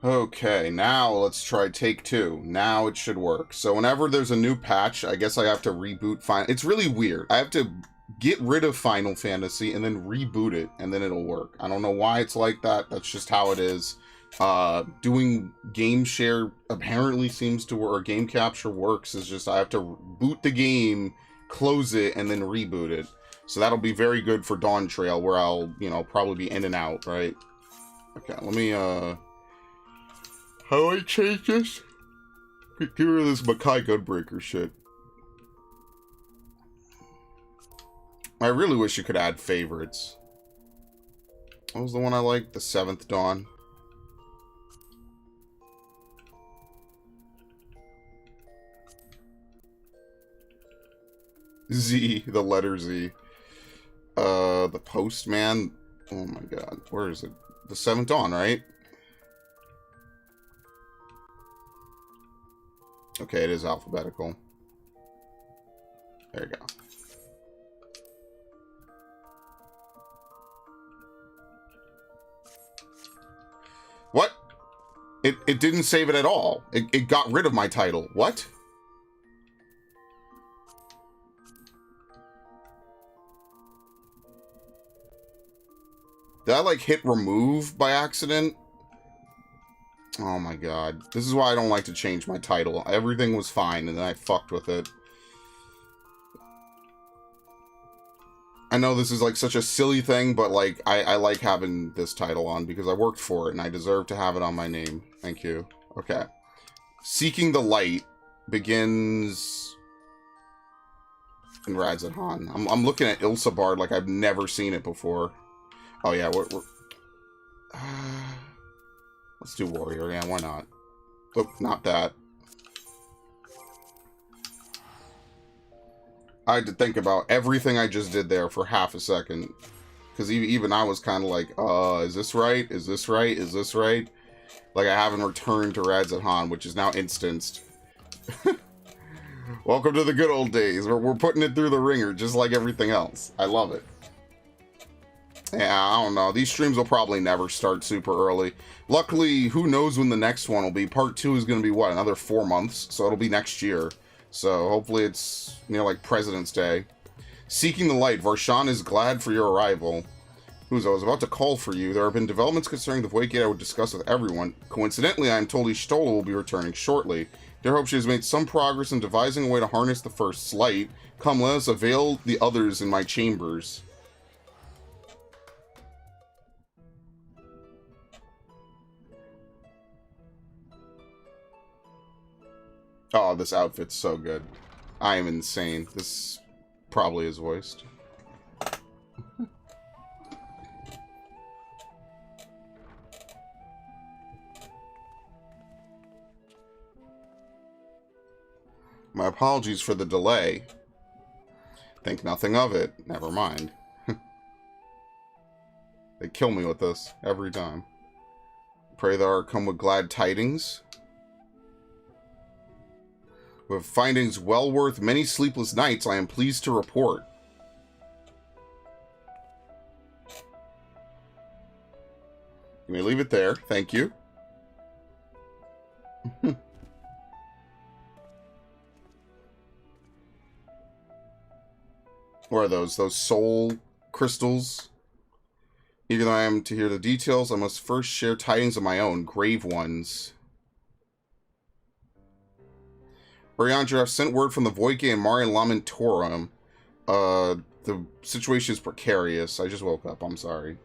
Okay, now let's try take two. Now it should work. So whenever there's a new patch, I guess I have to reboot Final... It's really weird. I have to get rid of Final Fantasy and then reboot it, and then it'll work. I don't know why it's like that. That's just how it is. Doing game share apparently seems to work, or game capture works. Is just I have to boot the game, close it, and then reboot it. So that'll be very good for Dawn Trail, where I'll, you know, probably be in and out, right? Okay, let me, how do I change this? Get rid of this Makai Gunbreaker shit. I really wish you could add favorites. What was the one I liked? The 7th Dawn. Z, the letter Z. The Postman. Oh my god, where is it? The 7th Dawn, right? Okay, it is alphabetical. There you go. What? It didn't save it at all. It got rid of my title. What? Did I, like, hit remove by accident? Oh my god. This is why I don't like to change my title. Everything was fine, and then I fucked with it. I know this is, like, such a silly thing, but, like, I like having this title on because I worked for it, and I deserve to have it on my name. Thank you. Okay. Seeking the Light begins in Radz-at-Han. I'm looking at Ilsabard like I've never seen it before. Oh, yeah, we're let's do Warrior. Yeah, why not? Oh, not that. I had to think about everything I just did there for half a second. Because even I was kind of like, is this right? Is this right? Is this right? Like, I haven't returned to Radz-at-Han, which is now instanced. Welcome to the good old days. We're putting it through the ringer, just like everything else. I love it. Yeah, I don't know. These streams will probably never start super early. Luckily, who knows when the next one will be. Part 2 is going to be, what, another 4 months? So it'll be next year. So hopefully it's, you know, like President's Day. Seeking the Light. Varshan is glad for your arrival. Who's I was about to call for you. There have been developments concerning the Void Gate I would discuss with everyone. Coincidentally, I am told Y'shtola will be returning shortly. Dear hope she has made some progress in devising a way to harness the First's light. Come, let us avail the others in my chambers. Oh, this outfit's so good. I am insane. This probably is voiced. My apologies for the delay. Think nothing of it. Never mind. They kill me with this every time. Pray thou art come with glad tidings. With findings well worth many sleepless nights, I am pleased to report. You may leave it there. Thank you. What are those? Those soul crystals? Even though I am to hear the details, I must first share tidings of my own, grave ones. Oriandra, I've sent word from the Void Gate and Mari Lamentorum. The situation is precarious. I just woke up, I'm sorry.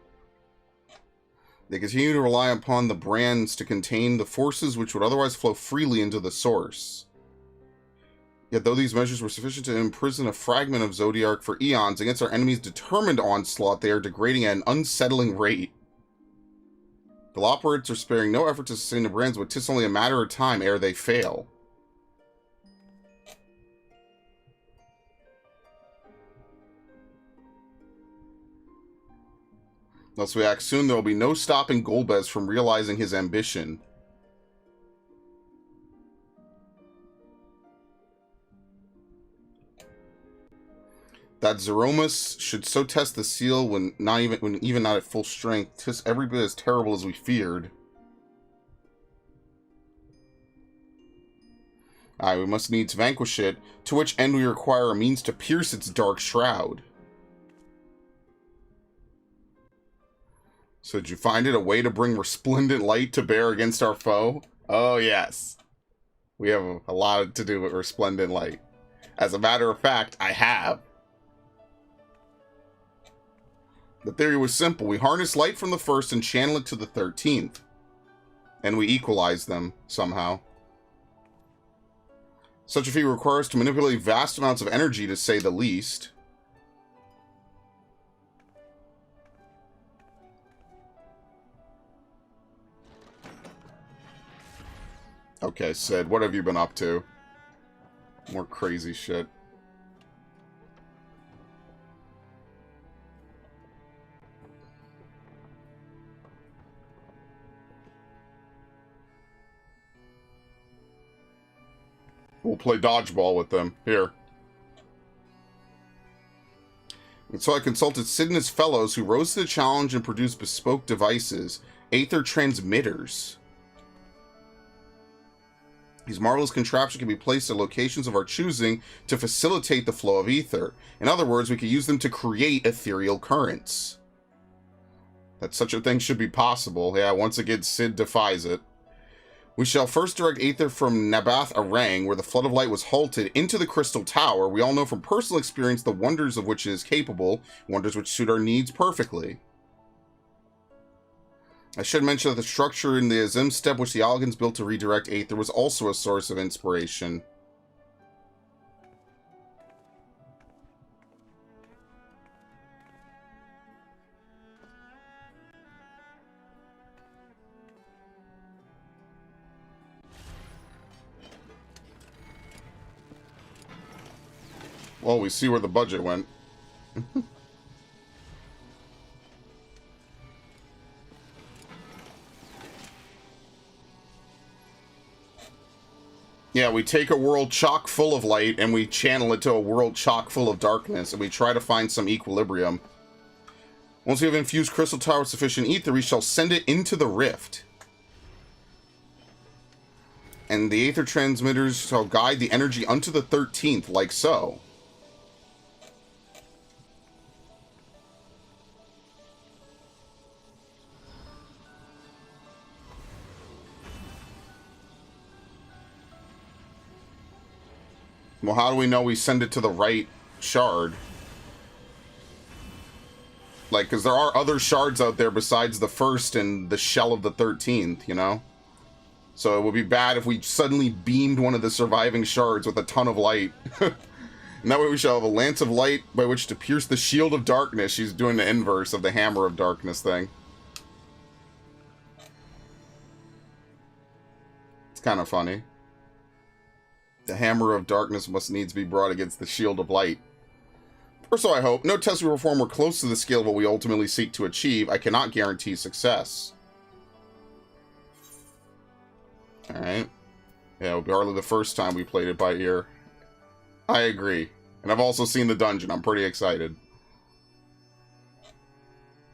They continue to rely upon the brands to contain the forces which would otherwise flow freely into the source. Yet though these measures were sufficient to imprison a fragment of Zodiark for eons against our enemy's determined onslaught, they are degrading at an unsettling rate. The operates are sparing no effort to sustain the brands, but 'tis only a matter of time ere they fail. Unless we act soon, there will be no stopping Golbez from realizing his ambition. That Zeromus should so test the seal when even not at full strength, 'tis every bit as terrible as we feared. Aye, we must needs vanquish it, to which end we require a means to pierce its dark shroud. So did you find it a way to bring resplendent light to bear against our foe? Oh, yes. We have a lot to do with resplendent light. As a matter of fact, I have. The theory was simple. We harness light from the first and channel it to the 13th. And we equalize them somehow. Such a feat requires to manipulate vast amounts of energy, to say the least. Okay, Sid, what have you been up to? More crazy shit. We'll play dodgeball with them. Here. And so I consulted Sid and his fellows, who rose to the challenge and produced bespoke devices. Aether transmitters. These marvelous contraptions can be placed at locations of our choosing to facilitate the flow of ether. In other words, we can use them to create ethereal currents. That such a thing should be possible. Yeah, once again, Sid defies it. We shall first direct Aether from Nabath Arang, where the flood of light was halted, into the Crystal Tower. We all know from personal experience the wonders of which it is capable, wonders which suit our needs perfectly. I should mention that the structure in the Azim step which the Algans built to redirect Aether was also a source of inspiration. Well, we see where the budget went. Yeah, we take a world chock full of light and we channel it to a world chock full of darkness, and we try to find some equilibrium. Once we have infused Crystal Tower with sufficient ether, we shall send it into the rift. And the Aether transmitters shall guide the energy unto the 13th, like so. Well, how do we know we send it to the right shard? Like, because there are other shards out there besides the first and the shell of the 13th, you know? So it would be bad if we suddenly beamed one of the surviving shards with a ton of light. And that way we shall have a lance of light by which to pierce the shield of darkness. She's doing the inverse of the hammer of darkness thing. It's kind of funny. The hammer of darkness must needs be brought against the shield of light. Or so I hope. No tests we perform were close to the scale of what we ultimately seek to achieve. I cannot guarantee success. Alright. Yeah, it will be hardly the first time we played it by ear. I agree. And I've also seen the dungeon. I'm pretty excited.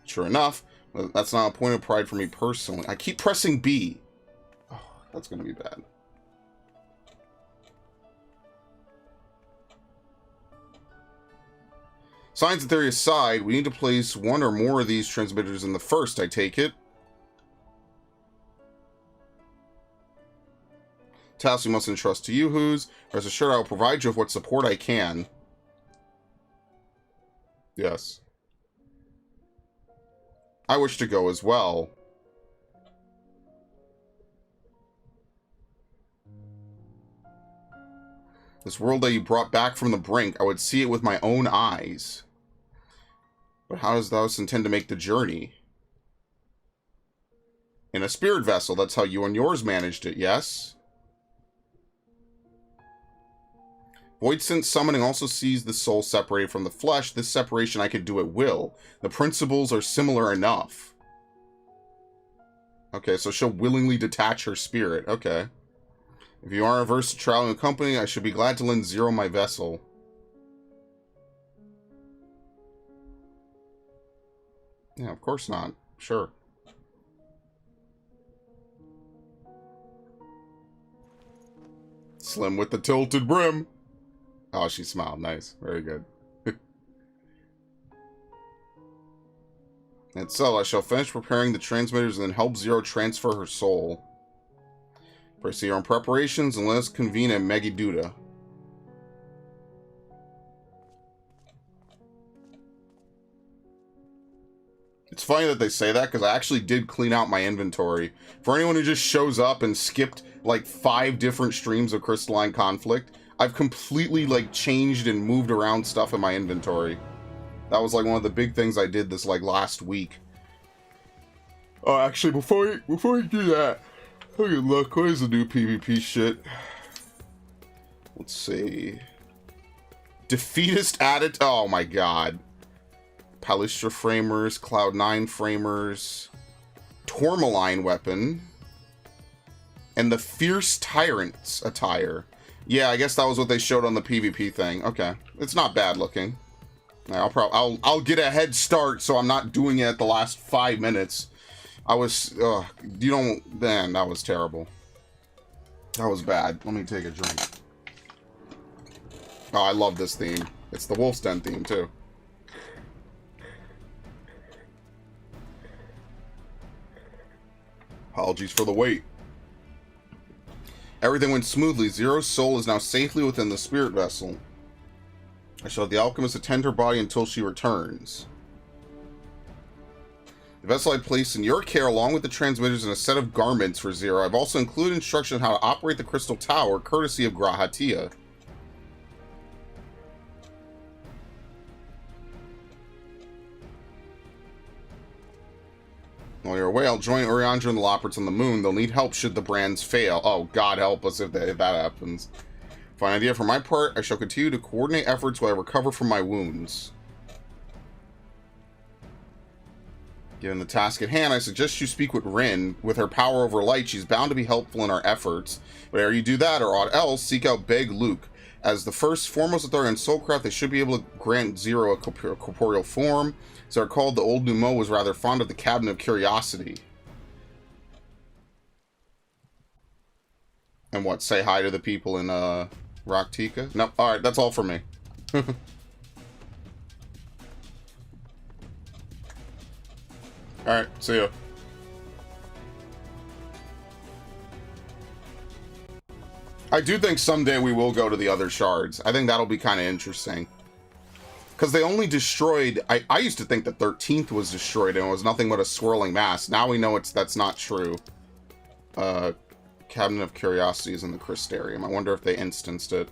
Sure enough, that's not a point of pride for me personally. I keep pressing B. Oh, that's going to be bad. Science and theory aside, we need to place one or more of these transmitters in the first, I take it. Task we must entrust to you, Who's. Rest assured I will provide you with what support I can. Yes. I wish to go as well. This world that you brought back from the brink, I would see it with my own eyes. But how does thou intend to make the journey? In a spirit vessel, that's how you and yours managed it, yes? Void Sense Summoning also sees the soul separated from the flesh. This separation I can do at will. The principles are similar enough. Okay, so she'll willingly detach her spirit. Okay. If you are averse to traveling with company, I should be glad to lend Zero my vessel. Yeah, of course not. Sure. Slim with the tilted brim. Oh, she smiled. Nice. Very good. And so, I shall finish preparing the transmitters and then help Zero transfer her soul. Proceed on preparations and let us convene at Megiduda. It's funny that they say that, because I actually did clean out my inventory. For anyone who just shows up and skipped, like, 5 different streams of Crystalline Conflict, I've completely, like, changed and moved around stuff in my inventory. That was, like, one of the big things I did this, like, last week. Oh, actually, before you do that, let me look. What is the new PvP shit? Let's see. Defeatist added... Oh, my God. Palistra framers, Cloud9 framers, Tourmaline weapon, and the Fierce Tyrant's attire. Yeah, I guess that was what they showed on the PvP thing. Okay, it's not bad looking. I'll get a head start, so I'm not doing it at the last 5 minutes. Man, that was terrible. That was bad. Let me take a drink. Oh, I love this theme. It's the Wolf's Den theme too. Apologies for the wait. Everything went smoothly. Zero's soul is now safely within the spirit vessel. I shall let the alchemist attend her body until she returns. The vessel I placed in your care along with the transmitters and a set of garments for Zero. I've also included instructions on how to operate the crystal tower, courtesy of Grahatia. While you're away, I'll join Uriandra and the Loppers on the moon. They'll need help should the brands fail. Oh, God help us if that happens. Fine idea. For my part, I shall continue to coordinate efforts while I recover from my wounds. Given the task at hand, I suggest you speak with Rin. With her power over light, she's bound to be helpful in our efforts. Whatever you do that, or aught else, seek out Beg Luke. As the foremost authority on Soulcraft, they should be able to grant Zero a corporeal form. As I recalled, the old Numo was rather fond of the Cabinet of Curiosity. And what, say hi to the people in, Raktika? Nope, alright, that's all for me. Alright, see ya. I do think someday we will go to the other shards. I think that'll be kind of interesting. Because they only destroyed... I used to think the 13th was destroyed and it was nothing but a swirling mass. Now we know that's not true. Cabinet of Curiosity is in the Crystarium. I wonder if they instanced it.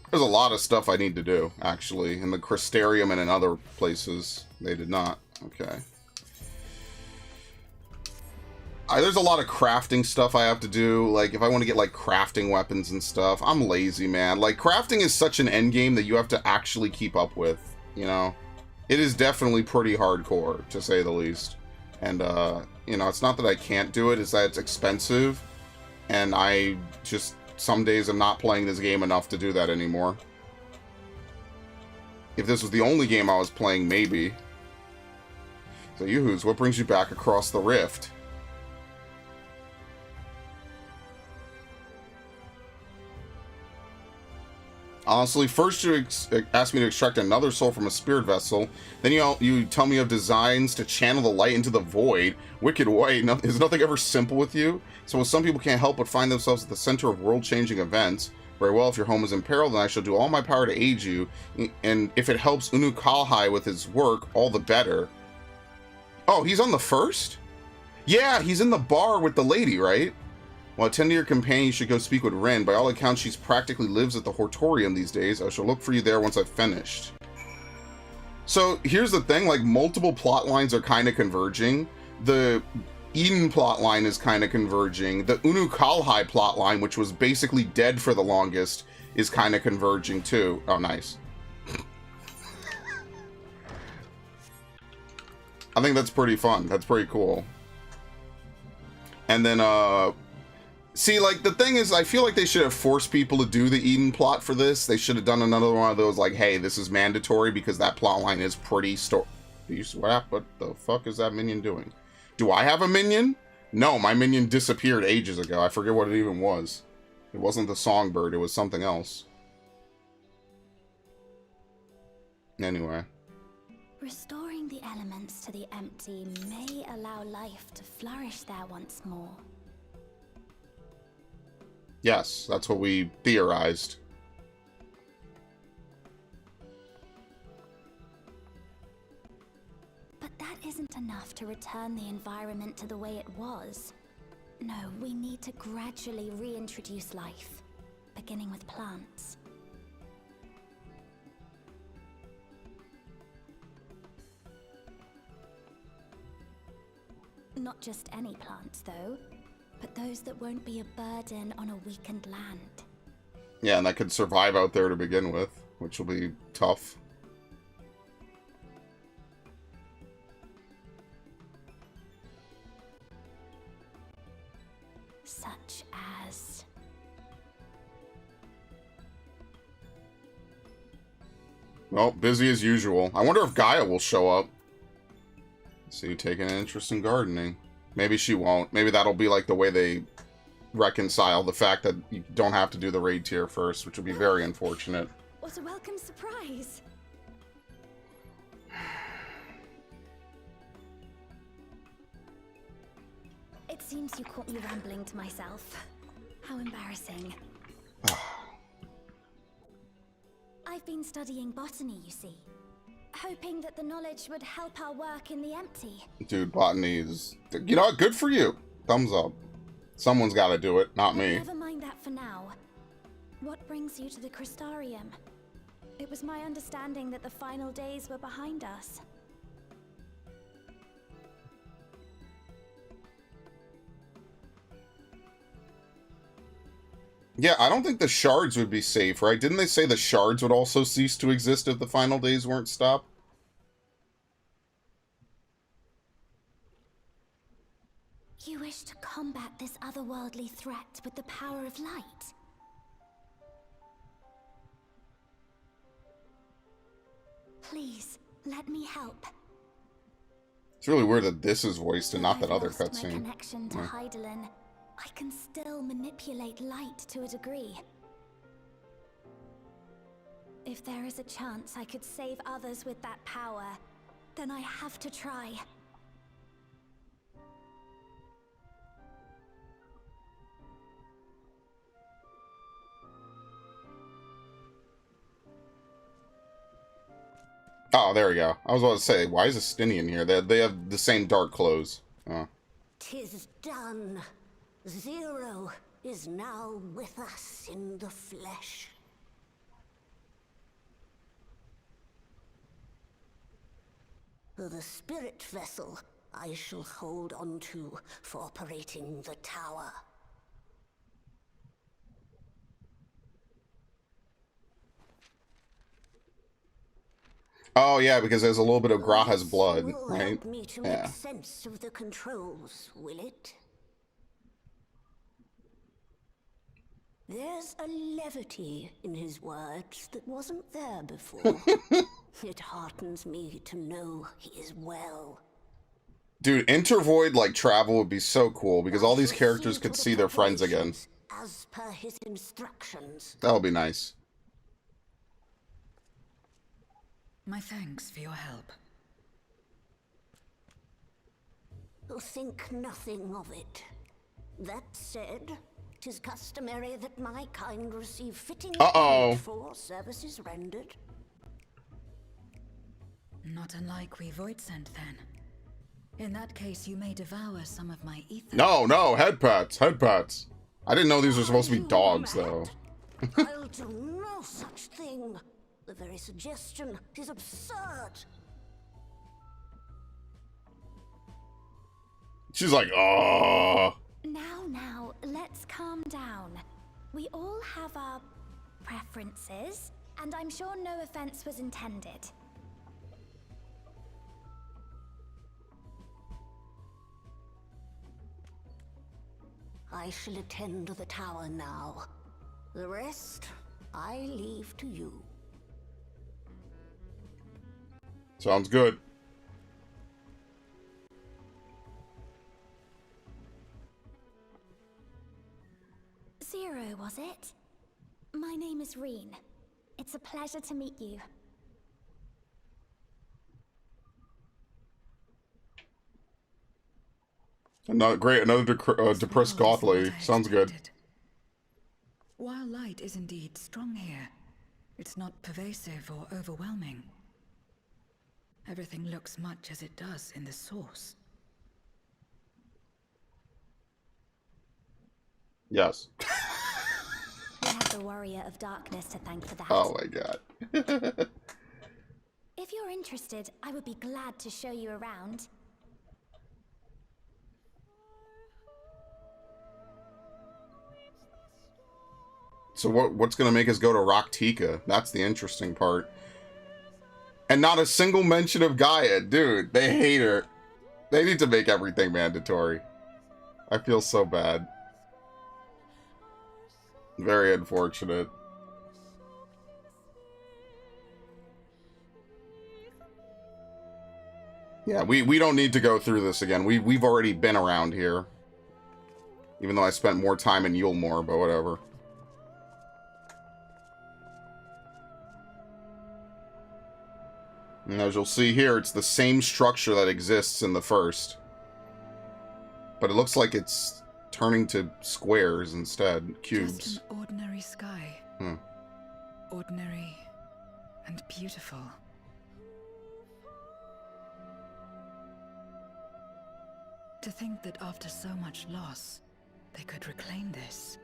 There's a lot of stuff I need to do, actually. In the Crystarium and in other places. They did not. Okay. There's a lot of crafting stuff I have to do. Like, if I want to get, like, crafting weapons and stuff, I'm lazy, man. Like, crafting is such an endgame that you have to actually keep up with, you know? It is definitely pretty hardcore, to say the least. And, you know, it's not that I can't do it, it's that it's expensive. And I just, some days I'm not playing this game enough to do that anymore. If this was the only game I was playing, maybe. So, Yoo-hoos, what brings you back across the rift? Honestly, first you ask me to extract another soul from a spirit vessel, then you tell me of designs to channel the light into the void. Wicked way, is nothing ever simple with you? So some people can't help but find themselves at the center of world-changing events. Very well, if your home is in peril, then I shall do all my power to aid you, and if it helps Unu Kalhai with his work, all the better. Oh, he's on the first? Yeah, he's in the bar with the lady, right? While attending your companion, you should go speak with Ren. By all accounts, she practically lives at the Hortorium these days. I shall look for you there once I've finished. So, here's the thing, like, multiple plot lines are kind of converging. The Eden plotline is kind of converging. The Unu Kalhai plotline, which was basically dead for the longest, is kind of converging too. Oh, nice. I think that's pretty fun. That's pretty cool. And then, see, like, the thing is, I feel like they should have forced people to do the Eden plot for this. They should have done another one of those, like, hey, this is mandatory because that plotline is pretty What the fuck is that minion doing? Do I have a minion? No, my minion disappeared ages ago. I forget what it even was. It wasn't the songbird, it was something else. Anyway. Restoring the elements to the empty may allow life to flourish there once more. Yes, that's what we theorized. But that isn't enough to return the environment to the way it was. No, we need to gradually reintroduce life, beginning with plants. Not just any plants, though, but those that won't be a burden on a weakened land. Yeah, and that could survive out there to begin with, which will be tough. Such as... Well, busy as usual. I wonder if Gaia will show up. See, taking an interest in gardening. Maybe she won't. Maybe that'll be like the way they reconcile the fact that you don't have to do the raid tier first, which would be very unfortunate. What a welcome surprise! It seems you caught me rambling to myself. How embarrassing. I've been studying botany, you see. Hoping that the knowledge would help our work in the empty. Dude, botany is... You know what? Good for you. Thumbs up. Someone's got to do it, not me. Never mind that for now. What brings you to the Crystarium? It was my understanding that the final days were behind us. Yeah, I don't think the shards would be safe, right? Didn't they say the shards would also cease to exist if the final days weren't stopped? You wish to combat this otherworldly threat with the power of light? Please, let me help. It's really weird that this is voiced and not that other I've lost cutscene. my connection to Hydaelyn. I can still manipulate light to a degree. If there is a chance I could save others with that power, then I have to try. Oh, there we go. I was about to say, why is Estinian here? They have the same dark clothes. Oh. 'Tis done. Zero is now with us in the flesh. The spirit vessel I shall hold on to for operating the tower. Oh, yeah, because there's a little bit of Graha's blood, Will right? help me to Yeah. make sense of the controls, will it? There's a levity in his words that wasn't there before. It heartens me to know he is well. Dude, intervoid, like, travel would be so cool, because all these characters could to see their friends again. preparations As per his instructions. That would be nice. My thanks for your help. Think nothing of it. That said, 'tis customary that my kind receive fitting payment for services rendered. Not unlike we Void sent then. In that case, you may devour some of my ether. No, no, head pats, head pats. I didn't know these were supposed to be Are you dogs, mad? though. I'll do no such thing. The very suggestion is absurd. She's like, oh. Now, let's calm down. We all have our preferences, and I'm sure no offense was intended. I shall attend to the tower now. The rest, I leave to you. Sounds good. Rean. It's a pleasure to meet you. Another great, another depressed goth lady. Sounds good. While light is indeed strong here, it's not pervasive or overwhelming. Everything looks much as it does in the source. Yes. I have the Warrior of Darkness to thank for that. Oh my god. If you're interested, I would be glad to show you around. So what's gonna make us go to Raktika? That's the interesting part. And not a single mention of Gaia. Dude, they hate her. They need to make everything mandatory. I feel so bad. Very unfortunate. Yeah, we don't need to go through this again. We've already been around here. Even though I spent more time in Yulmore, but whatever. And as you'll see here, it's the same structure that exists in the first. But it looks like it's turning to squares instead, cubes. Just an ordinary sky. Ordinary and beautiful. To think that after so much loss, they could reclaim this.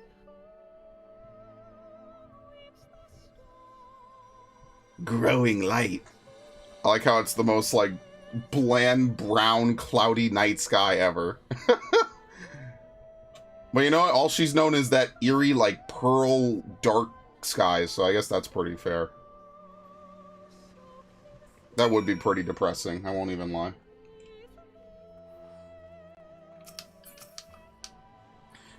Growing light. I like how it's the most, like, bland, brown, cloudy night sky ever. But you know what? All she's known is that eerie, like, pearl dark skies, so I guess that's pretty fair. That would be pretty depressing, I won't even lie.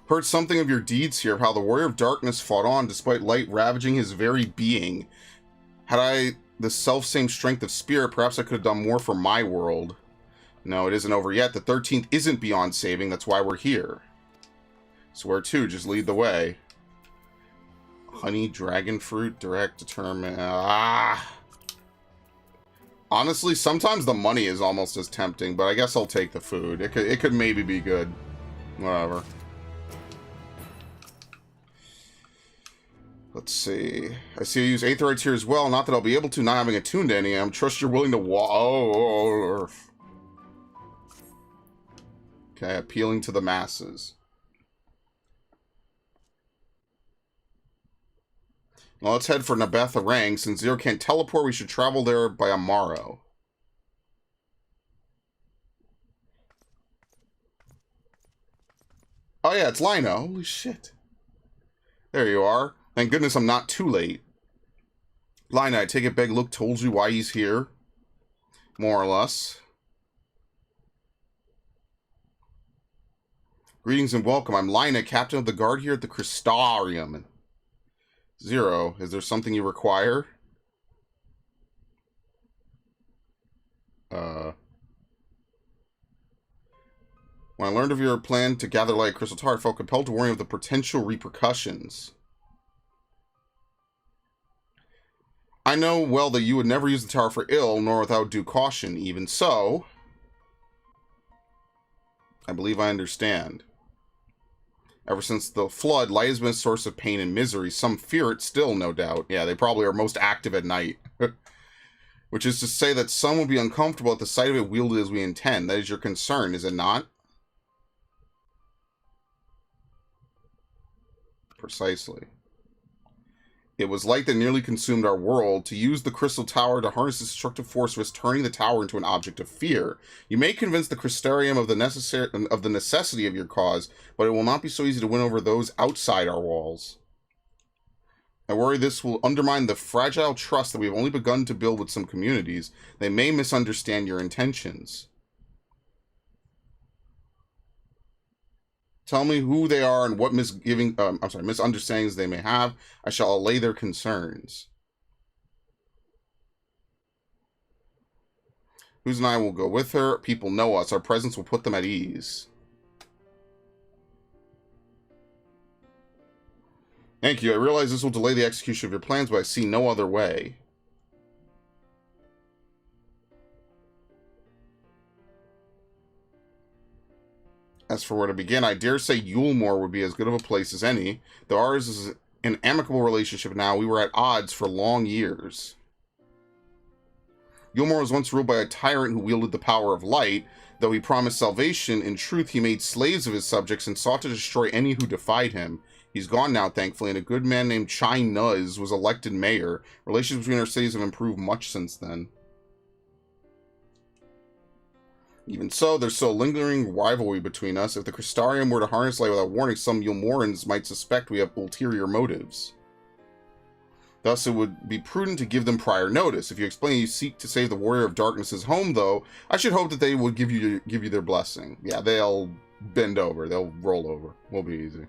Heard something of your deeds here, of how the Warrior of Darkness fought on despite light ravaging his very being. Had I the self-same strength of spirit, perhaps I could have done more for my world. No, it isn't over yet. The 13th isn't beyond saving, that's why we're here. So where to? Just lead the way. Honey, dragon fruit, direct, determine... Honestly, sometimes the money is almost as tempting, but I guess I'll take the food. It could maybe be good. Whatever. Let's see. I see you use Aetherites here as well. Not that I'll be able to, not having attuned to any. I trust you're willing to Okay, appealing to the masses. Well, let's head for Nabetha Rang. Since Zero can't teleport, we should travel there by a morrow. Oh yeah, it's Lino. Holy shit. There you are. Thank goodness I'm not too late. Lina, I take it Beg Look told you why he's here? More or less. Greetings and welcome. I'm Lina, captain of the guard here at the Crystarium. Zero, is there something you require? When I learned of your plan to gather light at Crystal Tower, I felt compelled to warn you of the potential repercussions. I know well that you would never use the tower for ill, nor without due caution. Even so, I believe I understand. Ever since the flood, light has been a source of pain and misery. Some fear it still, no doubt. Yeah, they probably are most active at night. Which is to say that some will be uncomfortable at the sight of it wielded as we intend. That is your concern, is it not? Precisely. It was light that nearly consumed our world. To use the Crystal Tower to harness the destructive force risks turning the tower into an object of fear. You may convince the Crystarium of the necessity of your cause, but it will not be so easy to win over those outside our walls. I worry this will undermine the fragile trust that we have only begun to build with some communities. They may misunderstand your intentions. Tell me who they are and what misunderstandings they may have. I shall allay their concerns. Who's and I will go with her. People know us. Our presence will put them at ease. Thank you. I realize this will delay the execution of your plans, but I see no other way. As for where to begin, I dare say Yulemoor would be as good of a place as any. Though ours is an amicable relationship now, we were at odds for long years. Yulemoor was once ruled by a tyrant who wielded the power of light. Though he promised salvation, in truth he made slaves of his subjects and sought to destroy any who defied him. He's gone now, thankfully, and a good man named Chai Nuz was elected mayor. Relations between our cities have improved much since then. Even so, there's still a lingering rivalry between us. If the Crystarium were to harness light without warning, some Yulmorans might suspect we have ulterior motives. Thus, it would be prudent to give them prior notice. If you explain you seek to save the Warrior of Darkness's home, though, I should hope that they would give you their blessing. Yeah, they'll bend over. They'll roll over. Will be easy.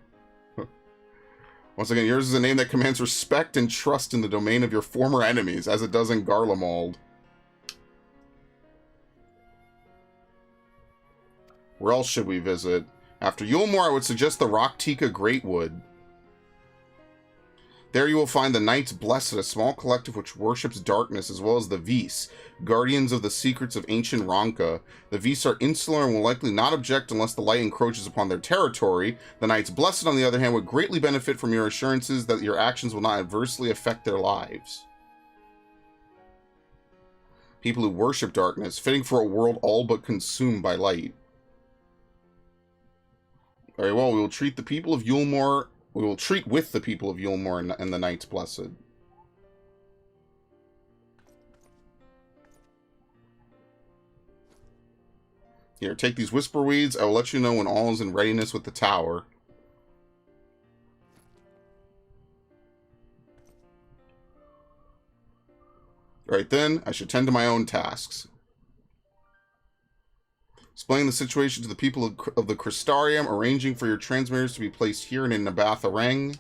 Once again, yours is a name that commands respect and trust in the domain of your former enemies, as it does in Garlemald. Where else should we visit? After Yulemoor, I would suggest the Rocktika Greatwood. There you will find the Knights Blessed, a small collective which worships darkness, as well as the Vis, guardians of the secrets of ancient Ronka. The Vis are insular and will likely not object unless the light encroaches upon their territory. The Knights Blessed, on the other hand, would greatly benefit from your assurances that your actions will not adversely affect their lives. People who worship darkness, fitting for a world all but consumed by light. Very well, we will treat the people of Yulemoor. We will treat with the people of Yulemoor and the Knights Blessed. Here, take these whisper weeds. I will let you know when all is in readiness with the tower. Right then, I should tend to my own tasks. Explain the situation to the people of the Crystarium, arranging for your transmitters to be placed here and in Nabatha Reng.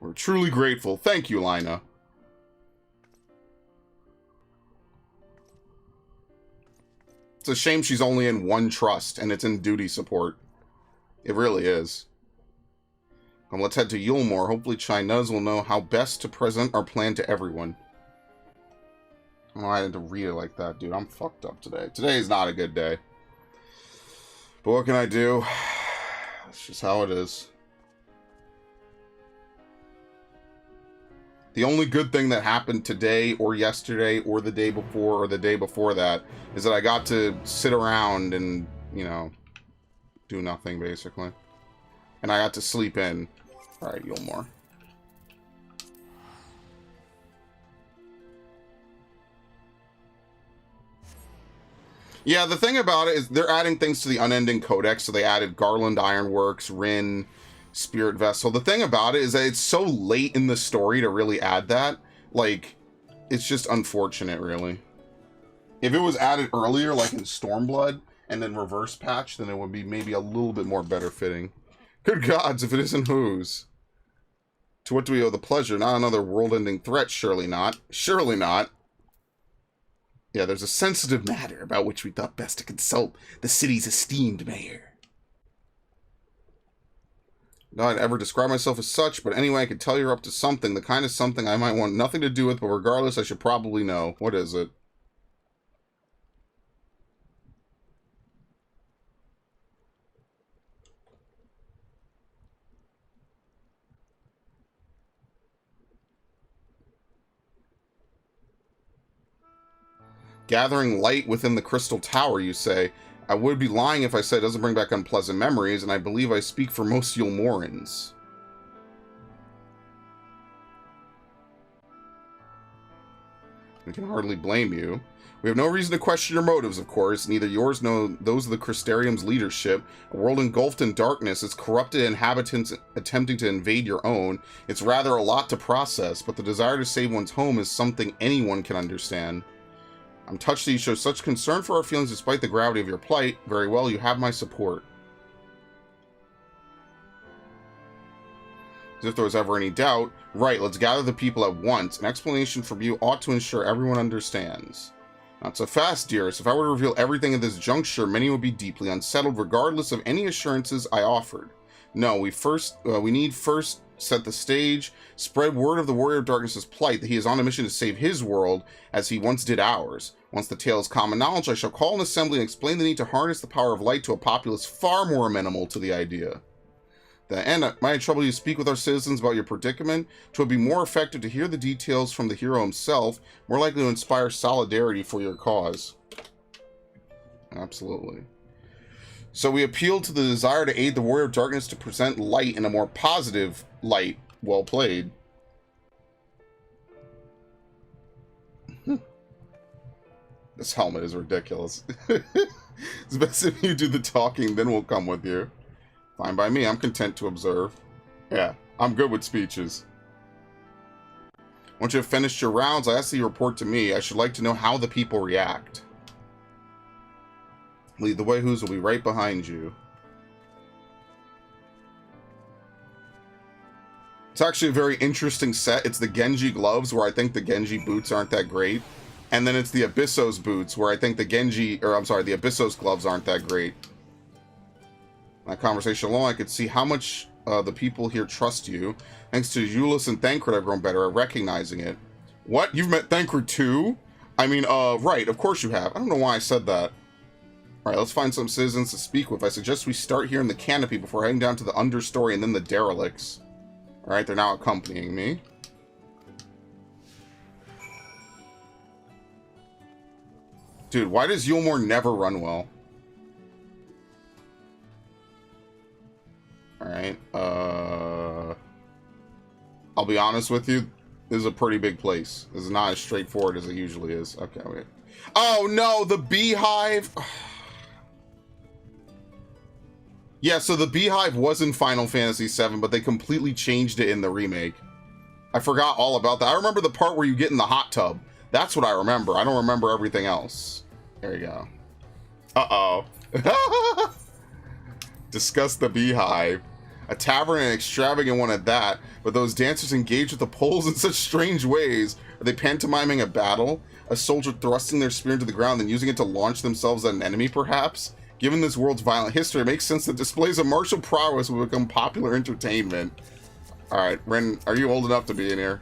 We're truly grateful. Thank you, Lina. It's a shame she's only in one trust, and it's in duty support. It really is. Let's head to Yulemoor. Hopefully Chai Nuz will know how best to present our plan to everyone. Oh, I had to read it like that, dude. I'm fucked up today. Today is not a good day. But what can I do? It's just how it is. The only good thing that happened today or yesterday or the day before that is that I got to sit around and, you know, do nothing, basically. And I got to sleep in. Alright, Yulemoor. Yeah, the thing about it is they're adding things to the Unending Codex. So they added Garland Ironworks, Rin, Spirit Vessel. The thing about it is that it's so late in the story to really add that. Like, it's just unfortunate, really. If it was added earlier, like in Stormblood, and then reverse patch, then it would be maybe a little bit more better fitting. Good gods, if it isn't whose. To what do we owe the pleasure? Not another world-ending threat, surely not. Surely not. Yeah, there's a sensitive matter about which we thought best to consult the city's esteemed mayor. Not I'd ever describe myself as such, but anyway, I could tell you're up to something, the kind of something I might want nothing to do with, but regardless, I should probably know. What is it? Gathering light within the Crystal Tower, you say. I would be lying if I said it doesn't bring back unpleasant memories, and I believe I speak for most Yulmorans. I can hardly blame you. We have no reason to question your motives, of course, neither yours nor those of the Crystarium's leadership. A world engulfed in darkness, its corrupted inhabitants attempting to invade your own. It's rather a lot to process, but the desire to save one's home is something anyone can understand. I'm touched that you show such concern for our feelings despite the gravity of your plight. Very well, you have my support. As if there was ever any doubt. Right, let's gather the people at once. An explanation from you ought to ensure everyone understands. Not so fast, dearest. If I were to reveal everything at this juncture, many would be deeply unsettled, regardless of any assurances I offered. No, we need first set the stage, spread word of the Warrior of Darkness's plight, that he is on a mission to save his world, as he once did ours. Once the tale is common knowledge, I shall call an assembly and explain the need to harness the power of light to a populace far more amenable to the idea. And might I trouble you to speak with our citizens about your predicament? 'Twould be more effective to hear the details from the hero himself, more likely to inspire solidarity for your cause. Absolutely. So we appeal to the desire to aid the Warrior of Darkness to present light in a more positive light. Well played. This helmet is ridiculous. It's best if you do the talking, then we'll come with you. Fine by me, I'm content to observe. Yeah, I'm good with speeches. Once you have finished your rounds, I ask that you report to me. I should like to know how the people react. Lead the way, Who's will be right behind you. It's actually a very interesting set. It's the Genji gloves, where I think the Genji boots aren't that great. And then it's the Abyssos boots, where I think the Abyssos gloves aren't that great. That conversation alone, I could see how much the people here trust you. Thanks to Julius and Thancred, I've grown better at recognizing it. What? You've met Thancred too? I mean, right, of course you have. I don't know why I said that. Alright, let's find some citizens to speak with. I suggest we start here in the canopy before heading down to the understory and then the derelicts. Alright, they're now accompanying me. Dude, why does Yulmore never run well? Alright, I'll be honest with you, this is a pretty big place. This is not as straightforward as it usually is. Okay, wait. Oh no, the beehive! Yeah, so the beehive was in Final Fantasy VII, but they completely changed it in the remake. I forgot all about that. I remember the part where you get in the hot tub. That's what I remember. I don't remember everything else. There you go. Uh-oh. Discuss the beehive. A tavern, an extravagant one at that, but those dancers engage with the poles in such strange ways. Are they pantomiming a battle? A soldier thrusting their spear into the ground, then using it to launch themselves at an enemy, perhaps? Given this world's violent history, it makes sense that displays of martial prowess will become popular entertainment. Alright, Ren, are you old enough to be in here?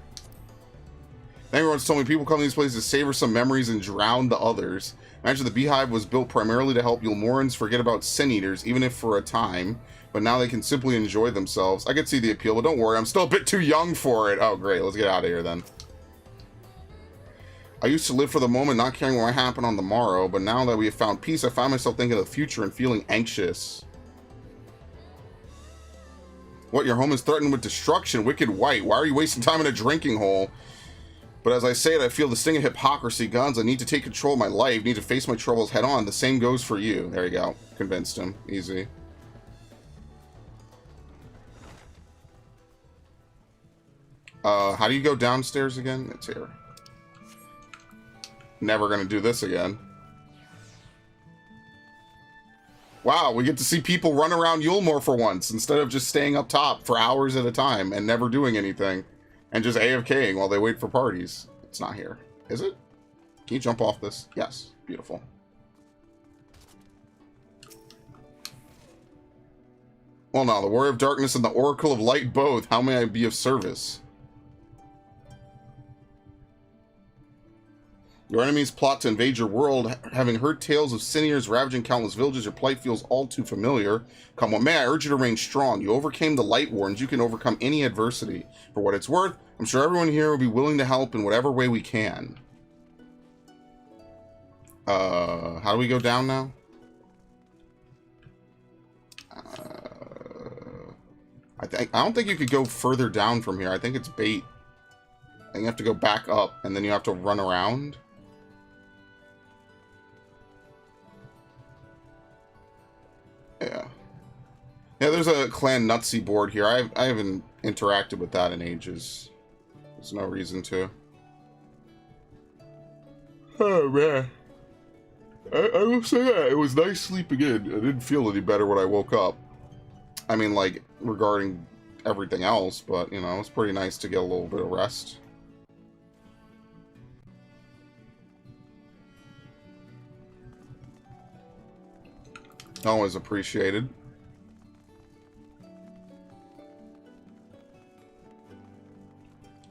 Everyone's told me people come to these places to savor some memories and drown the others. Imagine the beehive was built primarily to help Yulmorans forget about sin eaters, even if for a time. But now they can simply enjoy themselves. I could see the appeal, but don't worry, I'm still a bit too young for it. Oh, great, let's get out of here then. I used to live for the moment, not caring what might happen on the morrow, but now that we have found peace, I find myself thinking of the future and feeling anxious. What, your home is threatened with destruction? Wicked White, why are you wasting time in a drinking hole? But as I say it, I feel the sting of hypocrisy. Guns, I need to take control of my life, need to face my troubles head on. The same goes for you. There you go. Convinced him. Easy. How do you go downstairs again? It's here. Never gonna do this again. Wow, we get to see people run around Yulmore for once, instead of just staying up top for hours at a time and never doing anything. And just AFKing while they wait for parties. It's not here. Is it? Can you jump off this? Yes. Beautiful. Well, no. The Warrior of Darkness and the Oracle of Light both. How may I be of service? Your enemies plot to invade your world. Having heard tales of sin-eaters ravaging countless villages, your plight feels all too familiar. Come what may, I urge you to remain strong. You overcame the Light Wardens. You can overcome any adversity. For what it's worth, I'm sure everyone here will be willing to help in whatever way we can. How do we go down now? I don't think you could go further down from here. I think it's bait. I think you have to go back up, and then you have to run around. Yeah. Yeah, there's a Clan Nutsy board here. I haven't interacted with that in ages. There's no reason to. Oh, man. I will say that. It was nice sleeping in. I didn't feel any better when I woke up. I mean, like, regarding everything else, but, you know, it's pretty nice to get a little bit of rest. Always appreciated.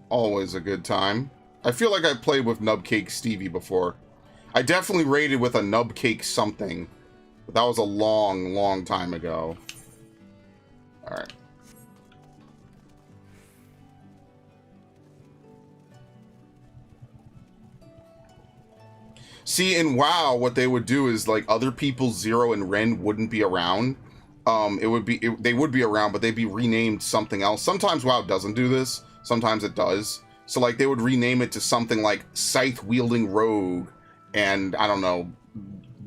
Always a good time. I feel like I played with Nubcake Stevie before. I definitely raided with a Nubcake something. But that was a long, long time ago. Alright. See, in WoW, what they would do is, like, other people, Zero and Ren, wouldn't be around. They would be around, but they'd be renamed something else. Sometimes WoW doesn't do this. Sometimes it does. So, like, they would rename it to something like Scythe-Wielding Rogue and, I don't know,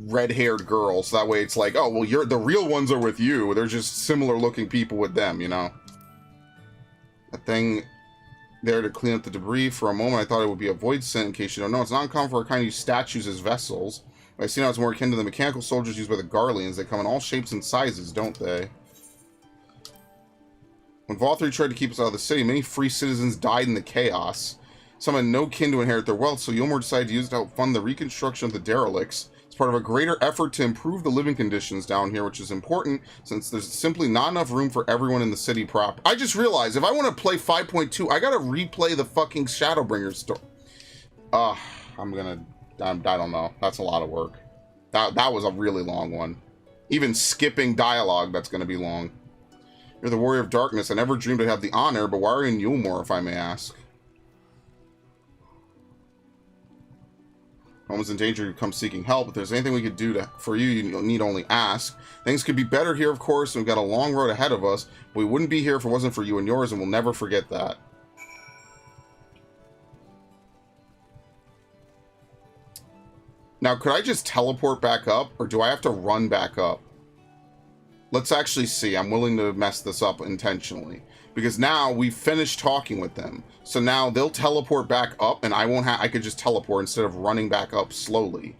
red-haired girl. So that way it's like, oh, well, the real ones are with you. They're just similar-looking people with them, you know? A thing there to clean up the debris. For a moment, I thought it would be a void scent, in case you don't know. It's not uncommon for a kind of use statues as vessels. But I see now it's more akin to the mechanical soldiers used by the Garleans. They come in all shapes and sizes, don't they? When Vol3 tried to keep us out of the city, many free citizens died in the chaos. Some had no kin to inherit their wealth, so Yulmore decided to use it to help fund the reconstruction of the derelicts. It's part of a greater effort to improve the living conditions down here, which is important, since there's simply not enough room for everyone in the city proper. I just realized, if I want to play 5.2, I gotta replay the fucking Shadowbringers story. I don't know. That's a lot of work. That was a really long one. Even skipping dialogue, that's gonna be long. You're the Warrior of Darkness. I never dreamed I'd have the honor, but why are you in Yulmore, if I may ask? Home is in danger, you come seeking help. If there's anything we could do for you, you need only ask. Things could be better here, of course, and we've got a long road ahead of us. But we wouldn't be here if it wasn't for you and yours, and we'll never forget that. Now, could I just teleport back up, or do I have to run back up? Let's actually see. I'm willing to mess this up intentionally. Because now we've finished talking with them. So now they'll teleport back up, and I could just teleport instead of running back up slowly.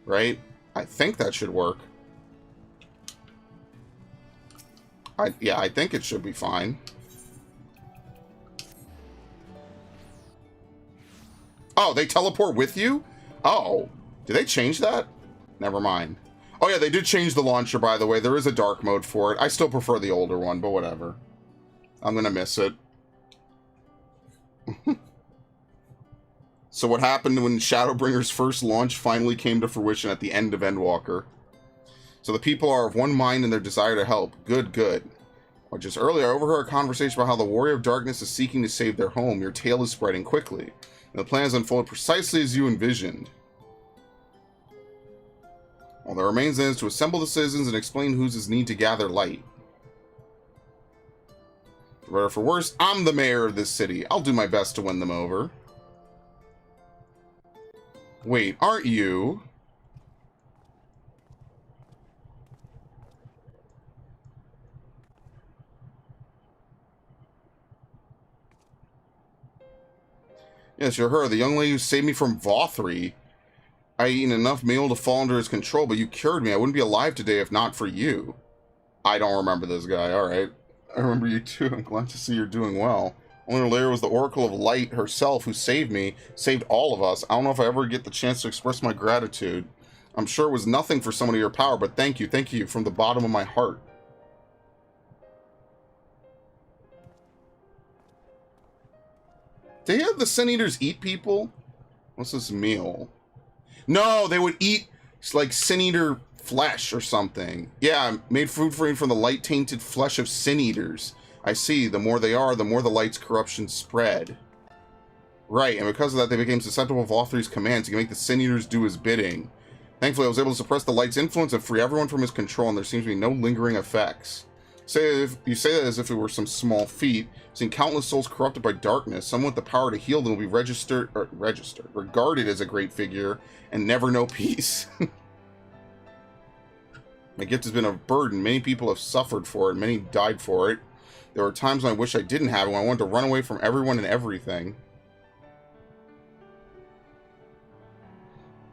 Right? I think that should work. Yeah, I think it should be fine. Oh, they teleport with you? Oh, did they change that? Never mind. Oh yeah, they did change the launcher, by the way. There is a dark mode for it. I still prefer the older one, but whatever. I'm gonna miss it. So what happened when Shadowbringer's first launch finally came to fruition at the end of Endwalker? So the people are of one mind in their desire to help. Good, good. Well, just earlier, I overheard a conversation about how the Warrior of Darkness is seeking to save their home. Your tale is spreading quickly. And the plans unfold precisely as you envisioned. All that remains then is to assemble the citizens and explain whose need to gather light. For better or for worse, I'm the mayor of this city. I'll do my best to win them over. Wait, aren't you? Yes, you're her, the young lady who saved me from Vol3. I eaten enough meal to fall under his control, but you cured me. I wouldn't be alive today if not for you. I don't remember this guy, alright. I remember you too. I'm glad to see you're doing well. Only later was the Oracle of Light herself who saved me, saved all of us. I don't know if I ever get the chance to express my gratitude. I'm sure it was nothing for someone of your power, but thank you from the bottom of my heart. Did they have the Sin Eaters eat people? What's this meal? No, they would eat like Sin Eater flesh or something. Yeah, made food for him from the light-tainted flesh of Sin Eaters. I see. The more they are, the more the light's corruption spread. Right, and because of that, they became susceptible to Vol3's commands. He can make the Sin Eaters do his bidding. Thankfully, I was able to suppress the light's influence and free everyone from his control, and there seems to be no lingering effects. You say that as if it were some small feat. Seeing countless souls corrupted by darkness, someone with the power to heal them will be regarded as a great figure, and never know peace. My gift has been a burden. Many people have suffered for it. Many died for it. There were times when I wish I didn't have it, when I wanted to run away from everyone and everything.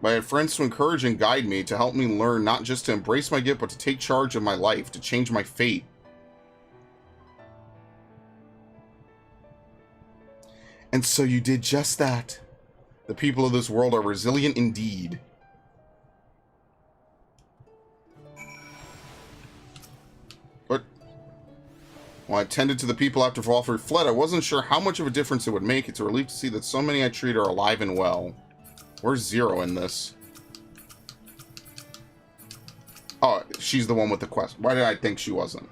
But I had friends to encourage and guide me, to help me learn not just to embrace my gift, but to take charge of my life, to change my fate. And so you did just that. The people of this world are resilient indeed. When I tended to the people after Valkyrie fled, I wasn't sure how much of a difference it would make. It's a relief to see that so many I treat are alive and well. Where's Zero in this? Oh, she's the one with the quest. Why did I think she wasn't?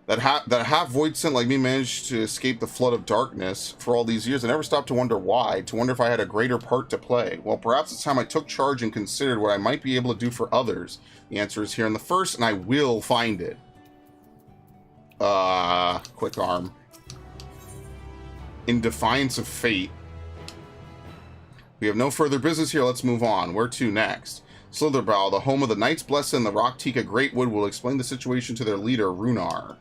That half void scent like me managed to escape the flood of darkness for all these years. I never stopped to wonder why, to wonder if I had a greater part to play. Well, perhaps it's time I took charge and considered what I might be able to do for others. The answer is here in the first, and I will find it. Quick arm. In defiance of fate. We have no further business here, let's move on. Where to next? Slitherbow, the home of the Knights Blessed and the Rocktika Greatwood, will explain the situation to their leader, Runar.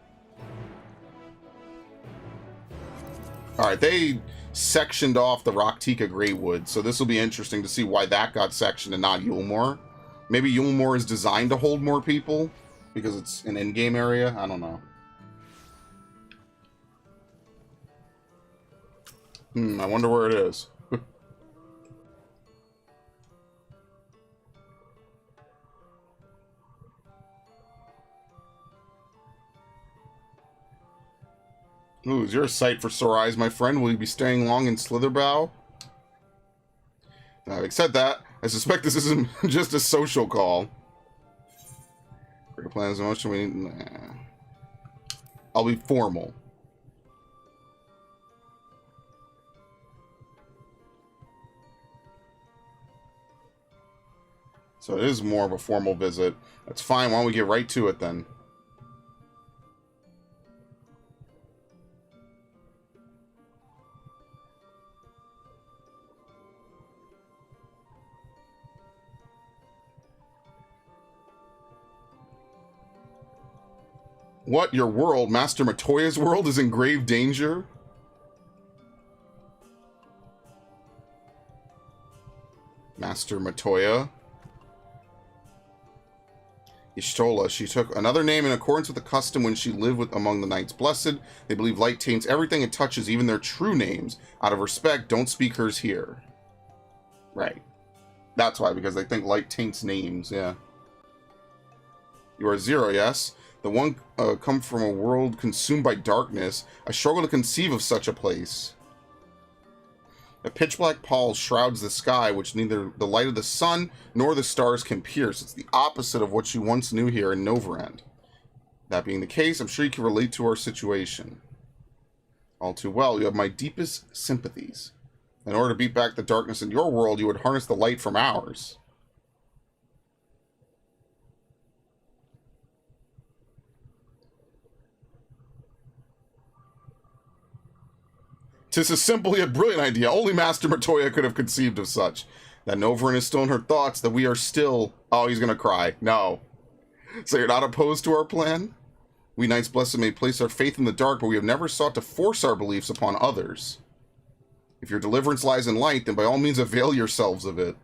Alright, they sectioned off the Rocktika Greatwood, so this will be interesting to see why that got sectioned and not Yulmore. Maybe Yulmore is designed to hold more people, because it's an in-game area? I don't know. I wonder where it is. Ooh, is your a sight for sore eyes, my friend? Will you be staying long in Slitherbow? Now, having said that, I suspect this isn't just a social call. Great plans in motion, we need... Nah. I'll be formal. So it is more of a formal visit. That's fine, why don't we get right to it then? What? Your world, Master Matoya's world, is in grave danger? Master Matoya? Ishtola. She took another name in accordance with the custom when she lived among the Knights Blessed. They believe light taints everything it touches, even their true names. Out of respect, don't speak hers here. Right. That's why, because they think light taints names, yeah. You are Zero, yes? The one come from a world consumed by darkness. I struggle to conceive of such a place. A pitch-black pall shrouds the sky, which neither the light of the sun nor the stars can pierce. It's the opposite of what you once knew here in Novrand. That being the case, I'm sure you can relate to our situation. All too well, you have my deepest sympathies. In order to beat back the darkness in your world, you would harness the light from ours. Tis a simple yet brilliant idea. Only Master Matoya could have conceived of such. That Novrand is still in her thoughts, that we are still... Oh, he's gonna cry. No. So you're not opposed to our plan? We Knights Blessed may place our faith in the dark, but we have never sought to force our beliefs upon others. If your deliverance lies in light, then by all means avail yourselves of it.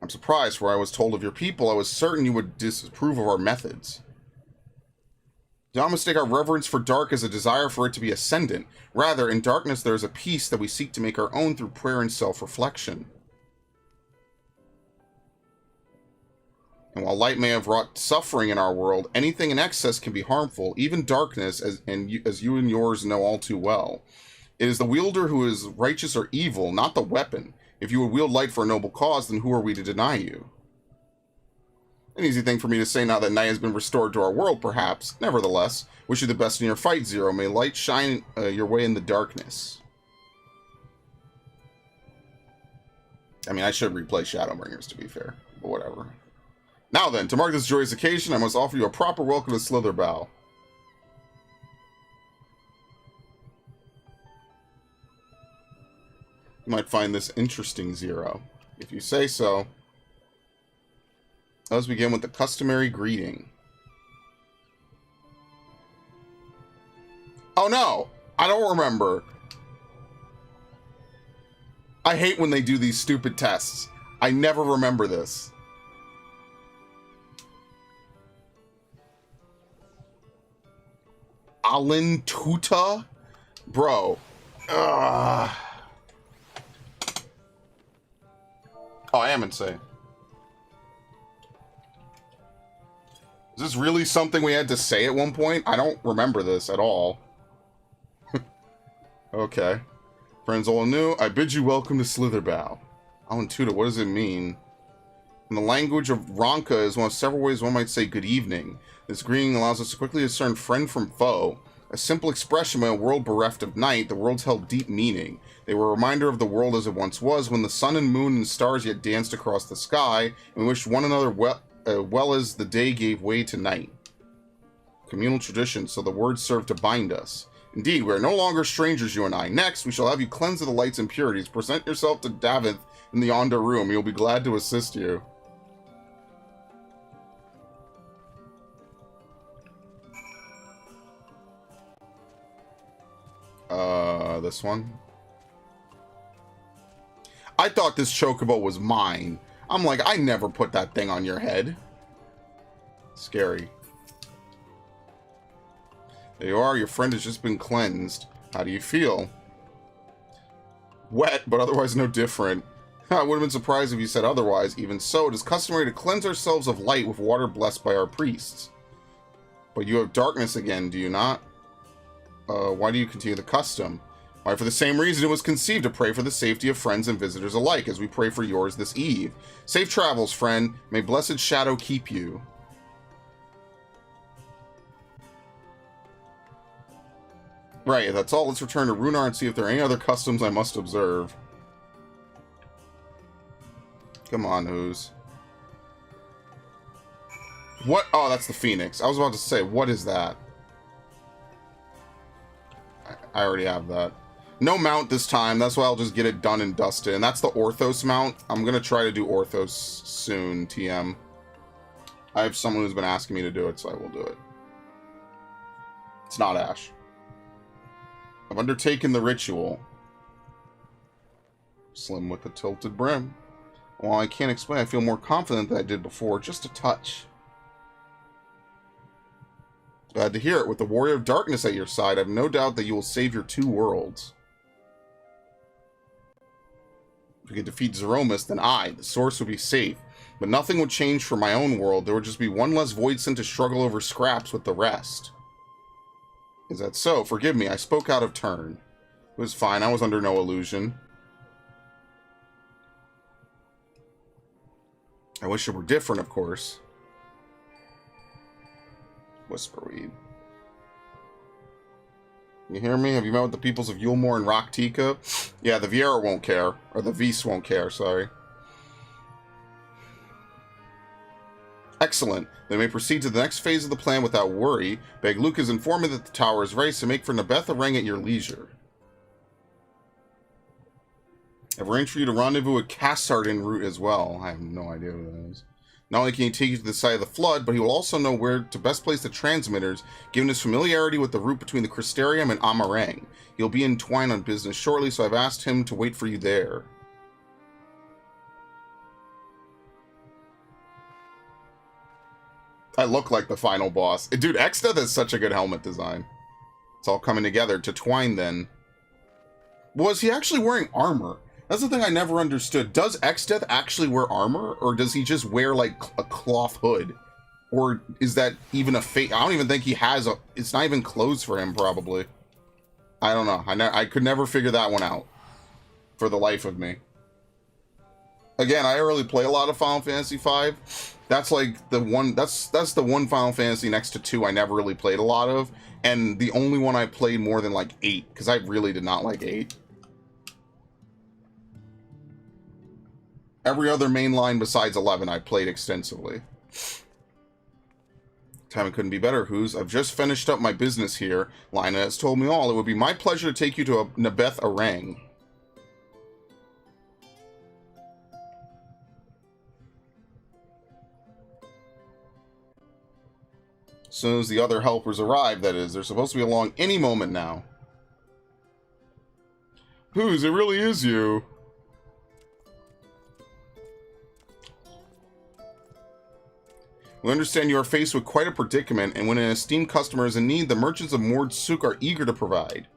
I'm surprised, for I was told of your people, I was certain you would disapprove of our methods. Do not mistake our reverence for dark as a desire for it to be ascendant. Rather, in darkness there is a peace that we seek to make our own through prayer and self-reflection. And while light may have wrought suffering in our world, anything in excess can be harmful, even darkness, as you and yours know all too well. It is the wielder who is righteous or evil, not the weapon. If you would wield light for a noble cause, then who are we to deny you? An easy thing for me to say now that night has been restored to our world, perhaps. Nevertheless, wish you the best in your fight, Zero. May light shine your way in the darkness. I mean, I should replay Shadowbringers, to be fair. But whatever. Now then, to mark this joyous occasion, I must offer you a proper welcome to Slitherbow. You might find this interesting, Zero. If you say so. Let's begin with the customary greeting. Oh no! I don't remember. I hate when they do these stupid tests. I never remember this. Alan Tuta? Bro. Ugh. Oh, I am insane. Is this really something we had to say at one point? I don't remember this at all. Okay. Friends all new, I bid you welcome to Slitherbow. I'll intuit it. What does it mean? In the language of Ronka is one of several ways one might say good evening. This greeting allows us to quickly discern friend from foe. A simple expression in a world bereft of night, the worlds held deep meaning. They were a reminder of the world as it once was, when the sun and moon and stars yet danced across the sky, and we wished one another well as the day gave way to night. Communal tradition, so the words serve to bind us. Indeed, we are no longer strangers, you and I. Next, we shall have you cleanse of the light's impurities. Present yourself to Davith in the Onda room. You'll be glad to assist you. This one. I thought this chocobo was mine. I'm like, I never put that thing on your head. Scary. There you are, your friend has just been cleansed. How do you feel? Wet, but otherwise no different. I would have been surprised if you said otherwise. Even so, it is customary to cleanse ourselves of light with water blessed by our priests. But you have darkness again, do you not? Why do you continue the custom? Why, for the same reason it was conceived, to pray for the safety of friends and visitors alike, as we pray for yours this eve. Safe travels, friend. May blessed shadow keep you. Right, that's all. Let's return to Runar and see if there are any other customs I must observe. Come on, who's? What? Oh, that's the Phoenix. I was about to say, what is that? I already have that. No mount this time. That's why I'll just get it done and dusted. And that's the Orthos mount. I'm going to try to do Orthos soon, TM. I have someone who's been asking me to do it, so I will do it. It's not Ash. I've undertaken the ritual. Slim with a tilted brim. While I can't explain, I feel more confident than I did before. Just a touch. Glad to hear it. With the Warrior of Darkness at your side, I have no doubt that you will save your two worlds. If we could defeat Zeromus, then the source would be safe. But nothing would change for my own world. There would just be one less Voidsent to struggle over scraps with the rest. Is that so? Forgive me, I spoke out of turn. It was fine, I was under no illusion. I wish it were different, of course. Whisperweed. You hear me? Have you met with the peoples of Yulmore and Raktika? Yeah, the Viera won't care. Or the Vis won't care, sorry. Excellent. They may proceed to the next phase of the plan without worry. Beg Luke has informed me that the tower is ready, so make for Nebetha-Reng at your leisure. I've arranged for you to rendezvous with Cassard en route as well. I have no idea who that is. Not only can he take you to the side of the flood, but he will also know where to best place the transmitters, given his familiarity with the route between the Crystarium and Amarang. He'll be in Twine on business shortly, so I've asked him to wait for you there. I look like the final boss. Dude, Exdeath has such a good helmet design. It's all coming together. To Twine, then. Was he actually wearing armor? That's the thing I never understood. Does Exdeath actually wear armor? Or does he just wear, like, a cloth hood? Or is that even a fake? I don't even think he has a... It's not even clothes for him, probably. I don't know. I could never figure that one out. For the life of me. Again, I really play a lot of Final Fantasy V. That's like the one... That's the one Final Fantasy next to 2 I never really played a lot of. And the only one I played more than, like, 8. Because I really did not like 8. Every other main line besides 11 I played extensively. Timing couldn't be better, Who's. I've just finished up my business here. Lina has told me all. It would be my pleasure to take you to Nebetha-Reng. As soon as the other helpers arrive, that is. They're supposed to be along any moment now. Who's, it really is you. We understand you are faced with quite a predicament, and when an esteemed customer is in need, the merchants of Mord Sook are eager to provide.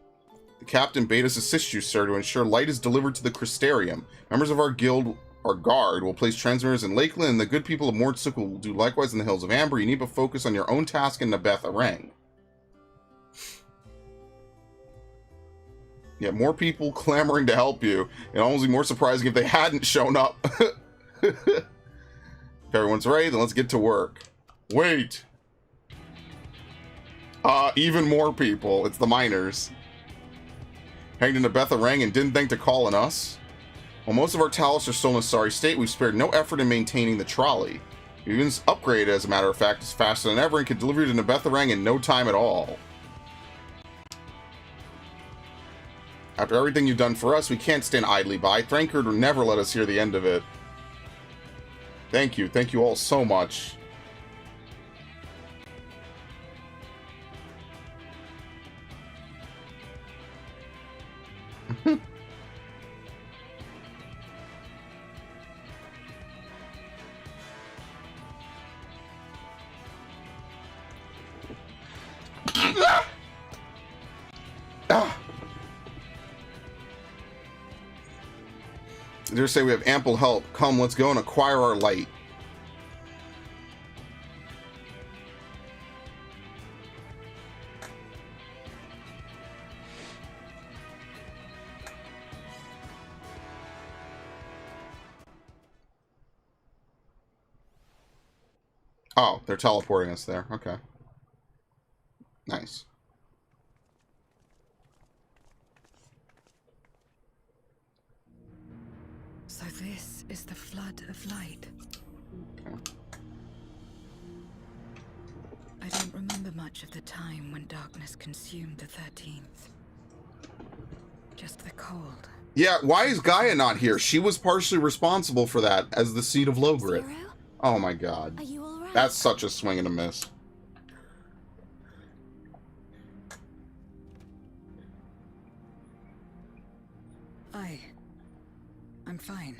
The captain bade us assist you, sir, to ensure light is delivered to the Crystarium. Members of our guild our guard. We'll place transmitters in Lakeland, and the good people of Mordsuk will do likewise in the Hills of Amber. You need to focus on your own task in Nabeth Arang. Yeah, more people clamoring to help you. It'd almost be more surprising if they hadn't shown up. If everyone's ready, then let's get to work. Wait! Even more people. It's the miners. Hanged into Beth Arang and didn't think to call on us? While most of our talents are still in a sorry state, we've spared no effort in maintaining the trolley. We've even upgraded, as a matter of fact, it's faster than ever and can deliver it to Beth Arang in no time at all. After everything you've done for us, we can't stand idly by. Thrankard will never let us hear the end of it. Thank you. Thank you all so much. They say we have ample help. Come, let's go and acquire our light. Oh, they're teleporting us there. Okay. Nice. So this is the flood of light. Okay. I don't remember much of the time when darkness consumed the 13th. Just the cold. Yeah, why is Gaia not here? She was partially responsible for that as the seed of Logrit. Zero? Oh my god. Are you all right? That's such a swing and a miss. I'm fine.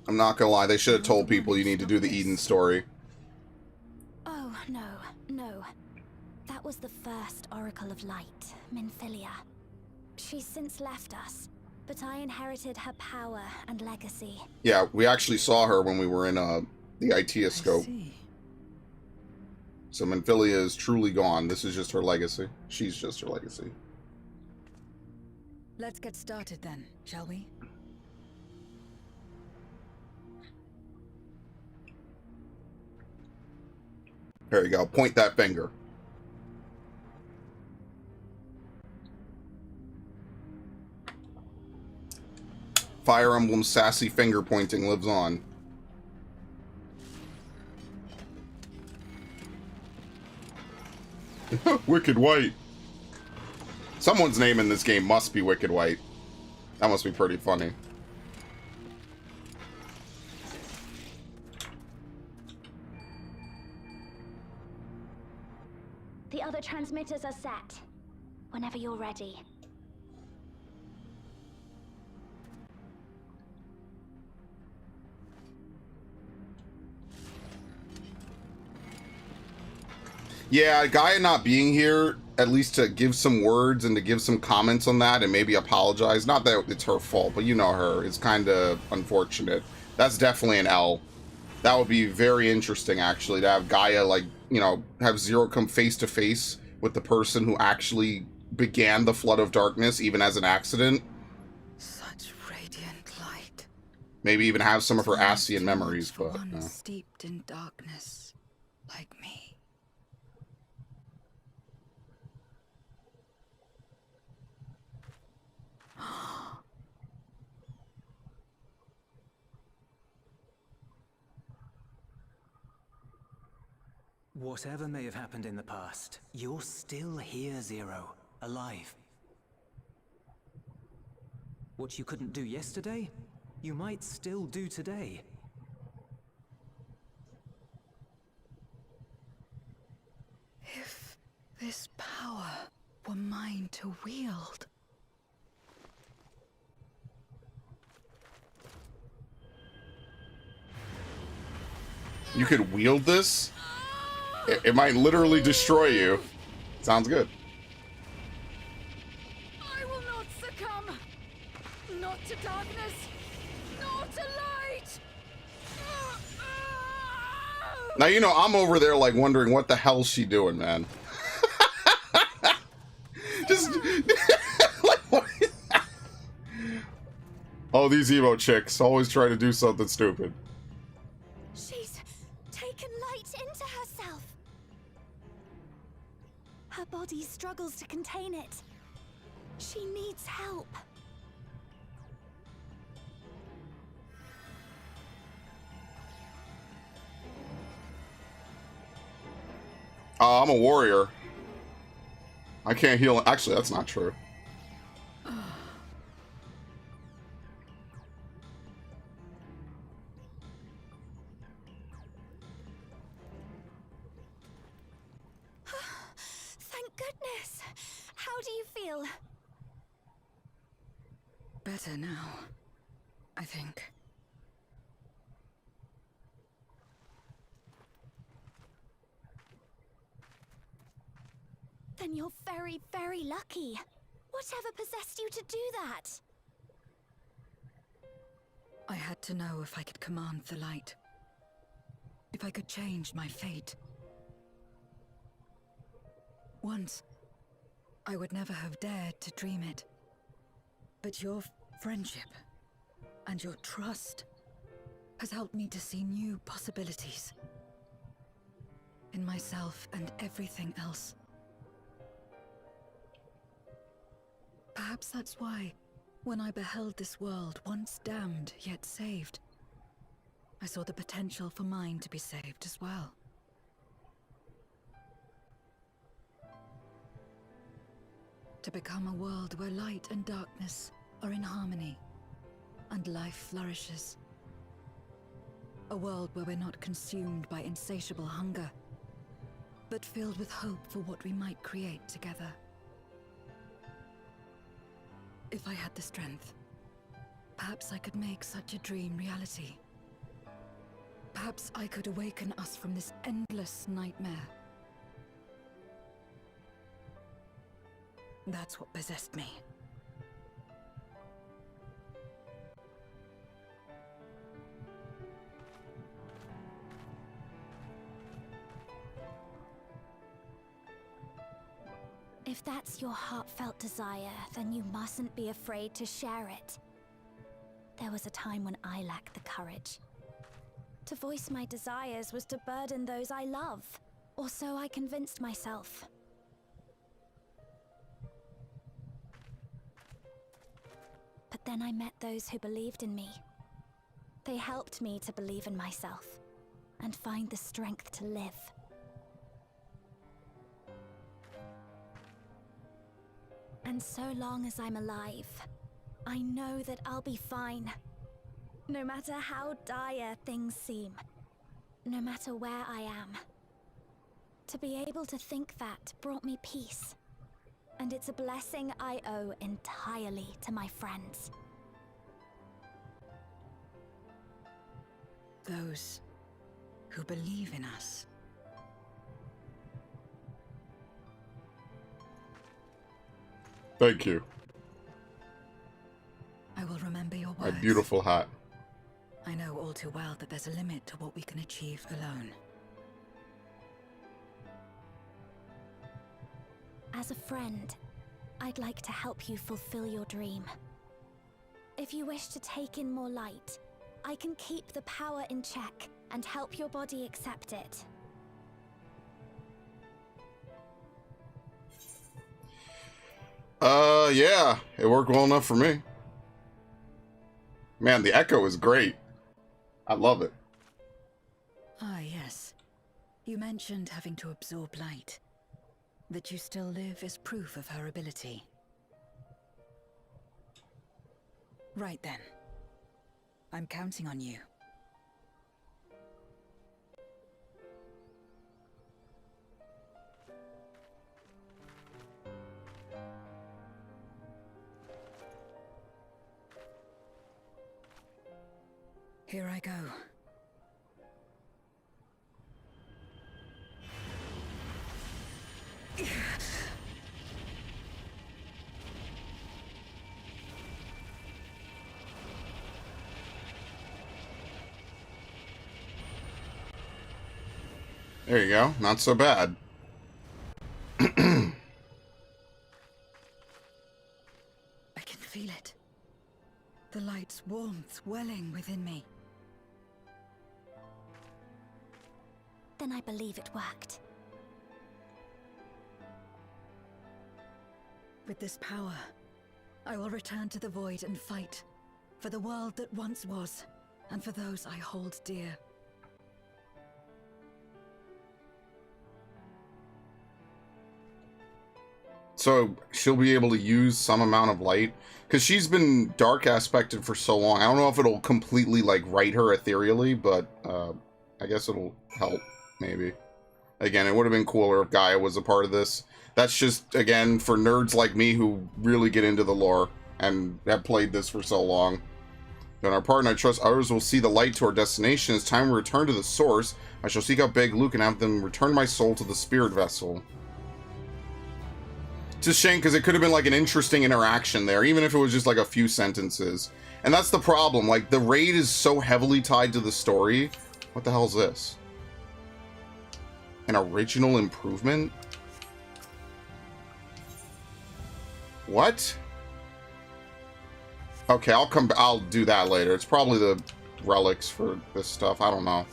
I'm not gonna lie, they should have told people you need to do the Eden story. Oh, no, no. That was the first Oracle of Light, Minfilia. She's since left us, but I inherited her power and legacy. Yeah, we actually saw her when we were in the Itioscope. So Minfilia is truly gone. This is just her legacy. She's just her legacy. Let's get started then, shall we? There you go. Point that finger. Fire Emblem sassy finger pointing lives on. Wicked White. Someone's name in this game must be Wicked White. That must be pretty funny. The other transmitters are set. Whenever you're ready. Yeah, Gaia not being here, at least to give some words and to give some comments on that and maybe apologize. Not that it's her fault, but you know her. It's kind of unfortunate. That's definitely an L. That would be very interesting, actually, to have Gaia, like, you know, have Zero come face to face with the person who actually began the Flood of Darkness, even as an accident. Such radiant light. Maybe even have some of her Ascian memories, but one no. steeped in darkness, like me. Whatever may have happened in the past, you're still here, Zero, alive. What you couldn't do yesterday, you might still do today. If this power were mine to wield. You could wield this? It might literally destroy you. Sounds good. I will not succumb. Not to darkness. Now, you know, I'm over there, like, wondering what the hell's she doing, man. Just... like, what? Oh, these emo chicks always try to do something stupid. She's taken light into herself. Her body struggles to contain it. She needs help. I'm a warrior. I can't heal. Actually, that's not true. Thank goodness. How do you feel? Better now, I think. Then you're very, very lucky. Whatever possessed you to do that? I had to know if I could command the light. If I could change my fate. Once, I would never have dared to dream it. But your friendship and your trust has helped me to see new possibilities. In myself and everything else. Perhaps that's why, when I beheld this world once damned yet saved, I saw the potential for mine to be saved as well. To become a world where light and darkness are in harmony, and life flourishes. A world where we're not consumed by insatiable hunger, but filled with hope for what we might create together. If I had the strength, perhaps I could make such a dream reality. Perhaps I could awaken us from this endless nightmare. That's what possessed me. If that's your heartfelt desire, then you mustn't be afraid to share it. There was a time when I lacked the courage. To voice my desires was to burden those I love, or so I convinced myself. But then I met those who believed in me. They helped me to believe in myself, and find the strength to live. And so long as I'm alive, I know that I'll be fine. No matter how dire things seem, no matter where I am. To be able to think that brought me peace. And it's a blessing I owe entirely to my friends. Those who believe in us. Thank you. I will remember your My words. beautiful hat. I know all too well that there's a limit to what we can achieve alone. As a friend, I'd like to help you fulfill your dream. If you wish to take in more light, I can keep the power in check and help your body accept it. Yeah, it worked well enough for me. Man, the echo is great. I love it. Ah, yes. You mentioned having to absorb light. That you still live is proof of her ability. Right then. I'm counting on you. Here I go. There you go. Not so bad. I can feel it. The light's warmth welling within me. Then I believe it worked. With this power, I will return to the void and fight for the world that once was, and for those I hold dear. So she'll be able to use some amount of light, because she's been dark aspected for so long. I don't know if it'll completely like right her ethereally, but I guess it'll help, maybe. Again, it would have been cooler if Gaia was a part of this. That's just, again, for nerds like me who really get into the lore and have played this for so long. On our part, and I trust others will see the light to our destination. It's time we return to the source. I shall seek out Beg Luke and have them return my soul to the spirit vessel. It's a shame, because it could have been like an interesting interaction there, even if it was just like a few sentences. And that's the problem. Like, the raid is so heavily tied to the story. What the hell is this? An original improvement? What? Okay, I'll do that later. It's probably the relics for this stuff. I don't know.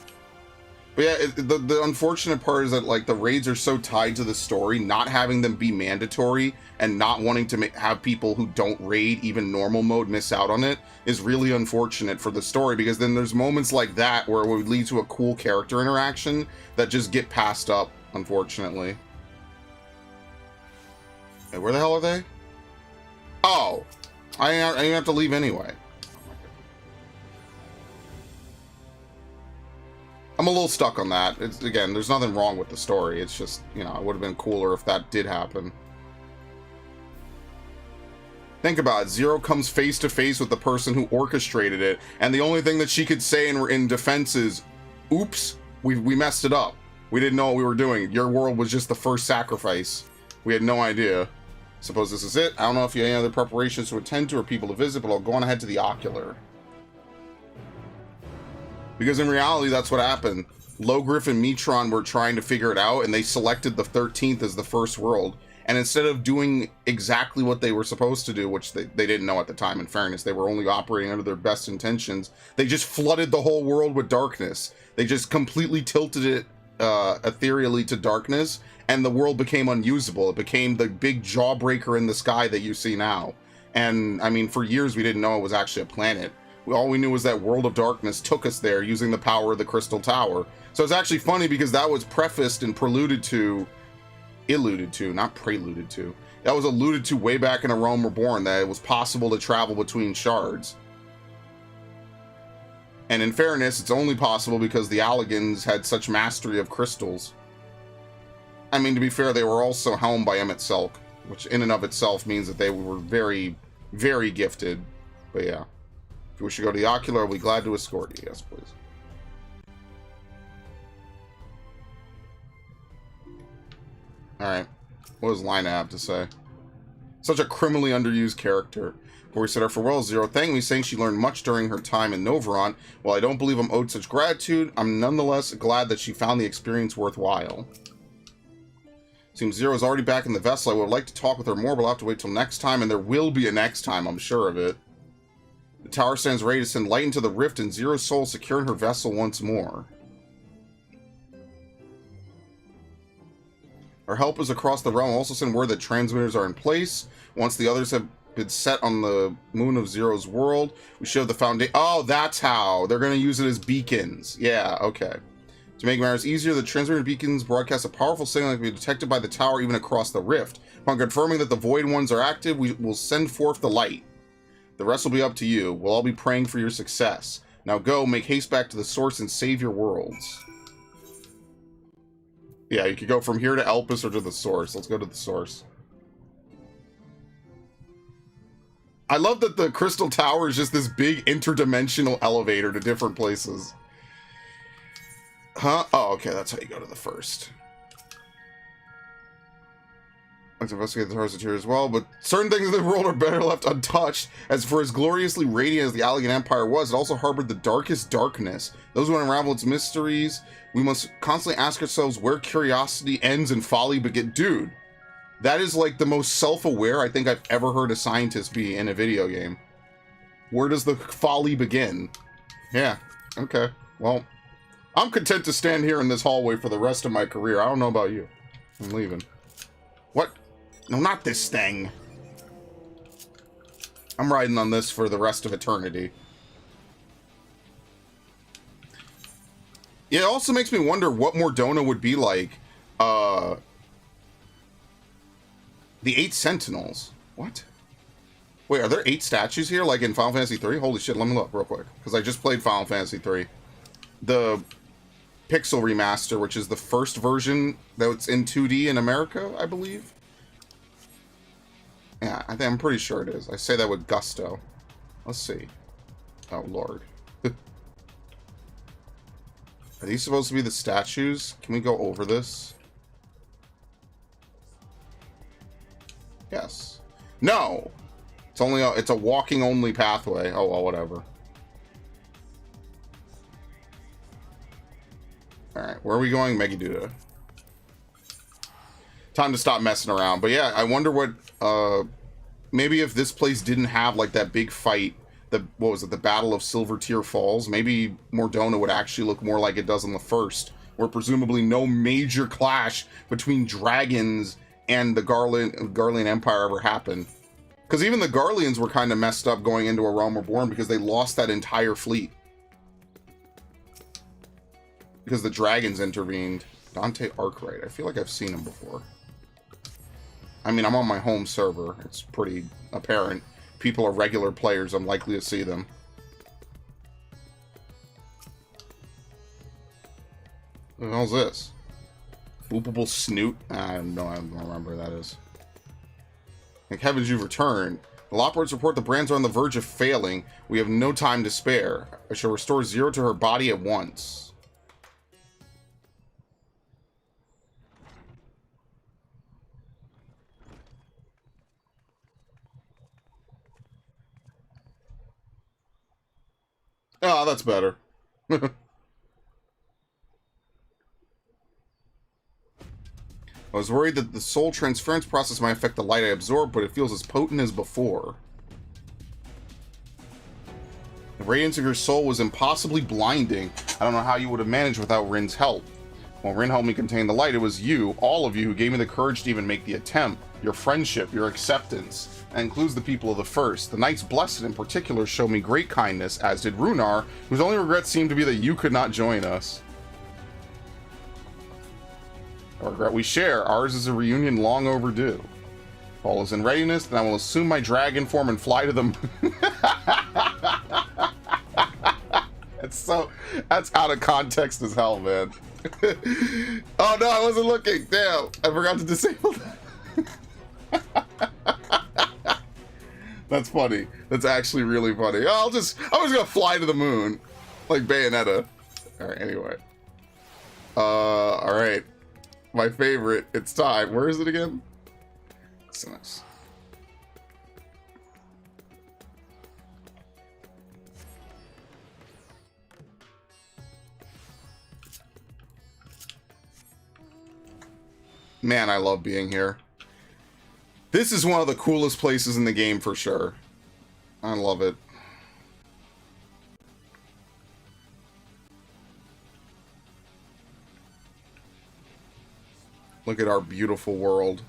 But yeah, the unfortunate part is that, like, the raids are so tied to the story, not having them be mandatory and not wanting to have people who don't raid even normal mode miss out on it is really unfortunate for the story, because then there's moments like that where it would lead to a cool character interaction that just get passed up, unfortunately. Hey, where the hell are they? Oh! I didn't have to leave anyway. I'm a little stuck on that. It's, again, there's nothing wrong with the story. It's just, you know, it would have been cooler if that did happen. Think about it. Zero comes face to face with the person who orchestrated it, and the only thing that she could say in defense is, oops, we messed it up. We didn't know what we were doing. Your world was just the first sacrifice. We had no idea. Suppose this is it. I don't know if you have any other preparations to attend to or people to visit, but I'll go on ahead to the ocular. Because in reality, that's what happened. Logriff and Metron were trying to figure it out, and they selected the 13th as the first world. And instead of doing exactly what they were supposed to do, which they didn't know at the time, in fairness, they were only operating under their best intentions, they just flooded the whole world with darkness. They just completely tilted it ethereally to darkness, and the world became unusable. It became the big jawbreaker in the sky that you see now. And, I mean, for years we didn't know it was actually a planet. All we knew was that World of Darkness took us there using the power of the Crystal Tower. So it's actually funny because that was prefaced and alluded to, not preluded to. That was alluded to way back in A Realm Reborn, that it was possible to travel between shards. And in fairness, it's only possible because the Alligans had such mastery of crystals. I mean, to be fair, they were also helmed by Emmett Selk, which in and of itself means that they were very, very gifted. But yeah. If you wish to go to the ocular, I'll be glad to escort you. Yes, please. Alright. What does Lina have to say? Such a criminally underused character. Before we set her farewell, Zero thanked me, saying she learned much during her time in Novarant. While I don't believe I'm owed such gratitude, I'm nonetheless glad that she found the experience worthwhile. Seems Zero's already back in the vessel. I would like to talk with her more, but I'll have to wait till next time, and there will be a next time, I'm sure of it. The tower stands ready to send light into the rift, and Zero's soul secure in her vessel once more. Our helpers across the realm also send word that transmitters are in place. Once the others have been set on the moon of Zero's world, we should have the foundation. Oh, that's how! They're going to use it as beacons. Yeah, okay. To make matters easier, the transmitter beacons broadcast a powerful signal that can be detected by the tower even across the rift. Upon confirming that the void ones are active, we will send forth the light. The rest will be up to you. We'll all be praying for your success. Now go, make haste back to the source and save your worlds. Yeah, you could go from here to Elpis or to the source. Let's go to the source. I love that the Crystal Tower is just this big interdimensional elevator to different places. Huh? Oh, okay, that's how you go to the first. Let's investigate the stars here as well, but certain things in the world are better left untouched. As for as gloriously radiant as the Allegan Empire was, it also harbored the darkest darkness. Those who unravel its mysteries, we must constantly ask ourselves where curiosity ends and folly begin. Dude, that is like the most self-aware I think I've ever heard a scientist be in a video game. Where does the folly begin? Yeah, okay. Well, I'm content to stand here in this hallway for the rest of my career. I don't know about you. I'm leaving. What? No, not this thing. I'm riding on this for the rest of eternity. Yeah, it also makes me wonder what Mordona would be like. The 8 Sentinels. What? Wait, are there 8 statues here like in Final Fantasy 3? Holy shit, let me look real quick. Because I just played Final Fantasy 3. The Pixel Remaster, which is the first version that's in 2D in America, I believe. Yeah, I'm pretty sure it is. I say that with gusto. Let's see. Oh, Lord. Are these supposed to be the statues? Can we go over this? Yes. No! It's only it's a walking only pathway. Oh, well, whatever. Alright, where are we going? Megaduda. Time to stop messing around. But yeah, I wonder what, maybe if this place didn't have, like, that big fight, what was it, the Battle of Silver Tear Falls, maybe Mordona would actually look more like it does in the first, where presumably no major clash between dragons and the Garlean Empire ever happened. Because even the Garleans were kind of messed up going into A Realm Reborn because they lost that entire fleet. Because the dragons intervened. Dante Arkwright. I feel like I've seen him before. I mean, I'm on my home server. It's pretty apparent. People are regular players. I'm likely to see them. What the hell's this? Boopable Snoot? I don't remember what that is. Thank heavens you've returned. The Lockports report the brands are on the verge of failing. We have no time to spare. I shall restore Zero to her body at once. Oh, that's better. I was worried that the soul transference process might affect the light I absorb, but it feels as potent as before. The radiance of your soul was impossibly blinding. I don't know how you would have managed without Rin's help. When Rin helped me contain the light, it was you, all of you, who gave me the courage to even make the attempt. Your friendship, your acceptance. That includes the people of the First. The Knights Blessed in particular showed me great kindness, as did Runar, whose only regret seemed to be that you could not join us. A regret we share. Ours is a reunion long overdue. If all is in readiness, then I will assume my dragon form and fly to the moon. That's out of context as hell, man. Oh no, I wasn't looking. Damn, I forgot to disable that. That's funny. That's actually really funny. I was gonna fly to the moon, like Bayonetta. All right. Anyway. All right. My favorite. It's time. Where is it again? So nice. Man, I love being here. This is one of the coolest places in the game for sure. I love it. Look at our beautiful world.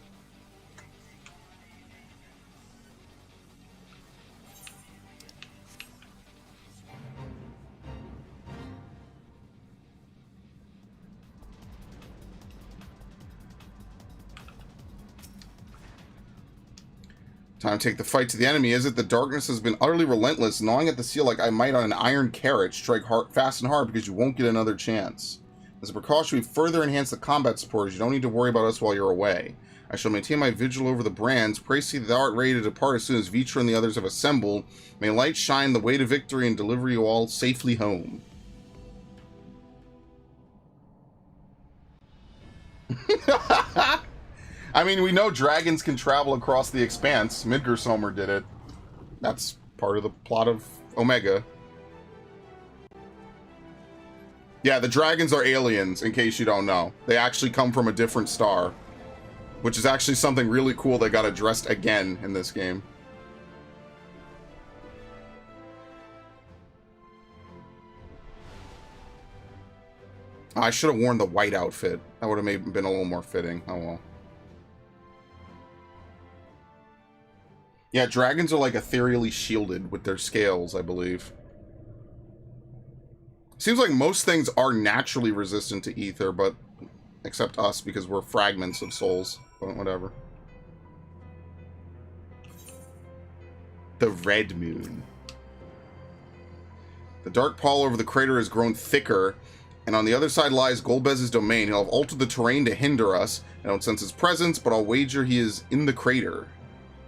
Time to take the fight to the enemy, is it? The darkness has been utterly relentless, gnawing at the seal like I might on an iron carrot. Strike hard, fast and hard, because you won't get another chance. As a precaution, we further enhance the combat support, as you don't need to worry about us while you're away. I shall maintain my vigil over the brands. Pray see that thou art ready to depart as soon as Vitra and the others have assembled. May light shine the way to victory and deliver you all safely home. I mean, we know dragons can travel across the expanse. Midgardsormr did it. That's part of the plot of Omega. Yeah, the dragons are aliens, in case you don't know. They actually come from a different star. Which is actually something really cool that got addressed again in this game. Oh, I should have worn the white outfit. That would have maybe been a little more fitting. Oh well. Yeah, dragons are like ethereally shielded with their scales, I believe. Seems like most things are naturally resistant to ether, but except us, because we're fragments of souls. But whatever. The Red Moon. The dark pall over the crater has grown thicker, and on the other side lies Golbez's domain. He'll have altered the terrain to hinder us. I don't sense his presence, but I'll wager he is in the crater.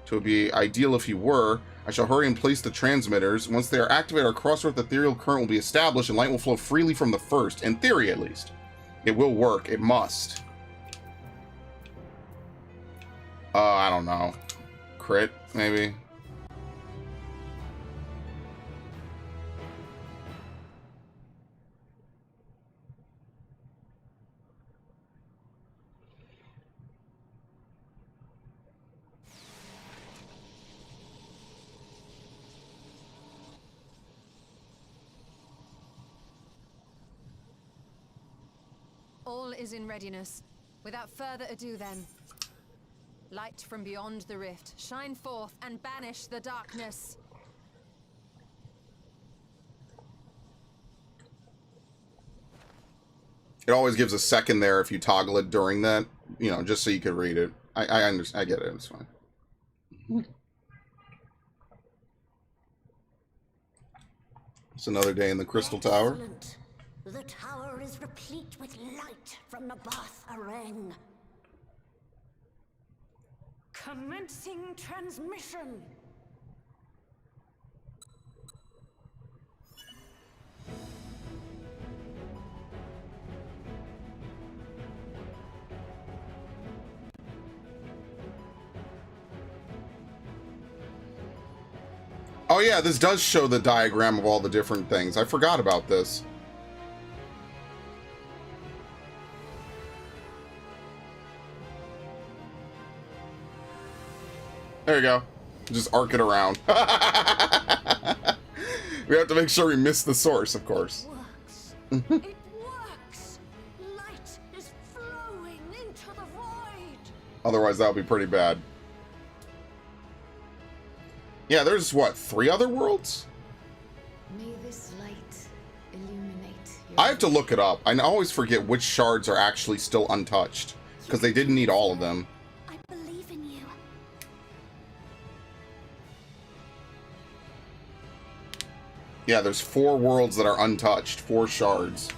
It would be ideal if he were. I shall hurry and place the transmitters. Once they are activated, our cross-earth ethereal current will be established, and light will flow freely from the first. In theory, at least. It will work. It must. I don't know. Crit, maybe? All is in readiness. Without further ado then. Light from beyond the rift, shine forth and banish the darkness. It always gives a second there if you toggle it during that, you know, just so you could read it. I understand. I get it. It's fine. It's another day in the Crystal Tower. Excellent. The tower is replete with light from the Bath Areng. Commencing transmission. Oh yeah, this does show the diagram of all the different things. I forgot about this. There you go. Just arc it around. We have to make sure we miss the source, of course. It works. Light is flowing into the void. Otherwise, that would be pretty bad. Yeah, there's, what, 3 other worlds? May this light illuminate your I have to look it up. I always forget which shards are actually still untouched, because they didn't need all of them. I believe in you. Yeah, there's 4 worlds that are untouched. 4 shards.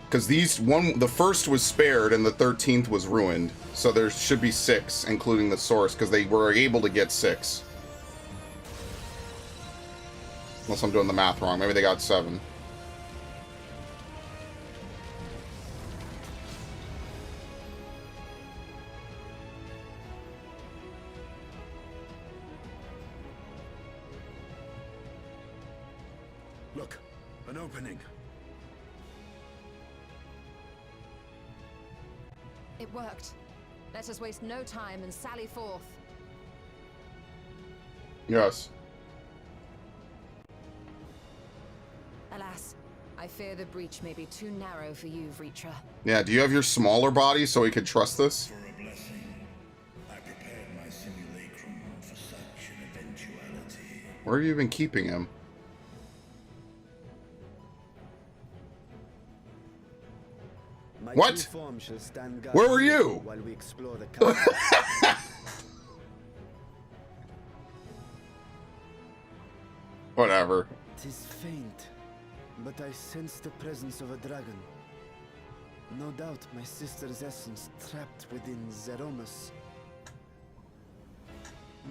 Because the first was spared and the 13th was ruined. So there should be 6, including the source, because they were able to get 6. Unless I'm doing the math wrong. Maybe they got 7. Look, an opening. It worked. Let us waste no time and sally forth. Yes. Alas, I fear the breach may be too narrow for you, Vritra. Yeah, do you have your smaller body so we could trust this? For a blessing, I prepared my simulacrum for such an eventuality. Where have you been keeping him? What? Where were you? While we explore the castle. Whatever. Tis faint, but I sense the presence of a dragon. No doubt my sister's essence trapped within Zeromus.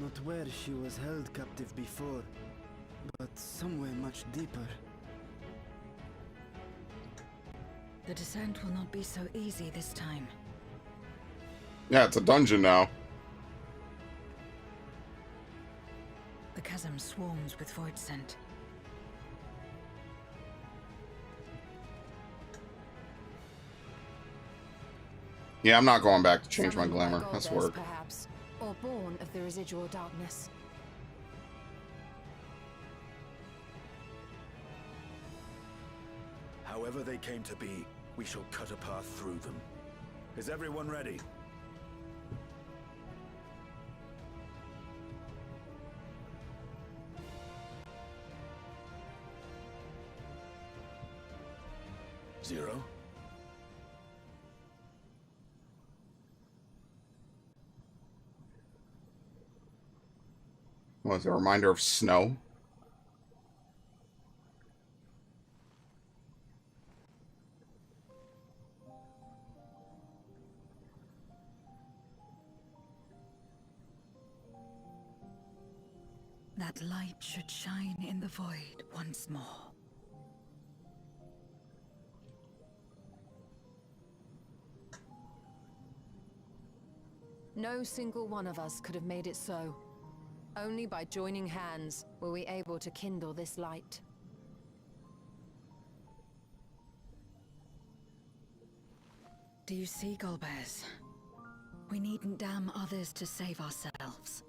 Not where she was held captive before, but somewhere much deeper. The descent will not be so easy this time. Yeah, it's a dungeon now. The chasm swarms with void scent. Yeah, I'm not going back to change my Summoned by glamour. That's goddess, work. perhaps, or born of the residual darkness. However they came to be, we shall cut a path through them. Is everyone ready? Zero? Was it a reminder of snow? That light should shine in the void once more. No single one of us could have made it so. Only by joining hands were we able to kindle this light. Do you see, Golbez? We needn't damn others to save ourselves.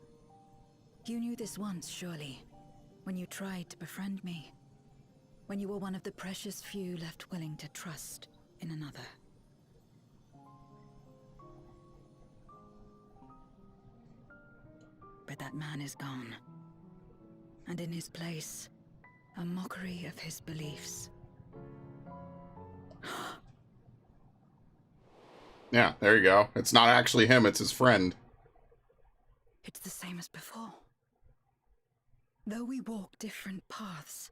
You knew this once, surely, when you tried to befriend me. When you were one of the precious few left willing to trust in another. But that man is gone. And in his place, a mockery of his beliefs. Yeah, there you go. It's not actually him, it's his friend. It's the same as before. Though we walk different paths,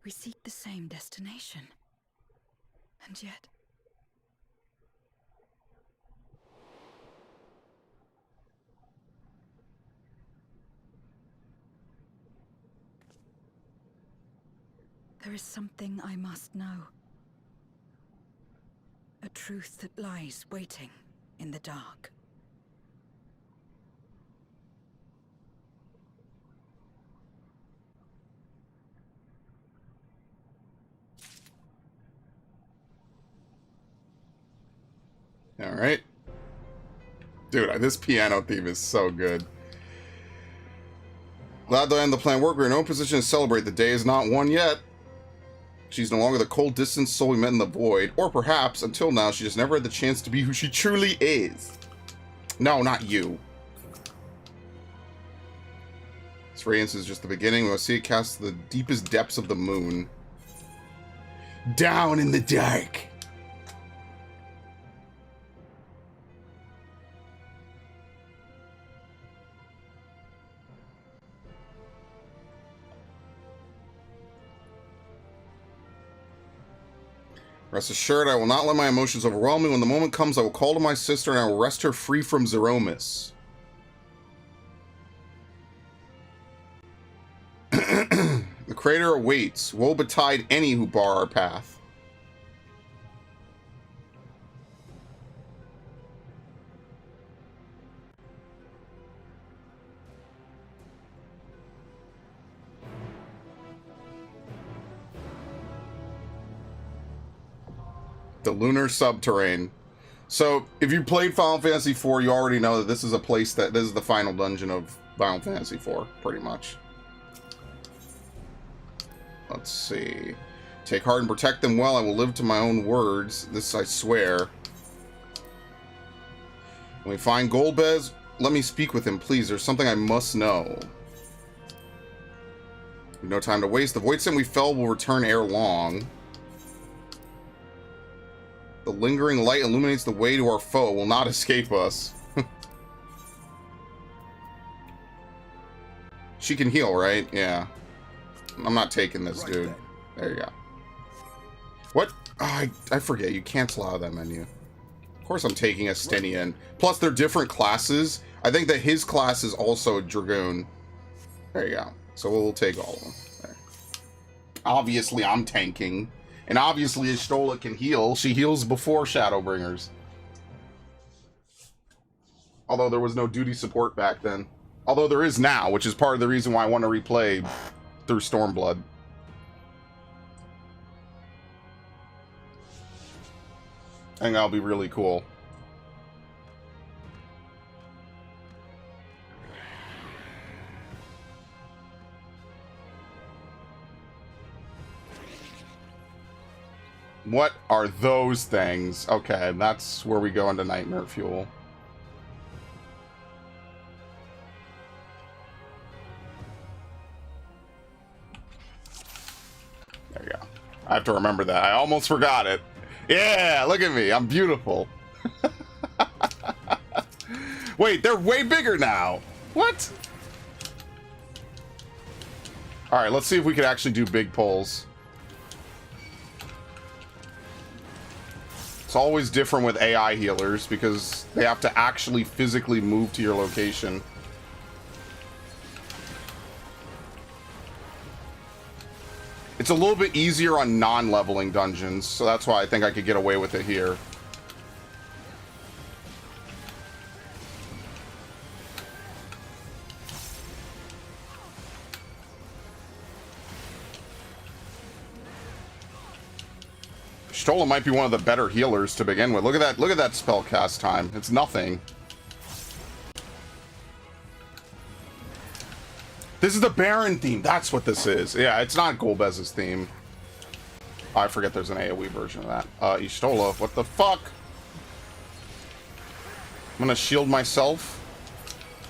we seek the same destination. And yet... there is something I must know. A truth that lies waiting in the dark. All right. Dude, this piano theme is so good. Glad to end the plan work. We're in no position to celebrate. The day is not won yet. She's no longer the cold, distant soul we met in the void. Or perhaps, until now, she just never had the chance to be who she truly is. No, not you. This radiance is just the beginning. We must see it cast the deepest depths of the moon. Down in the dark. Rest assured, I will not let my emotions overwhelm me. When the moment comes, I will call to my sister and I will wrest her free from Zeromus. The crater awaits. Woe betide any who bar our path. The lunar subterrane. So, if you played Final Fantasy IV, you already know that this is a place that this is the final dungeon of Final Fantasy IV, pretty much. Let's see. Take heart and protect them well. I will live to my own words. This I swear. When we find Golbez, let me speak with him, please. There's something I must know. No time to waste. The void sin we fell will return ere long. The lingering light illuminates the way to our foe. It will not escape us. She can heal, right? Yeah. I'm not taking this, Right dude. then. There you go. What? Oh, I forget. You cancel out of that menu. Of course I'm taking a Stinian. Plus, they're different classes. I think that his class is also a Dragoon. There you go. So we'll take all of them. There. Obviously, I'm tanking. And obviously Y'shtola can heal. She heals before Shadowbringers. Although there was no duty support back then. Although there is now, which is part of the reason why I want to replay through Stormblood. I think that'll be really cool. What are those things? Okay, that's where we go into Nightmare Fuel. There you go. I have to remember that. I almost forgot it. Yeah, look at me. I'm beautiful. Wait, they're way bigger now. What? All right, let's see if we could actually do big pulls. It's always different with AI healers because they have to actually physically move to your location. It's a little bit easier on non-leveling dungeons, so that's why I think I could get away with it here. Y'shtola might be one of the better healers to begin with. Look at that spell cast time. It's nothing. This is the Baron theme. That's what this is. Yeah, it's not Golbez's theme. Oh, I forget there's an AoE version of that. Y'shtola, what the fuck? I'm gonna shield myself.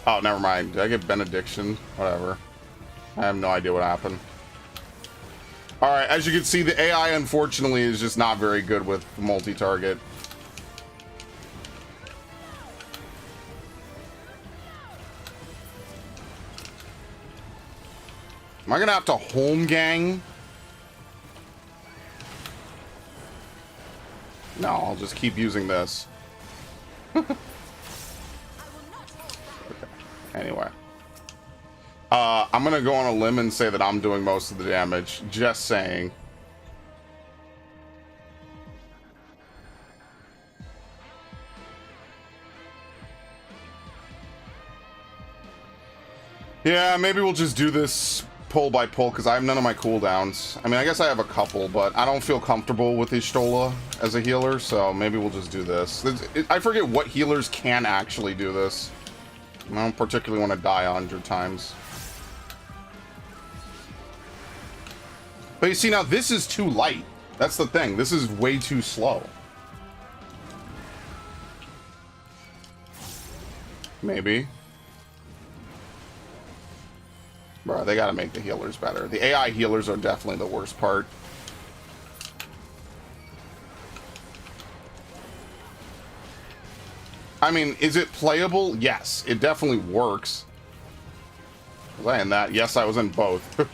Oh, never mind. Did I get Benediction? Whatever. I have no idea what happened. Alright, as you can see, the AI, unfortunately, is just not very good with multi-target. Am I gonna have to home gang? No, I'll just keep using this. Okay. Anyway. I'm gonna go on a limb and say that I'm doing most of the damage. Just saying. Yeah, maybe we'll just do this pull by pull, because I have none of my cooldowns. I mean, I guess I have a couple, but I don't feel comfortable with Y'shtola as a healer, so maybe we'll just do this. I forget what healers can actually do this. I don't particularly want to die 100 times. But you see, now this is too light. That's the thing. This is way too slow. Maybe. Bro, they gotta make the healers better. The AI healers are definitely the worst part. I mean, is it playable? Yes, it definitely works. Was I in that? Yes, I was in both.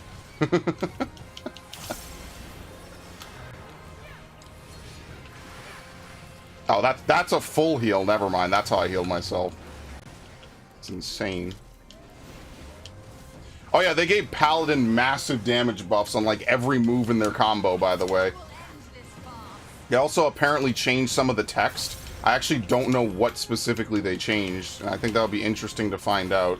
Oh, that's a full heal. Never mind. That's how I healed myself. It's insane. Oh yeah, they gave Paladin massive damage buffs on like every move in their combo, by the way. They also apparently changed some of the text. I actually don't know what specifically they changed, and I think that would be interesting to find out.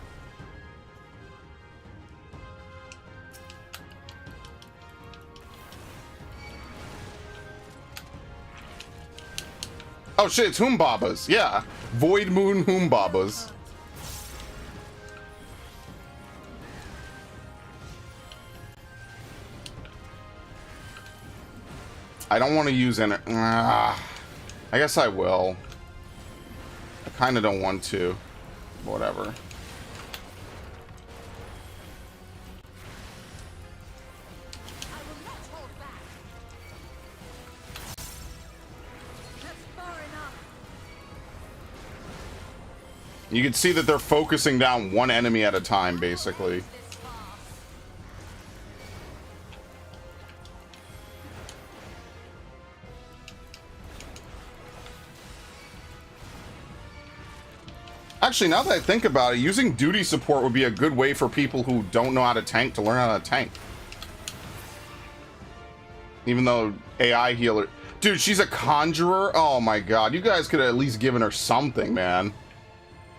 Oh shit, it's Humbabas. Yeah. Void Moon Humbabas. I don't want to use any... I guess I will. I kind of don't want to. Whatever. You can see that they're focusing down one enemy at a time, basically. Actually, now that I think about it, using duty support would be a good way for people who don't know how to tank to learn how to tank. Even though AI healer... Dude, she's a conjurer? Oh my god. You guys could have at least given her something, man.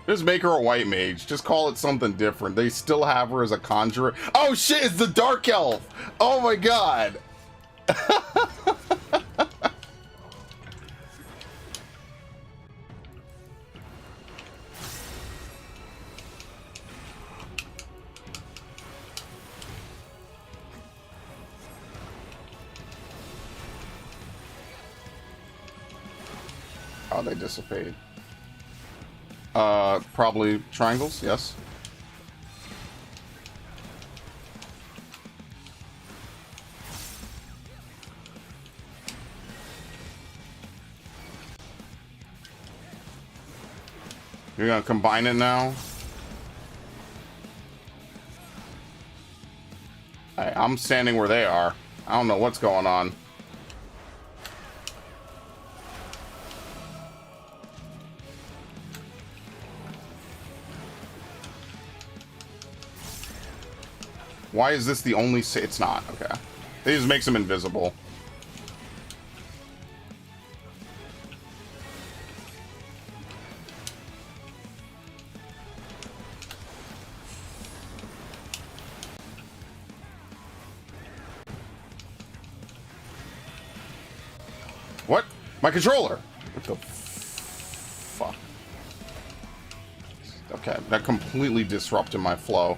Just make her a white mage. Just call it something different. They still have her as a conjurer. Oh shit, it's the Dark Elf! Oh my god! Oh, they dissipate. Probably triangles, yes. You're gonna combine it now? I'm standing where they are. I don't know what's going on. Why is this the only... It's not. Okay. It just makes him invisible. What? My controller! What the fuck? Okay, that completely disrupted my flow.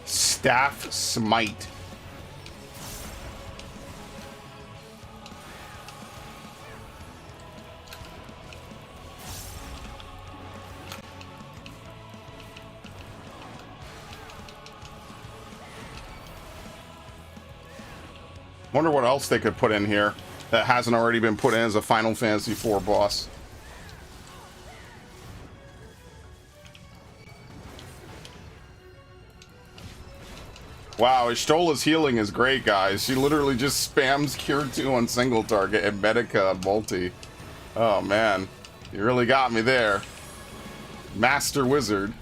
Staff Smite. Wonder what else they could put in here that hasn't already been put in as a Final Fantasy IV boss. Wow, Ishtola's healing is great, guys. She literally just spams Cure 2 on single target and Medica on multi. Oh, man. You really got me there. Master Wizard.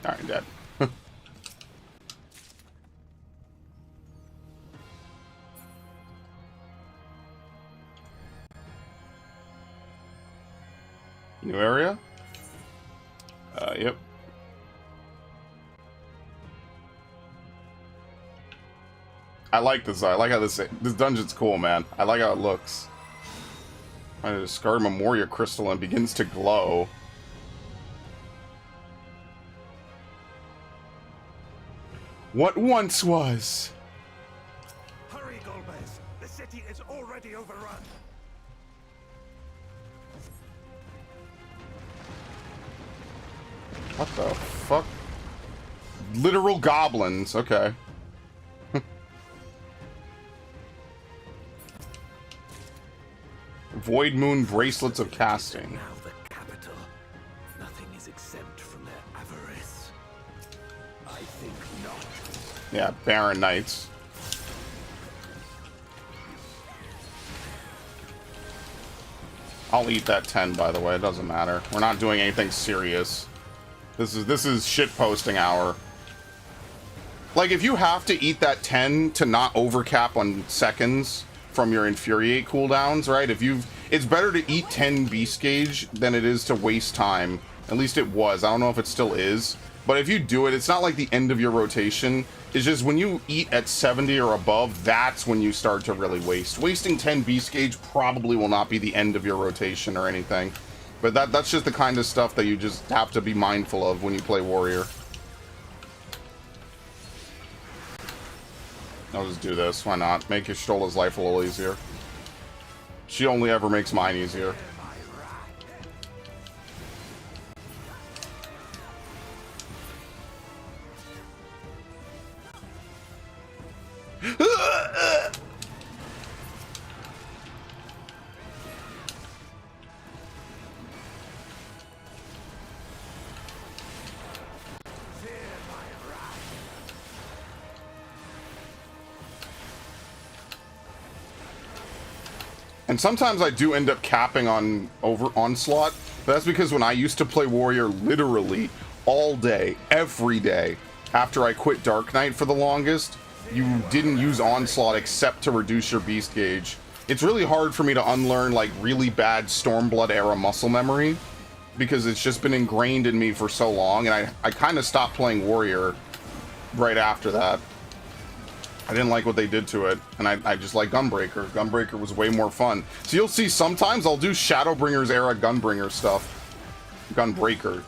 Alright, dead. New area? Yep. I like this. I like how this dungeon's cool, man. I like how it looks. I discard Memoria Crystal and begins to glow. What once was. Hurry, Golbez. The city is already overrun. What the fuck? Literal goblins. Okay. Void Moon Bracelets of Casting. Now the capital. Nothing is exempt from their avarice. I think not. Yeah, Baron Knights. I'll eat that 10, by the way. It doesn't matter. We're not doing anything serious. This is shitposting hour. Like, if you have to eat that 10 to not overcap on seconds from your Infuriate cooldowns, right? It's better to eat 10 Beast Gauge than it is to waste time. At least it was. I don't know if it still is. But if you do it, it's not like the end of your rotation. It's just when you eat at 70 or above, that's when you start to really waste. Wasting 10 Beast Gauge probably will not be the end of your rotation or anything. But that's just the kind of stuff that you just have to be mindful of when you play Warrior. I'll just do this. Why not? Make Ishtola's life a little easier. She only ever makes mine easier. And sometimes I do end up capping on onslaught. But that's because when I used to play warrior literally all day, every day, after I quit Dark Knight for the longest, you didn't use onslaught except to reduce your beast gauge. It's really hard for me to unlearn like really bad Stormblood era muscle memory because it's just been ingrained in me for so long, and I kind of stopped playing warrior right after that. I didn't like what they did to it, and I just like Gunbreaker. Gunbreaker was way more fun. So you'll see sometimes I'll do Shadowbringers era Gunbringer stuff, Gunbreaker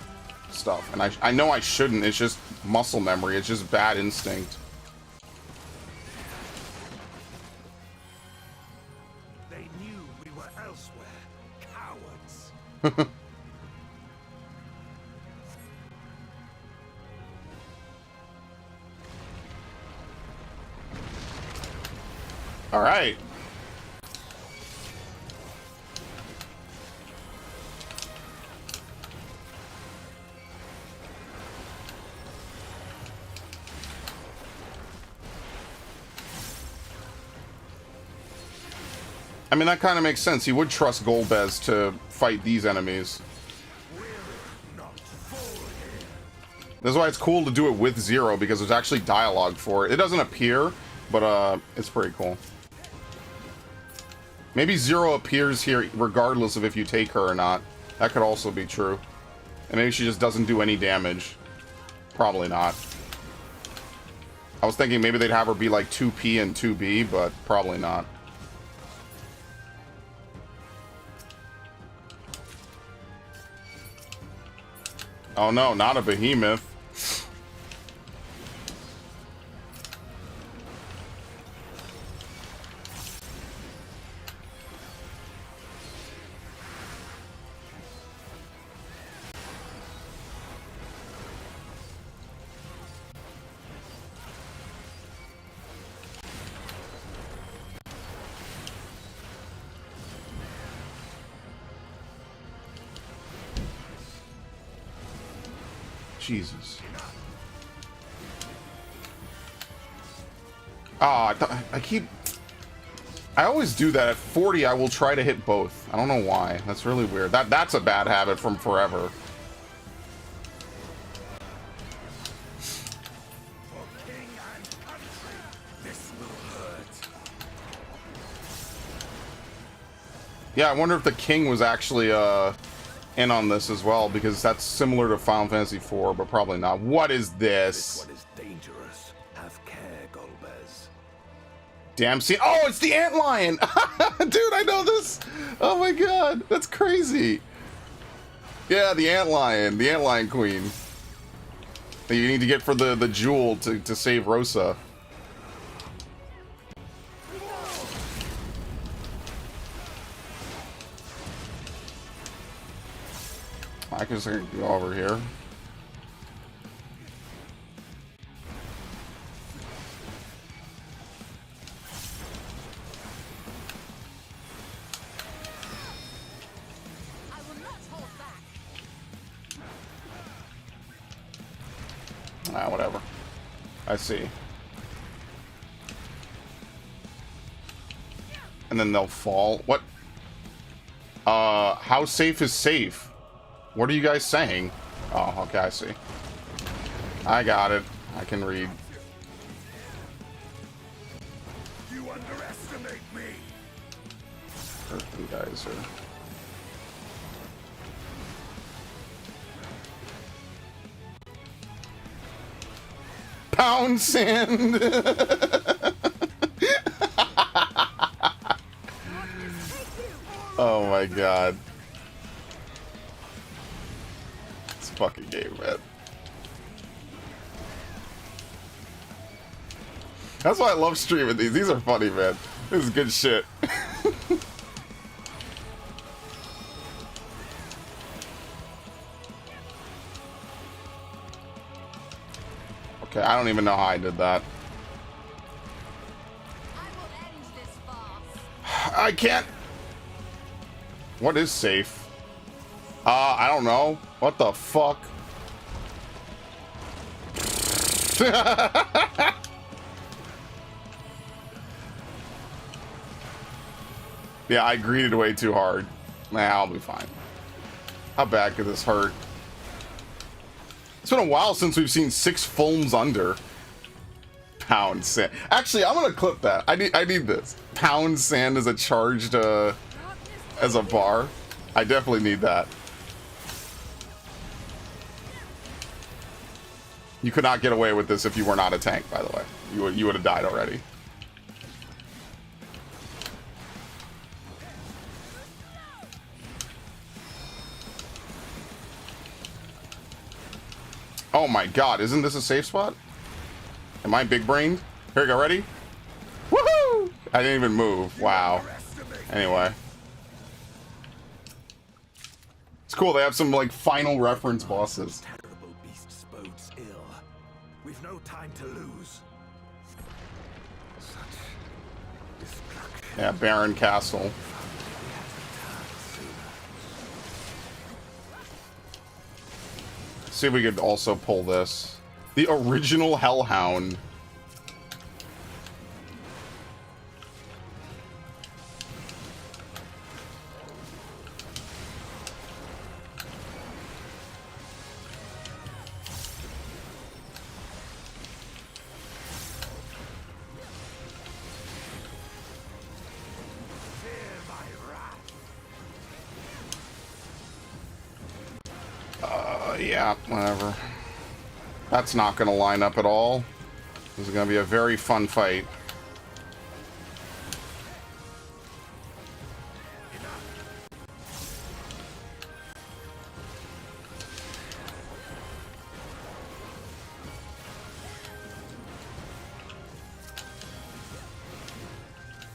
stuff, and I know I shouldn't. It's just muscle memory. It's just bad instinct. They knew we were elsewhere. Cowards. All right. I mean, that kind of makes sense. He would trust Golbez to fight these enemies. That's why it's cool to do it with Zero, because there's actually dialogue for it. It doesn't appear, but it's pretty cool. Maybe Zero appears here regardless of if you take her or not. That could also be true. And maybe she just doesn't do any damage. Probably not. I was thinking maybe they'd have her be like 2P and 2B, but probably not. Oh no, not a behemoth. Jesus. Ah, I always do that. At 40, I will try to hit both. I don't know why. That's really weird. That's a bad habit from forever. Yeah, I wonder if the king was actually in on this as well, because that's similar to Final Fantasy IV, but probably not. What is this? This one is dangerous. Have care, Golbez. Damn scene. Oh, it's the antlion! Dude, I know this! Oh my god, that's crazy. Yeah, the antlion queen. That you need to get for the jewel to save Rosa. I can just go over here. I will not hold back. Ah, whatever. I see. And then they'll fall. What? How safe is safe? What are you guys saying? Oh, okay, I see. I got it. I can read. You underestimate me. You guys are... Pound sand! Oh my god. It's a fucking game, man. That's why I love streaming these. These are funny, man. This is good shit. Okay, I don't even know how I did that. I will end this farce. I can't. What is safe? I don't know. What the fuck? Yeah, I greeted way too hard. Nah, I'll be fine. How bad could this hurt? It's been a while since we've seen 6 films under. Pound sand. Actually, I'm gonna clip that. I need this. Pound sand as a charged as a bar. I definitely need that. You could not get away with this if you were not a tank, by the way. You would have died already. Oh my god, isn't this a safe spot? Am I big brained? Here we go, ready? Woohoo! I didn't even move. Wow. Anyway. It's cool, they have some like final reference bosses. Terrible beast bodes ill. We've no time to lose. Such destruction. Yeah, Baron Castle. See if we could also pull this. The original Hellhound. Yeah, whatever. That's not going to line up at all. This is going to be a very fun fight.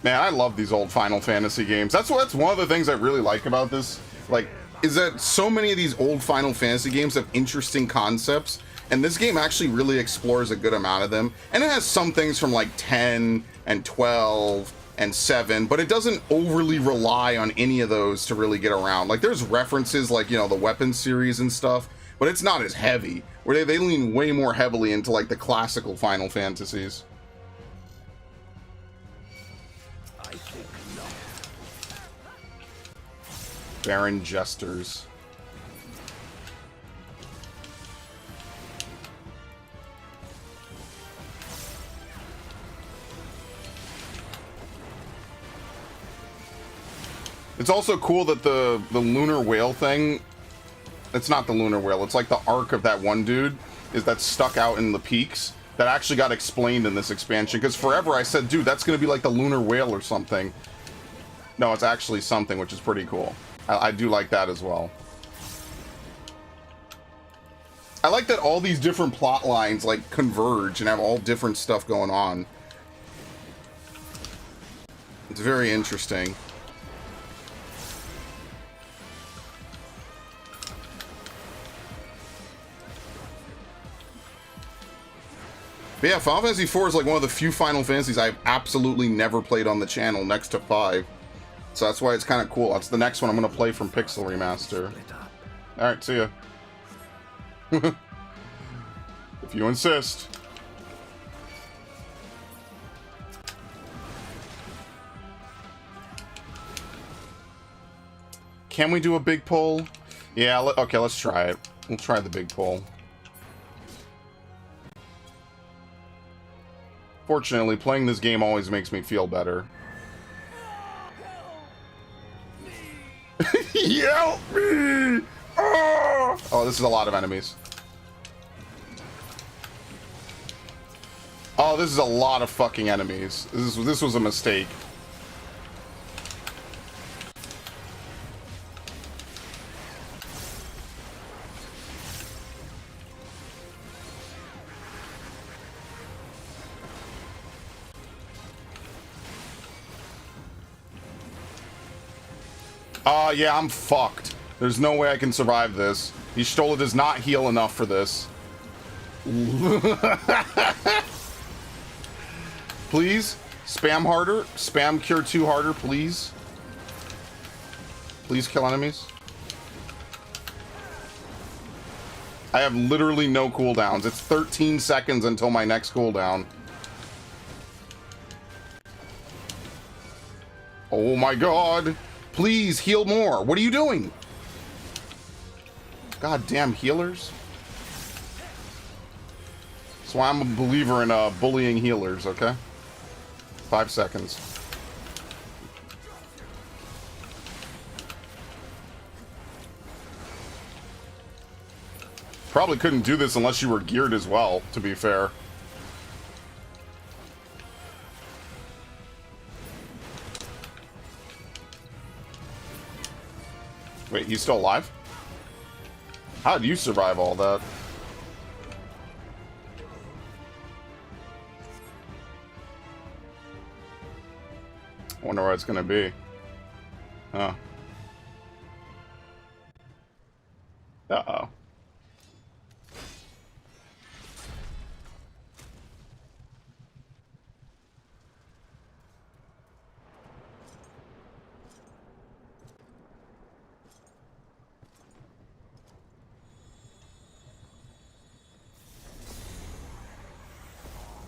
Man, I love these old Final Fantasy games. That's one of the things I really like about this. Like, is that so many of these old Final Fantasy games have interesting concepts, and this game actually really explores a good amount of them. And it has some things from like 10 and 12 and 7, but it doesn't overly rely on any of those to really get around. Like, there's references like, you know, the weapon series and stuff, but it's not as heavy, where they lean way more heavily into like the classical Final Fantasies. Baron Jesters. It's also cool that the lunar whale thing, it's not the lunar whale, it's like the arc of that one dude is that's stuck out in the peaks that actually got explained in this expansion, because forever I said, dude, that's gonna be like the lunar whale or something. No, it's actually something, which is pretty cool. I do like that as well. I like that all these different plot lines like converge and have all different stuff going on. It's very interesting. But yeah, Final Fantasy IV is like one of the few Final Fantasies I've absolutely never played on the channel, next to 5. So that's why it's kind of cool. That's the next one I'm going to play from Pixel Remaster. Alright, see ya. If you insist. Can we do a big pull? Yeah, okay, let's try it. We'll try the big pull. Fortunately, playing this game always makes me feel better. Help me! Oh, this is a lot of enemies. Oh, this is a lot of fucking enemies. This was a mistake. Yeah, I'm fucked. There's no way I can survive this. Y'shtola does not heal enough for this. Please, spam harder. Spam cure 2 harder, please. Please kill enemies. I have literally no cooldowns. It's 13 seconds until my next cooldown. Oh my god. Please heal more. What are you doing? Goddamn healers. That's why I'm a believer in bullying healers, okay? 5 seconds. Probably couldn't do this unless you were geared as well, to be fair. Wait, he's still alive? How did you survive all that? I wonder what it's gonna be. Huh. Uh-oh.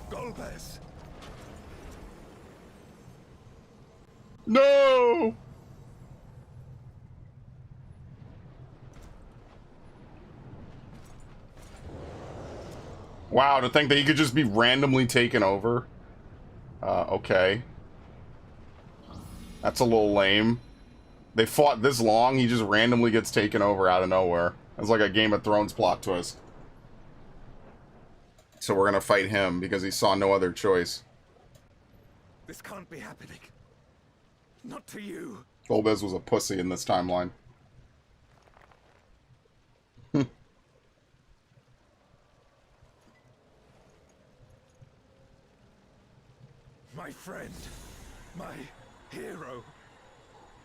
Golbez. No! Wow, to think that he could just be randomly taken over. Okay. That's a little lame. They fought this long, he just randomly gets taken over out of nowhere. It's like a Game of Thrones plot twist. So we're gonna fight him because he saw no other choice. This can't be happening. Not to you. Golbez was a pussy in this timeline. My friend. My hero.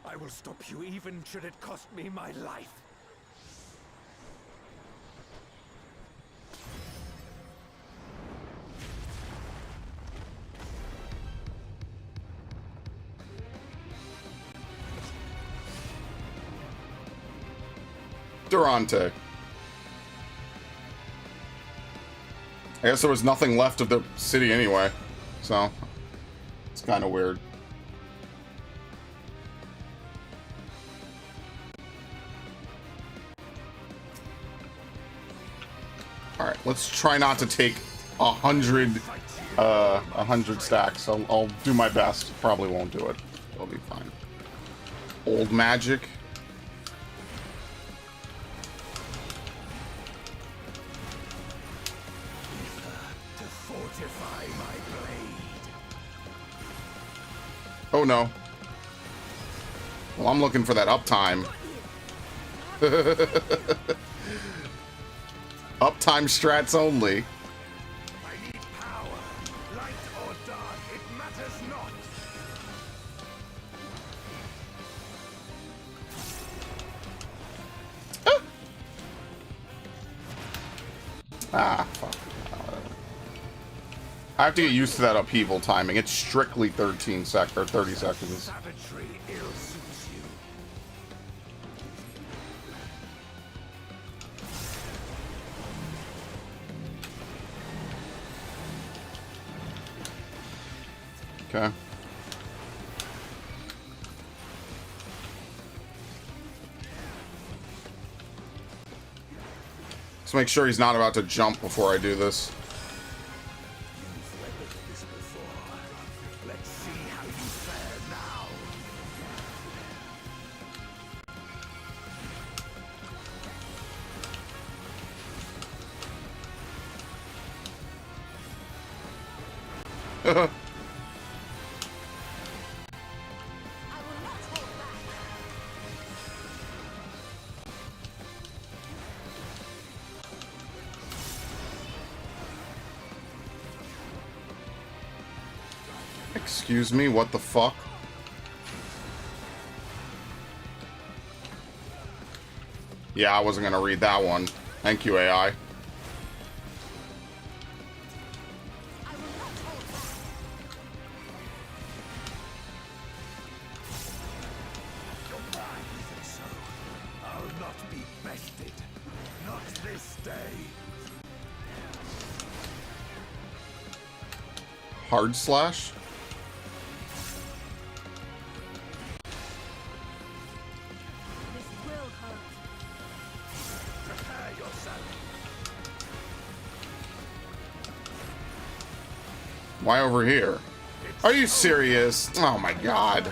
I will stop you even should it cost me my life. Durante. I guess there was nothing left of the city anyway, so it's kind of weird. All right, let's try not to take 100 stacks. I'll do my best. Probably won't do it. It'll be fine. Old magic. Oh no. Well, I'm looking for that uptime. Uptime strats only. I need power. Light or dark, it matters not. Ah, fuck. I have to get used to that upheaval timing. It's strictly 30 seconds. Savagery ill suits you. Okay. Let's make sure he's not about to jump before I do this. Let's see how you fare now. Excuse me, what the fuck? Yeah, I wasn't gonna read that one. Thank you, AI. I'll not be bested. Not this day. Hard slash? Why over here? Are you serious? Oh my god.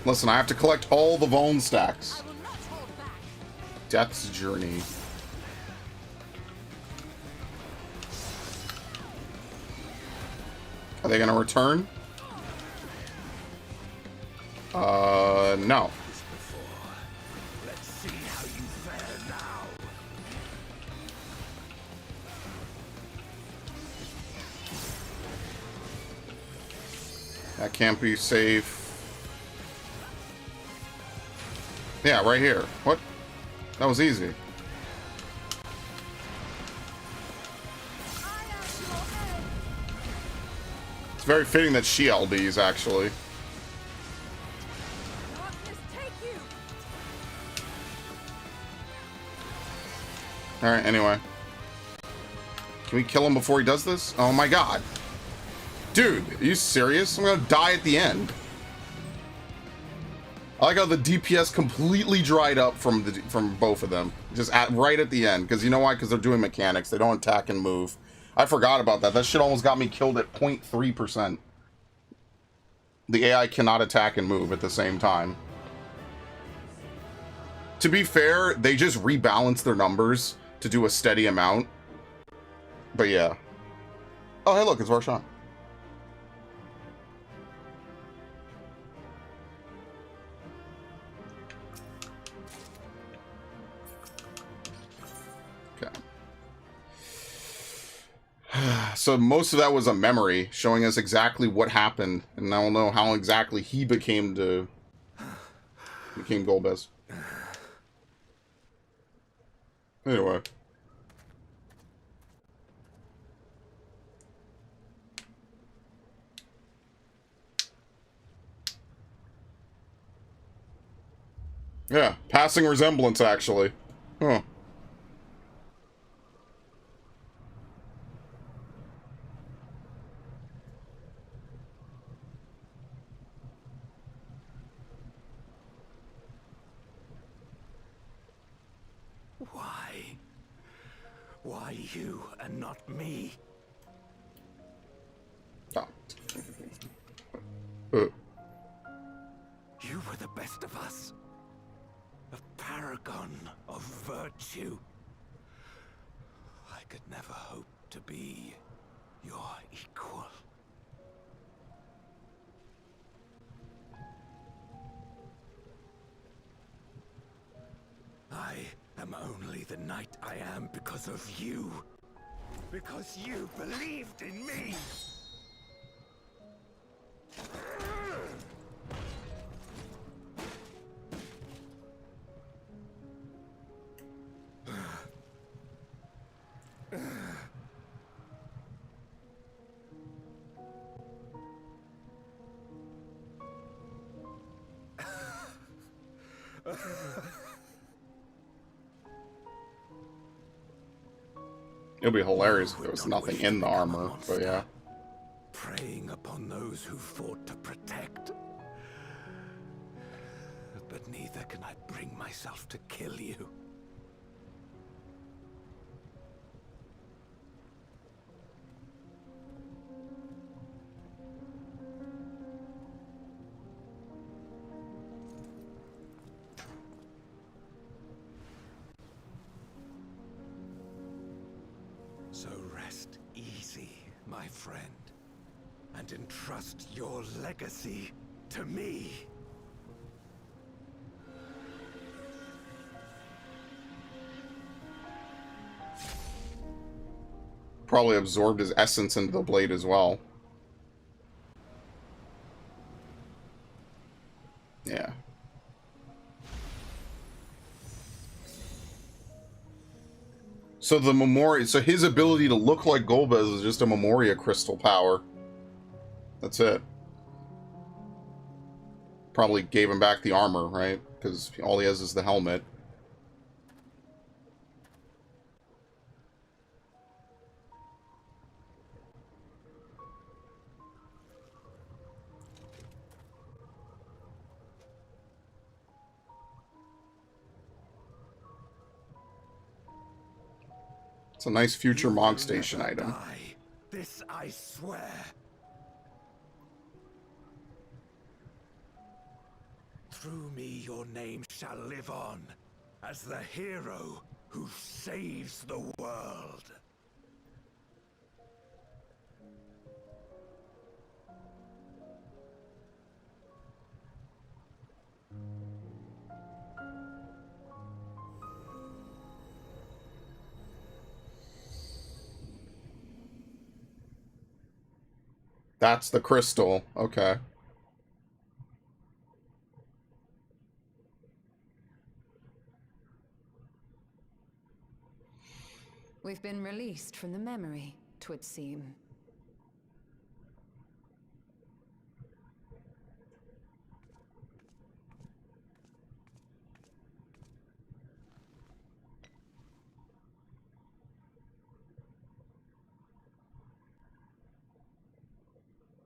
Listen, I have to collect all the Vuln stacks. Death's Journey. Are they gonna return? No. Let's see how you fare now. That can't be safe. Yeah, right here. What? That was easy. It's very fitting that she LDs, actually. Alright, anyway. Can we kill him before he does this? Oh my god. Dude, are you serious? I'm gonna die at the end. I like how the DPS completely dried up from both of them. Just right at the end. Because you know why? Because they're doing mechanics. They don't attack and move. I forgot about that. That shit almost got me killed at 0.3%. The AI cannot attack and move at the same time. To be fair, they just rebalance their numbers to do a steady amount. But yeah. Oh, hey, look, it's Varshan. Okay. So most of that was a memory showing us exactly what happened, and now we'll know how exactly he became Golbez. Anyway. Yeah, passing resemblance, actually. Huh. Why? Why you and not me? Oh. You were the best of us. A paragon of virtue. I could never hope to be your equal. I am only the knight I am because of you. Because you believed in me. It'll be hilarious if there was nothing in the armor, but yeah. Preying upon those who fought to protect. But neither can I bring myself to kill you. So rest easy, my friend, and entrust your legacy to me. Probably absorbed his essence into the blade as well. Yeah. So the Memoria, so his ability to look like Golbez is just a Memoria crystal power. That's it. Probably gave him back the armor, right? Because all he has is the helmet. It's a nice future You Mog will Station never item. die. This I swear. Through me your name shall live on as the hero who saves the world. That's the crystal. Okay. We've been released from the memory, 'twould seem.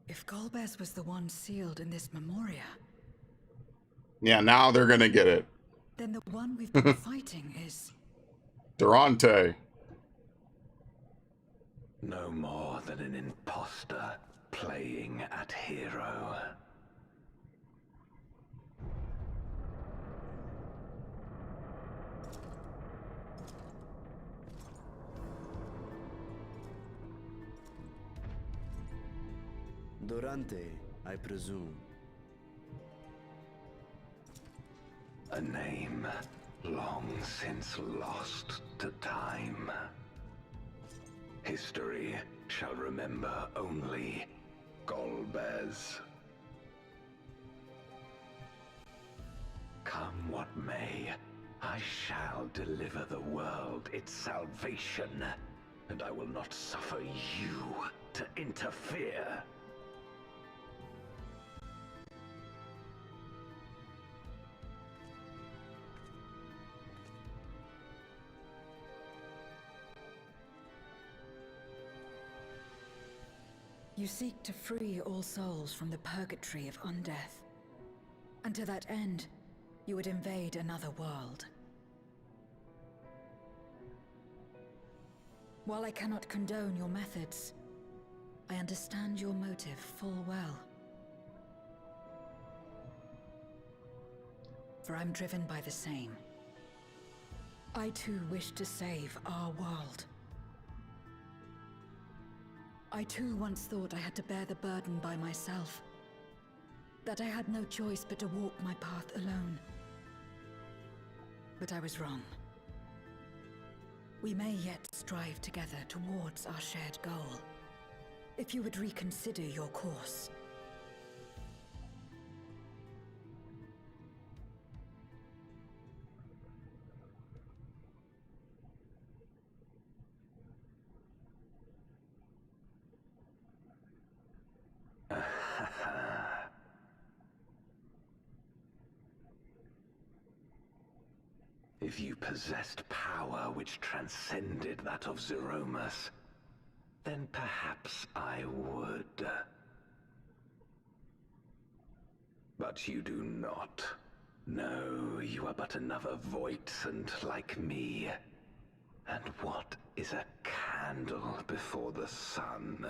If Golbez was the one sealed in this memoria, Yeah, now they're gonna get it. then the one we've been fighting is... Durante. No more than an imposter playing at hero. Durante, I presume. A name long since lost to time. History shall remember only Golbez. Come what may, I shall deliver the world its salvation, and I will not suffer you to interfere. You seek to free all souls from the purgatory of undeath. And to that end, you would invade another world. While I cannot condone your methods, I understand your motive full well. For I'm driven by the same. I too wish to save our world. I too once thought I had to bear the burden by myself. That I had no choice but to walk my path alone. But I was wrong. We may yet strive together towards our shared goal. If you would reconsider your course. If you possessed power which transcended that of Zeromus, then perhaps I would. But you do not. No, you are but another Voidsent like me. And what is a candle before the sun?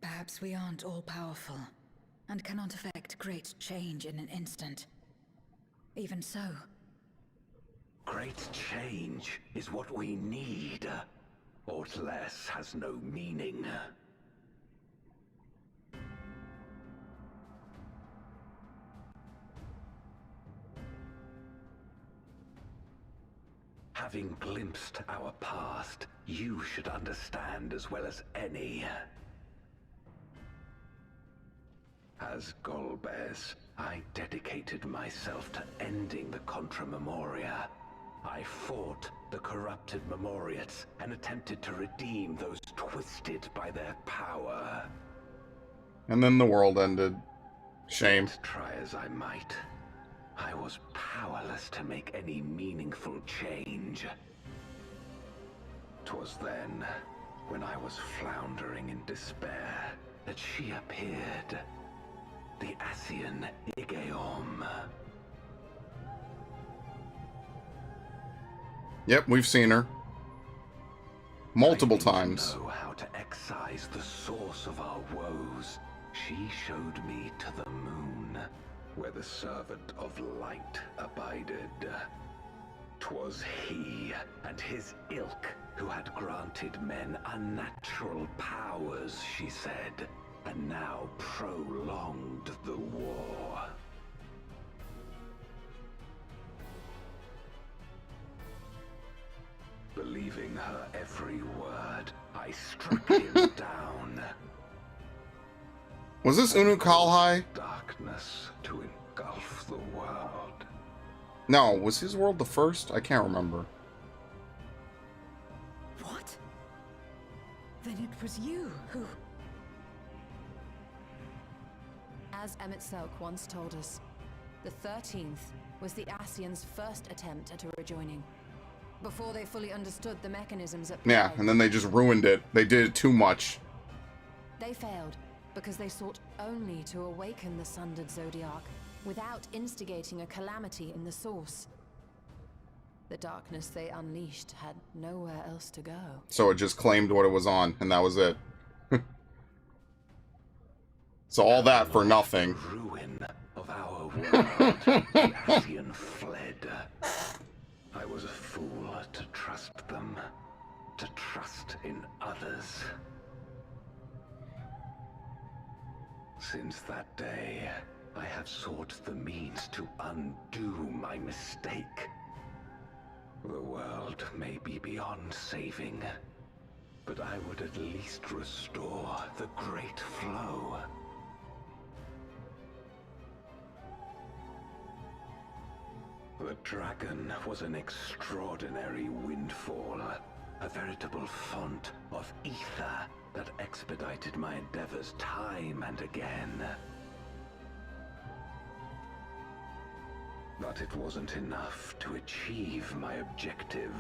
Perhaps we aren't all-powerful, and cannot effect great change in an instant. Even so. Great change is what we need. Aught less has no meaning. Having glimpsed our past, you should understand as well as any. As Golbez, I dedicated myself to ending the Contra Memoria. I fought the corrupted Memoriates and attempted to redeem those twisted by their power. And then the world ended. Shame. Yet, try as I might, I was powerless to make any meaningful change. 'Twas then, when I was floundering in despair, that she appeared. The Ascian Igeom. Yep, we've seen her. Multiple times. To know how to excise the source of our woes, she showed me to the moon, where the servant of light abided. 'Twas he and his ilk who had granted men unnatural powers, she said, and now prolonged the war. Believing her every word, I struck him down. Was this Unu Kalhai? Darkness to engulf the world. No, was his world the first? I can't remember. What? Then it was you who... As Emmett Selk once told us, the 13th was the Ascians' first attempt at a rejoining. Before they fully understood the mechanisms at play. Yeah, and then they just ruined it. They did it too much. They failed because they sought only to awaken the sundered Zodiac without instigating a calamity in the source. The darkness they unleashed had nowhere else to go. So it just claimed what it was on, and that was it. So all that for nothing. Ruin of our world. The Ascian fled. I was a fool to trust them, to trust in others. Since that day, I have sought the means to undo my mistake. The world may be beyond saving, but I would at least restore the great flow. The dragon was an extraordinary windfall, a veritable font of ether that expedited my endeavors time and again. But it wasn't enough to achieve my objective.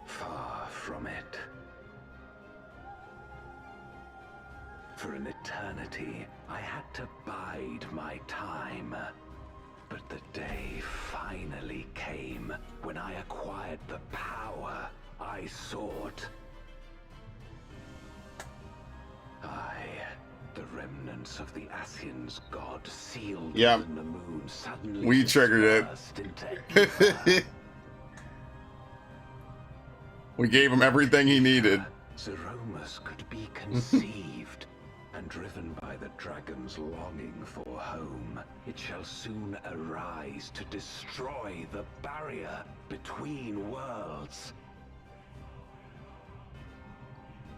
Far from it. For an eternity, I had to bide my time. But the day finally came when I acquired the power I sought. The remnants of the Ascians' god sealed in the moon suddenly we triggered it. We gave him everything he needed. Zeromus could be conceived, and driven by the dragon's longing for home, it shall soon arise to destroy the barrier between worlds.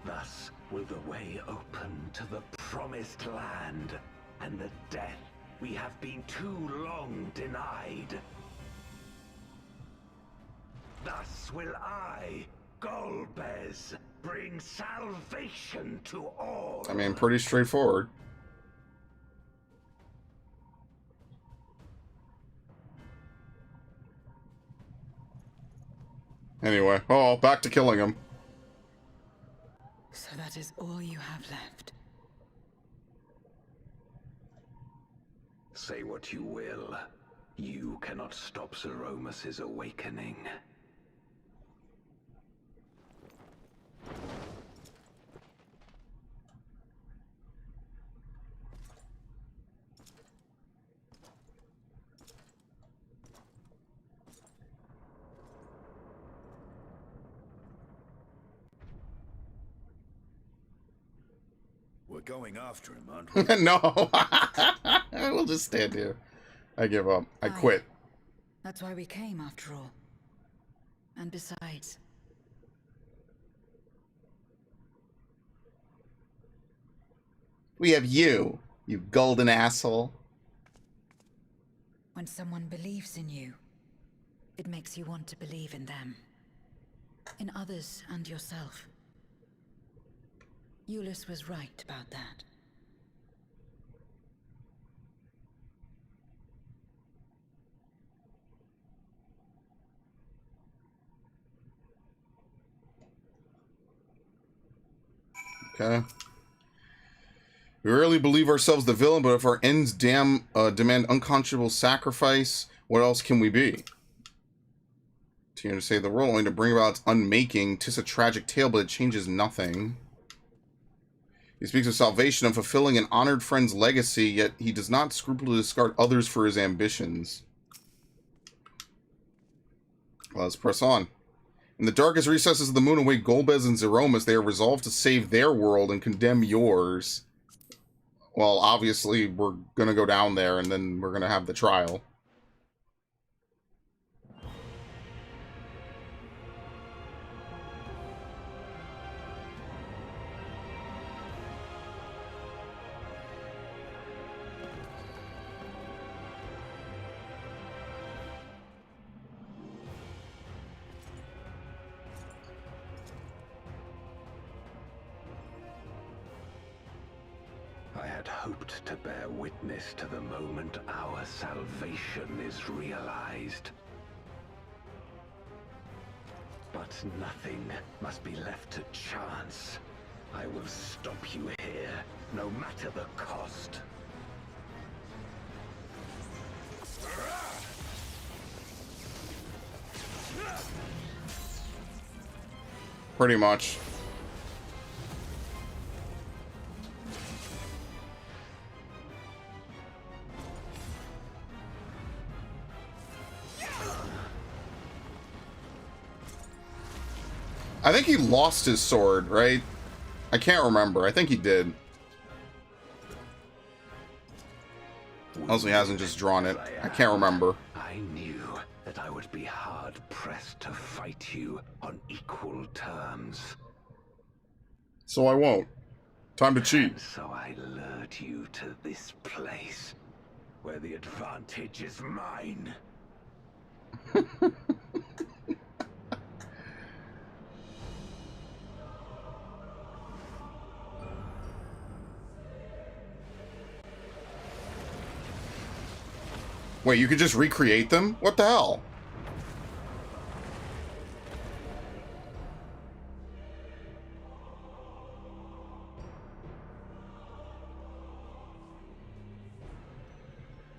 Thus will the way open to the promised land, and the death we have been too long denied. Thus will I, Golbez, bring salvation to all. I mean, pretty straightforward. Anyway, oh, back to killing him. So that is all you have left. Say what you will. You cannot stop Zeromus' awakening. We're going after him, aren't we? No. We'll just stand here. I give up. I quit. That's why we came, after all. And besides... We have you, you golden asshole. When someone believes in you, it makes you want to believe in them. In others and yourself. Euless was right about that. Okay. We rarely believe ourselves the villain, but if our ends demand unconscionable sacrifice, what else can we be? Here to save the world, only to bring about its unmaking. 'Tis a tragic tale, but it changes nothing. He speaks of salvation and fulfilling an honored friend's legacy, yet he does not scruple to discard others for his ambitions. Well, let's press on. In the darkest recesses of the moon await Golbez and Zeromus. They are resolved to save their world and condemn yours. Well, obviously, we're gonna go down there, and then we're gonna have the trial. I had hoped to bear witness to the moment our salvation is realized. But nothing must be left to chance. I will stop you here, no matter the cost. Pretty much. I think he lost his sword, right? I can't remember. I think he did. Unless he hasn't just drawn it. I can't remember. I knew that I would be hard-pressed to fight you on equal terms. So I won't. Time to cheat. And so I lured you to this place, where the advantage is mine. Wait, you could just recreate them? What the hell?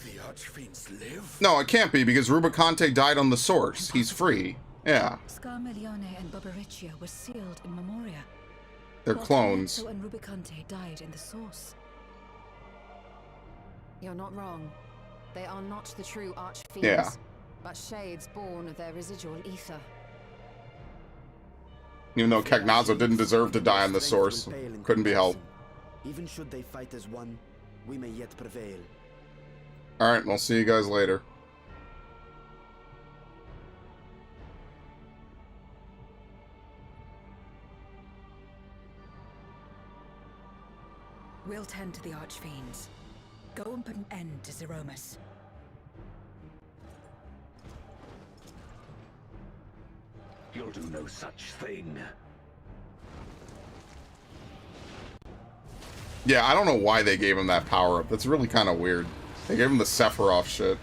The Archfiends live? No, it can't be, because Rubicante died on the source. He's free. Yeah. Scarmelione and Barbariccia were sealed in Memoria. They're clones. Bartolomeo and Rubicante died in the source. You're not wrong. They are not the true Archfiends, Yeah. but shades born of their residual ether. Even though Cagnazzo didn't deserve to die on the source. Couldn't be helped. Even should they fight as one, we may yet prevail. Alright, we'll see you guys later. We'll tend to the Archfiends. Go and put an end to Zeromus. You'll do no such thing. Yeah, I don't know why they gave him that power-up. That's really kind of weird. They gave him the Sephiroth shit.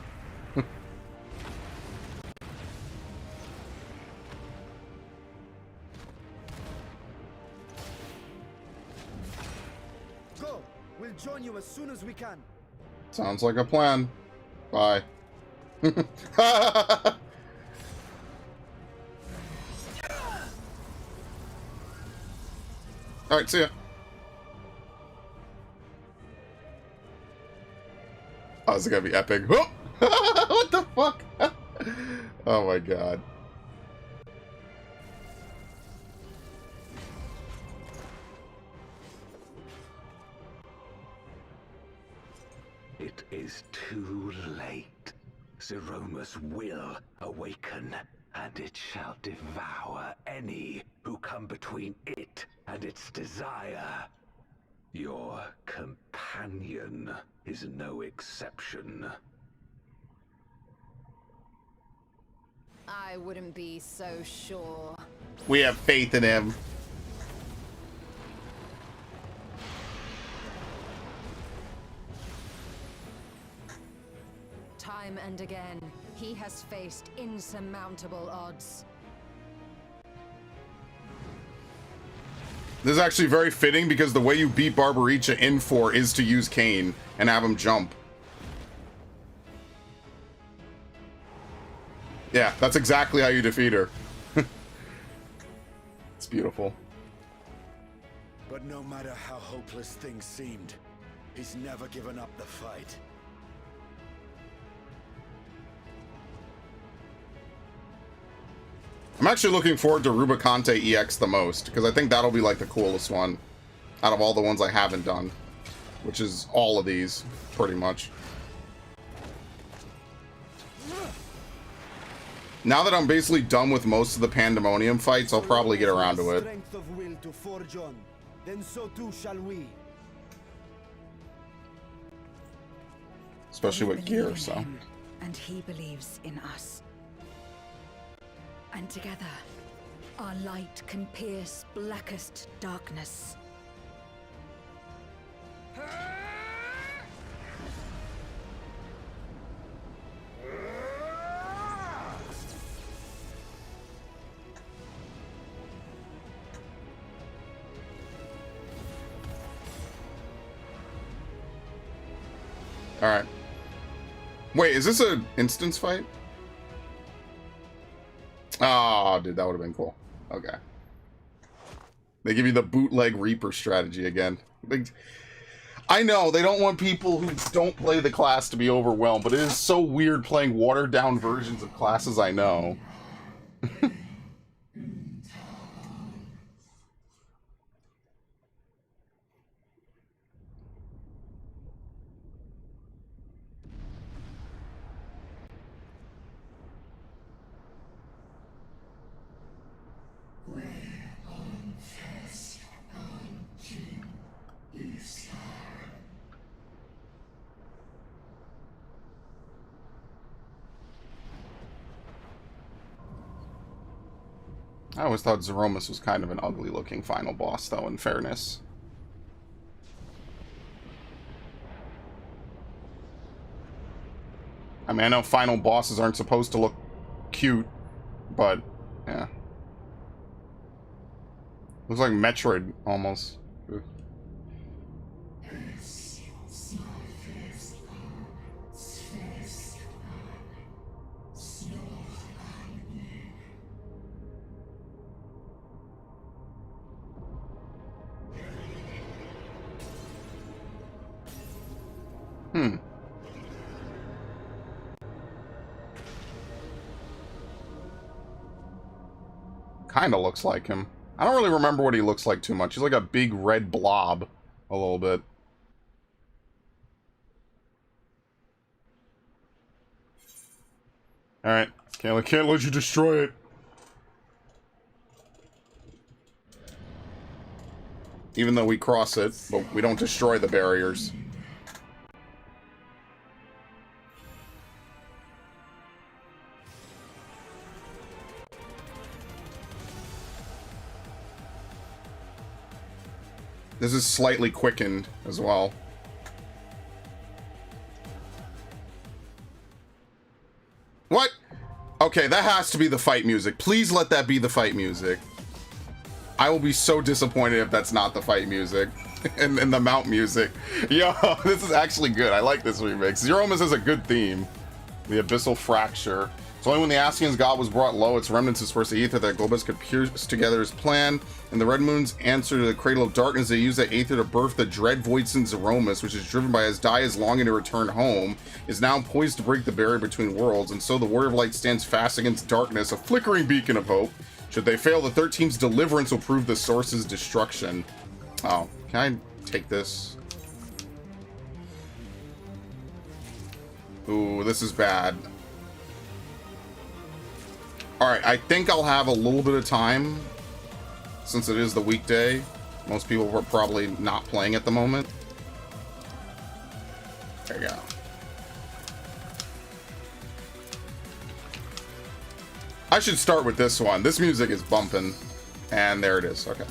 Go! We'll join you as soon as we can. Sounds like a plan. Bye. Alright, see ya. Oh, this is gonna be epic. Oh! What the fuck? Oh my god. It is too late. Zeromus will awaken, and it shall devour any who come between it and its desire. Your companion is no exception. I wouldn't be so sure. We have faith in him. Time and again, he has faced insurmountable odds. This is actually very fitting because the way you beat Barbariccia in 4 is to use Kain and have him jump. Yeah, that's exactly how you defeat her. It's beautiful. But no matter how hopeless things seemed, he's never given up the fight. I'm actually looking forward to Rubicante EX the most, because I think that'll be like the coolest one out of all the ones I haven't done, which is all of these, pretty much. Now that I'm basically done with most of the Pandemonium fights, I'll probably get around to it. Strength of will to forge on, then so too shall we. Especially with gear, so. Him, and he believes in us. And together, our light can pierce blackest darkness. Alright. Wait, is this an instance fight? Oh, dude, that would have been cool. Okay. They give you the bootleg Reaper strategy again. I know, they don't want people who don't play the class to be overwhelmed, but it is so weird playing watered-down versions of classes I know. I always thought Zeromus was kind of an ugly-looking final boss, though, in fairness. I mean, I know final bosses aren't supposed to look cute, but, yeah. Looks like Metroid, almost. Ugh. Kinda looks like him. I don't really remember what he looks like too much. He's like a big red blob, a little bit. Alright. Can't let you destroy it. Even though we cross it, but we don't destroy the barriers. This is slightly quickened as well. What? Okay, that has to be the fight music. Please let that be the fight music. I will be so disappointed if that's not the fight music. and the mount music. Yo, this is actually good. I like this remix. Zeromus has a good theme. The Abyssal Fracture. So only when the Ascian's god was brought low, its remnants dispersed the aether that Globus could pierce together his plan. And the Red Moon's answer to the Cradle of Darkness, they use that aether to birth the dread Voidson Zeromus, which is driven by his Dai's longing to return home, is now poised to break the barrier between worlds, and so the Warrior of Light stands fast against darkness, a flickering beacon of hope. Should they fail, the 13's deliverance will prove the source's destruction. Oh, can I take this? Ooh, this is bad. Alright, I think I'll have a little bit of time, since it is the weekday. Most people were probably not playing at the moment. There you go. I should start with this one. This music is bumping. And there it is. Okay.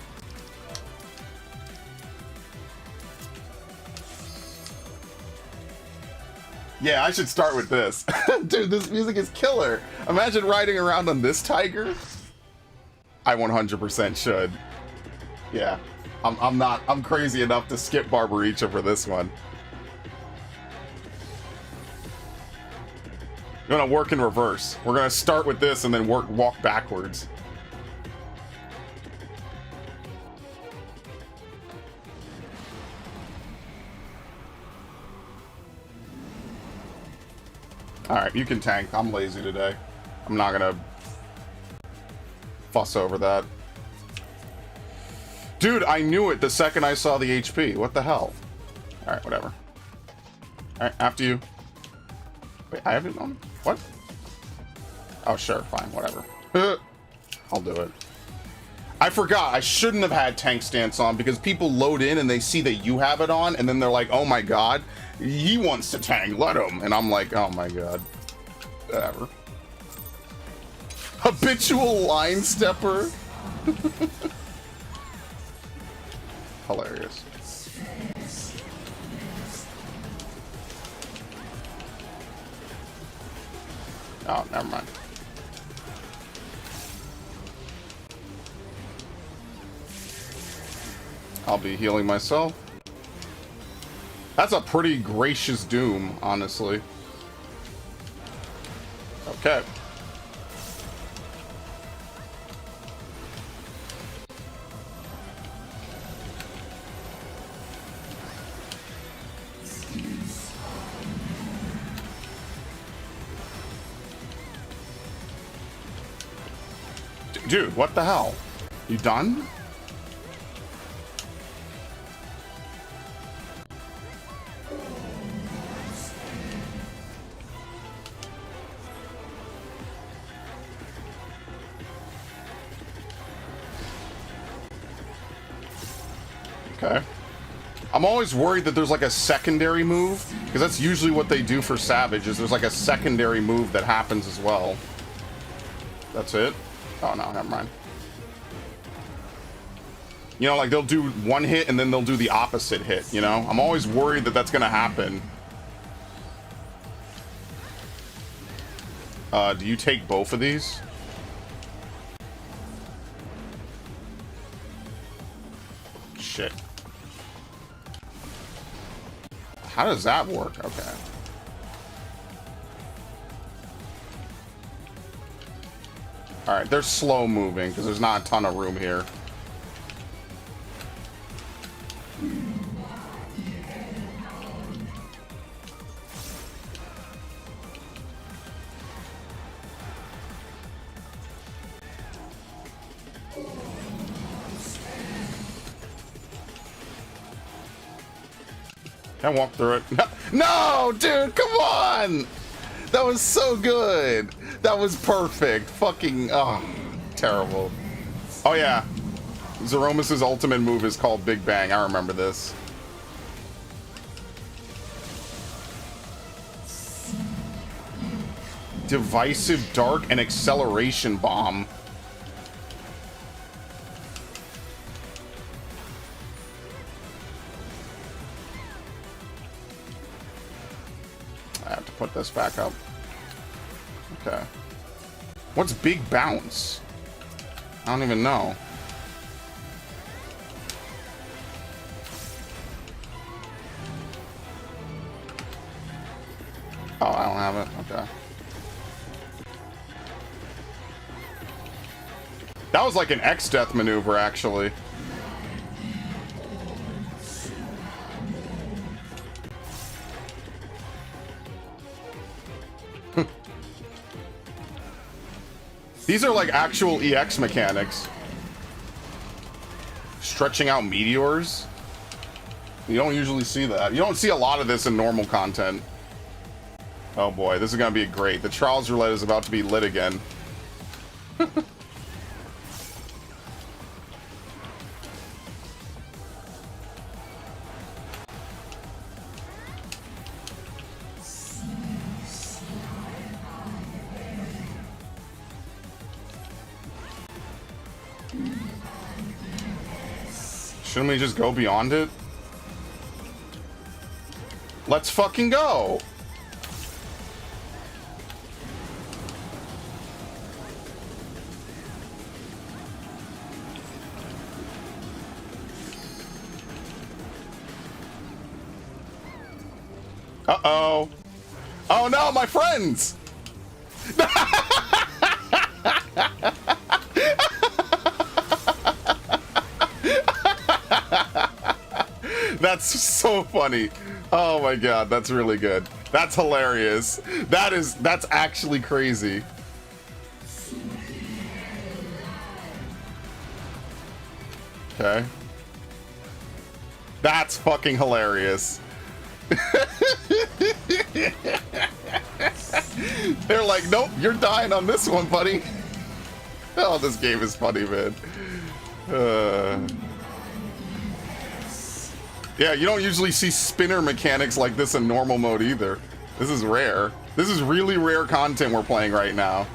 Yeah, I should start with this. Dude, this music is killer. Imagine riding around on this tiger. I 100% should. Yeah. I'm crazy enough to skip Barbaricha for this one. We're gonna work in reverse. We're gonna start with this and then walk backwards. Alright, you can tank. I'm lazy today. I'm not gonna fuss over that. Dude, I knew it the second I saw the HP. What the hell? Alright, whatever. Alright, after you. Wait, I haven't on? What? Oh, sure, fine, whatever. I'll do it. I forgot, I shouldn't have had tank stance on because people load in and they see that you have it on and then they're like, oh my god, he wants to tank, let him. And I'm like, oh my god. Whatever. Habitual line stepper. Hilarious. Oh, never mind. I'll be healing myself. That's a pretty gracious doom, honestly. Okay. Dude, what the hell? You done? Okay. I'm always worried that there's like a secondary move, because that's usually what they do for Savage, is there's like a secondary move that happens as well. That's it? Oh no, never mind. You know, like they'll do one hit and then they'll do the opposite hit, you know? I'm always worried that that's gonna happen. Do you take both of these? Shit. How does that work? Okay. Alright, they're slow moving because there's not a ton of room here. Can I walk through it? No, dude, come on! That was so good. That was perfect. Fucking, oh, terrible. Oh yeah, Zeromus's ultimate move is called Big Bang. I remember this. Divisive Dark and Acceleration Bomb. I have to put this back up. Okay. What's Big Bounce? I don't even know. Oh, I don't have it. Okay. That was like an X-Death maneuver, actually. These are like actual EX mechanics. Stretching out meteors. You don't usually see that. You don't see a lot of this in normal content. Oh boy, this is gonna be great. The Trials Roulette is about to be lit again. Shouldn't we just go beyond it? Let's fucking go! Uh-oh. Oh no, my friends! That's so funny. Oh my god, that's really good. That's hilarious. That's actually crazy. Okay. That's fucking hilarious. They're like, nope, you're dying on this one, buddy. Oh, this game is funny, man. Yeah, you don't usually see spinner mechanics like this in normal mode either. This is rare. This is really rare content we're playing right now.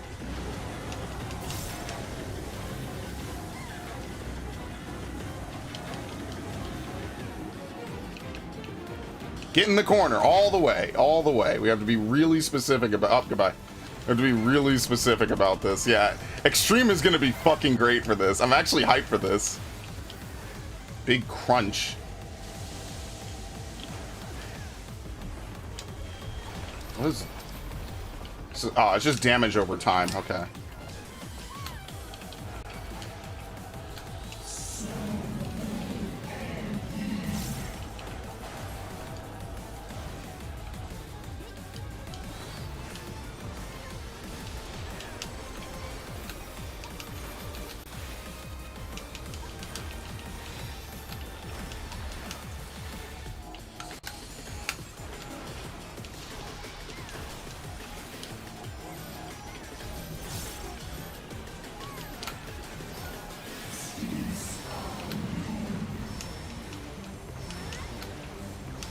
Get in the corner, all the way, all the way. We have to be really specific about... Oh, goodbye. We have to be really specific about this. Yeah, Extreme is going to be fucking great for this. I'm actually hyped for this. Big crunch. What is... So, oh, it's just damage over time. Okay.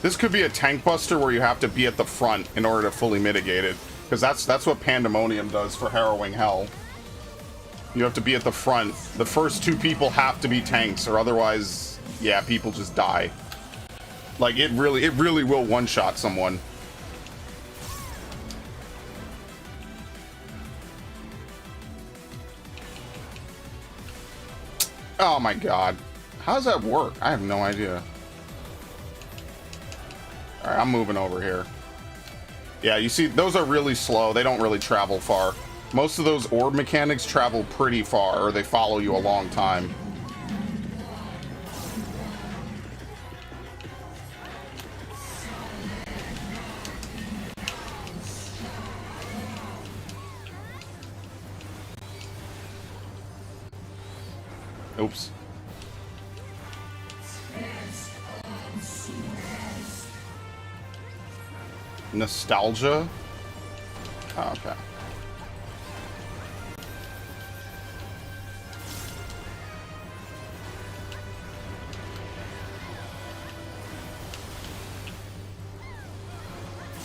This could be a tank buster where you have to be at the front in order to fully mitigate it. Because that's what Pandemonium does for Harrowing Hell. You have to be at the front. The first two people have to be tanks, or otherwise, yeah, people just die. Like, it really will one-shot someone. Oh my god. How does that work? I have no idea. Alright, I'm moving over here. Yeah, you see, those are really slow. They don't really travel far. Most of those orb mechanics travel pretty far, or they follow you a long time. Oops. Nostalgia? Oh, okay.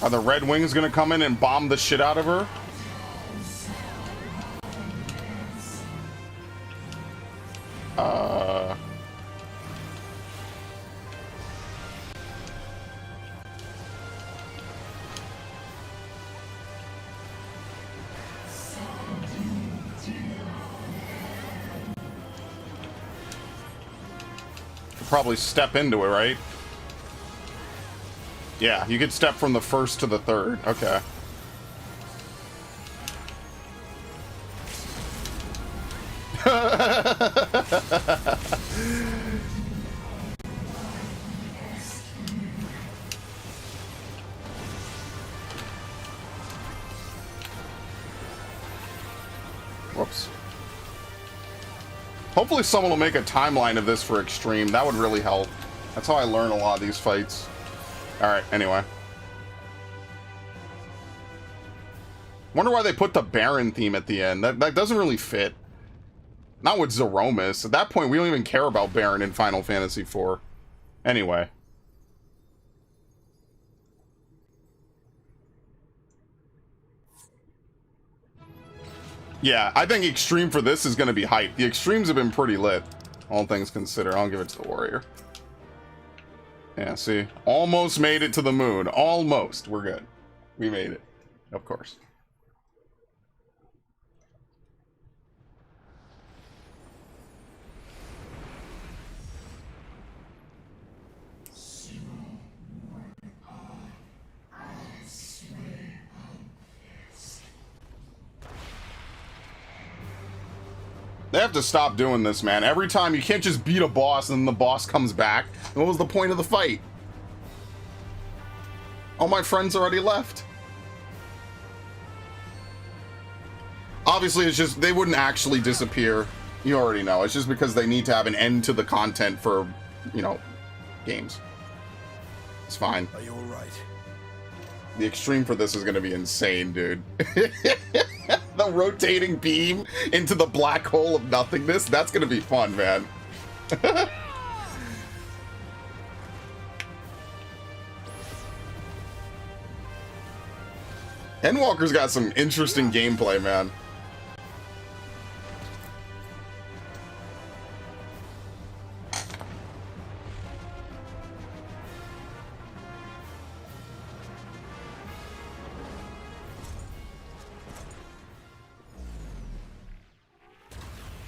Are the Red Wings gonna come in and bomb the shit out of her? Probably step into it, right? Yeah, you could step from the first to the third. Okay. Whoops. Hopefully someone will make a timeline of this for Extreme. That would really help. That's how I learn a lot of these fights. Alright, anyway. Wonder why they put the Baron theme at the end. That doesn't really fit. Not with Zeromus. At that point, we don't even care about Baron in Final Fantasy IV. Anyway. Yeah, I think Extreme for this is going to be hype. The Extremes have been pretty lit, all things considered. I'll give it to the Warrior. Yeah, see? Almost made it to the moon. Almost. We're good. We made it. Of course. They have to stop doing this, man. Every time, you can't just beat a boss and then the boss comes back. What was the point of the fight? All my friends already left. Obviously, it's just, they wouldn't actually disappear. You already know. It's just because they need to have an end to the content for, you know, games. It's fine. Are you all right? The extreme for this is going to be insane, dude. The rotating beam into the black hole of nothingness. That's going to be fun, man. Endwalker's got some interesting gameplay, man.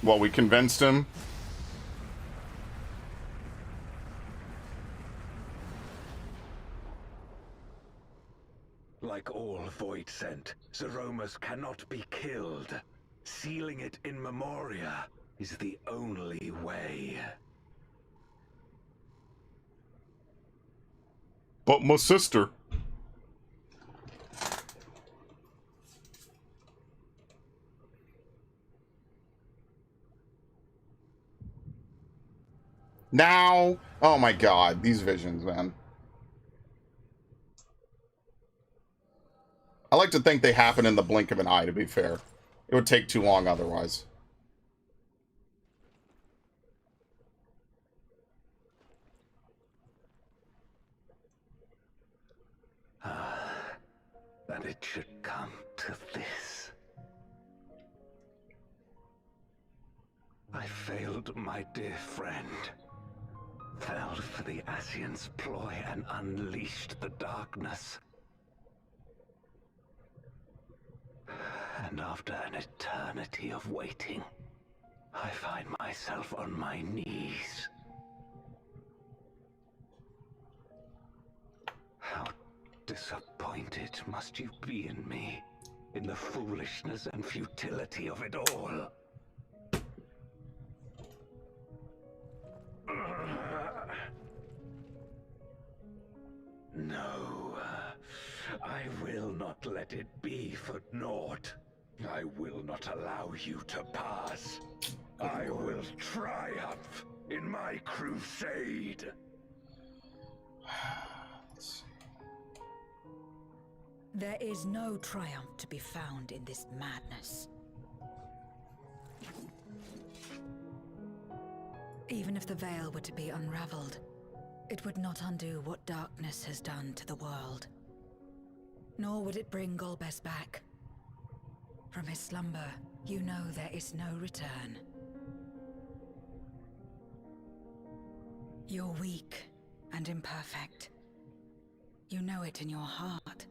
Well, we convinced him. Like all Void Sent, Zeromus cannot be killed. Sealing it in Memoria is the only way. But my sister. Now, oh my god, these visions, man. I like to think they happen in the blink of an eye, to be fair. It would take too long otherwise. That it should come to this. I failed my dear friend. Fell for the Ascians' ploy and unleashed the darkness. And after an eternity of waiting, I find myself on my knees. How disappointed must you be in me, in the foolishness and futility of it all. No, I will not let it be for naught. I will not allow you to pass. I will triumph in my crusade. There is no triumph to be found in this madness. Even if the veil were to be unraveled, it would not undo what darkness has done to the world. Nor would it bring Golbez back. From his slumber, you know there is no return. You're weak and imperfect. You know it in your heart.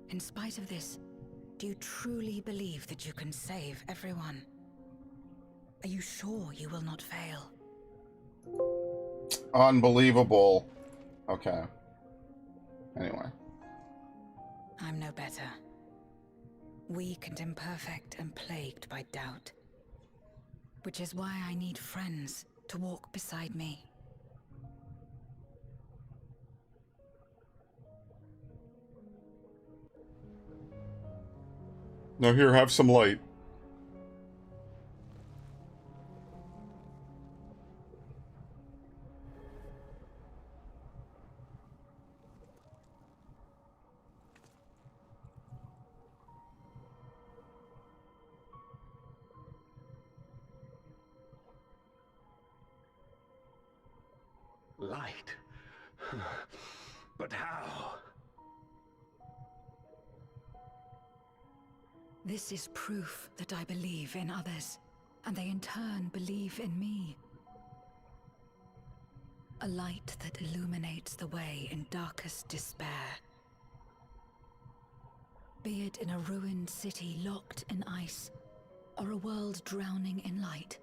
In spite of this, do you truly believe that you can save everyone? Are you sure you will not fail? Unbelievable. Okay. Anyway. I'm no better. Weak and imperfect and plagued by doubt. Which is why I need friends to walk beside me. Now here, have some light. Light? But how? This is proof that I believe in others, and they in turn believe in me. A light that illuminates the way in darkest despair. Be it in a ruined city locked in ice, or a world drowning in light.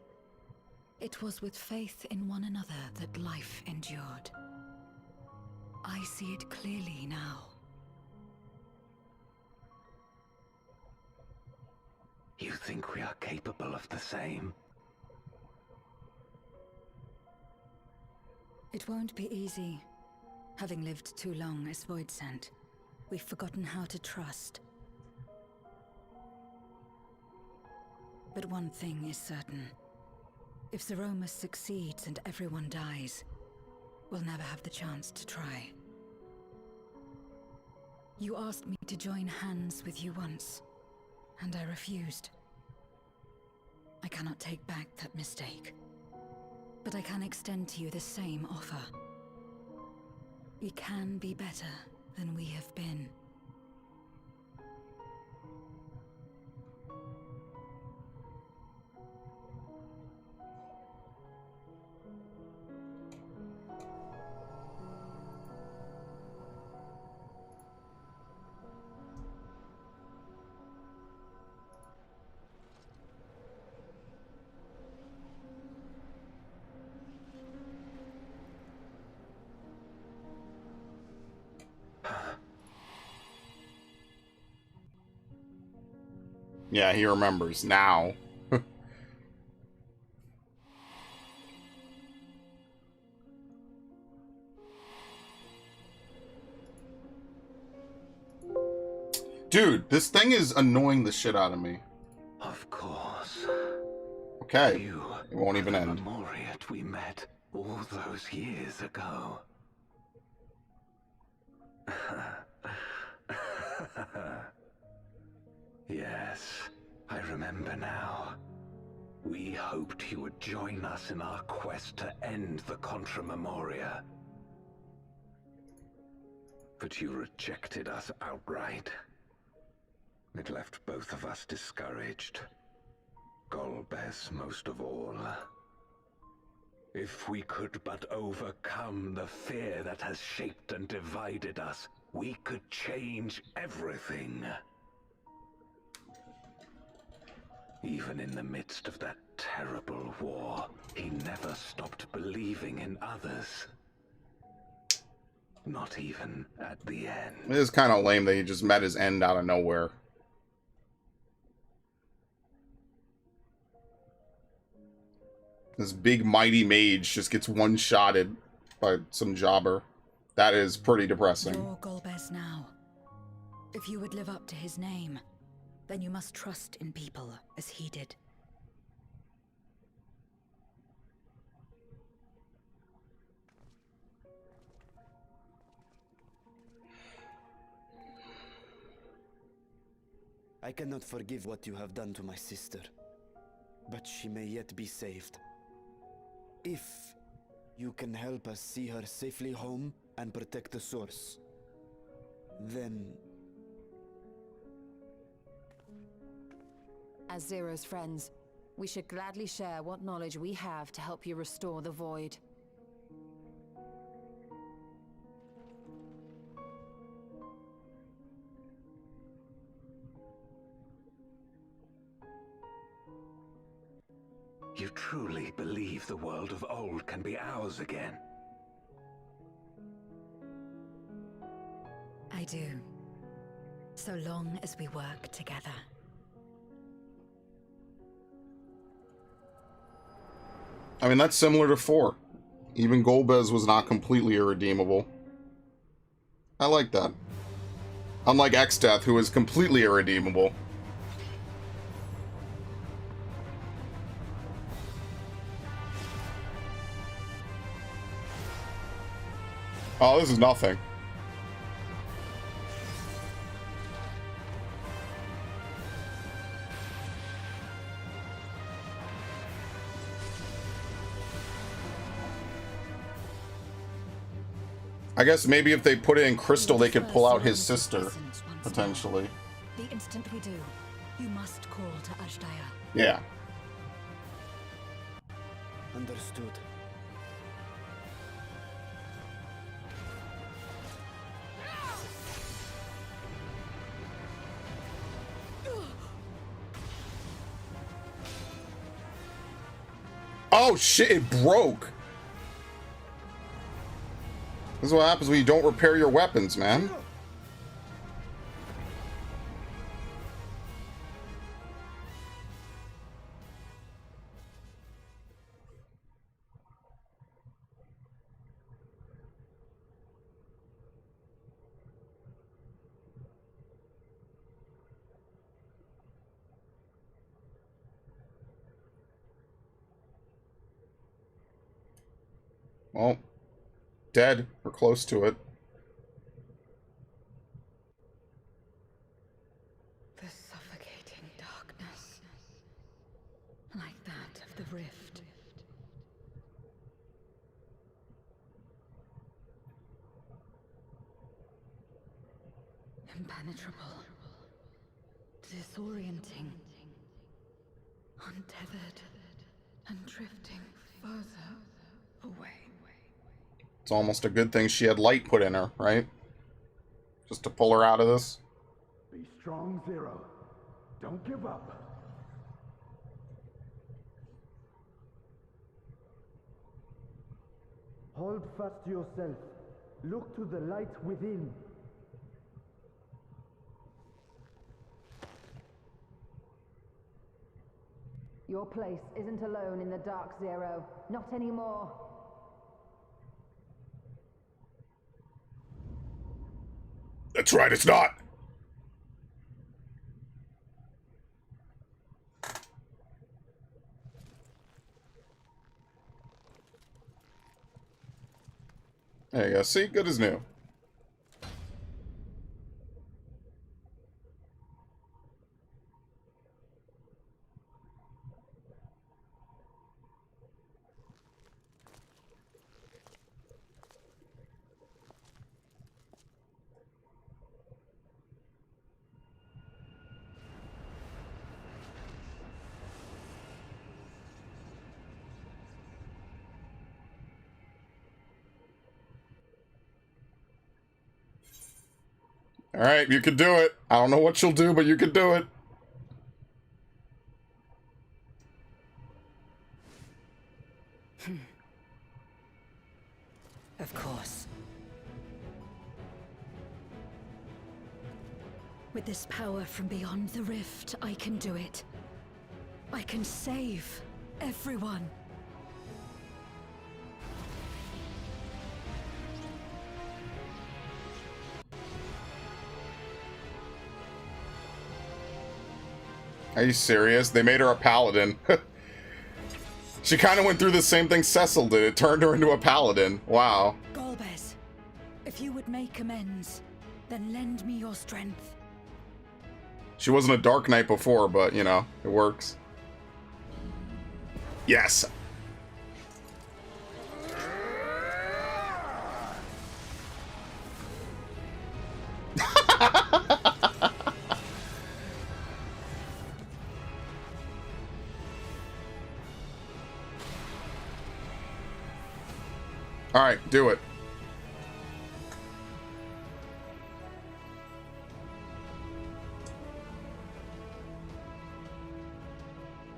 It was with faith in one another that life endured. I see it clearly now. You think we are capable of the same? It won't be easy. Having lived too long as Void Sent, we've forgotten how to trust. But one thing is certain. If Zeromus succeeds and everyone dies, we'll never have the chance to try. You asked me to join hands with you once, and I refused. I cannot take back that mistake, but I can extend to you the same offer. We can be better than we have been. Yeah, he remembers now. Dude, this thing is annoying the shit out of me. Of course. Okay, You it won't even end. The Memoriat we met all those years ago. Yes, I remember now. We hoped you would join us in our quest to end the Contra Memoria. But you rejected us outright. It left both of us discouraged. Golbez most of all. If we could but overcome the fear that has shaped and divided us, we could change everything. Even in the midst of that terrible war, he never stopped believing in others. Not even at the end. It is kind of lame that he just met his end out of nowhere. This big mighty mage just gets one-shotted by some jobber. That is pretty depressing. You're Golbez now. If you would live up to his name, then you must trust in people as he did. I cannot forgive what you have done to my sister, but she may yet be saved. If you can help us see her safely home and protect the source, then... As Zero's friends, we should gladly share what knowledge we have to help you restore the Void. You truly believe the world of old can be ours again? I do. So long as we work together. I mean, that's similar to 4. Even Golbez was not completely irredeemable. I like that. Unlike X-Death, who is completely irredeemable. Oh, this is nothing. I guess maybe if they put it in crystal, they could pull out his sister, potentially. The instant we do, you must call to Ashdaya. Yeah. Understood. Oh shit, it broke! This is what happens when you don't repair your weapons, man. Well, dead. We're close to it. The suffocating darkness, like that of the rift. Impenetrable, disorienting, untethered, and drifting further away. It's almost a good thing she had light put in her, right? Just to pull her out of this. Be strong, Zero. Don't give up. Hold fast to yourself. Look to the light within. Your place isn't alone in the dark, Zero. Not anymore. That's right, it's not. There you go. See? Good as new. Alright, you can do it. I don't know what you'll do, but you can do it. Of course. With this power from beyond the rift, I can do it. I can save everyone. Are you serious? They made her a paladin. She kind of went through the same thing Cecil did. It turned her into a paladin. Wow. Golbez, if you would make amends, then lend me your strength. She wasn't a Dark Knight before, but, you know, it works. Yes. Alright, do it.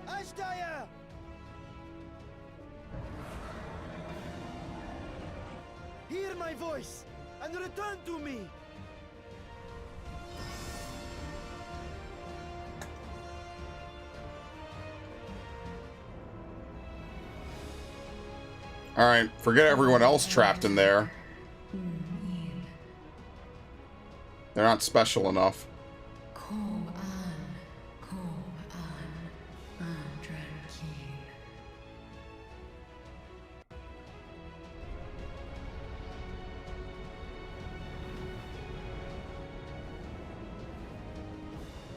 Ashdaya! Hear my voice and return to me! Alright, forget everyone else trapped in there. They're not special enough.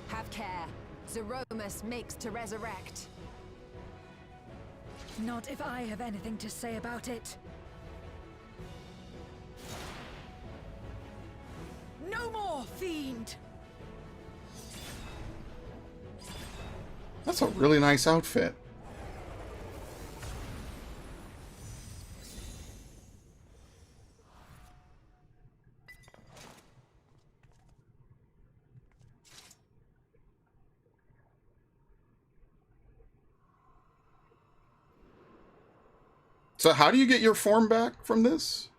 Have care. Zeromus makes to resurrect. Not if I have anything to say about it. No more, fiend! That's a really nice outfit. So how do you get your form back from this?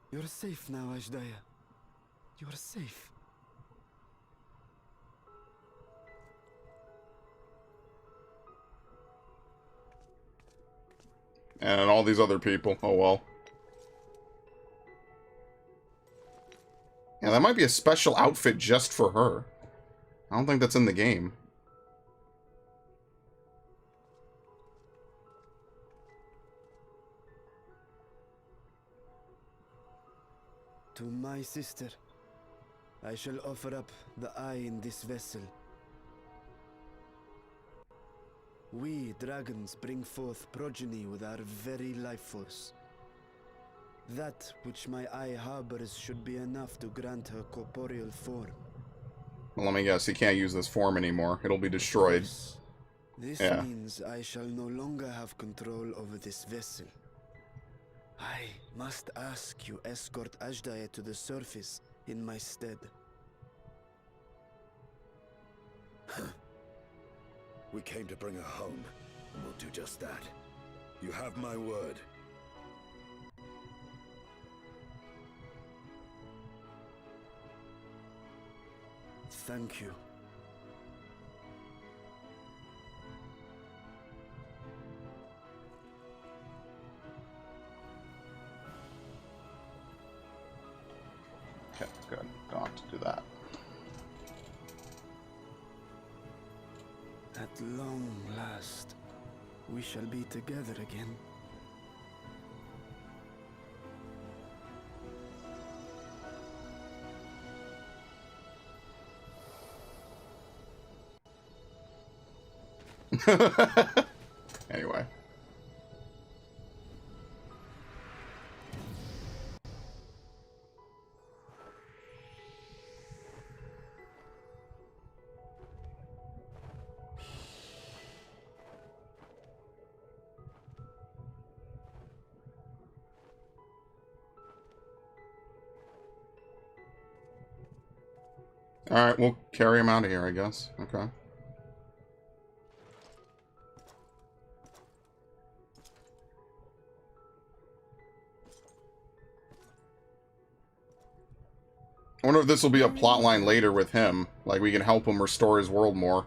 You're safe now, Ashdaya. You're safe. And all these other people. Oh well. Yeah, that might be a special outfit just for her. I don't think that's in the game. To my sister, I shall offer up the eye in this vessel. We dragons bring forth progeny with our very life force. That which my eye harbors should be enough to grant her corporeal form. Well, let me guess, he can't use this form anymore. It'll be destroyed. This Yeah. means I shall no longer have control over this vessel. I must ask you escort Ajdaye to the surface in my stead. We came to bring her home, and we'll do just that. You have my word. Thank you. Okay, good. Don't have to do that. At long last, we shall be together again. Anyway. Alright, we'll carry him out of here, I guess. Okay. I wonder if this will be a plotline later with him. Like, we can help him restore his world more.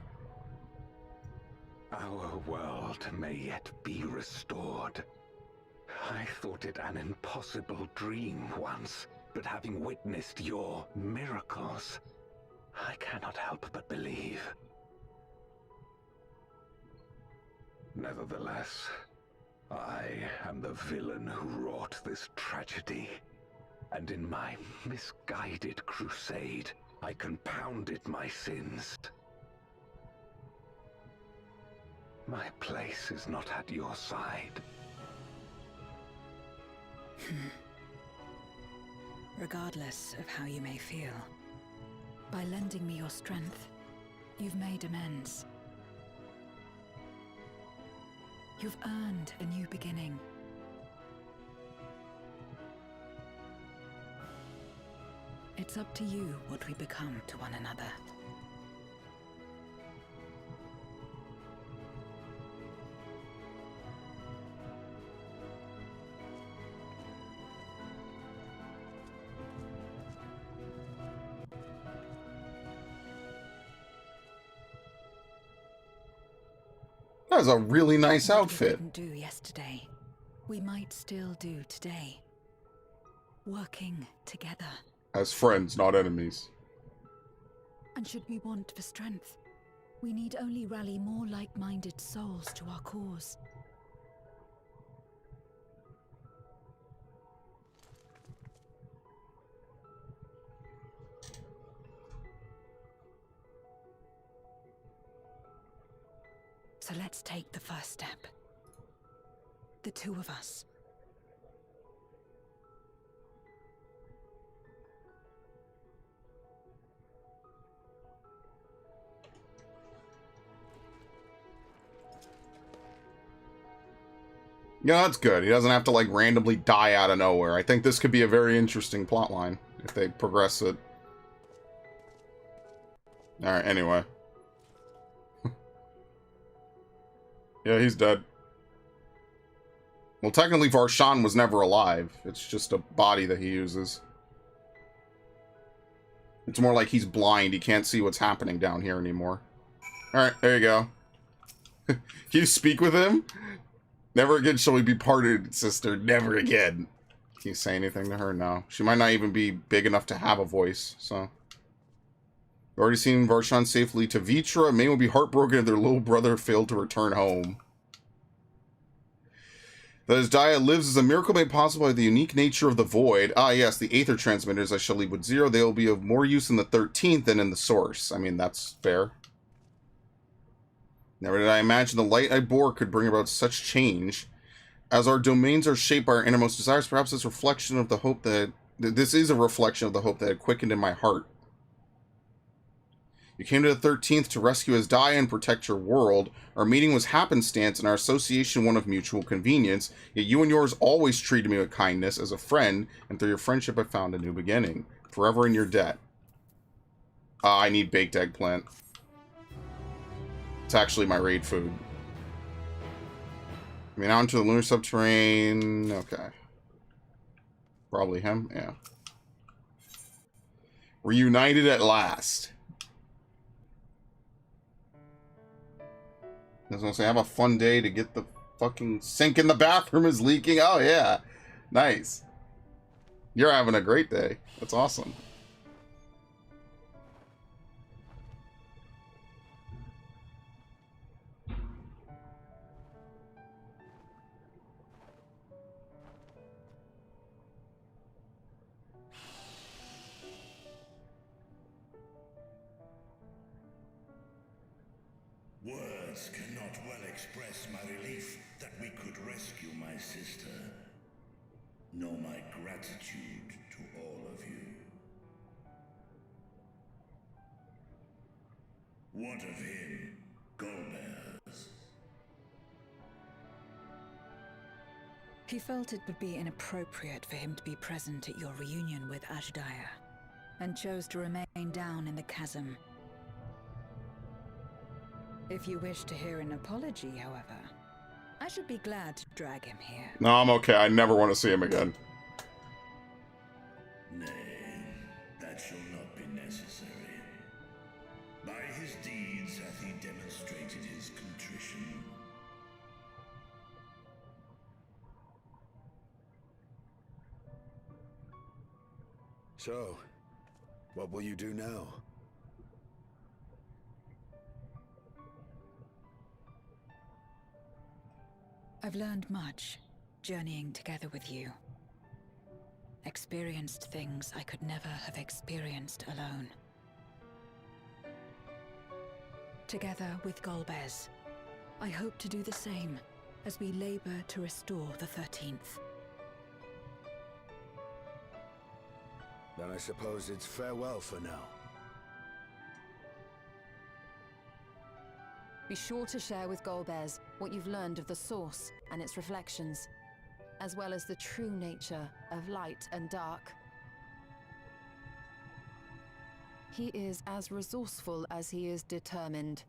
Our world may yet be restored. I thought it an impossible dream once, but having witnessed your miracles, I cannot help but believe. Nevertheless, I am the villain who wrought this tragedy. And in my misguided crusade, I compounded my sins. My place is not at your side. Regardless of how you may feel, by lending me your strength, you've made amends. You've earned a new beginning. It's up to you what we become to one another. That was a really nice What outfit. we couldn't do yesterday, we might still do today. Working together. As friends, not enemies. And should we want for strength, we need only rally more like-minded souls to our cause. So let's take the first step. The two of us. Yeah, that's good. He doesn't have to, like, randomly die out of nowhere. I think this could be a very interesting plotline if they progress it. Alright, anyway. Yeah, he's dead. Well, technically, Varshan was never alive. It's just a body that he uses. It's more like he's blind. He can't see what's happening down here anymore. Alright, there you go. Can you speak with him? Never again shall we be parted, sister. Never again. Can you say anything to her? No. She might not even be big enough to have a voice, so. We've already seen Varshan safely to Vitra. May will be heartbroken if their little brother failed to return home. That as Dia lives is a miracle made possible by the unique nature of the void. Ah, yes, the Aether transmitters I shall leave with Zero. They will be of more use in the 13th than in the source. I mean, that's fair. Never did I imagine the light I bore could bring about such change. As our domains are shaped by our innermost desires, perhaps this reflection of the hope that... This is a reflection of the hope that had quickened in my heart. You came to the 13th to rescue Asdaya and protect your world. Our meeting was happenstance and our association one of mutual convenience, yet you and yours always treated me with kindness as a friend, and through your friendship I found a new beginning. Forever in your debt. I need baked eggplant. It's actually my raid food. I mean, out into the lunar subterrane. Okay. Probably him, yeah. Reunited at last. I was gonna say, have a fun day to get the fucking sink in the bathroom is leaking. Oh, yeah. Nice. You're having a great day. That's awesome. Words cannot well express my relief that we could rescue my sister, nor my gratitude to all of you. What of him, Golbez? He felt it would be inappropriate for him to be present at your reunion with Ashdaya, and chose to remain down in the chasm. If you wish to hear an apology, however, I should be glad to drag him here. No, I'm okay. I never want to see him again. Nay, that shall not be necessary. By his deeds hath he demonstrated his contrition. So, what will you do now? I've learned much, journeying together with you. Experienced things I could never have experienced alone. Together with Golbez, I hope to do the same as we labor to restore the 13th. Then I suppose it's farewell for now. Be sure to share with Golbez what you've learned of the Source and its reflections, as well as the true nature of light and dark. He is as resourceful as he is determined,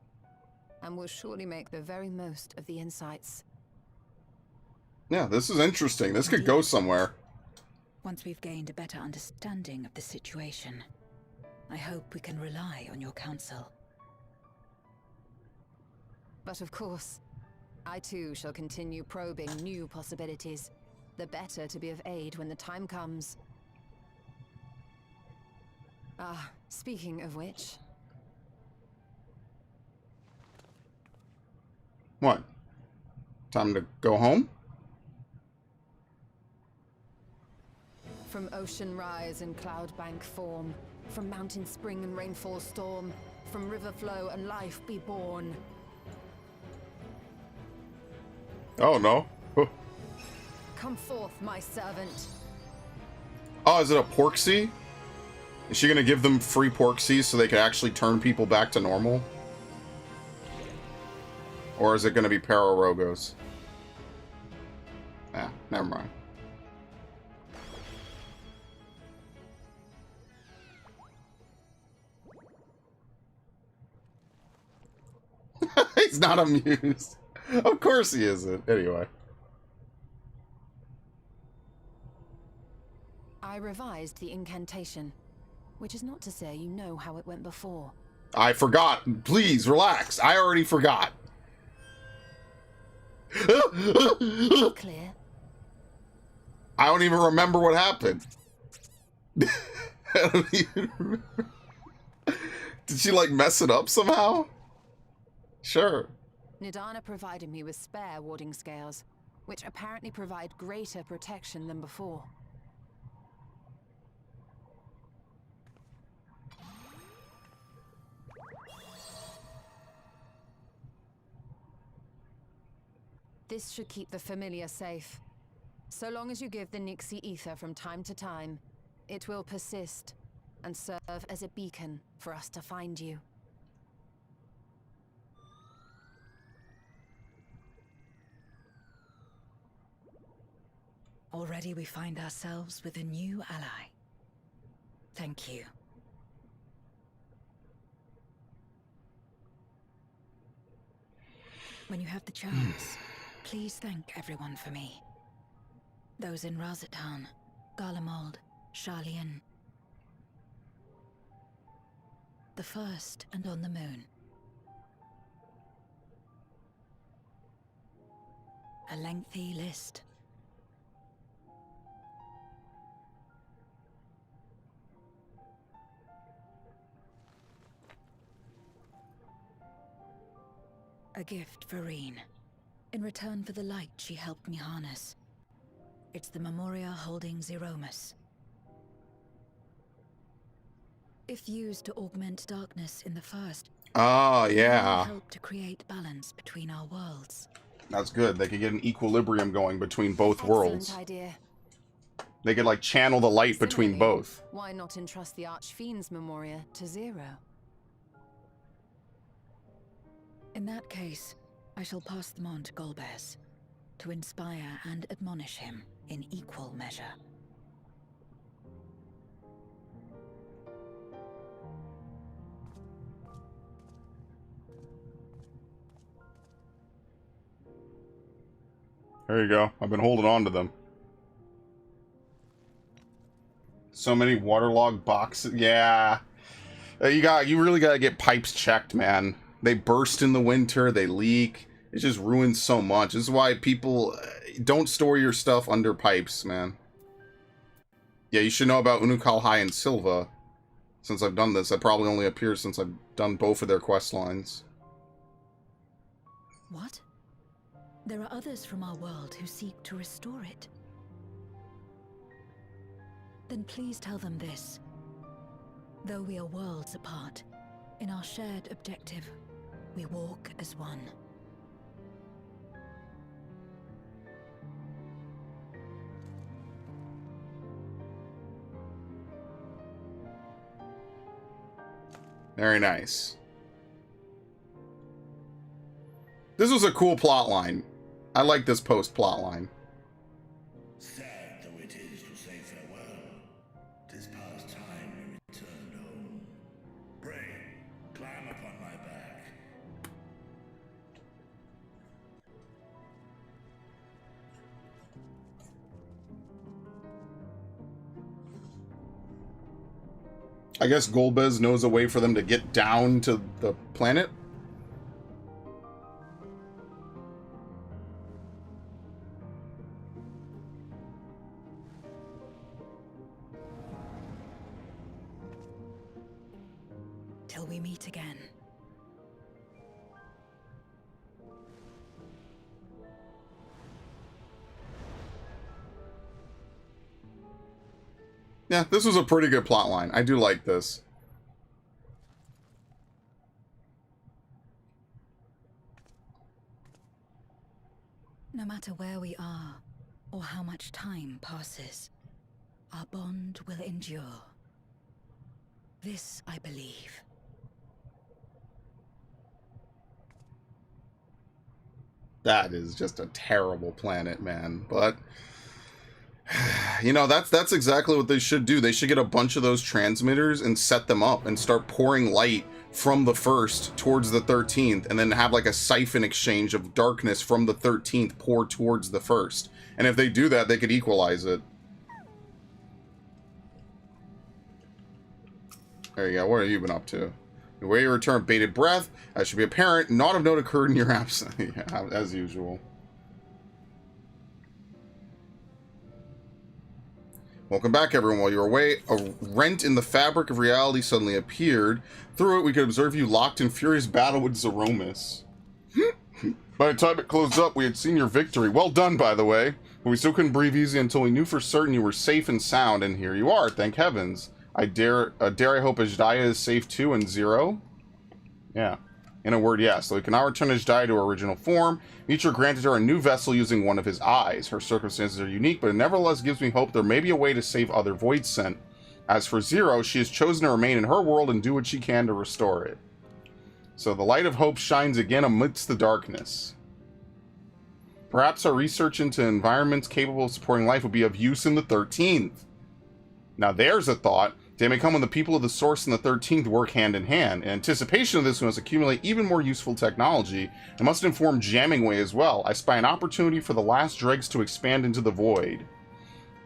and will surely make the very most of the insights. Yeah, this is interesting. This could go somewhere. Once we've gained a better understanding of the situation, I hope we can rely on your counsel. But of course, I too shall continue probing new possibilities, the better to be of aid when the time comes. Ah, speaking of which... What? Time to go home? From ocean rise and cloud bank form, from mountain spring and rainfall storm, from river flow and life be born. Oh, no. Come forth, my servant. Oh, is it a Porksy? Is she going to give them free Porksies so they can actually turn people back to normal? Or is it going to be Pararogos? Ah, never mind. He's not amused. Of course he isn't. Anyway. I revised the incantation, which is not to say you know how it went before. I forgot. Please, relax. I already forgot. Clear? I don't even remember what happened. I don't even remember. Did she, like, mess it up somehow? Sure. Nidana provided me with spare warding scales, which apparently provide greater protection than before. This should keep the familiar safe. So long as you give the Nixie ether from time to time, it will persist and serve as a beacon for us to find you. Already we find ourselves with a new ally. Thank you. When you have the chance, please thank everyone for me. Those in Razatan, Garlemald, Sharlayan. The first and on the moon. A lengthy list. A gift for Reen. In return for the light she helped me harness. It's the Memoria holding Zeromus. If used to augment darkness in the first, oh yeah, it help to create balance between our worlds. That's good. They could get an equilibrium going between both Excellent worlds. Idea. They could like channel the light between both. Why not entrust the Archfiend's Memoria to Zero? In that case, I shall pass them on to Golbez, to inspire and admonish him in equal measure. There you go. I've been holding on to them. So many waterlogged boxes. Yeah. You really gotta get pipes checked, man. They burst in the winter, they leak. It just ruins so much. This is why people don't store your stuff under pipes, man. Yeah, you should know about Unukal High and Silva. Since I've done this, that probably only appears since I've done both of their quest lines. What? There are others from our world who seek to restore it. Then please tell them this. Though we are worlds apart, in our shared objective, we walk as one. Very nice. This was a cool plot line. I like this post plot line. Sad though it is to say farewell, 'tis past time we returned home. Pray, climb upon my back. I guess Golbez knows a way for them to get down to the planet. Till we meet again. Yeah, this was a pretty good plot line. I do like this. No matter where we are, or how much time passes, our bond will endure. This I believe. That is just a terrible planet, man. But you know, that's exactly what they should do. They should get a bunch of those transmitters and set them up and start pouring light from the first towards the 13th, and then have like a siphon exchange of darkness from the 13th pour towards the first. And if they do that, they could equalize it. There you go. What have you been up to? The way you return bated breath, that should be apparent. Not of note occurred in your absence. Yeah, as usual. Welcome back, everyone. While you were away, a rent in the fabric of reality suddenly appeared. Through it, we could observe you locked in furious battle with Zeromus. By the time it closed up, we had seen your victory. Well done, by the way. But we still couldn't breathe easy until we knew for certain you were safe and sound, and here you are, thank heavens. I dare I hope Ajdaya is safe too, and Zero? Yeah. In a word, yes. So we can now return Ajdaya to her original form. Mitra granted her a new vessel using one of his eyes. Her circumstances are unique, but it nevertheless gives me hope there may be a way to save other Void Sent. As for Zero, she has chosen to remain in her world and do what she can to restore it. So the light of hope shines again amidst the darkness. Perhaps our research into environments capable of supporting life would be of use in the 13th. Now there's a thought. Day may come when the people of the Source and the 13th work hand in hand. In anticipation of this, we must accumulate even more useful technology, and must inform Jammingway as well. I spy an opportunity for the last dregs to expand into the void.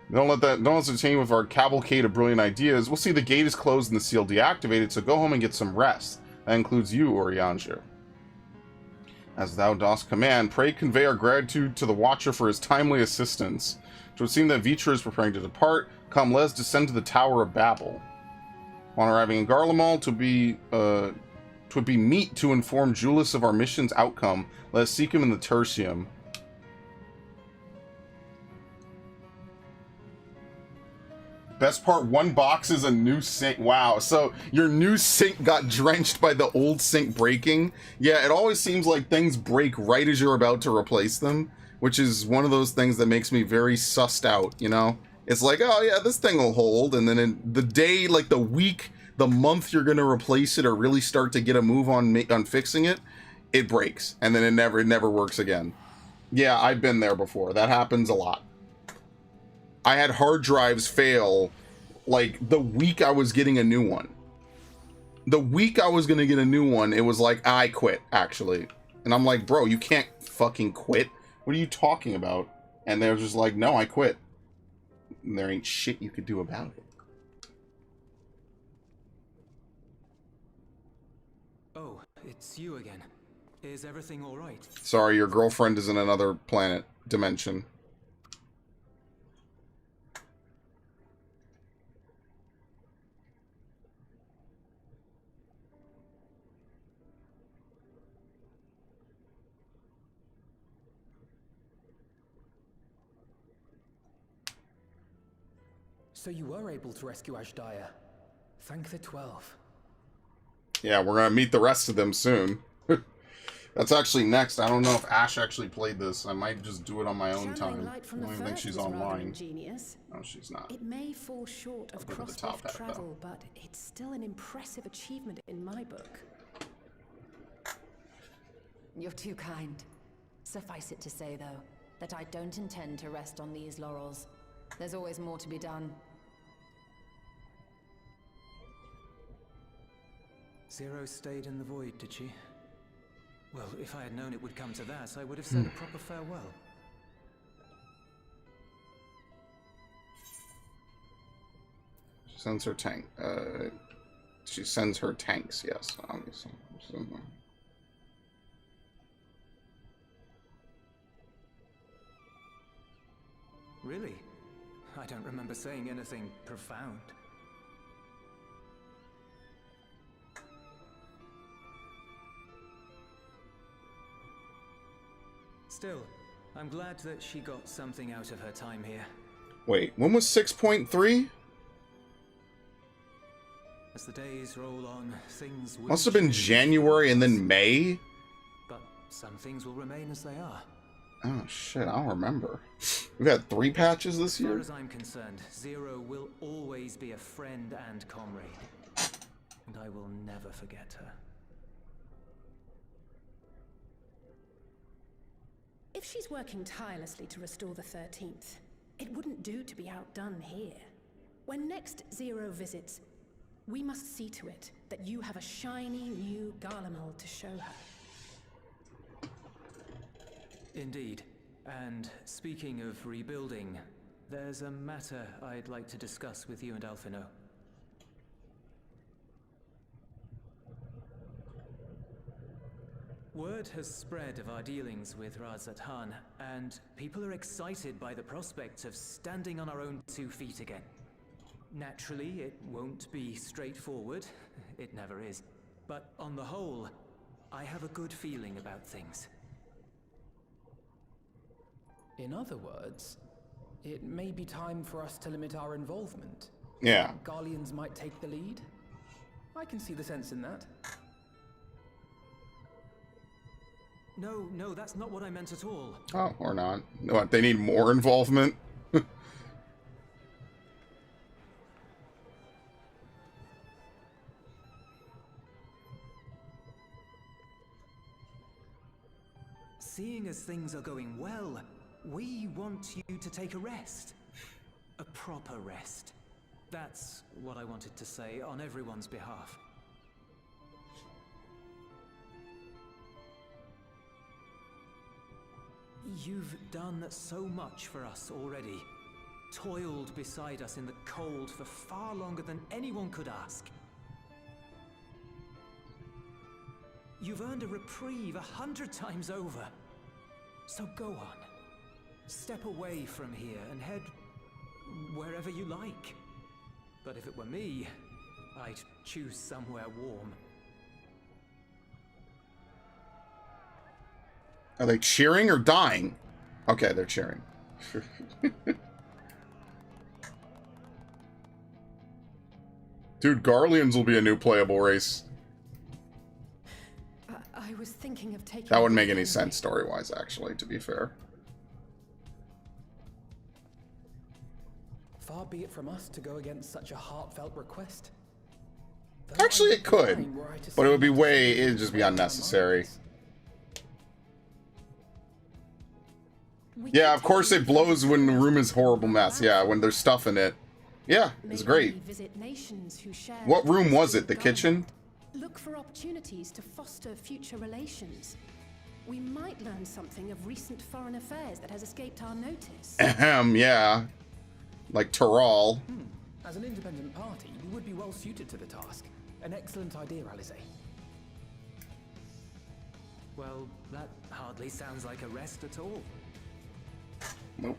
Don't let us detain with our cavalcade of brilliant ideas. We'll see the gate is closed and the seal deactivated, so go home and get some rest. That includes you, Orianjo. As thou dost command, pray convey our gratitude to the Watcher for his timely assistance. It would seem that Vitra is preparing to depart. Come, let us descend to the Tower of Babel. On arriving in Garlemald, 'twould be meet to inform Julius of our mission's outcome. Let us seek him in the Tertium. Best part, one box is a new sink. Wow, so your new sink got drenched by the old sink breaking? Yeah, it always seems like things break right as you're about to replace them, which is one of those things that makes me very sussed out, you know? It's like, oh yeah, this thing will hold, and then in the day, like the week, the month you're gonna replace it or really start to get a move on fixing it, it breaks, and then it never works again. Yeah, I've been there before. That happens a lot. I had hard drives fail like the week I was getting a new one. The week I was gonna get a new one, it was like, I quit, actually. And I'm like, bro, you can't fucking quit. What are you talking about? And they're just like, no, I quit. And there ain't shit you could do about it. Oh, it's you again. Is everything all right? Sorry, your girlfriend is in another planet dimension. So you were able to rescue Ajdaya. Thank the 12. Yeah, we're gonna meet the rest of them soon. That's actually next. I don't know if Ash actually played this. I might just do it on my own time. I don't even think she's online. No, she's not. It may fall short of cross-path travel, but it's still an impressive achievement in my book. You're too kind. Suffice it to say, though, that I don't intend to rest on these laurels. There's always more to be done. Zero stayed in the void, did she? Well, if I had known it would come to that, I would have said a proper farewell. She sends her tank. She sends her tanks, yes, obviously. Really? I don't remember saying anything profound. Still, I'm glad that she got something out of her time here. Wait, when was 6.3? As the days roll on, things will Must have been January and then May? But some things will remain as they are. Oh shit, I don't remember. We've had 3 patches this year? As far as I'm concerned, Zero will always be a friend and comrade. And I will never forget her. If she's working tirelessly to restore the 13th, it wouldn't do to be outdone here. When next Zero visits, we must see to it that you have a shiny new Garlemald to show her. Indeed. And speaking of rebuilding, there's a matter I'd like to discuss with you and Alphino. Word has spread of our dealings with Razat-Han, and people are excited by the prospect of standing on our own 2 feet again. Naturally, it won't be straightforward. It never is. But on the whole, I have a good feeling about things. In other words, it may be time for us to limit our involvement. Yeah. Garleans might take the lead. I can see the sense in that. No, that's not what I meant at all. Oh, or not. What, they need more involvement? Seeing as things are going well, we want you to take a rest. A proper rest. That's what I wanted to say on everyone's behalf. You've done so much for us already. Toiled beside us in the cold for far longer than anyone could ask. You've earned a reprieve 100 times over. So go on. Step away from here and head wherever you like. But if it were me, I'd choose somewhere warm. Are they cheering or dying? Okay, they're cheering. Dude, Garleans will be a new playable race. I was thinking of taking... That wouldn't make any sense story-wise, actually, to be fair. Far be it from us to go against such a heartfelt request. Actually, it could, but it would be it'd just be unnecessary. Yeah, of course it blows when the room is horrible mess. Yeah, when there's stuff in it. Yeah, it's great. What room was it? The kitchen? Look for opportunities to foster future relations. We might learn something of recent foreign affairs that has escaped our notice. Ahem, yeah. Like Terral. As an independent party, we would be well suited to the task. An excellent idea, Alize. Well, that hardly sounds like a rest at all. Nope.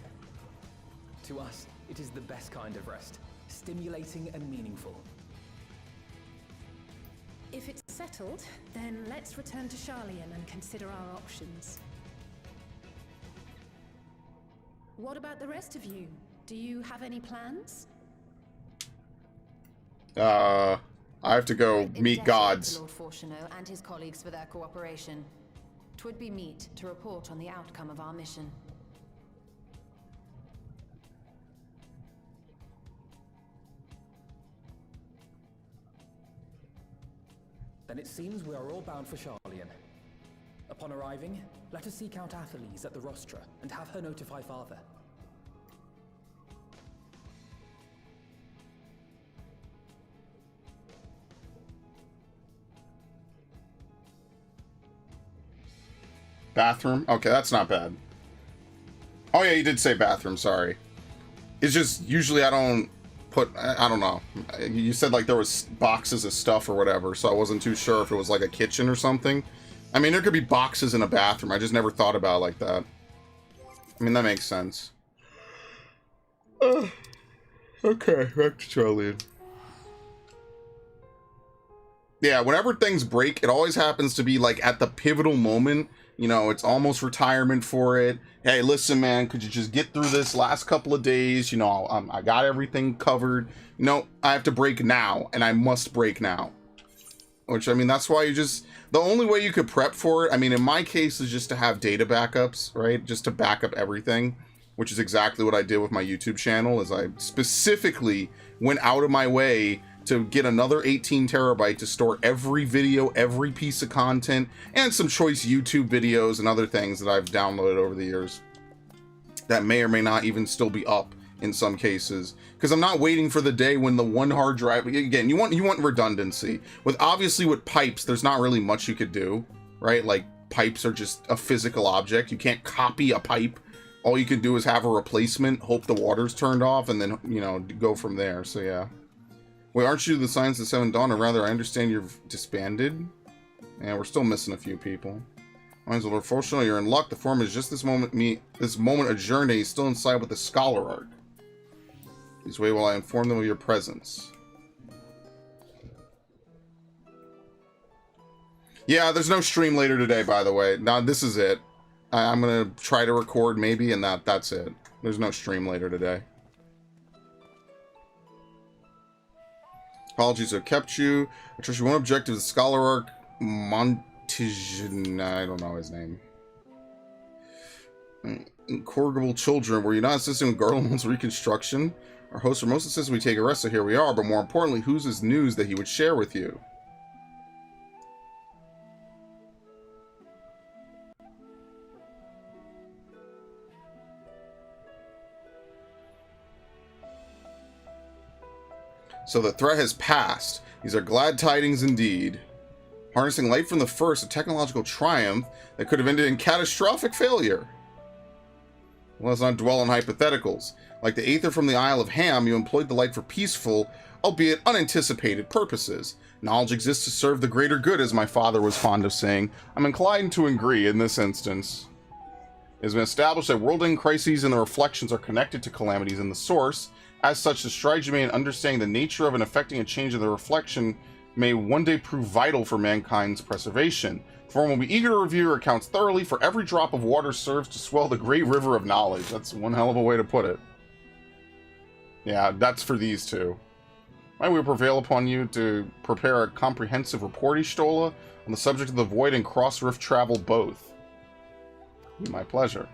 To us, it is the best kind of rest. Stimulating and meaningful. If it's settled, then let's return to Sharlayan and consider our options. What about the rest of you? Do you have any plans? I have to go meet gods. Lord Fortuneau and his colleagues for their cooperation. 'Twould be meet to report on the outcome of our mission. Then it seems we are all bound for Sharlayan. Upon arriving, let us seek out Athelise at the rostra and have her notify Father. Bathroom? Okay, that's not bad. Oh yeah, you did say bathroom, sorry. It's just, usually I don't put, I don't know. You said like there was boxes of stuff or whatever, so I wasn't too sure if it was like a kitchen or something. I mean, there could be boxes in a bathroom. I just never thought about it like that. I mean, that makes sense. Okay, back to Sharlayan. Yeah, whenever things break, it always happens to be like at the pivotal moment. You know, it's almost retirement for it. Hey, listen, man, could you just get through this last couple of days? You know, I got everything covered. No, I have to break now, and I must break now. Which, I mean, that's why you just... The only way you could prep for it, I mean, in my case, is just to have data backups, right? Just to back up everything, which is exactly what I did with my YouTube channel, is I specifically went out of my way to get another 18 terabyte to store every video, every piece of content, and some choice YouTube videos and other things that I've downloaded over the years that may or may not even still be up in some cases, because I'm not waiting for the day when the one hard drive, again, you want redundancy. Obviously with pipes, there's not really much you could do, right? Like, pipes are just a physical object. You can't copy a pipe. All you can do is have a replacement, hope the water's turned off, and then, you know, go from there. So yeah. Wait, aren't you the Science of the Seventh Dawn? Or rather, I understand you've disbanded? Yeah, we're still missing a few people. Lord Fortuneau, you're in luck. The form is just this moment adjourned, and he's still inside with the Scholar Arc. Please wait while I inform them of your presence. Yeah, there's no stream later today, by the way. Now, this is it. I'm going to try to record, maybe, and that's it. There's no stream later today. Apologies have kept you. I trust you one objective, the Scholar Arc Montijan. I don't know his name. Incorrigible children. Were you not assisting with Garlemald's reconstruction? Our hosts are most insistent we take a rest, so here we are. But more importantly, whose is news that he would share with you? So the threat has passed. These are glad tidings indeed. Harnessing light from the first, a technological triumph that could have ended in catastrophic failure. Well, let's not dwell on hypotheticals. Like the Aether from the Isle of Ham, you employed the light for peaceful, albeit unanticipated, purposes. Knowledge exists to serve the greater good, as my father was fond of saying. I'm inclined to agree in this instance. It has been established that world-end crises and the reflections are connected to calamities in the source. As such, the strides you made in understanding the nature of and affecting a change in the reflection may one day prove vital for mankind's preservation. The forum will be eager to review your accounts thoroughly, for every drop of water serves to swell the great river of knowledge. That's one hell of a way to put it. Yeah, that's for these two. Might we prevail upon you to prepare a comprehensive report, Y'shtola, on the subject of the void and cross-rift travel both? Be my pleasure.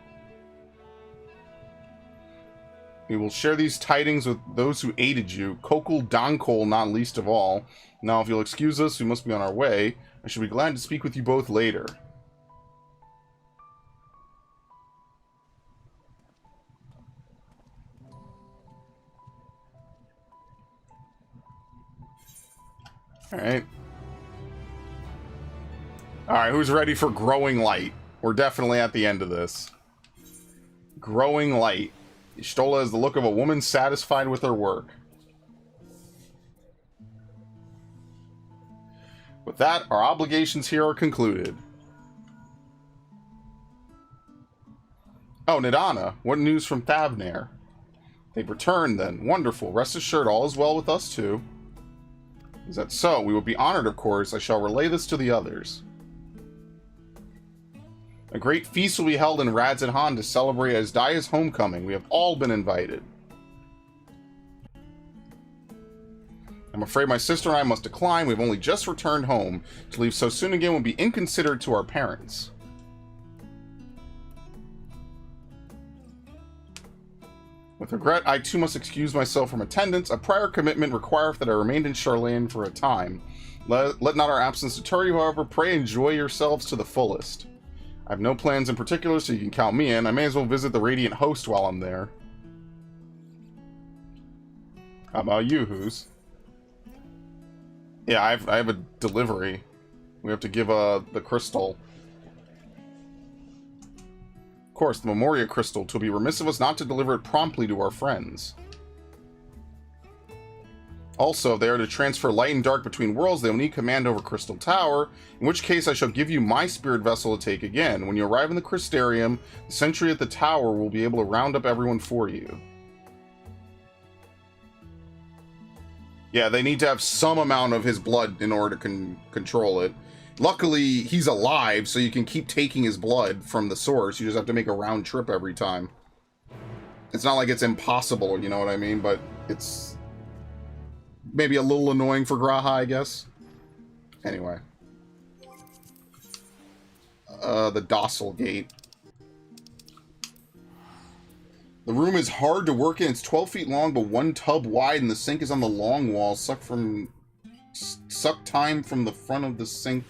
We will share these tidings with those who aided you, Kokol Donkol not least of all. Now, if you'll excuse us, we must be on our way. I shall be glad to speak with you both later. Alright. Alright, who's ready for Growing Light? We're definitely at the end of this. Growing Light. Y'shtola has the look of a woman satisfied with her work. With that, our obligations here are concluded. Oh, Nidana, what news from Thavnair? They've returned, then. Wonderful. Rest assured, all is well with us, too. Is that so? We would be honored, of course. I shall relay this to the others. A great feast will be held in Radzidhan to celebrate Azdaya's homecoming. We have all been invited. I'm afraid my sister and I must decline. We've only just returned home. To leave so soon again would be inconsiderate to our parents. With regret, I too must excuse myself from attendance. A prior commitment requireth that I remained in Charlayan for a time. Let not our absence deter you, however. Pray enjoy yourselves to the fullest. I have no plans in particular, so you can count me in. I may as well visit the Radiant Host while I'm there. How about you, Who's? Yeah, I have a delivery. We have to give the crystal. Of course, the Memoria crystal. 'Twill be remiss of us not to deliver it promptly to our friends. Also, if they are to transfer light and dark between worlds, they will need command over Crystal Tower, in which case I shall give you my spirit vessel to take again. When you arrive in the Crystarium, the sentry at the tower will be able to round up everyone for you. Yeah, they need to have some amount of his blood in order to control it. Luckily, he's alive, so you can keep taking his blood from the source. You just have to make a round trip every time. It's not like it's impossible, you know what I mean? But it's maybe a little annoying for Graha, I guess. Anyway. The Docile Gate. The room is hard to work in. It's 12 feet long, but 1 tub wide, and the sink is on the long wall. Suck time from the front of the sink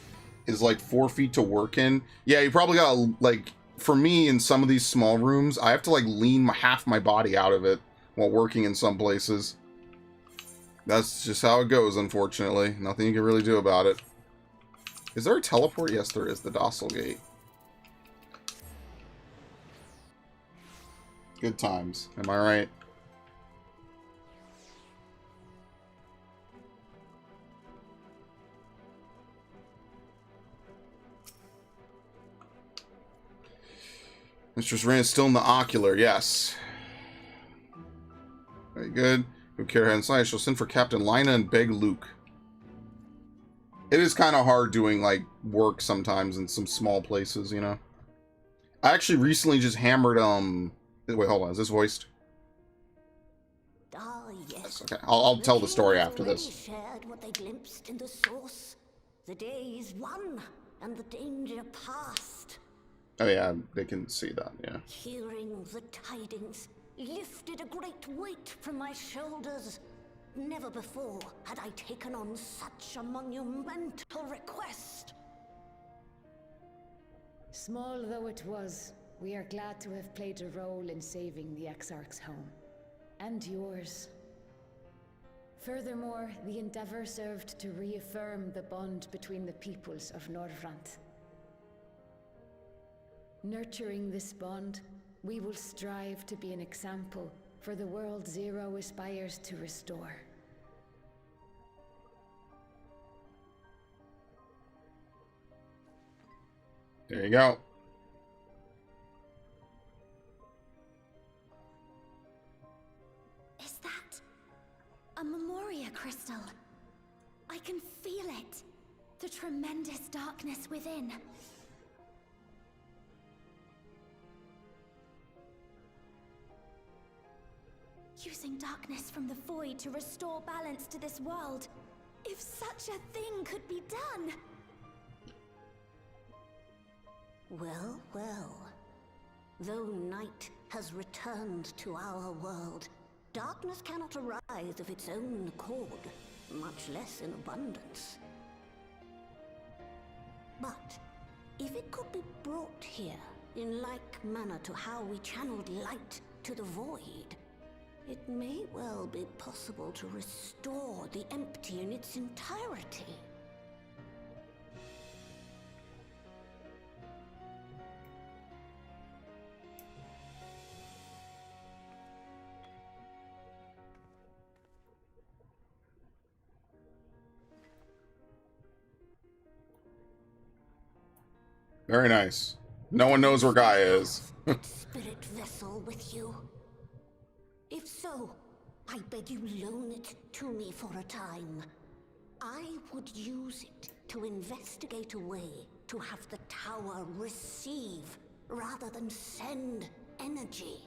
is like 4 feet to work in. Yeah, you probably gotta, like, for me, in some of these small rooms, I have to, like, lean half my body out of it while working in some places. That's just how it goes, unfortunately. Nothing you can really do about it. Is there a teleport? Yes, there is. The Docile Gate. Good times. Am I right? Mistress Rain is still in the ocular. Yes. good. Who care inside? I shall send for Captain Lina and beg Luke. It is kind of hard doing, like, work sometimes in some small places, you know? I actually recently just hammered, Wait, hold on. Is this voiced? Ah, yes. Okay, I'll tell the story after this. Shared what they glimpsed in the source. The day is won, and the danger past. Oh yeah, they can see that, yeah. Hearing the tidings lifted a great weight from my shoulders. Never before had I taken on such a monumental request. Small though it was, we are glad to have played a role in saving the Exarch's home. And yours. Furthermore, the endeavor served to reaffirm the bond between the peoples of Norvrant. Nurturing this bond, we will strive to be an example for the world Zero aspires to restore. There you go. Is that a Memoria crystal? I can feel it. The tremendous darkness within. Using darkness from the void to restore balance to this world. If such a thing could be done. Well, well. Though night has returned to our world, darkness cannot arise of its own accord, much less in abundance. But if it could be brought here, in like manner to how we channeled light to the void, it may well be possible to restore the empty in its entirety. Very nice. No one knows where Guy is. Spirit vessel with you? If so, I beg you loan it to me for a time. I would use it to investigate a way to have the tower receive rather than send energy.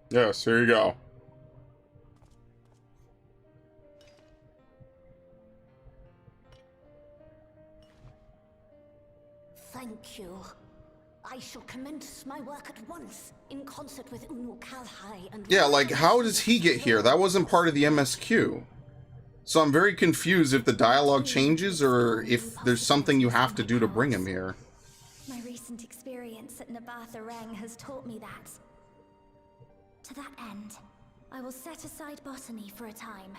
Yes, here you go. Thank you. I shall commence my work at once, in concert with Unu Kalhai and... Yeah, like, how does he get here? That wasn't part of the MSQ. So I'm very confused if the dialogue changes, or if there's something you have to do to bring him here. My recent experience at Nabatha Reng has taught me that. To that end, I will set aside botany for a time,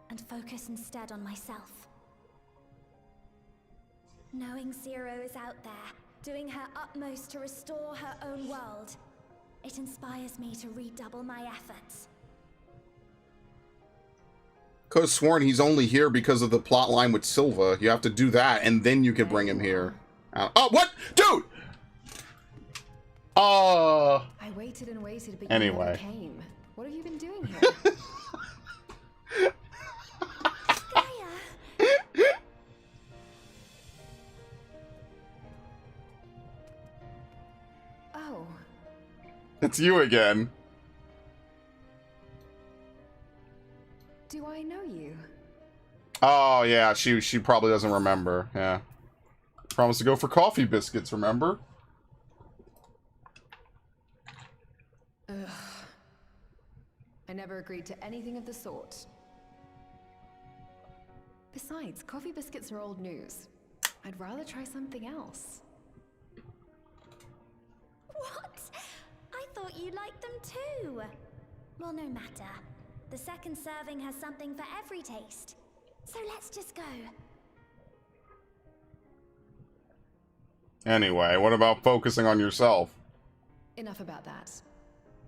and focus instead on myself. Knowing Zero is out there, doing her utmost to restore her own world, it inspires me to redouble my efforts. Could've sworn he's only here because of the plot line with Silva. You have to do that, and then you can bring him here. Oh, what? Dude! I waited and waited, but anyway. You never came. What have you been doing here? Oh. It's you again. Do I know you? Oh, yeah, she probably doesn't remember. Yeah. Promised to go for coffee biscuits, remember? Ugh. I never agreed to anything of the sort. Besides, coffee biscuits are old news. I'd rather try something else. What? I thought you liked them too. Well, no matter. The second serving has something for every taste. So let's just go. Anyway, what about focusing on yourself? Enough about that.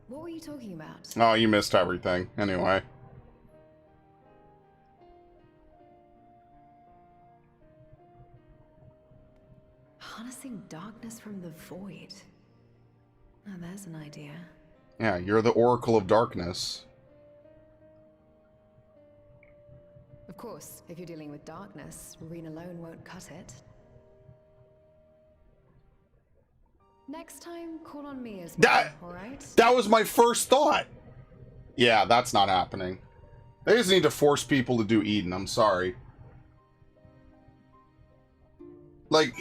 What were you talking about? Oh, you missed everything. Anyway. Harnessing darkness from the void. Now there's an idea. Yeah, you're the Oracle of Darkness. Of course, if you're dealing with darkness, Reen alone won't cut it. Next time, call on me as well, alright? That was my first thought! Yeah, that's not happening. They just need to force people to do Eden, I'm sorry. Like,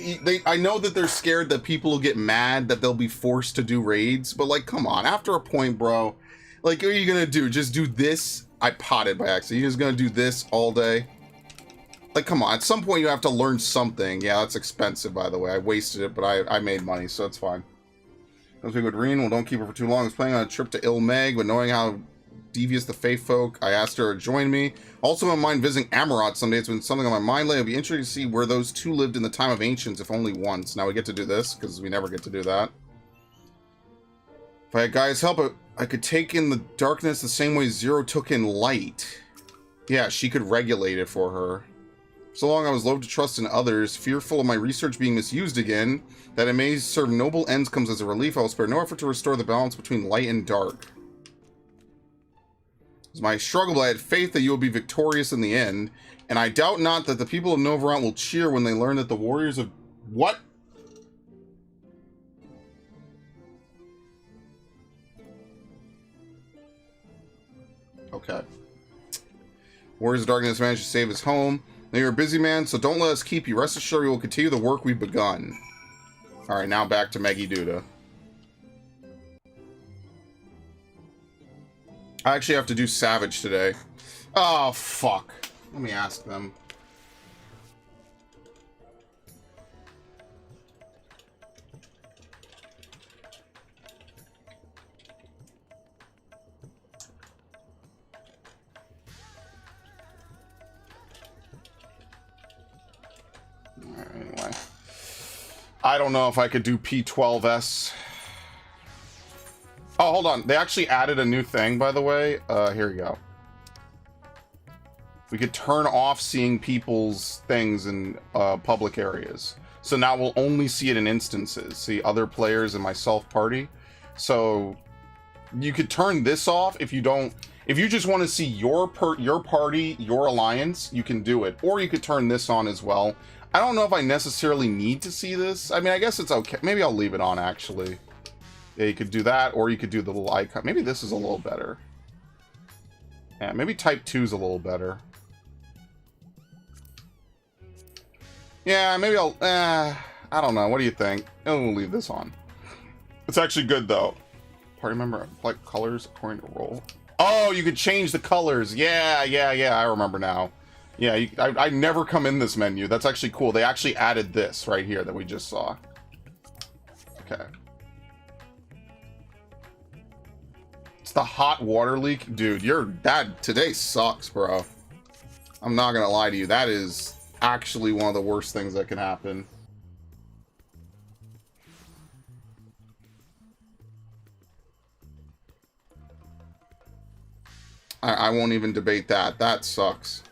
I know that they're scared that people will get mad that they'll be forced to do raids, but like, come on, after a point, bro. Like, what are you gonna do? Just do this? I potted by accident. You're just gonna do this all day? Like, come on, at some point you have to learn something. Yeah, that's expensive, by the way. I wasted it, but I made money, so it's fine. I was with Reen. Well, don't keep her for too long. I was planning on a trip to Ilmeg, but knowing how devious the Fae folk, I asked her to join me. Also, in mind visiting Amaroth someday. It's been something on my mind lately. It'd be interesting to see where those two lived in the time of Ancients, if only once. Now we get to do this, because we never get to do that. If I had guys' help, I could take in the darkness the same way Zero took in light. Yeah, she could regulate it for her. So long I was loath to trust in others, fearful of my research being misused again, that it may serve noble ends comes as a relief. I will spare no effort to restore the balance between light and dark. It was my struggle, but I had faith that you will be victorious in the end, and I doubt not that the people of Novarant will cheer when they learn that the warriors of... What? Okay. Warriors of Darkness managed to save his home. Now you're a busy man, so don't let us keep you. Rest assured we will continue the work we've begun. Alright, now back to Meggy Duda. I actually have to do Savage today. Oh, fuck. Let me ask them. Anyway, I don't know if I could do P12S. Oh, hold on. They actually added a new thing, by the way. Here we go. We could turn off seeing people's things in public areas. So now we'll only see it in instances. See other players in my self-party. So you could turn this off if you don't... If you just want to see your party, your alliance, you can do it. Or you could turn this on as well. I don't know if I necessarily need to see this. I mean, I guess it's okay. Maybe I'll leave it on, actually. Yeah, you could do that, or you could do the little icon. Maybe this is a little better. Yeah, maybe type 2 is a little better. Yeah, maybe I'll... I don't know. What do you think? We'll leave this on. It's actually good, though. Party member, like colors according to role. Oh, you could change the colors. Yeah, I remember now. Yeah, I never come in this menu. That's actually cool. They actually added this right here that we just saw. Okay. It's the hot water leak. Dude, today sucks, bro. I'm not gonna lie to you. That is actually one of the worst things that can happen. I won't even debate that. That sucks.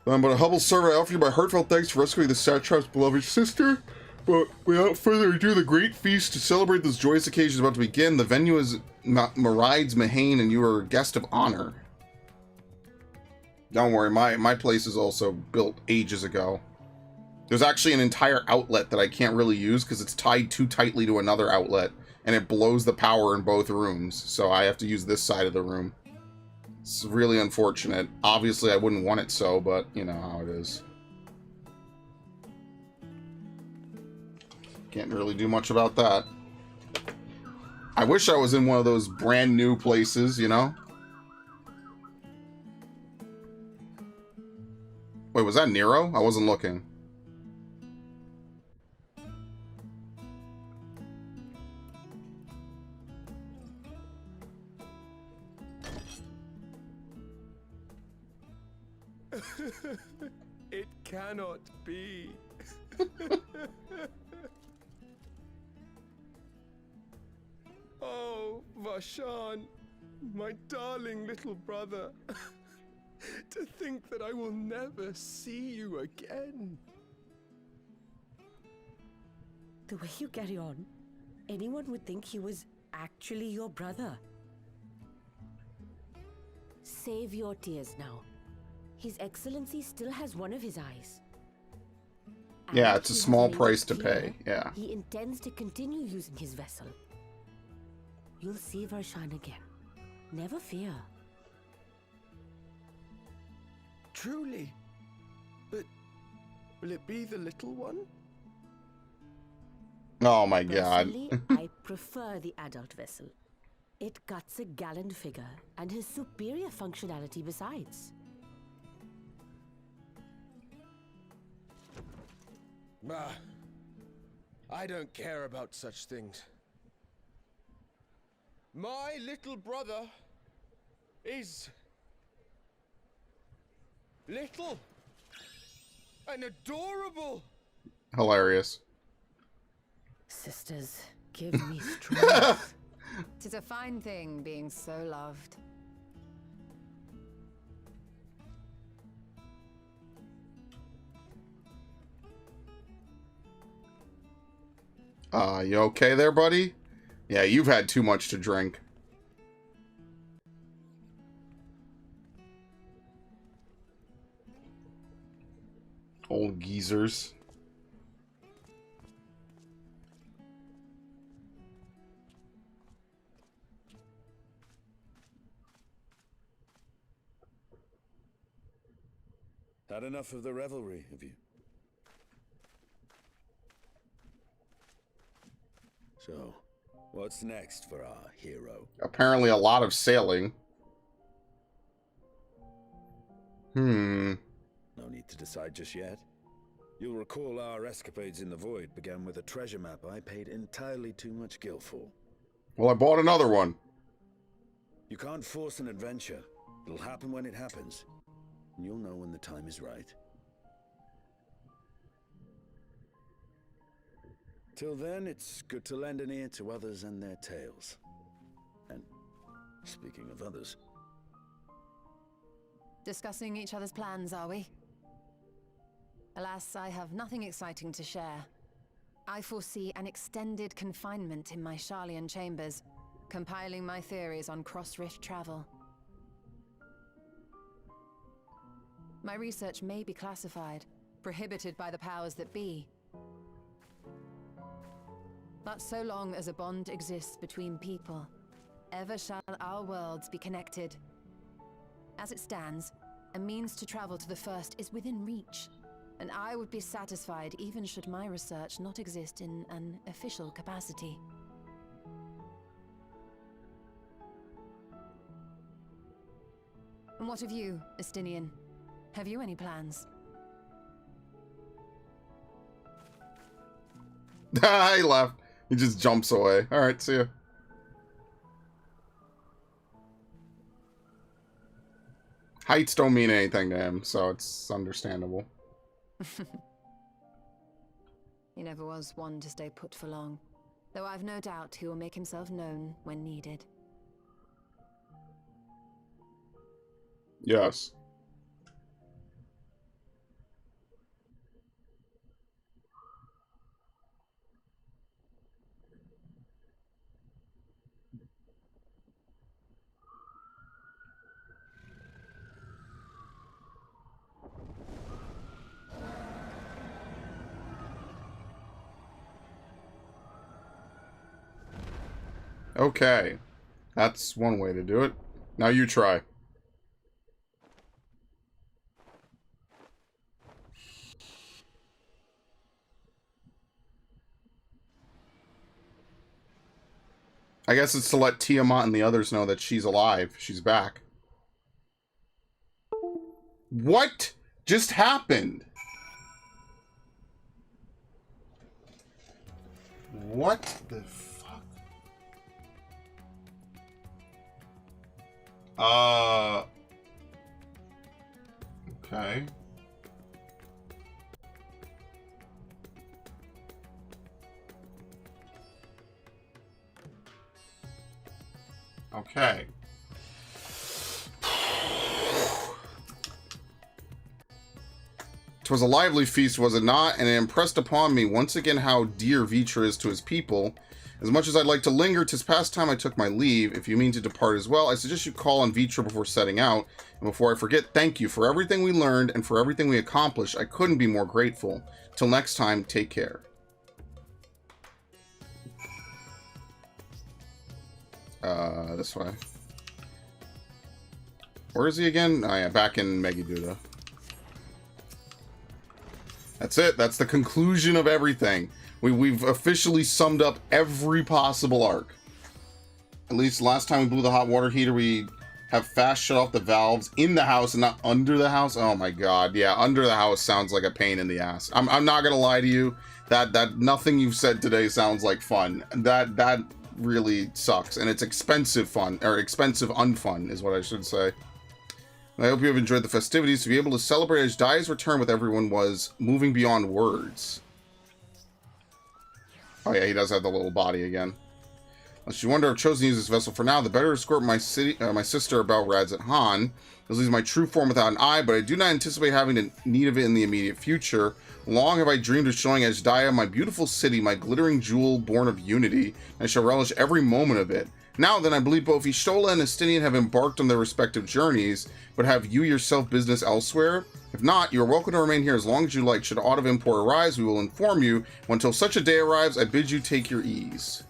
But a Hubble server, I offer you my heartfelt thanks for rescuing the Satrap's beloved sister. But without further ado, the great feast to celebrate this joyous occasion is about to begin. The venue is Marides Mahane, and you are a guest of honor. Don't worry, my place is also built ages ago. There's actually an entire outlet that I can't really use because it's tied too tightly to another outlet, and it blows the power in both rooms, so I have to use this side of the room. It's really unfortunate. Obviously, I wouldn't want it so, but you know how it is. Can't really do much about that. I wish I was in one of those brand new places, you know? Wait, was that Nero? I wasn't looking. It cannot be. Oh, Vashan, my darling little brother. To think that I will never see you again. The way you carry on, anyone would think he was actually your brother. Save your tears now. His Excellency still has one of his eyes. Yeah, And it's a he has small made it price to clear pay. Yeah. He intends to continue using his vessel. You'll see her shine again. Never fear. Truly? But will it be the little one? Oh my god. Personally, I prefer the adult vessel. It cuts a gallant figure and has superior functionality besides. Ah, I don't care about such things. My little brother is little and adorable. Hilarious. Sisters, give me strength. 'Tis a fine thing being so loved. You okay there, buddy? Yeah, you've had too much to drink. Old geezers. Had enough of the revelry, have you? So, what's next for our hero? Apparently a lot of sailing. No need to decide just yet. You'll recall our escapades in the void began with a treasure map I paid entirely too much gil for. Well, I bought another one. You can't force an adventure. It'll happen when it happens. And you'll know when the time is right. Till then, it's good to lend an ear to others and their tales. And speaking of others... Discussing each other's plans, are we? Alas, I have nothing exciting to share. I foresee an extended confinement in my Sharlayan chambers, compiling my theories on cross-rift travel. My research may be classified, prohibited by the powers that be. But so long as a bond exists between people, ever shall our worlds be connected. As it stands, a means to travel to the first is within reach, and I would be satisfied even should my research not exist in an official capacity. And what of you, Estinian? Have you any plans? He left. He just jumps away. Alright, see ya. Heights don't mean anything to him, so it's understandable. He never was one to stay put for long, though I've no doubt he will make himself known when needed. Yes. Okay. That's one way to do it. Now you try. I guess it's to let Tiamat and the others know that she's alive. She's back. What just happened? What the fuck? Okay. Okay. 'Twas a lively feast, was it not? And it impressed upon me once again how dear Vitra is to his people. As much as I'd like to linger, 'tis past time I took my leave. If you mean to depart as well, I suggest you call on Vitra before setting out. And before I forget, thank you for everything we learned and for everything we accomplished. I couldn't be more grateful. Till next time, take care. This way. Where is he again? Oh yeah, back in Megiduda. That's it. That's the conclusion of everything. We've officially summed up every possible arc. At least last time we blew the hot water heater, we have fast shut off the valves in the house and not under the house. Oh my god, yeah, under the house sounds like a pain in the ass. I'm not gonna lie to you. That nothing you've said today sounds like fun. That really sucks, and it's expensive fun, or expensive unfun is what I should say. I hope you have enjoyed the festivities. To be able to celebrate Ashdai's return with everyone was moving beyond words. Oh yeah, he does have the little body again. Unless you wonder, I've chosen to use this vessel for now. The better to escort my sister about Radzat Han. This is my true form without an eye, but I do not anticipate having a need of it in the immediate future. Long have I dreamed of showing Ashdai my beautiful city, my glittering jewel born of unity, and I shall relish every moment of it. Now then, I believe both Y'shtola and Estinian have embarked on their respective journeys, but have you yourself business elsewhere? If not, you are welcome to remain here as long as you like. Should aught of import arise, we will inform you. Until such a day arrives, I bid you take your ease.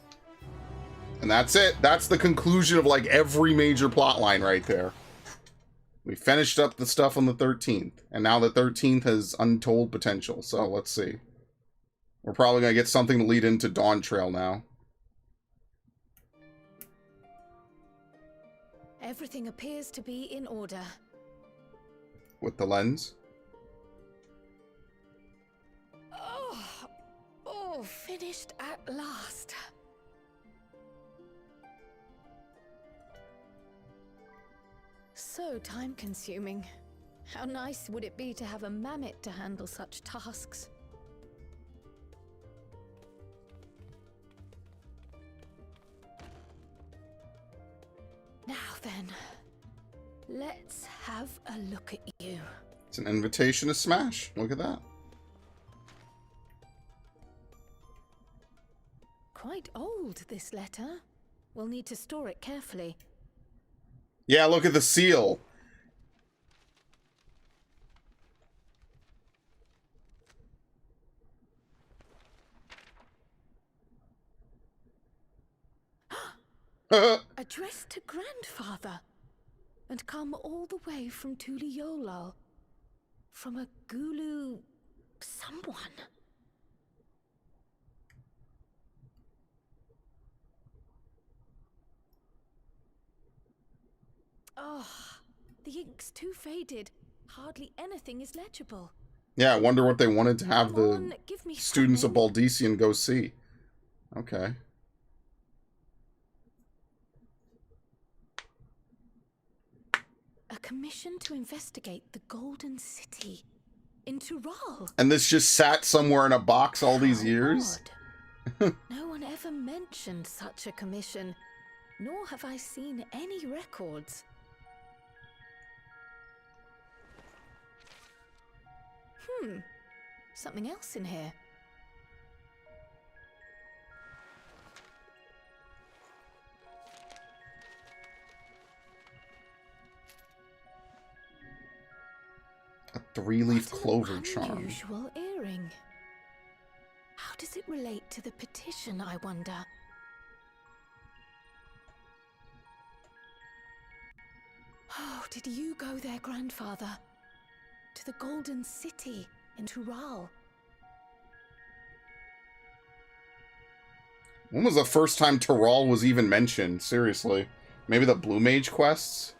And that's it. That's the conclusion of like every major plot line right there. We finished up the stuff on the 13th, and now the 13th has untold potential, so let's see. We're probably going to get something to lead into Dawn Trail now. Everything appears to be in order. With the lens? Oh, finished at last. So time-consuming. How nice would it be to have a mammoth to handle such tasks? Now then, let's have a look at you. It's an invitation to smash. Look at that. Quite old, this letter. We'll need to store it carefully. Yeah, look at the seal. Addressed to grandfather, and come all the way from Tuliolal, from a Gulu someone. Oh, the ink's too faded. Hardly anything is legible. Yeah, I wonder what they wanted to have the students of Baldician go see. Okay. A commission to investigate the Golden City in Tural. And this just sat somewhere in a box all these years? No one ever mentioned such a commission, nor have I seen any records. Something else in here. A 3-leaf clover charm. Unusual earring. How does it relate to the petition, I wonder? Oh, did you go there, grandfather? To the Golden City in Tural? When was the first time Tural was even mentioned? Seriously. Maybe the Blue Mage quests?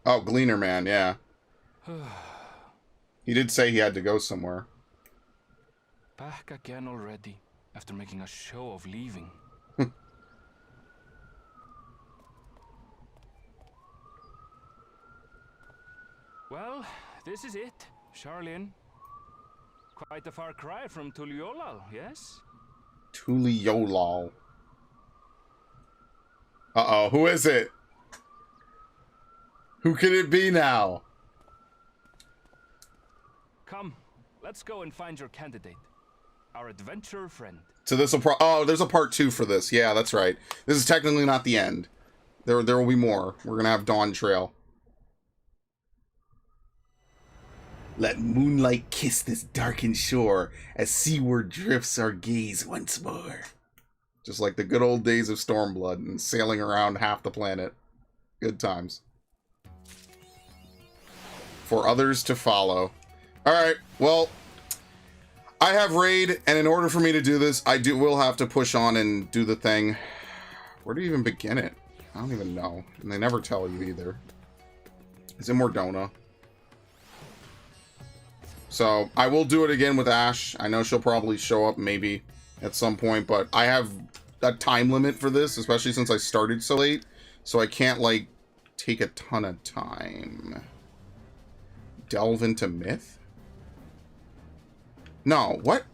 Oh, Gleaner Man, yeah. He did say he had to go somewhere. Back again already, after making a show of leaving. Well, this is it, Charlian. Quite a far cry from Tuliolal, yes? Tuliolal. Uh-oh, who is it? Who could it be now? Come, let's go and find your candidate. Our adventurer friend. So this will oh, there's a part 2 for this. Yeah, that's right. This is technically not the end. There will be more. We're gonna have Dawn Trail. Let moonlight kiss this darkened shore as seaward drifts our gaze once more. Just like the good old days of Stormblood and sailing around half the planet. Good times. For others to follow. Alright, well, I have raid, and in order for me to do this, will have to push on and do the thing. Where do you even begin it? I don't even know. And they never tell you either. Is it Mordona? So, I will do it again with Ash. I know she'll probably show up maybe at some point, but I have a time limit for this, especially since I started so late. So I can't, like, take a ton of time. Delve into myth? No, what?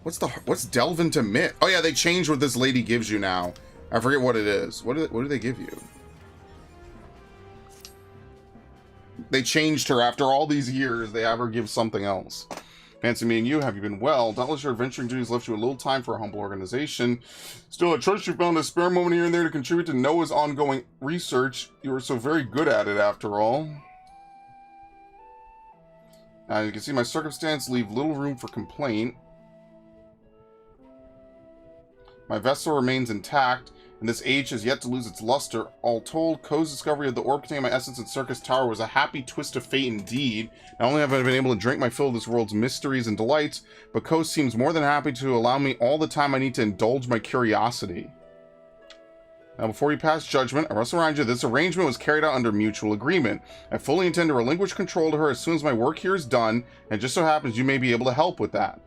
What's delve into myth? Oh yeah, they changed what this lady gives you now. I forget what it is. What do they give you? They changed her after all these years. They have her give something else. Fancy meeting you. Have you been well? Doubtless your adventuring duties left you a little time for a humble organization. Still, I trust you found a spare moment here and there to contribute to Noah's ongoing research. You were so very good at it, after all. You can see my circumstance leave little room for complaint. My vessel remains intact, and this age has yet to lose its luster. All told, Ko's discovery of the orb containing my essence in Circus Tower was a happy twist of fate indeed. Not only have I been able to drink my fill of this world's mysteries and delights, but Ko seems more than happy to allow me all the time I need to indulge my curiosity. Now, before you pass judgment, I must remind you this arrangement was carried out under mutual agreement. I fully intend to relinquish control to her as soon as my work here is done, and it just so happens you may be able to help with that.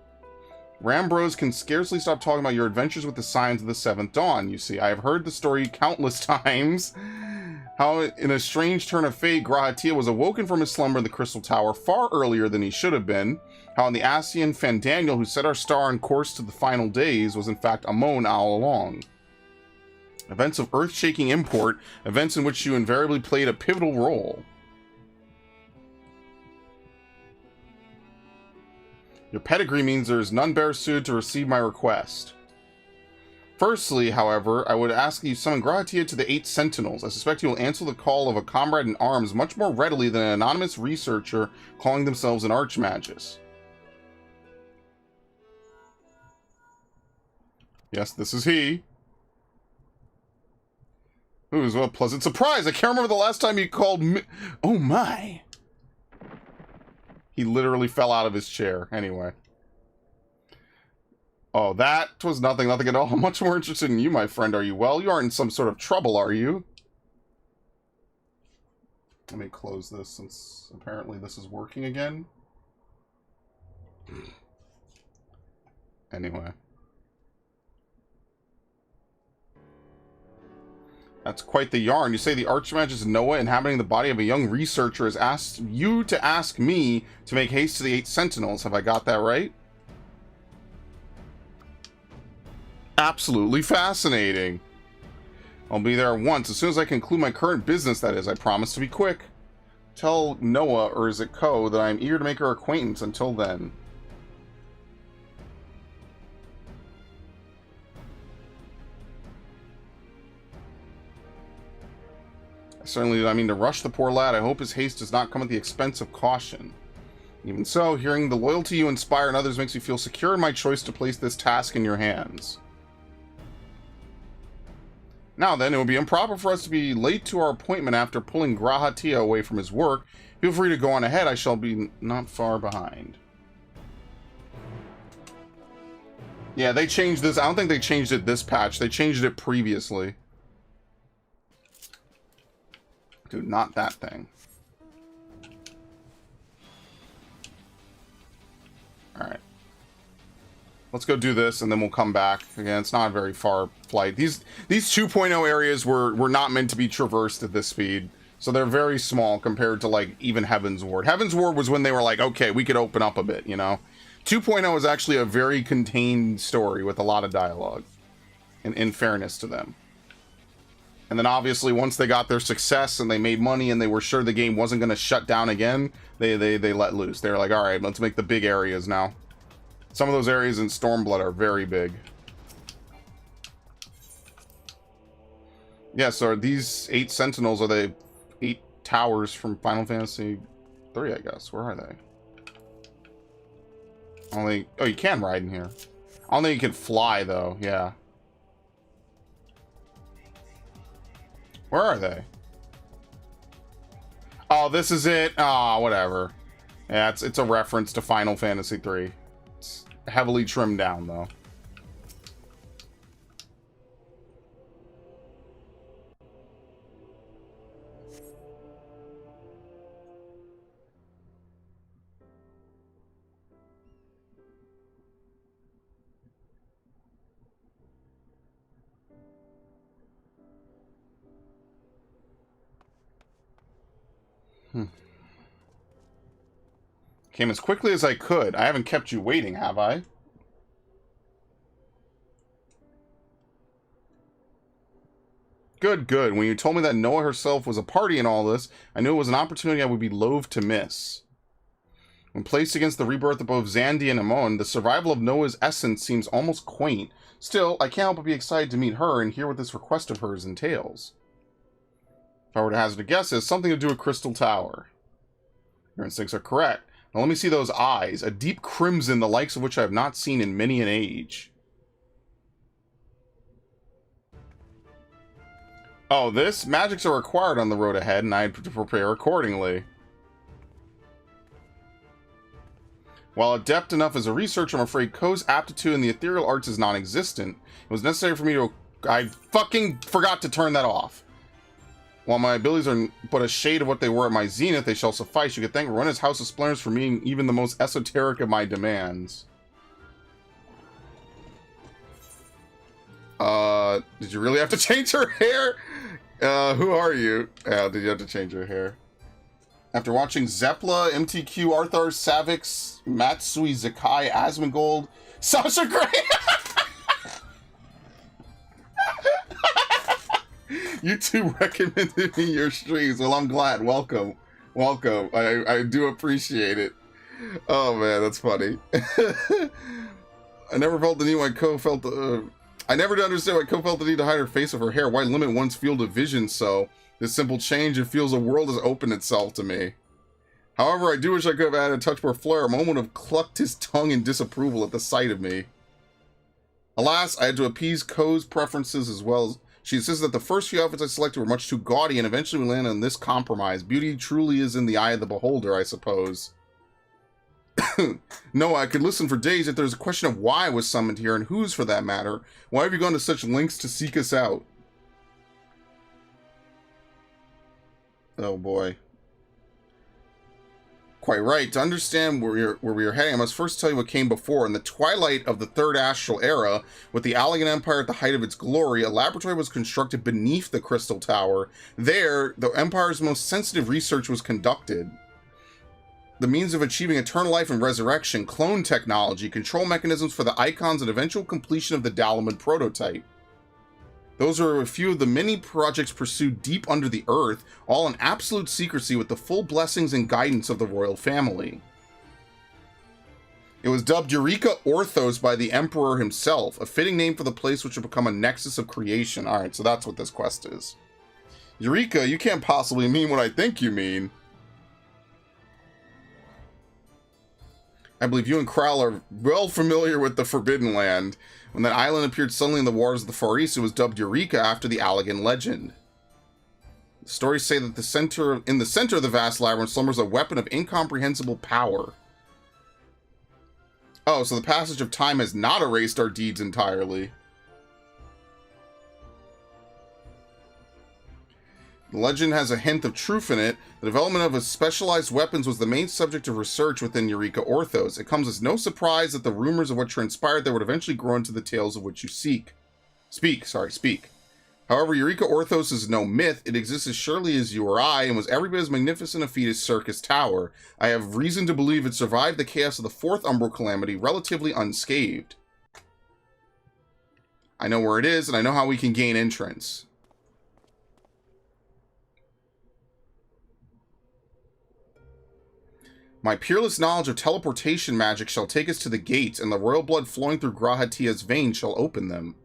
Rambros can scarcely stop talking about your adventures with the Signs of the Seventh Dawn. You see, I have heard the story countless times. How, in a strange turn of fate, Grahatia was awoken from his slumber in the Crystal Tower far earlier than he should have been. How the Asian Fandaniel who set our star on course to the final days was in fact Amon all along. Events of earth-shaking import, events in which you invariably played a pivotal role. Your pedigree means there is none better suited to receive my request. Firstly, however, I would ask you summon Grahatia to the 8 Sentinels. I suspect you will answer the call of a comrade in arms much more readily than an anonymous researcher calling themselves an Archmagus. Yes, this is he. Ooh, what a pleasant surprise! I can't remember the last time you called me. Oh my! He literally fell out of his chair. Anyway. Oh, that was nothing at all. I'm much more interested in you, my friend. Are you well? You aren't in some sort of trouble, are you? Let me close this since apparently this is working again. Anyway. That's quite the yarn. You say the Archmagus Noah, inhabiting the body of a young researcher, has asked you to ask me to make haste to the 8 Sentinels. Have I got that right? Absolutely fascinating. I'll be there once, as soon as I conclude my current business, that is. I promise to be quick. Tell Noah, or is it Ko, that I am eager to make her acquaintance until then. Certainly did not mean to rush the poor lad. I hope his haste does not come at the expense of caution. Even so, hearing the loyalty you inspire in others makes me feel secure in my choice to place this task in your hands. Now then, it would be improper for us to be late to our appointment after pulling Grahatia away from his work. Feel free to go on ahead. I shall be not far behind. Yeah, they changed this. I don't think they changed it this patch. They changed it previously. Dude, not that thing. Alright. Let's go do this, and then we'll come back. Again, it's not a very far flight. These 2.0 areas were not meant to be traversed at this speed. So they're very small compared to, like, even Heaven's Ward. Heaven's Ward was when they were like, okay, we could open up a bit, you know? 2.0 is actually a very contained story with a lot of dialogue, in fairness to them. And then obviously once they got their success and they made money and they were sure the game wasn't going to shut down again, they let loose. They were like, all right, let's make the big areas now. Some of those areas in Stormblood are very big. Yeah, so are these 8 sentinels, are they 8 towers from Final Fantasy 3, I guess? Where are they? Only, oh, you can ride in here. I don't think you can fly, though. Yeah. Where are they? Oh, this is it. Ah, oh, whatever. Yeah, it's a reference to Final Fantasy 3. It's heavily trimmed down, though. Came as quickly as I could. I haven't kept you waiting, have I? Good, good. When you told me that Noah herself was a party in all this, I knew it was an opportunity I would be loath to miss. When placed against the rebirth of both Xandi and Amon, the survival of Noah's essence seems almost quaint. Still, I can't help but be excited to meet her and hear what this request of hers entails. If I were to hazard a guess, it has something to do with Crystal Tower. Your instincts are correct. Now let me see those eyes, a deep crimson, the likes of which I have not seen in many an age. Oh, this? Magics are required on the road ahead, and I had to prepare accordingly. While adept enough as a researcher, I'm afraid Ko's aptitude in the ethereal arts is non-existent. It was necessary for me to... I fucking forgot to turn that off. While my abilities are but a shade of what they were at my zenith, they shall suffice. You could thank Rona's House of Splendors for meeting even the most esoteric of my demands. Did you really have to change her hair? Who are you? Did you have to change her hair? After watching Zepla, MTQ, Arthur, Savix, Matsui, Zakai, Asmongold, Sasha Grey. You two recommended me your streams. Well, I'm glad. Welcome. Welcome. I do appreciate it. Oh, man, that's funny. I never felt the need why Ko felt... I never did understand why Ko felt the need to hide her face with her hair. Why limit one's field of vision so? This simple change, it feels a world has opened itself to me. However, I do wish I could have added a touch more flair. A moment of clucked his tongue in disapproval at the sight of me. Alas, I had to appease Ko's preferences as well as... She insisted that the first few outfits I selected were much too gaudy, and eventually we landed on this compromise. Beauty truly is in the eye of the beholder, I suppose. No, I could listen for days if there's a question of why I was summoned here, and whose for that matter. Why have you gone to such lengths to seek us out? Oh boy. Quite right. To understand where we are heading, I must first tell you what came before. In the twilight of the Third Astral Era, with the Allagan Empire at the height of its glory, a laboratory was constructed beneath the Crystal Tower. There, the Empire's most sensitive research was conducted. The means of achieving eternal life and resurrection, clone technology, control mechanisms for the icons, and eventual completion of the Dalaman prototype. Those are a few of the many projects pursued deep under the earth, all in absolute secrecy with the full blessings and guidance of the royal family. It was dubbed Eureka Orthos by the Emperor himself, a fitting name for the place which would become a nexus of creation. Alright, so that's what this quest is. Eureka, you can't possibly mean what I think you mean. I believe you and Kral are well familiar with the Forbidden Land. When that island appeared suddenly in the Wars of the Far East, it was dubbed Eureka after the Allagan legend. The stories say that in the center of the vast labyrinth slumbers a weapon of incomprehensible power. Oh, so the passage of time has not erased our deeds entirely. The legend has a hint of truth in it. The development of specialized weapons was the main subject of research within Eureka Orthos. It comes as no surprise that the rumors of what transpired there would eventually grow into the tales of which you speak. However, Eureka Orthos is no myth. It exists as surely as you or I, and was every bit as magnificent a feat as Circus Tower. I have reason to believe it survived the chaos of the fourth Umbral Calamity relatively unscathed. I know where it is, and I know how we can gain entrance. My peerless knowledge of teleportation magic shall take us to the gates, and the royal blood flowing through Grahatia's veins shall open them.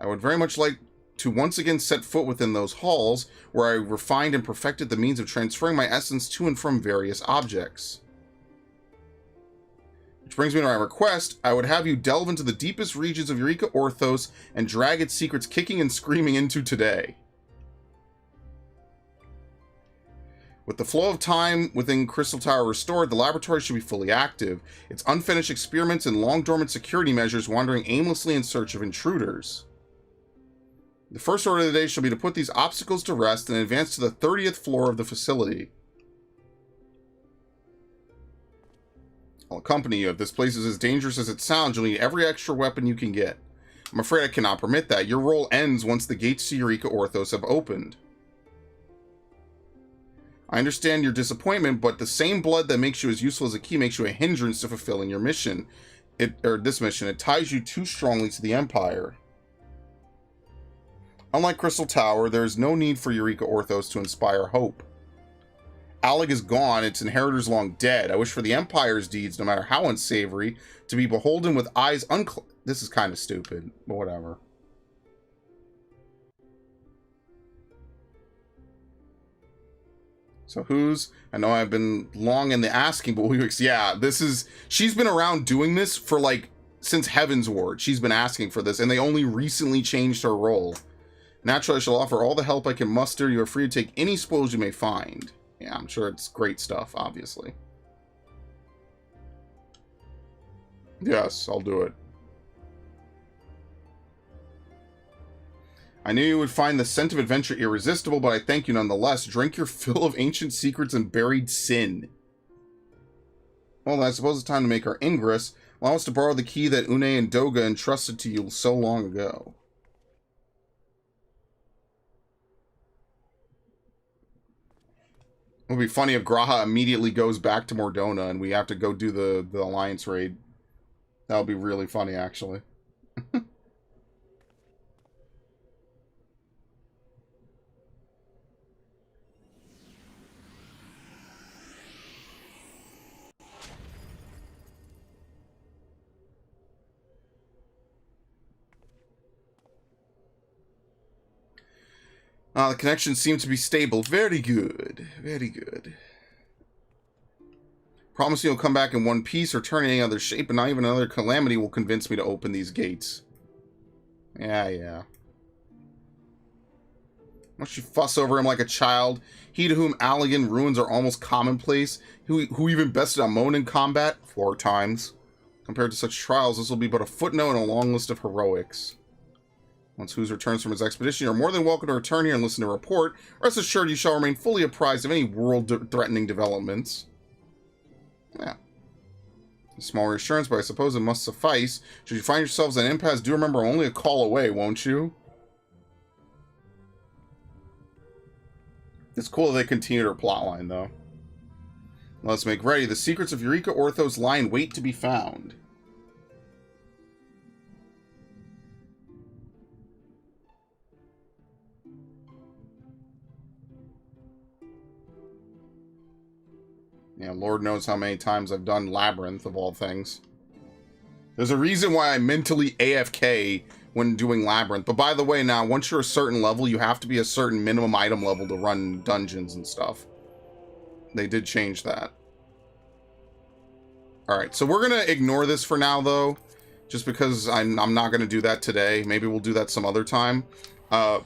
I would very much like to once again set foot within those halls, where I refined and perfected the means of transferring my essence to and from various objects. Which brings me to my request. I would have you delve into the deepest regions of Eureka Orthos and drag its secrets kicking and screaming into today. With the flow of time within Crystal Tower restored, the laboratory should be fully active, its unfinished experiments and long-dormant security measures wandering aimlessly in search of intruders. The first order of the day shall be to put these obstacles to rest and advance to the 30th floor of the facility. I'll accompany you. If this place is as dangerous as it sounds, you'll need every extra weapon you can get. I'm afraid I cannot permit that. Your role ends once the gates to Eureka Orthos have opened. I understand your disappointment, but the same blood that makes you as useful as a key makes you a hindrance to fulfilling your mission. This mission. It ties you too strongly to the Empire. Unlike Crystal Tower, there is no need for Eureka Orthos to inspire hope. Alec is gone, its inheritors long dead. I wish for the Empire's deeds, no matter how unsavory, to be beholden with eyes This is kind of stupid, but whatever. So who's... I know I've been long in the asking, but weeks. Yeah, this is... She's been around doing this for, like, since Heaven's Ward. She's been asking for this, and they only recently changed her role. Naturally, I shall offer all the help I can muster. You are free to take any spoils you may find. Yeah, I'm sure it's great stuff, obviously. Yes, I'll do it. I knew you would find the scent of adventure irresistible, but I thank you nonetheless. Drink your fill of ancient secrets and buried sin. Well, I suppose it's time to make our ingress. Allow us to borrow the key that Une and Doga entrusted to you so long ago. It would be funny if Graha immediately goes back to Mordona and we have to go do the Alliance raid. That would be really funny, actually. The connection seems to be stable. Very good. Very good. Promise you'll come back in one piece or turn in any other shape, and not even another calamity will convince me to open these gates. Yeah. Must you fuss over him like a child? He to whom Allagan ruins are almost commonplace. Who even bested Amon in combat 4 times. Compared to such trials, this will be but a footnote in a long list of heroics. Once Who's returns from his expedition, you are more than welcome to return here and listen to a report. Rest assured, you shall remain fully apprised of any world-threatening developments. Yeah. A small reassurance, but I suppose it must suffice. Should you find yourselves at an impasse, do remember only a call away, won't you? It's cool that they continued her plotline, though. Let's make ready. The secrets of Eureka Orthos lie in wait to be found. Yeah, Lord knows how many times I've done Labyrinth, of all things. There's a reason why I mentally AFK when doing Labyrinth. But by the way, now, once you're a certain level, you have to be a certain minimum item level to run dungeons and stuff. They did change that. Alright, so we're going to ignore this for now, though. Just because I'm not going to do that today. Maybe we'll do that some other time. I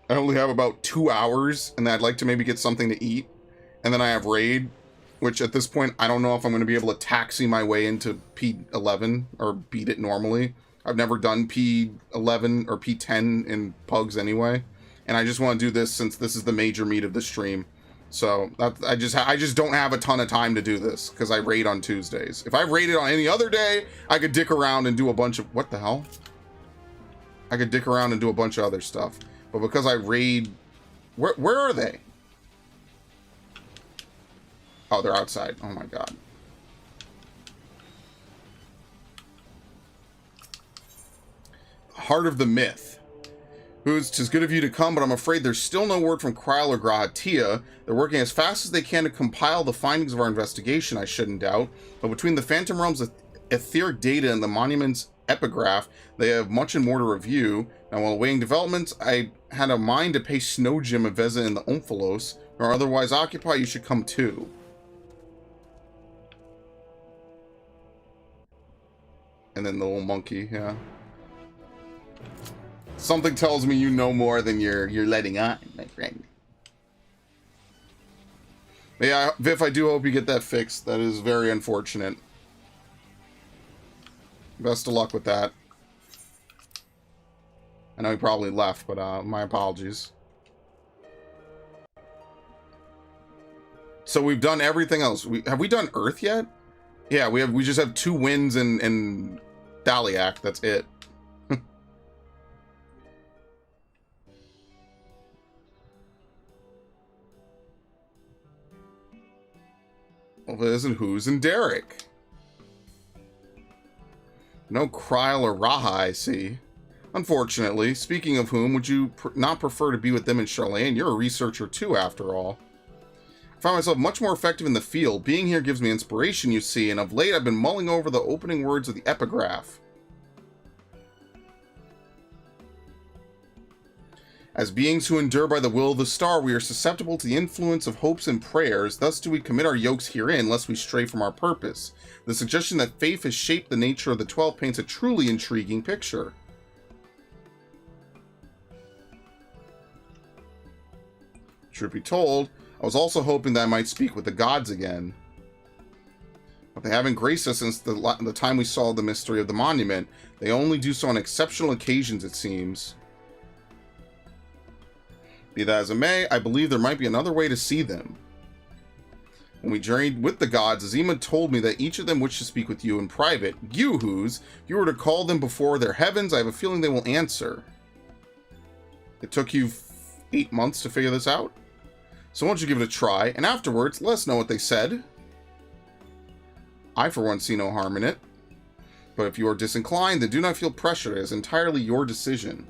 only have about 2 hours, and I'd like to maybe get something to eat. And then I have Raid. Which, at this point, I don't know if I'm going to be able to taxi my way into P11, or beat it normally. I've never done P11 or P10 in Pugs anyway. And I just want to do this since this is the major meat of the stream. So, I just don't have a ton of time to do this, because I raid on Tuesdays. If I raided on any other day, I could dick around and do a bunch of... What the hell? I could dick around and do a bunch of other stuff. But because I raid... Where are they? Oh, they're outside. Oh my god. Heart of the Myth. Who's 'tis good of you to come, but I'm afraid there's still no word from Kryl or Grahatia. They're working as fast as they can to compile the findings of our investigation, I shouldn't doubt. But between the Phantom Realm's etheric data and the Monument's epigraph, they have much and more to review. Now, while awaiting developments, I had a mind to pay Snow Jim a visit in the Omphalos, or otherwise occupy, you should come too. And then the little monkey, yeah. Something tells me you know more than you're letting on, my friend. But yeah, Viv, I do hope you get that fixed. That is very unfortunate. Best of luck with that. I know he probably left, but my apologies. So we've done everything else. Have we done Earth yet? Yeah, we just have 2 wins in Daliak. That's it. Well, it isn't who's and Derek. No Kryl or Raha, I see. Unfortunately, speaking of whom, would you not prefer to be with them in Charlene? You're a researcher too, after all. I find myself much more effective in the field. Being here gives me inspiration, you see, and of late I've been mulling over the opening words of the epigraph. As beings who endure by the will of the star, we are susceptible to the influence of hopes and prayers. Thus do we commit our yokes herein, lest we stray from our purpose. The suggestion that faith has shaped the nature of the 12 paints a truly intriguing picture. Truth be told, I was also hoping that I might speak with the gods again. But they haven't graced us since the time we saw the mystery of the monument. They only do so on exceptional occasions, it seems. Be that as it may, I believe there might be another way to see them. When we journeyed with the gods, Azima told me that each of them wished to speak with you in private. You, whose, if you were to call them before their heavens, I have a feeling they will answer. It took you 8 months to figure this out? So why don't you give it a try, and afterwards, let us know what they said. I, for one, see no harm in it. But if you are disinclined, then do not feel pressure. It is entirely your decision.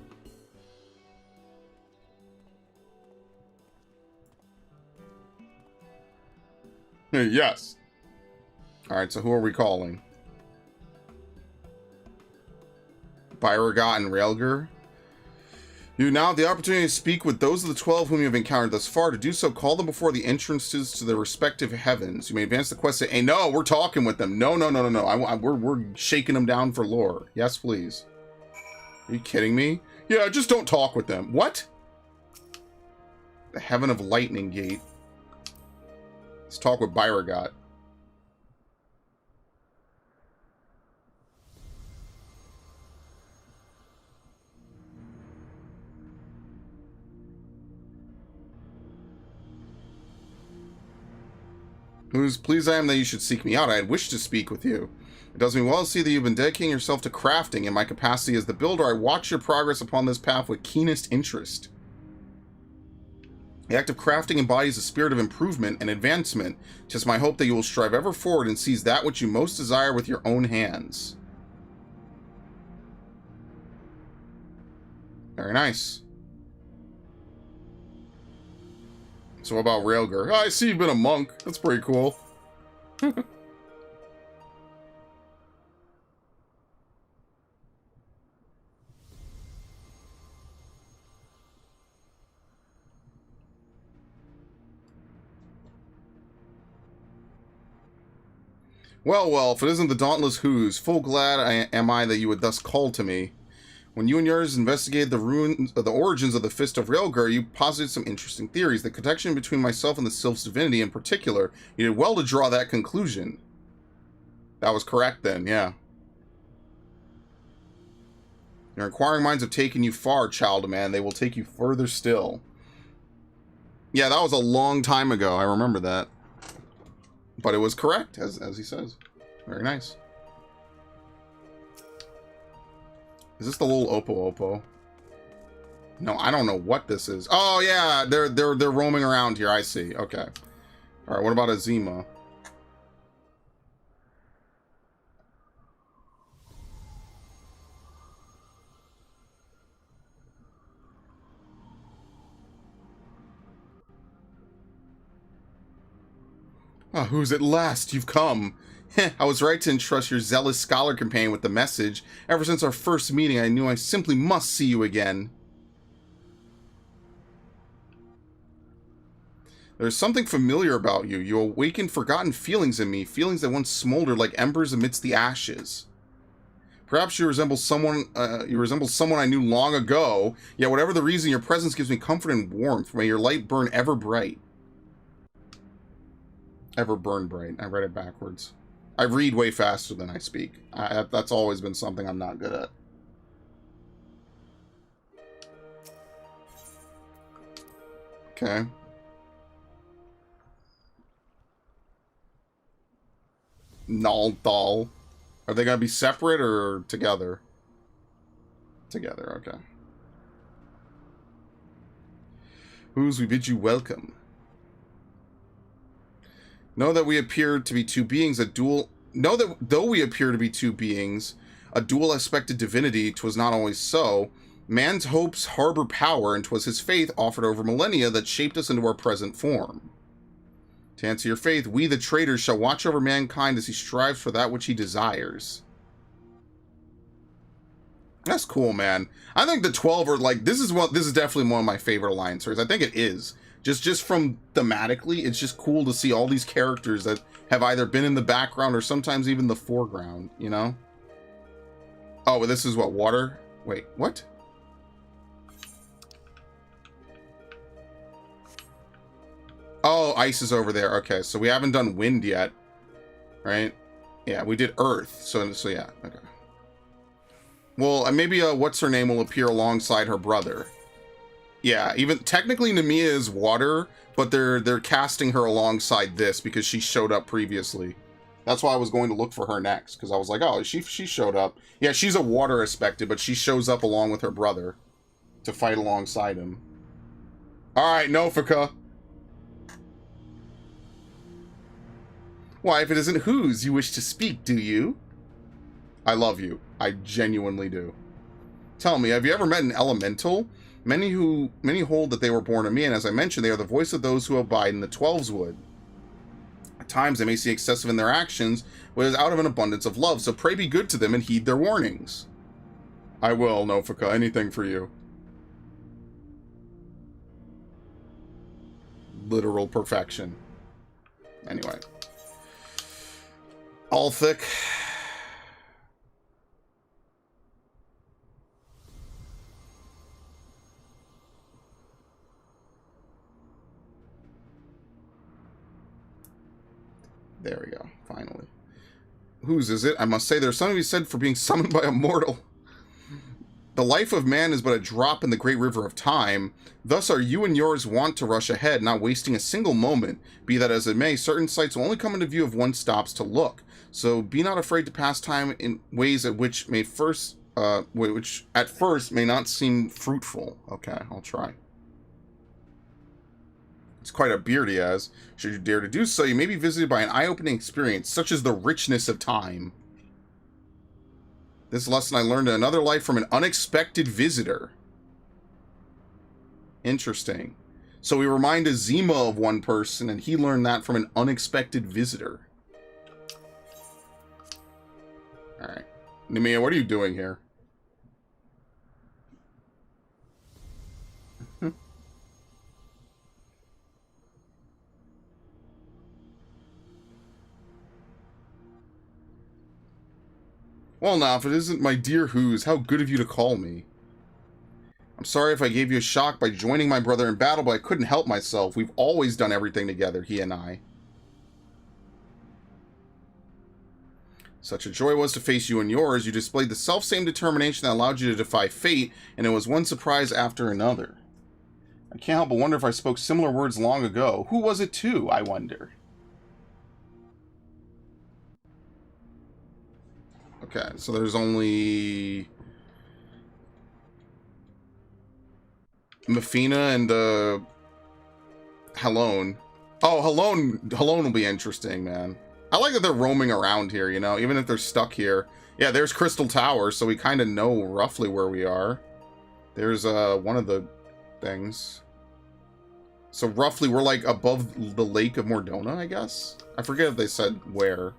Yes. Alright, so who are we calling? Byragot and Raelger? You now have the opportunity to speak with those of the 12 whom you have encountered thus far. To do so, call them before the entrances to their respective heavens. You may advance the quest. Hey, no, we're talking with them. No. We're shaking them down for lore. Yes, please. Are you kidding me? Yeah, just don't talk with them. What? The Heaven of Lightning Gate. Let's talk with Byragot. Who's pleased I am that you should seek me out. I had wished to speak with you. It does me well to see that you've been dedicating yourself to crafting. In my capacity as the builder, I watch your progress upon this path with keenest interest. The act of crafting embodies a spirit of improvement and advancement. Tis my hope that you will strive ever forward and seize that which you most desire with your own hands. Very nice. So what about Raelger? Oh, I see you've been a monk. That's pretty cool. Well, if it isn't the dauntless Who's, full glad am I that you would thus call to me. When you and yours investigated the origins of the Fist of Raelger, you posited some interesting theories. The connection between myself and the Sylph's divinity in particular, you did well to draw that conclusion. That was correct then, yeah. Your inquiring minds have taken you far, child of man. They will take you further still. Yeah, that was a long time ago. I remember that. But it was correct, as he says. Very nice. Is this the little Oppo Oppo? No, I don't know what this is. Oh yeah, they're roaming around here. I see. Okay. All right. What about Azima? Ah, who's at last? You've come. I was right to entrust your zealous scholar companion with the message. Ever since our first meeting, I knew I simply must see you again. There's something familiar about you. You awakened forgotten feelings in me, feelings that once smoldered like embers amidst the ashes. Perhaps you resemble someone I knew long ago, yet whatever the reason, your presence gives me comfort and warmth. May your light burn ever bright. Ever burn bright. I read it backwards. I read way faster than I speak. That's always been something I'm not good at. Okay. Naldal. Are they going to be separate or together? Together, okay. Whose we bid you welcome. Know that we appear to be two beings, Know that though we appear to be two beings, a dual-aspected divinity, 'twas not always so. Man's hopes harbor power, and 'twas his faith offered over millennia that shaped us into our present form. To answer your faith, we the traitors shall watch over mankind as he strives for that which he desires. That's cool, man. I think the 12 are like, this is definitely one of my favorite alliance stories. I think it is. Just from thematically, it's just cool to see all these characters that have either been in the background or sometimes even the foreground, you know? Oh, but this is what, water? Wait, what? Oh, ice is over there. Okay, so we haven't done wind yet, right? Yeah, we did earth. So yeah, okay. Well, maybe what's her name will appear alongside her brother. Yeah, even technically Namiya is water, but they're casting her alongside this because she showed up previously. That's why I was going to look for her next, because I was like, oh, she showed up. Yeah, she's a water aspected, but she shows up along with her brother to fight alongside him. All right, Nofika. Why, if it isn't whose you wish to speak, do you? I love you. I genuinely do. Tell me, have you ever met an elemental? Many hold that they were born of me, and as I mentioned, they are the voice of those who abide in the 12's wood. At times they may seem excessive in their actions, but it is out of an abundance of love, so pray be good to them and heed their warnings. I will, Nofika, anything for you. Literal perfection. Anyway. All thick. There we go, finally. Whose is it? I must say there's something to be said for being summoned by a mortal. The life of man is but a drop in the great river of time. Thus are you and yours wont to rush ahead, not wasting a single moment. Be that as it may, certain sights will only come into view if one stops to look. So be not afraid to pass time in ways at which which at first may not seem fruitful. Okay, I'll try. It's quite a beard he has. Should you dare to do so, you may be visited by an eye-opening experience, such as the richness of time. This lesson I learned in another life from an unexpected visitor. Interesting. So we remind Azima of one person, and he learned that from an unexpected visitor. Alright. Namiya, what are you doing here? Well, now, if it isn't my dear Who's, how good of you to call me. I'm sorry if I gave you a shock by joining my brother in battle, but I couldn't help myself. We've always done everything together, he and I. Such a joy was to face you and yours. You displayed the self-same determination that allowed you to defy fate, and it was one surprise after another. I can't help but wonder if I spoke similar words long ago. Who was it to, I wonder? Okay, so there's only Mafina and Helone. Oh, Helone will be interesting, man. I like that they're roaming around here, you know, even if they're stuck here. Yeah, there's Crystal Tower, so we kind of know roughly where we are. There's one of the things. So roughly we're like above the Lake of Mordona, I guess? I forget if they said where.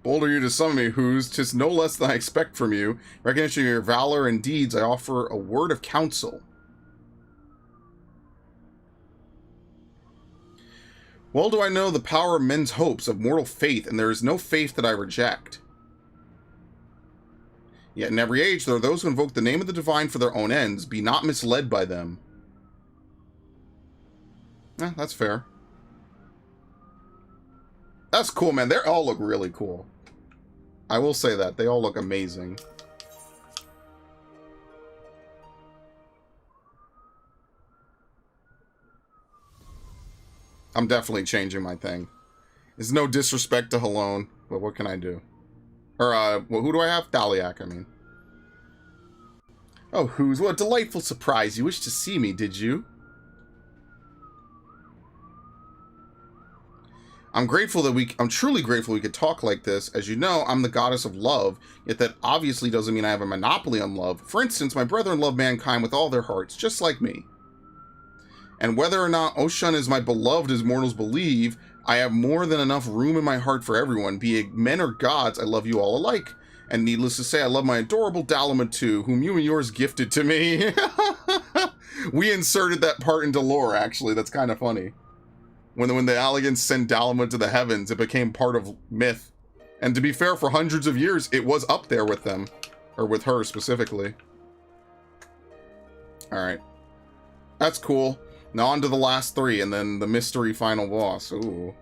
Bold are you to summon me, who's 'tis no less than I expect from you. Recognition of your valor and deeds, I offer a word of counsel. Well do I know the power of men's hopes, of mortal faith, and there is no faith that I reject. Yet in every age there are those who invoke the name of the divine for their own ends. Be not misled by them. That's fair. That's cool, man. They all look really cool. I will say that. They all look amazing. I'm definitely changing my thing. It's no disrespect to Helone, but what can I do? Or, well, who do I have? Thaliak, I mean. Oh, who's? What a delightful surprise. You wished to see me, did you? I'm truly grateful we could talk like this. As you know, I'm the goddess of love, yet that obviously doesn't mean I have a monopoly on love. For instance, my brethren love mankind with all their hearts, just like me. And whether or not Oshun is my beloved as mortals believe, I have more than enough room in my heart for everyone, be it men or gods. I love you all alike. And needless to say, I love my adorable Dalama too, whom you and yours gifted to me. We inserted that part into lore, actually. That's kind of funny. When the Alligans sent Dalama to the heavens, it became part of myth. And to be fair, for hundreds of years, it was up there with them. Or with her, specifically. Alright. That's cool. Now on to the last three, and then the mystery final boss. Ooh.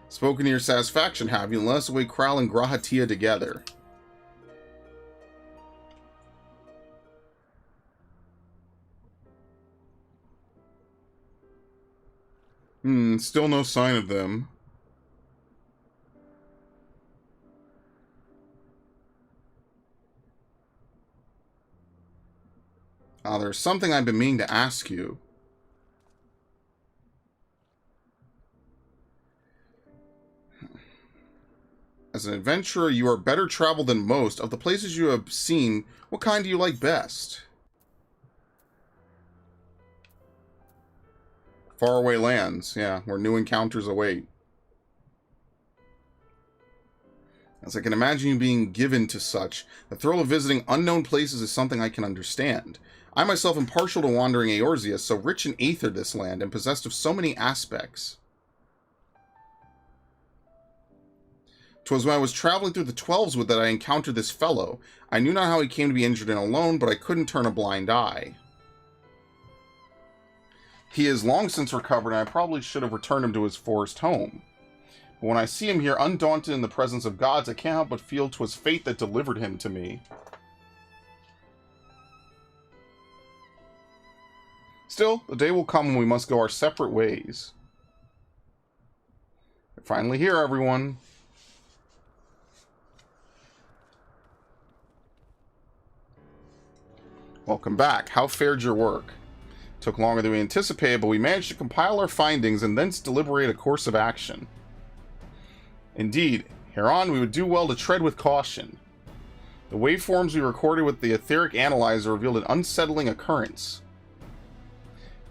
Spoken to your satisfaction, have you? Let us away Kral and Grahatia together. Still no sign of them. There's something I've been meaning to ask you. As an adventurer, you are better traveled than most. Of the places you have seen, what kind do you like best? Faraway lands, yeah, where new encounters await. As I can imagine you being given to such, the thrill of visiting unknown places is something I can understand. I myself am partial to wandering Eorzea, so rich in aether this land, and possessed of so many aspects. 'Twas when I was traveling through the Twelveswood that I encountered this fellow. I knew not how he came to be injured and alone, but I couldn't turn a blind eye. He is long since recovered, and I probably should have returned him to his forest home. But when I see him here, undaunted in the presence of gods, I can't help but feel 'twas fate that delivered him to me. Still, the day will come when we must go our separate ways. We're finally here, everyone. Welcome back. How fared your work? Took longer than we anticipated, but we managed to compile our findings and thence deliberate a course of action. Indeed, hereon we would do well to tread with caution. The waveforms we recorded with the etheric analyzer revealed an unsettling occurrence.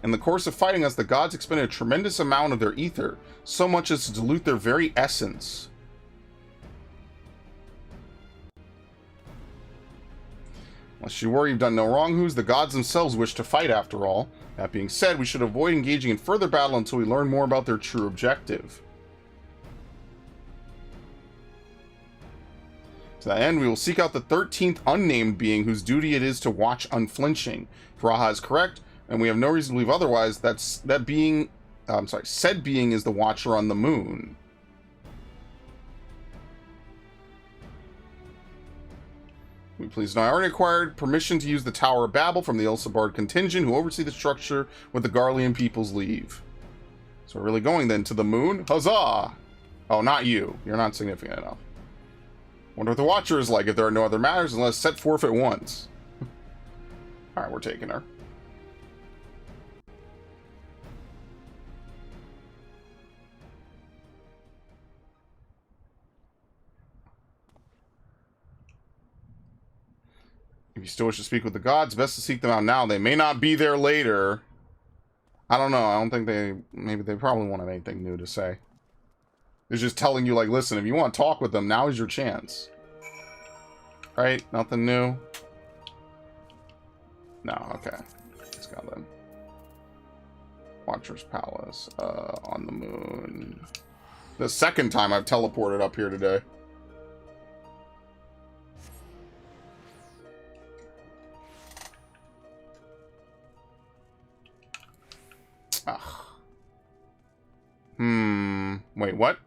In the course of fighting us, the gods expended a tremendous amount of their ether, so much as to dilute their very essence. Unless you worry you've done no wrong, who's the gods themselves wish to fight after all. That being said, we should avoid engaging in further battle until we learn more about their true objective. To that end, we will seek out the 13th unnamed being whose duty it is to watch unflinching. If Raha is correct, and we have no reason to believe otherwise, said being is the Watcher on the Moon. We please know. I already acquired permission to use the Tower of Babel from the Ilsabard contingent who oversee the structure with the Garlean people's leave. So we're really going then to the moon? Huzzah! Oh, not you. You're not significant enough. Wonder what the Watcher is like if there are no other matters unless set forth at once. Alright, we're taking her. If you still wish to speak with the gods, best to seek them out now. They may not be there later. I don't know. I don't think they... Maybe they probably won't have anything new to say. They're just telling you, like, listen, if you want to talk with them, now is your chance. Right? Nothing new? No, okay. Let's go then. Watcher's Palace. On the moon. The second time I've teleported up here today. Wait, what?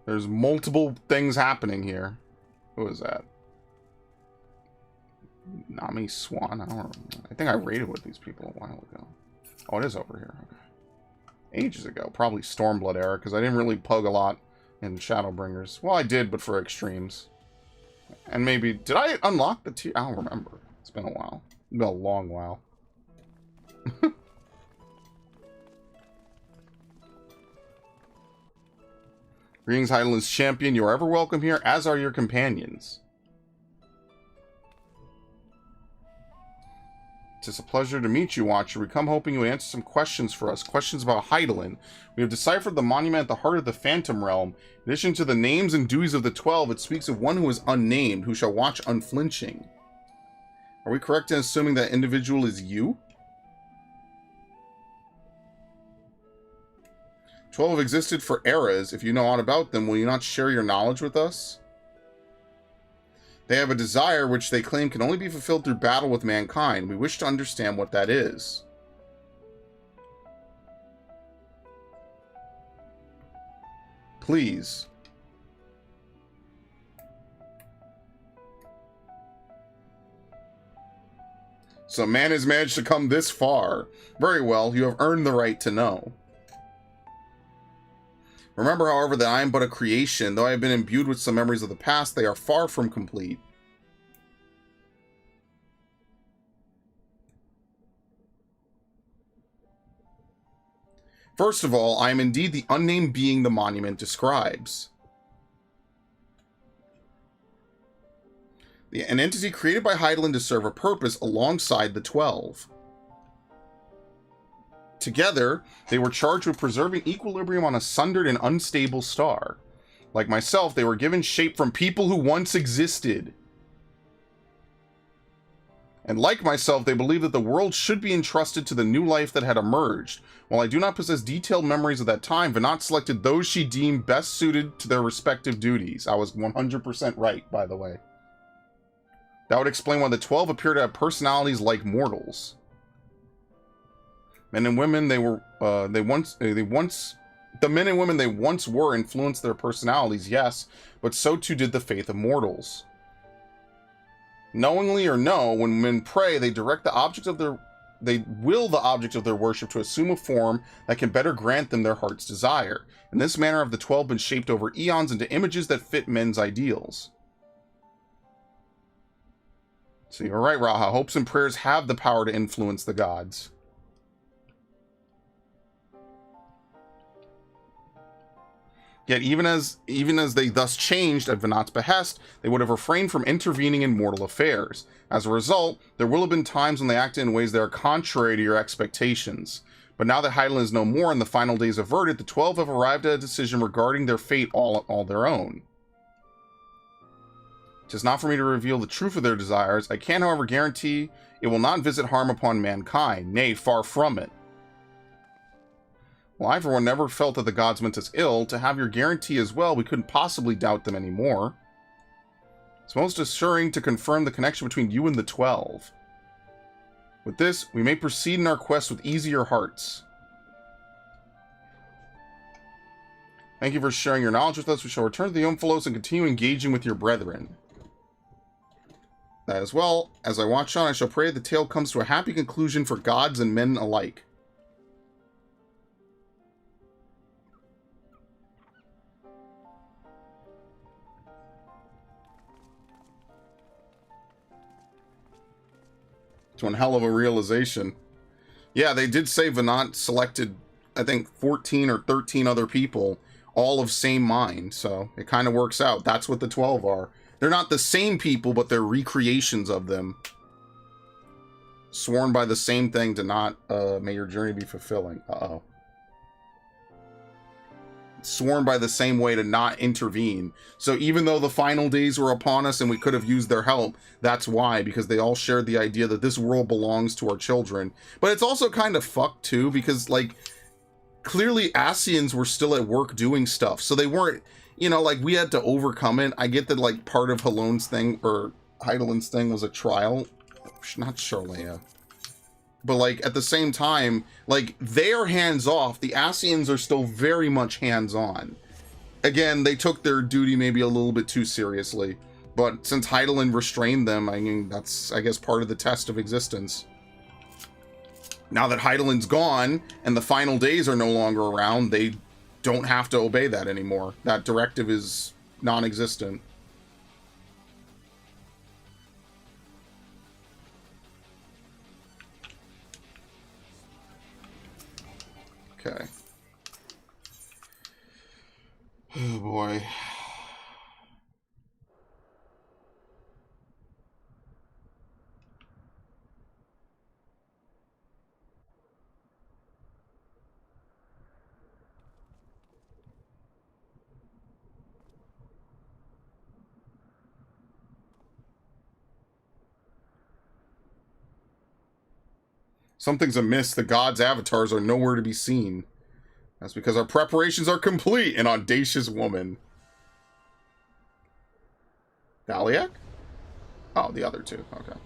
There's multiple things happening here. Who is that? Nami Swan? I don't remember. I think I raided with these people a while ago. Oh, it is over here. Okay. Ages ago. Probably Stormblood era, because I didn't really pug a lot in Shadowbringers. Well, I did, but for extremes. And maybe... Did I unlock the tier? I don't remember. It's been a while. It's been a long while. Greetings, Highlands Champion. You are ever welcome here, as are your companions. It's a pleasure to meet you, Watcher. We come hoping you would answer some questions for us. Questions about Hydaelyn. We have deciphered the monument at the heart of the Phantom Realm. In addition to the names and duties of the 12, it speaks of one who is unnamed, who shall watch unflinching. Are we correct in assuming that individual is you? 12 have existed for eras. If you know aught about them, will you not share your knowledge with us? They have a desire which they claim can only be fulfilled through battle with mankind. We wish to understand what that is. Please. So man has managed to come this far. Very well, you have earned the right to know. Remember, however, that I am but a creation. Though I have been imbued with some memories of the past, they are far from complete. First of all, I am indeed the unnamed being the monument describes. An entity created by Hydaelyn to serve a purpose alongside the 12. Together, they were charged with preserving equilibrium on a sundered and unstable star. Like myself, they were given shape from people who once existed. And like myself, they believed that the world should be entrusted to the new life that had emerged. While I do not possess detailed memories of that time, Venat selected those she deemed best suited to their respective duties. I was 100% right, by the way. That would explain why the 12 appear to have personalities like mortals. Men and women the men and women they once were influenced their personalities, yes, but so too did the faith of mortals. Knowingly or no, when men pray, they will the object of their worship to assume a form that can better grant them their heart's desire. In this manner have the 12 been shaped over eons into images that fit men's ideals. So you're right, Raha. Hopes and prayers have the power to influence the gods. Yet even as they thus changed at Venat's behest, they would have refrained from intervening in mortal affairs. As a result, there will have been times when they acted in ways that are contrary to your expectations. But now that Hydaelyn is no more and the final days averted, the 12 have arrived at a decision regarding their fate all their own. It is not for me to reveal the truth of their desires. I can, however, guarantee it will not visit harm upon mankind. Nay, far from it. Well, I, for one, never felt that the gods meant us ill. To have your guarantee as well, we couldn't possibly doubt them anymore. It's most assuring to confirm the connection between you and the 12. With this, we may proceed in our quest with easier hearts. Thank you for sharing your knowledge with us. We shall return to the Omphalos and continue engaging with your brethren. As well, as I watch on, I shall pray the tale comes to a happy conclusion for gods and men alike. It's one hell of a realization. Yeah, they did say Venant selected, I think, 14 or 13 other people, all of same mind, so it kind of works out. That's what the 12 are. They're not the same people, but they're recreations of them. Sworn by the same thing to not, may your journey be fulfilling. Uh-oh. Sworn by the same way to not intervene. So even though the final days were upon us and we could have used their help, that's why, because they all shared the idea that this world belongs to our children. But it's also kind of fucked too, because like clearly Ascians were still at work doing stuff, so they weren't, you know, like we had to overcome it. I get that like part of Halone's thing or Heidelin's thing was a trial, not Charlea. But, like, at the same time, like, they are hands-off. The Ascians are still very much hands-on. Again, they took their duty maybe a little bit too seriously. But since Heidelin restrained them, I mean, that's, I guess, part of the test of existence. Now that Heidelin's gone, and the final days are no longer around, they don't have to obey that anymore. That directive is non-existent. Okay. Oh boy. Something's amiss. The gods' avatars are nowhere to be seen. That's because our preparations are complete, an audacious woman. Daliak? Oh, the other two. Okay.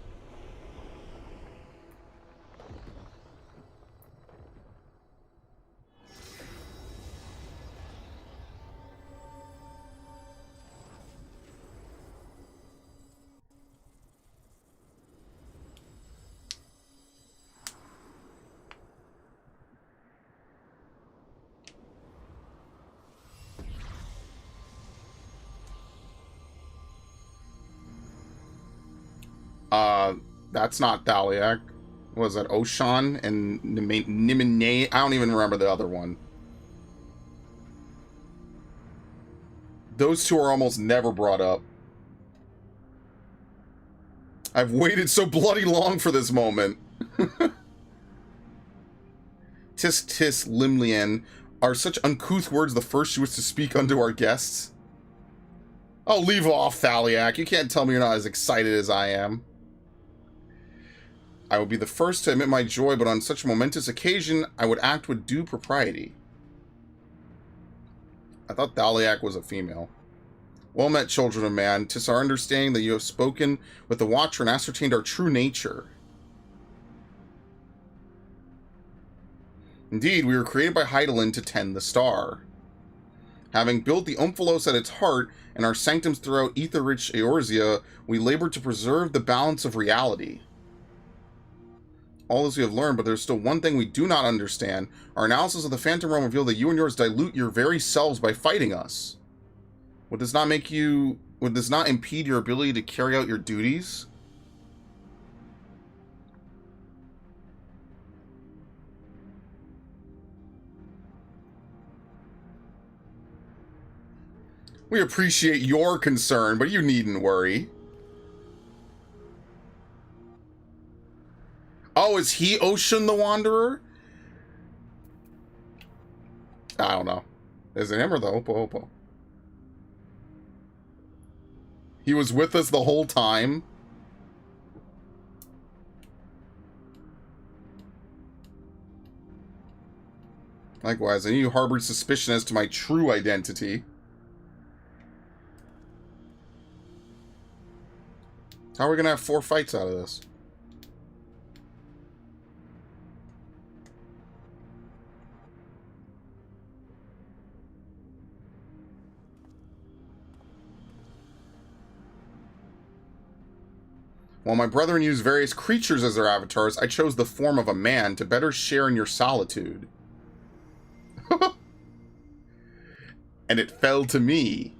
That's not Daliak. What was that? Oshan and Nimine? I don't even remember the other one. Those two are almost never brought up. I've waited so bloody long for this moment. Tis tis Limlian are such uncouth words the first you wish to speak unto our guests. Oh, leave off, Thaliak. You can't tell me you're not as excited as I am. I would be the first to admit my joy, but on such a momentous occasion, I would act with due propriety. I thought Thaliak was a female. Well met, children of man. 'Tis our understanding that you have spoken with the Watcher and ascertained our true nature. Indeed, we were created by Heidelin to tend the star. Having built the Omphalos at its heart and our sanctums throughout ether-rich Eorzea, we labor to preserve the balance of reality. All this we have learned, but there's still one thing we do not understand. Our analysis of the Phantom Realm revealed that you and yours dilute your very selves by fighting us. Would this not impede your ability to carry out your duties? We appreciate your concern, but you needn't worry. Oh, is he Ocean the Wanderer? I don't know. Is it him or the Hopo? He was with us the whole time. Likewise, I knew you harbored suspicion as to my true identity. How are we gonna have 4 fights out of this? While my brethren use various creatures as their avatars, I chose the form of a man to better share in your solitude. And it fell to me.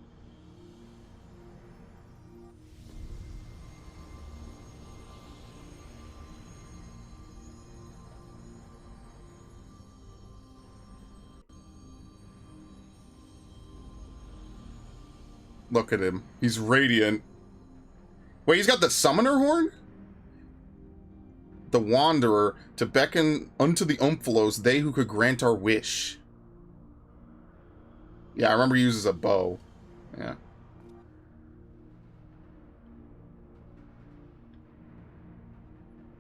Look at him. He's radiant. Wait, he's got the summoner horn? The Wanderer, to beckon unto the Umphalos, they who could grant our wish. Yeah, I remember he uses a bow. Yeah.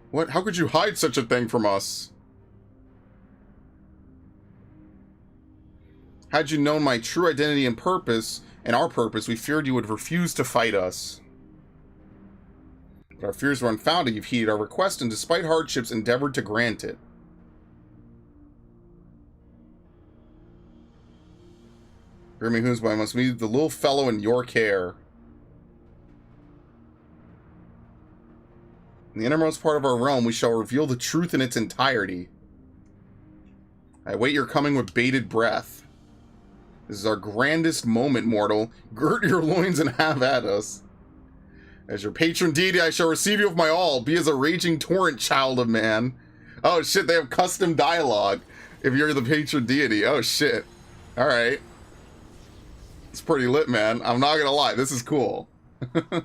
What? How could you hide such a thing from us? Had you known my true identity and purpose, and our purpose, we feared you would refuse to fight us. But our fears were unfounded. You've heeded our request, and despite hardships, endeavored to grant it. Grimmy Hoonsby, I must leave the little fellow in your care. In the innermost part of our realm, we shall reveal the truth in its entirety. I await your coming with bated breath. This is our grandest moment, mortal. Girt your loins and have at us. As your patron deity, I shall receive you with my all. Be as a raging torrent, child of man. Oh shit, they have custom dialogue if you're the patron deity. Oh shit. Alright. It's pretty lit, man. I'm not gonna lie, this is cool. I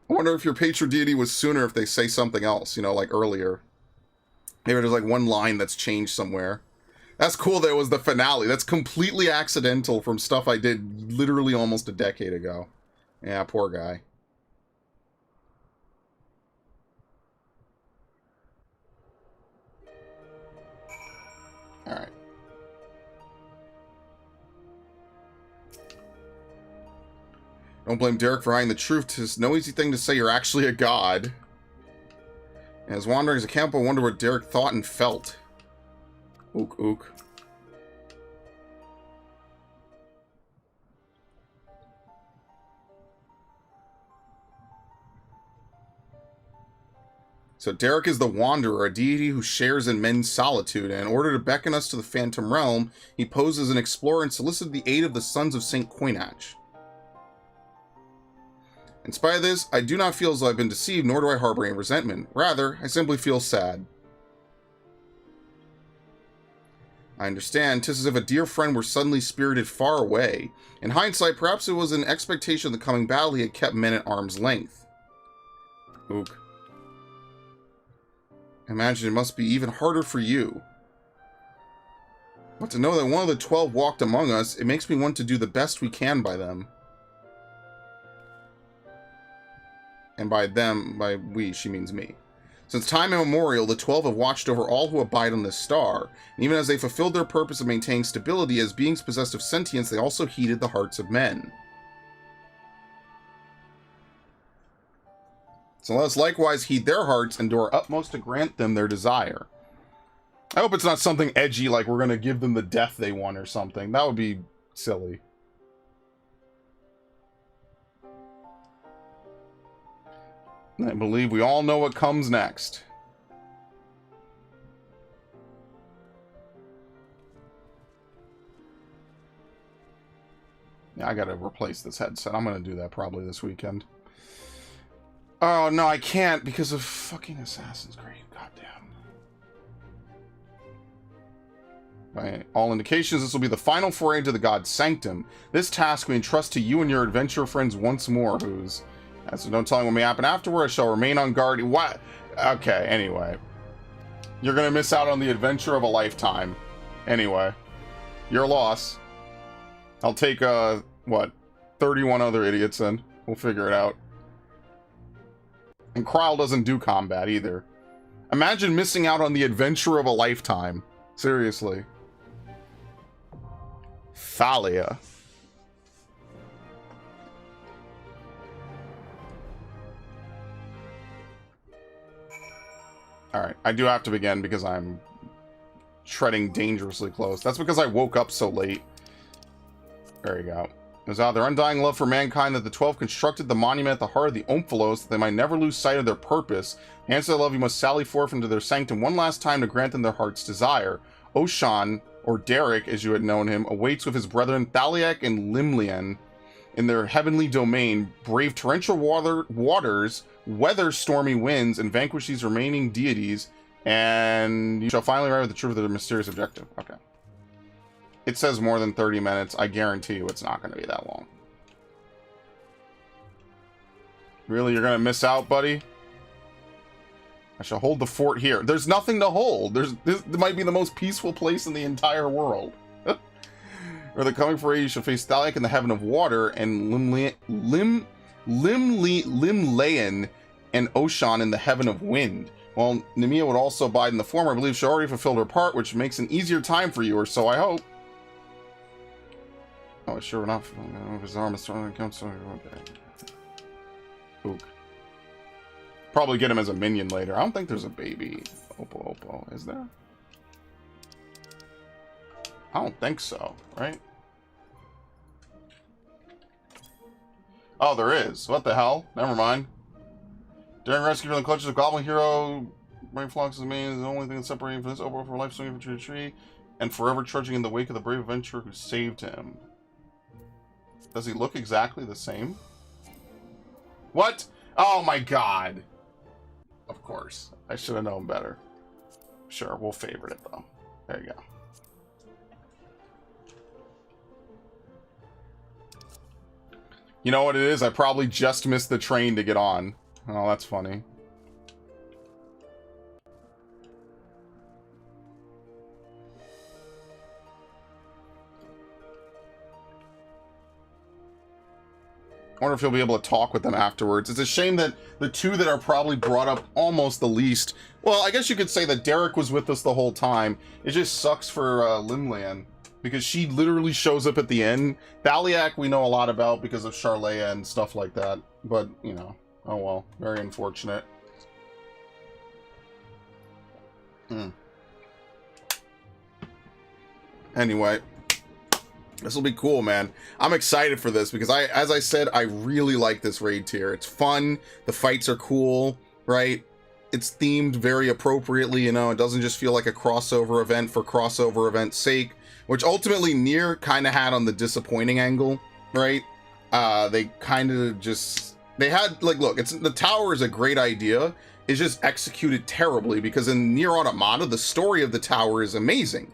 wonder if your patron deity was sooner if they say something else, you know, like earlier. Maybe there's like one line that's changed somewhere. That's cool that it was the finale. That's completely accidental from stuff I did literally almost a decade ago. Yeah, poor guy. Alright. Don't blame Derek for hiding the truth. It's no easy thing to say you're actually a god. And as wanderings at camp, I wonder what Derek thought and felt. Ook, ook. So Derek is the Wanderer, a deity who shares in men's solitude, and in order to beckon us to the Phantom Realm, he posed as an explorer and solicited the aid of the Sons of St. Coinach. In spite of this, I do not feel as though I've been deceived, nor do I harbor any resentment. Rather, I simply feel sad. I understand, 'tis as if a dear friend were suddenly spirited far away. In hindsight, perhaps it was an expectation of the coming battle he had kept men at arm's length. Ook. I imagine it must be even harder for you. But to know that one of the 12 walked among us, it makes me want to do the best we can by them. And by them, by we, she means me. Since time immemorial, the 12 have watched over all who abide on this star, and even as they fulfilled their purpose of maintaining stability as beings possessed of sentience, they also heeded the hearts of men. So let us likewise heed their hearts and do our utmost to grant them their desire. I hope it's not something edgy like we're going to give them the death they want or something. That would be silly. I believe we all know what comes next. Yeah, I gotta replace this headset. I'm gonna do that probably this weekend. Oh, no, I can't because of fucking Assassin's Creed. Goddamn. By all indications, this will be the final foray into the God's Sanctum. This task we entrust to you and your adventurer friends once more, whose... So don't tell me what may happen afterward. I shall remain on guard. What? Okay, anyway. You're gonna miss out on the adventure of a lifetime. Anyway. Your loss. I'll take, what? 31 other idiots in. We'll figure it out. And Krile doesn't do combat either. Imagine missing out on the adventure of a lifetime. Seriously. Thalia. Alright, I do have to begin because I'm treading dangerously close. That's because I woke up so late. There you go. It was out of their undying love for mankind that the 12 constructed the monument at the heart of the Omphalos, that they might never lose sight of their purpose. In answer to love, you must sally forth into their sanctum one last time to grant them their heart's desire. Oshan, or Derek as you had known him, awaits with his brethren Thaliak and Limlian in their heavenly domain, brave torrential waters, weather stormy winds, and vanquish these remaining deities, and you shall finally arrive at the truth of their mysterious objective. Okay. It says more than 30 minutes. I guarantee you it's not going to be that long. Really? You're going to miss out, buddy? I shall hold the fort here. There's nothing to hold. This might be the most peaceful place in the entire world. Or they're coming for you. You shall face Thaliak in the heaven of water, and Limlayan and Oshan in the heaven of wind. While Nemea would also abide in the former, I believe she already fulfilled her part, which makes an easier time for you, or so I hope. Oh, sure enough. His arm is strong and comes. Okay. Ook. Probably get him as a minion later. I don't think there's a baby Oppo, is there? I don't think so, right? Oh, there is. What the hell? Never mind. During rescue from the clutches of Goblin Hero, Brave Flocks is the only thing that's separating from this Oppo for life swinging from tree to tree, and forever trudging in the wake of the brave adventurer who saved him. Does he look exactly the same? What? Oh my god. Of course. I should have known better. Sure, we'll favorite it though. There you go. You know what it is? I probably just missed the train to get on. Oh, that's funny. I wonder if you'll be able to talk with them afterwards. It's a shame that the two that are probably brought up almost the least... Well, I guess you could say that Derek was with us the whole time. It just sucks for Limlan, because she literally shows up at the end. Thaliak we know a lot about because of Charlea and stuff like that. But, you know, oh well. Very unfortunate. Anyway. This will be cool, man. I'm excited for this because as I said, I really like this raid tier. It's fun. The fights are cool, right? It's themed very appropriately, you know. It doesn't just feel like a crossover event for crossover event's sake, which ultimately Nier kind of had on the disappointing angle, right? They kind of just... They had, like, look, the tower is a great idea. It's just executed terribly because in Nier Automata, the story of the tower is amazing.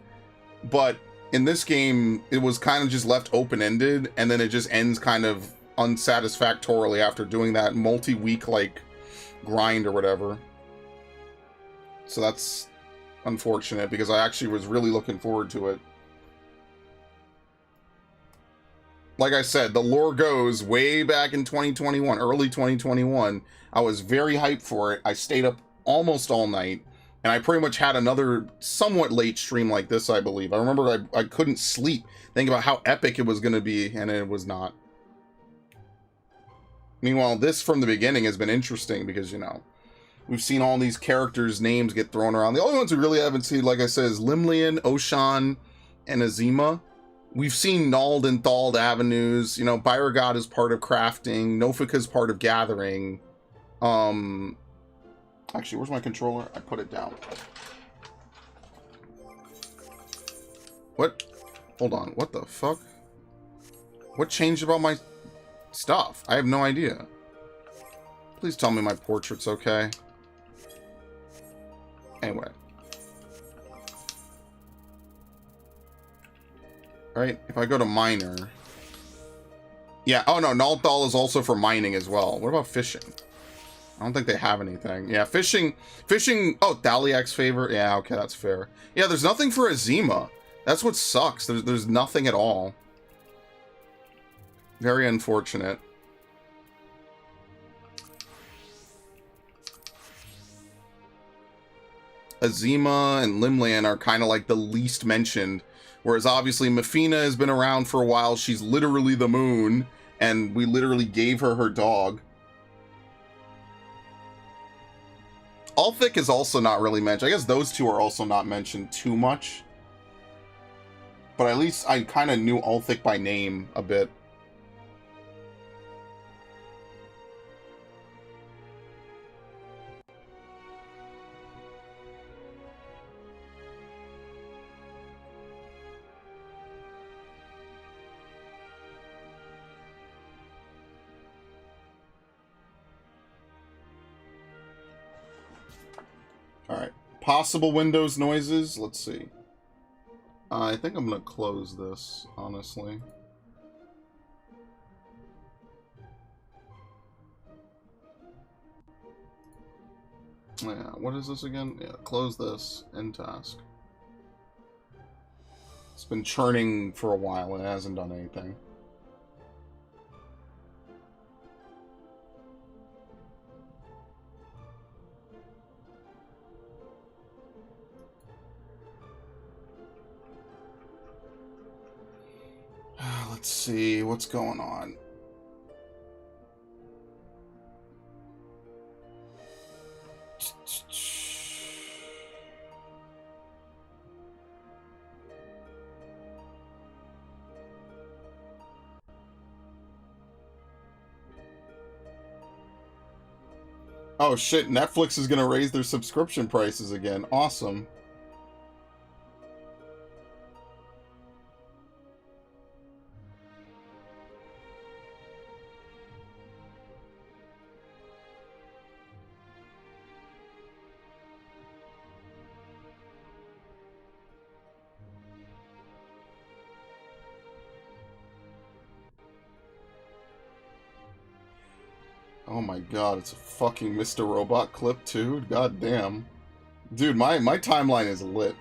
But... in this game, it was kind of just left open-ended, and then it just ends kind of unsatisfactorily after doing that multi-week, like, grind or whatever. So that's unfortunate, because I actually was really looking forward to it. Like I said, the lore goes way back in 2021, early 2021. I was very hyped for it. I stayed up almost all night. And I pretty much had another somewhat late stream like this, I believe. I remember I couldn't sleep thinking about how epic it was going to be, and it was not. Meanwhile, this from the beginning has been interesting because, you know, we've seen all these characters' names get thrown around. The only ones we really haven't seen, like I said, is Limlian, Oshan, and Azima. We've seen Nald and Thald avenues. You know, Byragod is part of crafting. Nofika is part of gathering. Actually, where's my controller? I put it down. What? Hold on. What the fuck? What changed about my stuff? I have no idea. Please tell me my portrait's okay. Anyway. Alright, if I go to miner. Yeah, oh no, Nalthal is also for mining as well. What about fishing? I don't think they have anything. Yeah, fishing, oh, Thaliak's favor. Yeah, okay, that's fair. Yeah, there's nothing for Azima. That's what sucks. There's nothing at all. Very unfortunate. Azima and Limlan are kind of like the least mentioned. Whereas obviously Mafina has been around for a while. She's literally the moon. And we literally gave her dog. Ulthik is also not really mentioned. I guess those two are also not mentioned too much. But at least I kind of knew Ulthik by name a bit. Possible Windows noises. Let's see. I think I'm gonna close this, honestly. Yeah, what is this again? Yeah, close this. End task. It's been churning for a while and it hasn't done anything. Let's see what's going on. Oh shit, Netflix is gonna raise their subscription prices again. Awesome. Oh my god, it's a fucking Mr. Robot clip too? God damn. Dude, my timeline is lit.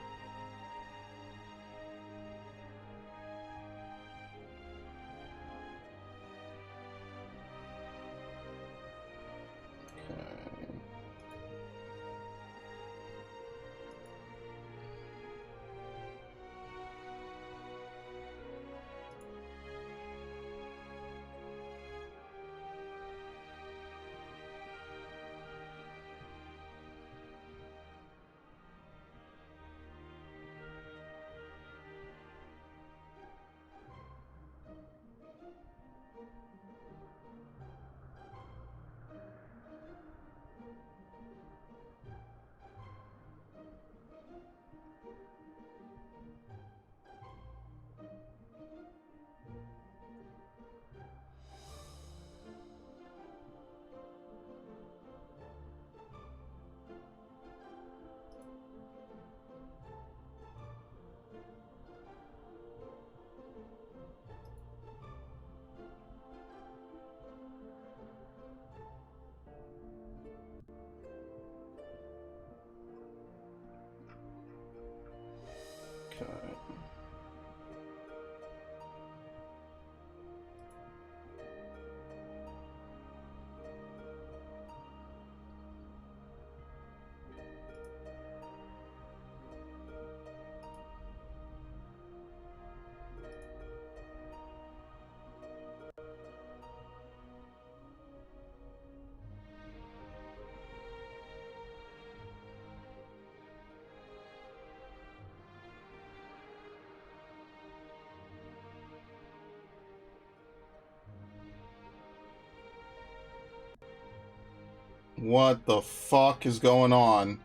What the fuck is going on?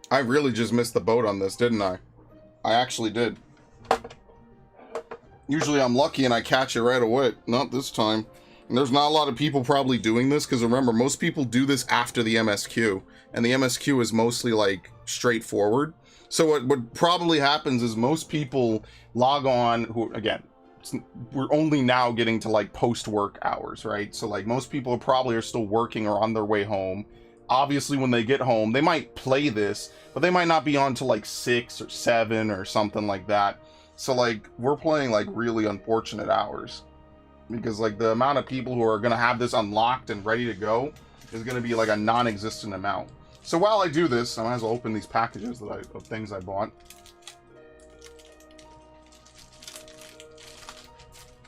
I really just missed the boat on this, didn't I? I actually did. Usually I'm lucky and I catch it right away. Not this time. And there's not a lot of people probably doing this, because remember, most people do this after the MSQ. And the MSQ is mostly, like, straightforward. So what probably happens is most people log on, who, again, we're only now getting to, like, post-work hours, right? So, like, most people probably are still working or on their way home. Obviously, when they get home, they might play this, but they might not be on till, like, 6 or 7 or something like that. So, like, we're playing, like, really unfortunate hours. because like the amount of people who are gonna have this unlocked and ready to go is gonna be like a non-existent amount. So while I do this, I might as well open these packages of things I bought.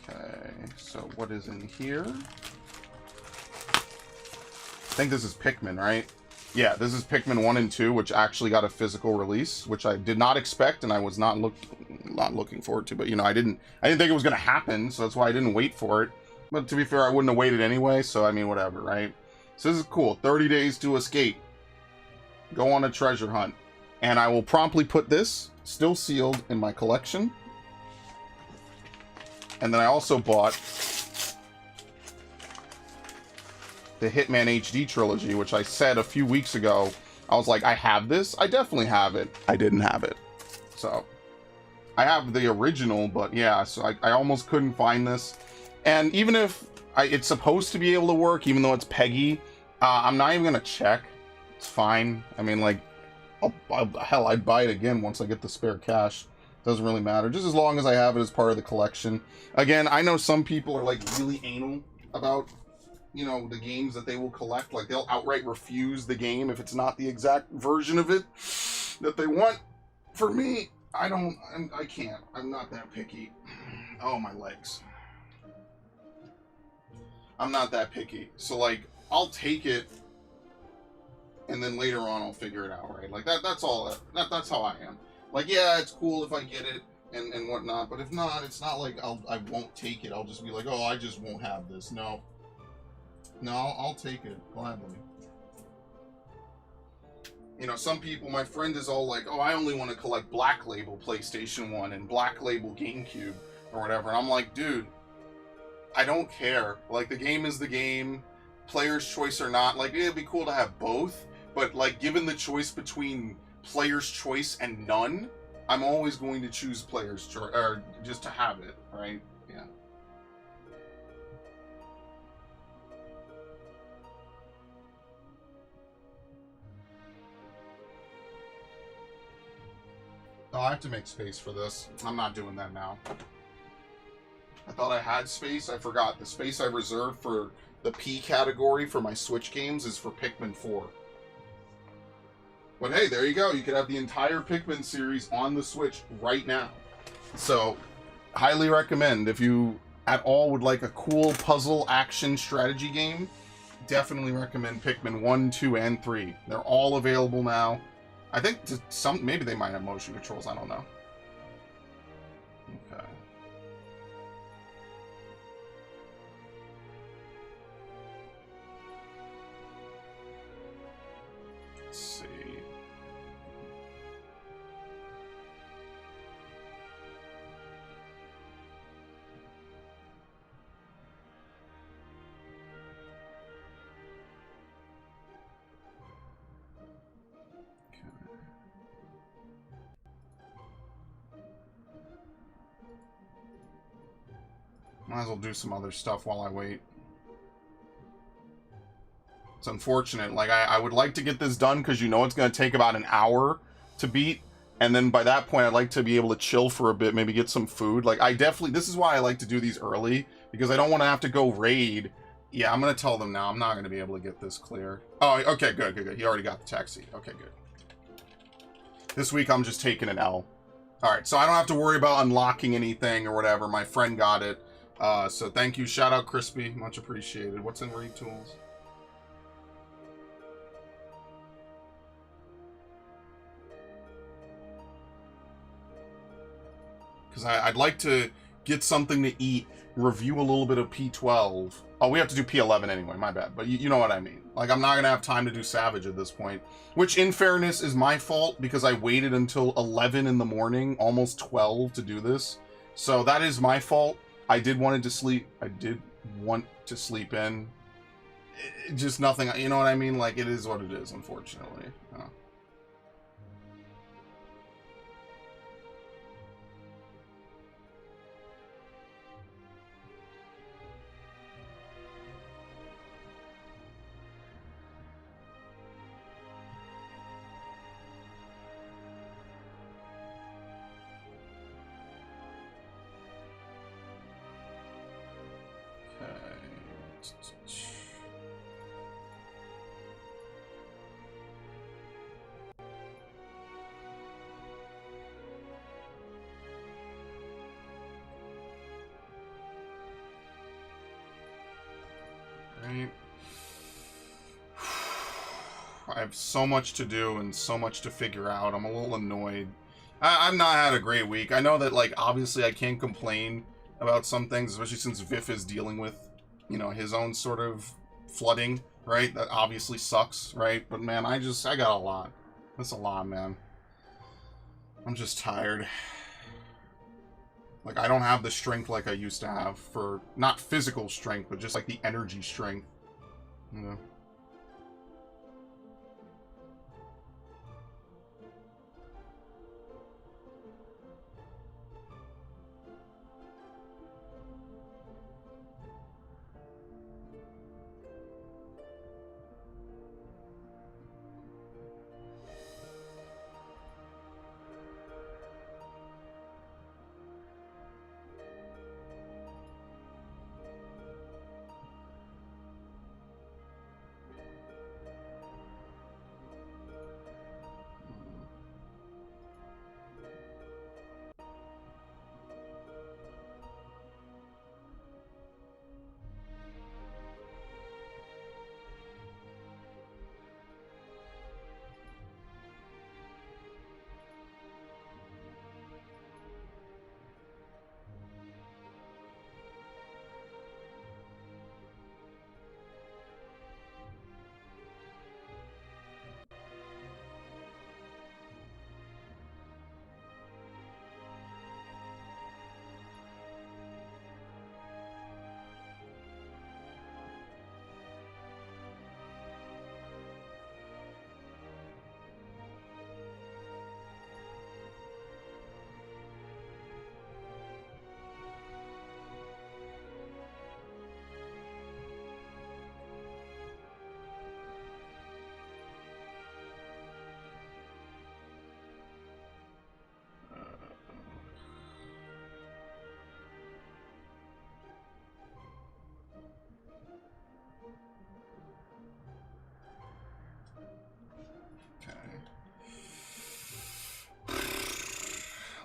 Okay, so what is in here? I think this is Pikmin, right? Yeah, this is Pikmin 1 and 2, which actually got a physical release, which I did not expect and I was not looking forward to. But you know, I didn't think it was gonna happen, so that's why I didn't wait for it. But to be fair, I wouldn't have waited anyway, so I mean, whatever, right? So this is cool. 30 days to escape. Go on a treasure hunt. And I will promptly put this, still sealed, in my collection. And then I also bought the Hitman HD trilogy, which I said a few weeks ago. I was like, I have this? I definitely have it. I didn't have it. So, I have the original, but yeah, so I almost couldn't find this. And even if it's supposed to be able to work, even though it's PEGI, I'm not even going to check. It's fine. I mean, like, hell, I'd buy it again once I get the spare cash. Doesn't really matter. Just as long as I have it as part of the collection. Again, I know some people are, like, really anal about, you know, the games that they will collect. Like, they'll outright refuse the game if it's not the exact version of it that they want. For me, I can't. I'm not that picky. Oh, my legs. I'm not that picky. So, like, I'll take it, and then later on I'll figure it out, right? Like, that's all. That's how I am. Like, yeah, it's cool if I get it and whatnot, but if not, it's not like I won't take it. I'll just be like, oh, I just won't have this. No, I'll take it gladly. You know, some people, my friend is all like, oh, I only want to collect Black Label PlayStation 1 and Black Label GameCube or whatever. And I'm like, dude, I don't care. Like, the game is the game. Player's choice or not. Like, it'd be cool to have both. But, like, given the choice between player's choice and none, I'm always going to choose player's choice, or just to have it, right? Yeah. Oh, I have to make space for this. I'm not doing that now. I thought I had space. I forgot. The space I reserved for the P category for my Switch games is for Pikmin 4. But hey, there you go. You could have the entire Pikmin series on the Switch right now. So, highly recommend. If you at all would like a cool puzzle action strategy game, definitely recommend Pikmin 1, 2, and 3. They're all available now. I think maybe they might have motion controls. I don't know. Okay. Let's see. Might as well do some other stuff while I wait. It's unfortunate. Like, I would like to get this done because you know it's going to take about an hour to beat. And then by that point, I'd like to be able to chill for a bit, maybe get some food. Like, this is why I like to do these early, because I don't want to have to go raid. Yeah, I'm going to tell them now. I'm not going to be able to get this clear. Oh, okay, good. He already got the taxi. Okay, good. This week, I'm just taking an L. All right, so I don't have to worry about unlocking anything or whatever. My friend got it. So thank you. Shout out Crispy. Much appreciated. What's in raid tools? Because I'd like to get something to eat, review a little bit of P12. Oh, we have to do P11 anyway, my bad. But you know what I mean. Like, I'm not going to have time to do Savage at this point. Which, in fairness, is my fault because I waited until 11 in the morning, almost 12, to do this. So that is my fault. I did want to sleep in. Just nothing, you know what I mean? Like, it is what it is, unfortunately. Right. I have so much to do and so much to figure out. I'm a little annoyed. I've not had a great week. I know that, like, obviously I can't complain about some things, especially since Viff is dealing with, you know, his own sort of flooding, right? That obviously sucks, right? But man, I got a lot. That's a lot, man. I'm just tired. Like, I don't have the strength like I used to have for, not physical strength, but just like the energy strength, you know?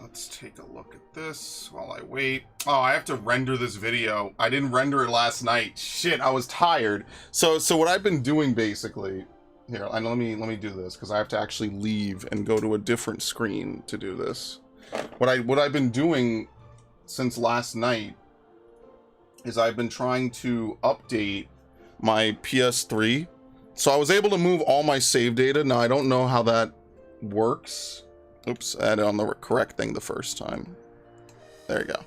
Let's take a look at this while I wait. Oh, I have to render this video. I didn't render it last night. Shit, I was tired. So what I've been doing basically here, and let me do this because I have to actually leave and go to a different screen to do this. What I've been doing since last night is I've been trying to update my PS3. So I was able to move all my save data. Now I don't know how that works. Oops, I had it on the correct thing the first time. There you go.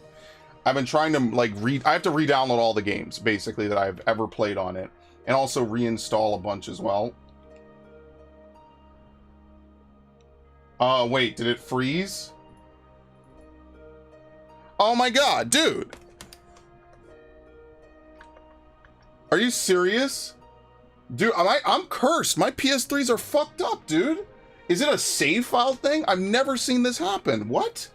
I've been trying to, like, I have to re-download all the games, basically, that I've ever played on it. And also reinstall a bunch as well. Wait, did it freeze? Oh my god, dude! Are you serious? Dude, I'm cursed. My PS3s are fucked up, dude. Is it a save file thing? I've never seen this happen. What?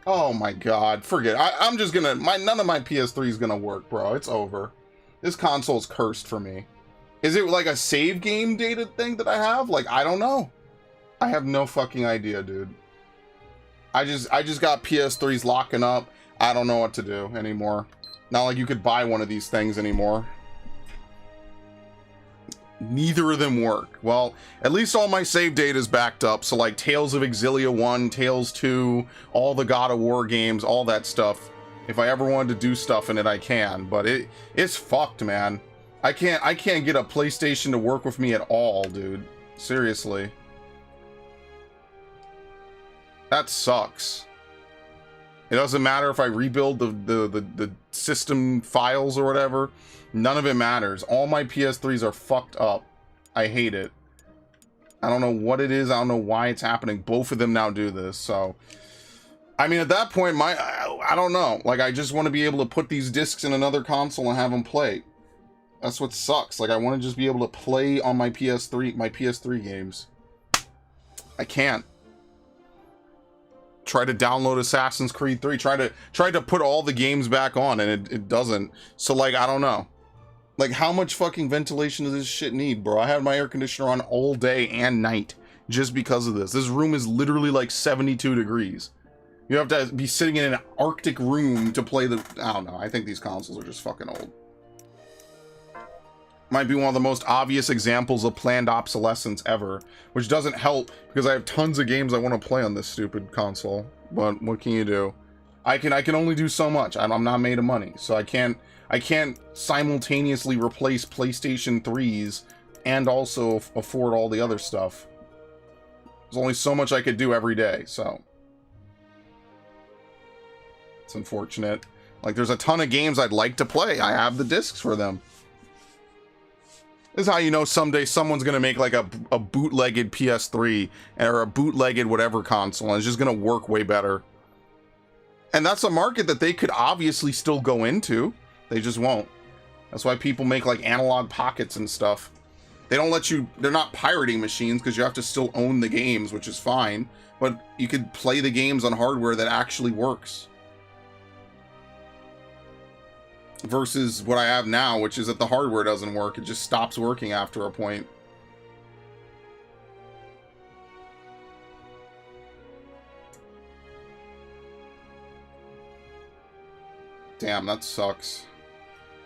Oh my god. Forget it. I'm just gonna... None of my PS3 is gonna work, bro. It's over. This console's cursed for me. Is it like a save game dated thing that I have? Like, I don't know. I have no fucking idea, dude. I just got PS3s locking up. I don't know what to do anymore. Not like you could buy one of these things anymore. Neither of them work. Well, at least all my save data is backed up. So like Tales of Exilia 1, Tales 2, all the God of War games, all that stuff. If I ever wanted to do stuff in it, I can. But it's fucked, man. I can't get a PlayStation to work with me at all, dude. Seriously. That sucks. It doesn't matter if I rebuild the system files or whatever. None of it matters. All my PS3s are fucked up. I hate it. I don't know what it is. I don't know why it's happening. Both of them now do this. So, I mean, at that point, I don't know. Like, I just want to be able to put these discs in another console and have them play. That's what sucks. Like, I want to just be able to play on my PS3 games. I can't. Try to download Assassin's Creed 3. Try to put all the games back on, and it doesn't. So, like, I don't know. Like, how much fucking ventilation does this shit need, bro? I had my air conditioner on all day and night just because of this. This room is literally like 72 degrees. You have to be sitting in an Arctic room to play the... I don't know. I think these consoles are just fucking old. Might be one of the most obvious examples of planned obsolescence ever, which doesn't help because I have tons of games I want to play on this stupid console. But what can you do? I can only do so much. I'm not made of money, so I can't simultaneously replace PlayStation 3s and also afford all the other stuff. There's only so much I could do every day, so it's unfortunate. Like, there's a ton of games I'd like to play. I have the discs for them. This is how you know someday someone's gonna make like a bootlegged PS3 or a bootlegged whatever console, and it's just gonna work way better. And that's a market that they could obviously still go into. They just won't. That's why people make like analog pockets and stuff. They don't let you, they're not pirating machines because you have to still own the games, which is fine. But you could play the games on hardware that actually works. Versus what I have now, which is that the hardware doesn't work. It just stops working after a point. Damn, that sucks.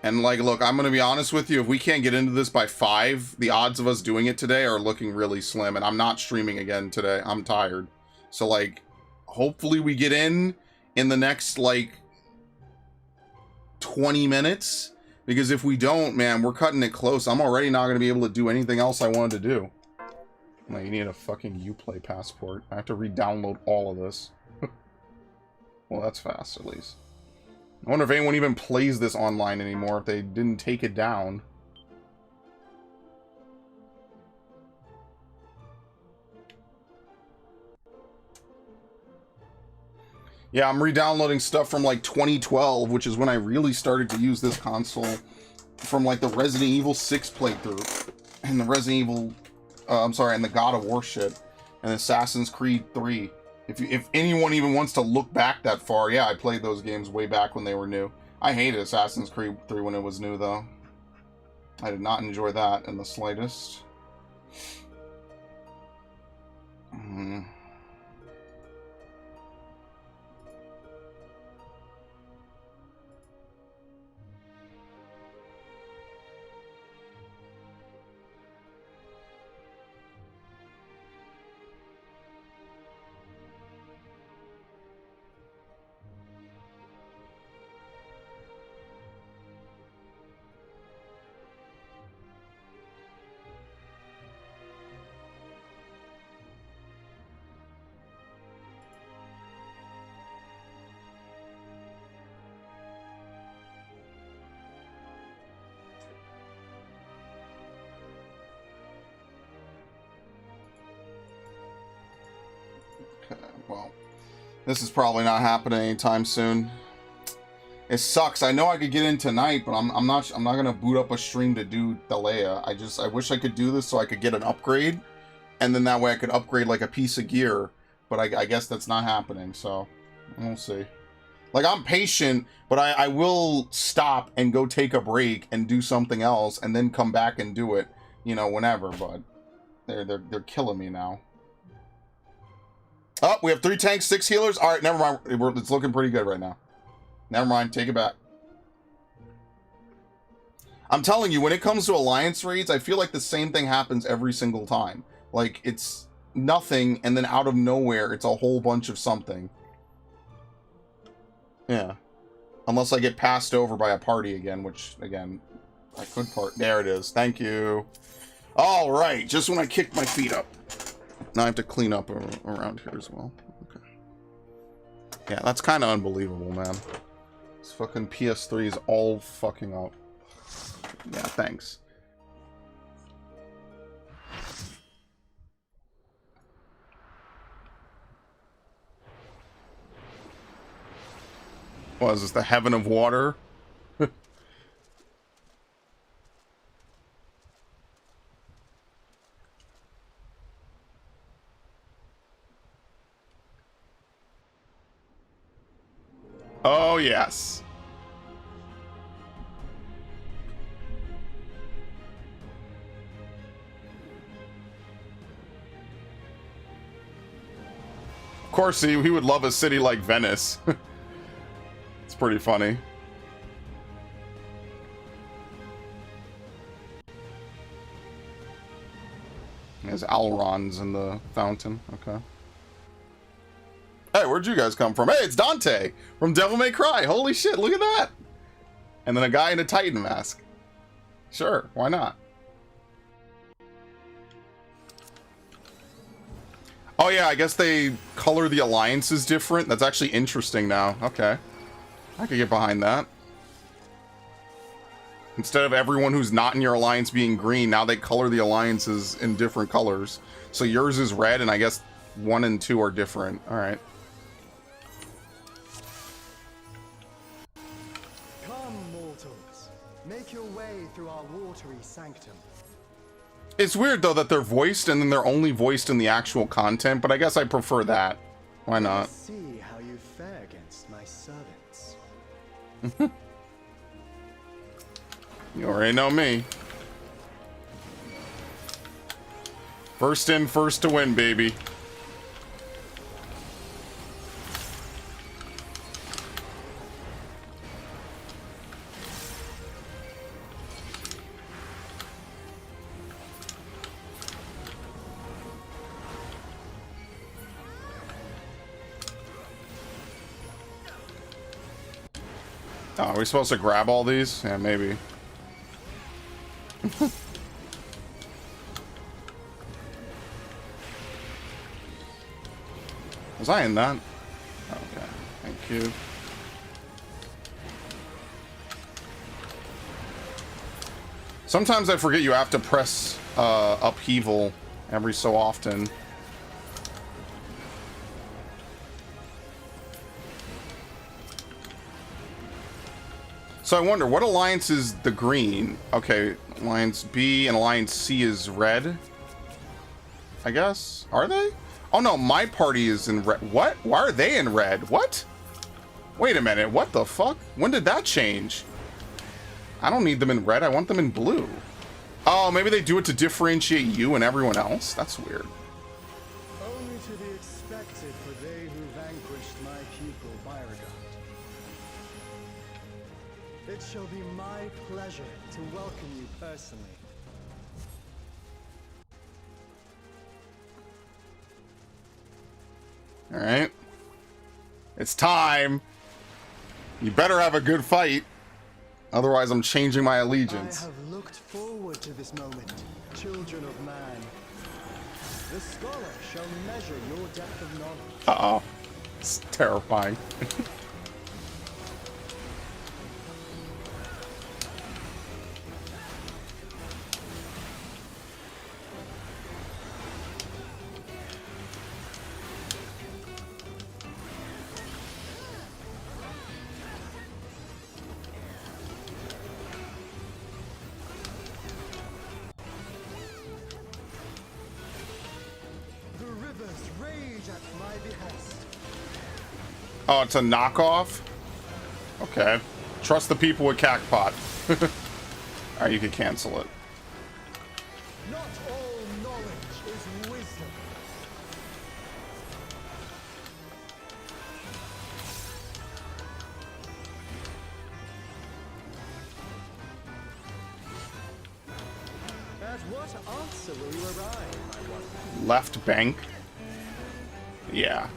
And like, look, I'm gonna be honest with you, if we can't get into this by 5, the odds of us doing it today are looking really slim, and I'm not streaming again today. I'm tired. So like, hopefully we get in the next like 20 minutes, because if we don't, man, we're cutting it close. I'm already not gonna be able to do anything else I wanted to do. Like, you need a fucking Uplay passport. I have to re-download all of this. Well, that's fast, at least. I wonder if anyone even plays this online anymore, if they didn't take it down. Yeah, I'm re-downloading stuff from like 2012, which is when I really started to use this console. From like the Resident Evil 6 playthrough. And the Resident Evil... and the God of War shit. And Assassin's Creed 3. If anyone even wants to look back that far, yeah, I played those games way back when they were new. I hated Assassin's Creed 3 when it was new, though. I did not enjoy that in the slightest. Well, this is probably not happening anytime soon. It sucks. I know I could get in tonight, but I'm not gonna boot up a stream to do Thalea. I wish I could do this so I could get an upgrade, and then that way I could upgrade like a piece of gear. But I guess that's not happening, so we'll see. Like, I'm patient, but I will stop and go take a break and do something else, and then come back and do it, you know, whenever. But they're killing me now. Oh, we have 3 tanks, 6 healers. All right, never mind. It's looking pretty good right now. Never mind. Take it back. I'm telling you, when it comes to alliance raids, I feel like the same thing happens every single time. Like, it's nothing, and then out of nowhere, it's a whole bunch of something. Yeah. Unless I get passed over by a party again, which, again, I could part. There it is. Thank you. All right. Just when I kicked my feet up. Now I have to clean up around here as well. Okay. Yeah, that's kind of unbelievable, man. This fucking PS3 is all fucking up. Yeah, thanks. What is this, the heaven of water? Oh, yes. course, he would love a city like Venice. It's pretty funny. There's Alrons in the fountain. Okay. Hey, where'd you guys come from? Hey, it's Dante from Devil May Cry. Holy shit, look at that. And then a guy in a Titan mask. Sure, why not? Oh yeah, I guess they color the alliances different. That's actually interesting now. Okay. I could get behind that. Instead of everyone who's not in your alliance being green, now they color the alliances in different colors. So yours is red, and I guess 1 and 2 are different. Alright. Come, mortals. Make your way through our watery sanctum. It's weird, though, that they're voiced, and then they're only voiced in the actual content, but I guess I prefer that. Why not? Let's see how you fare against my servants. You already know me. First in, first to win, baby. Oh, are we supposed to grab all these? Yeah, maybe. Was I in that? Okay, thank you. Sometimes I forget you have to press upheaval every so often. So I wonder, what alliance is the green? Okay, Alliance B and Alliance C is red. I guess? Are they? Oh no, my party is in red. What? Why are they in red? What? Wait a minute, what the fuck? When did that change? I don't need them in red, I want them in blue. Oh, maybe they do it to differentiate you and everyone else? That's weird. Only to be expected for they who vanquished my people, Beauregard. It shall be my pleasure to welcome you personally. Alright. It's time. You better have a good fight. Otherwise, I'm changing my allegiance. I have looked forward to this moment, children of man. The scholar shall measure your depth of knowledge. Uh-oh. It's terrifying. The rivers rage at my behest. Oh, it's a knockoff? Okay. Trust the people with Cacpot. Alright, you could cancel it. Not all knowledge is wisdom. At what answer will you arrive, I wonder? Left bank? Yeah.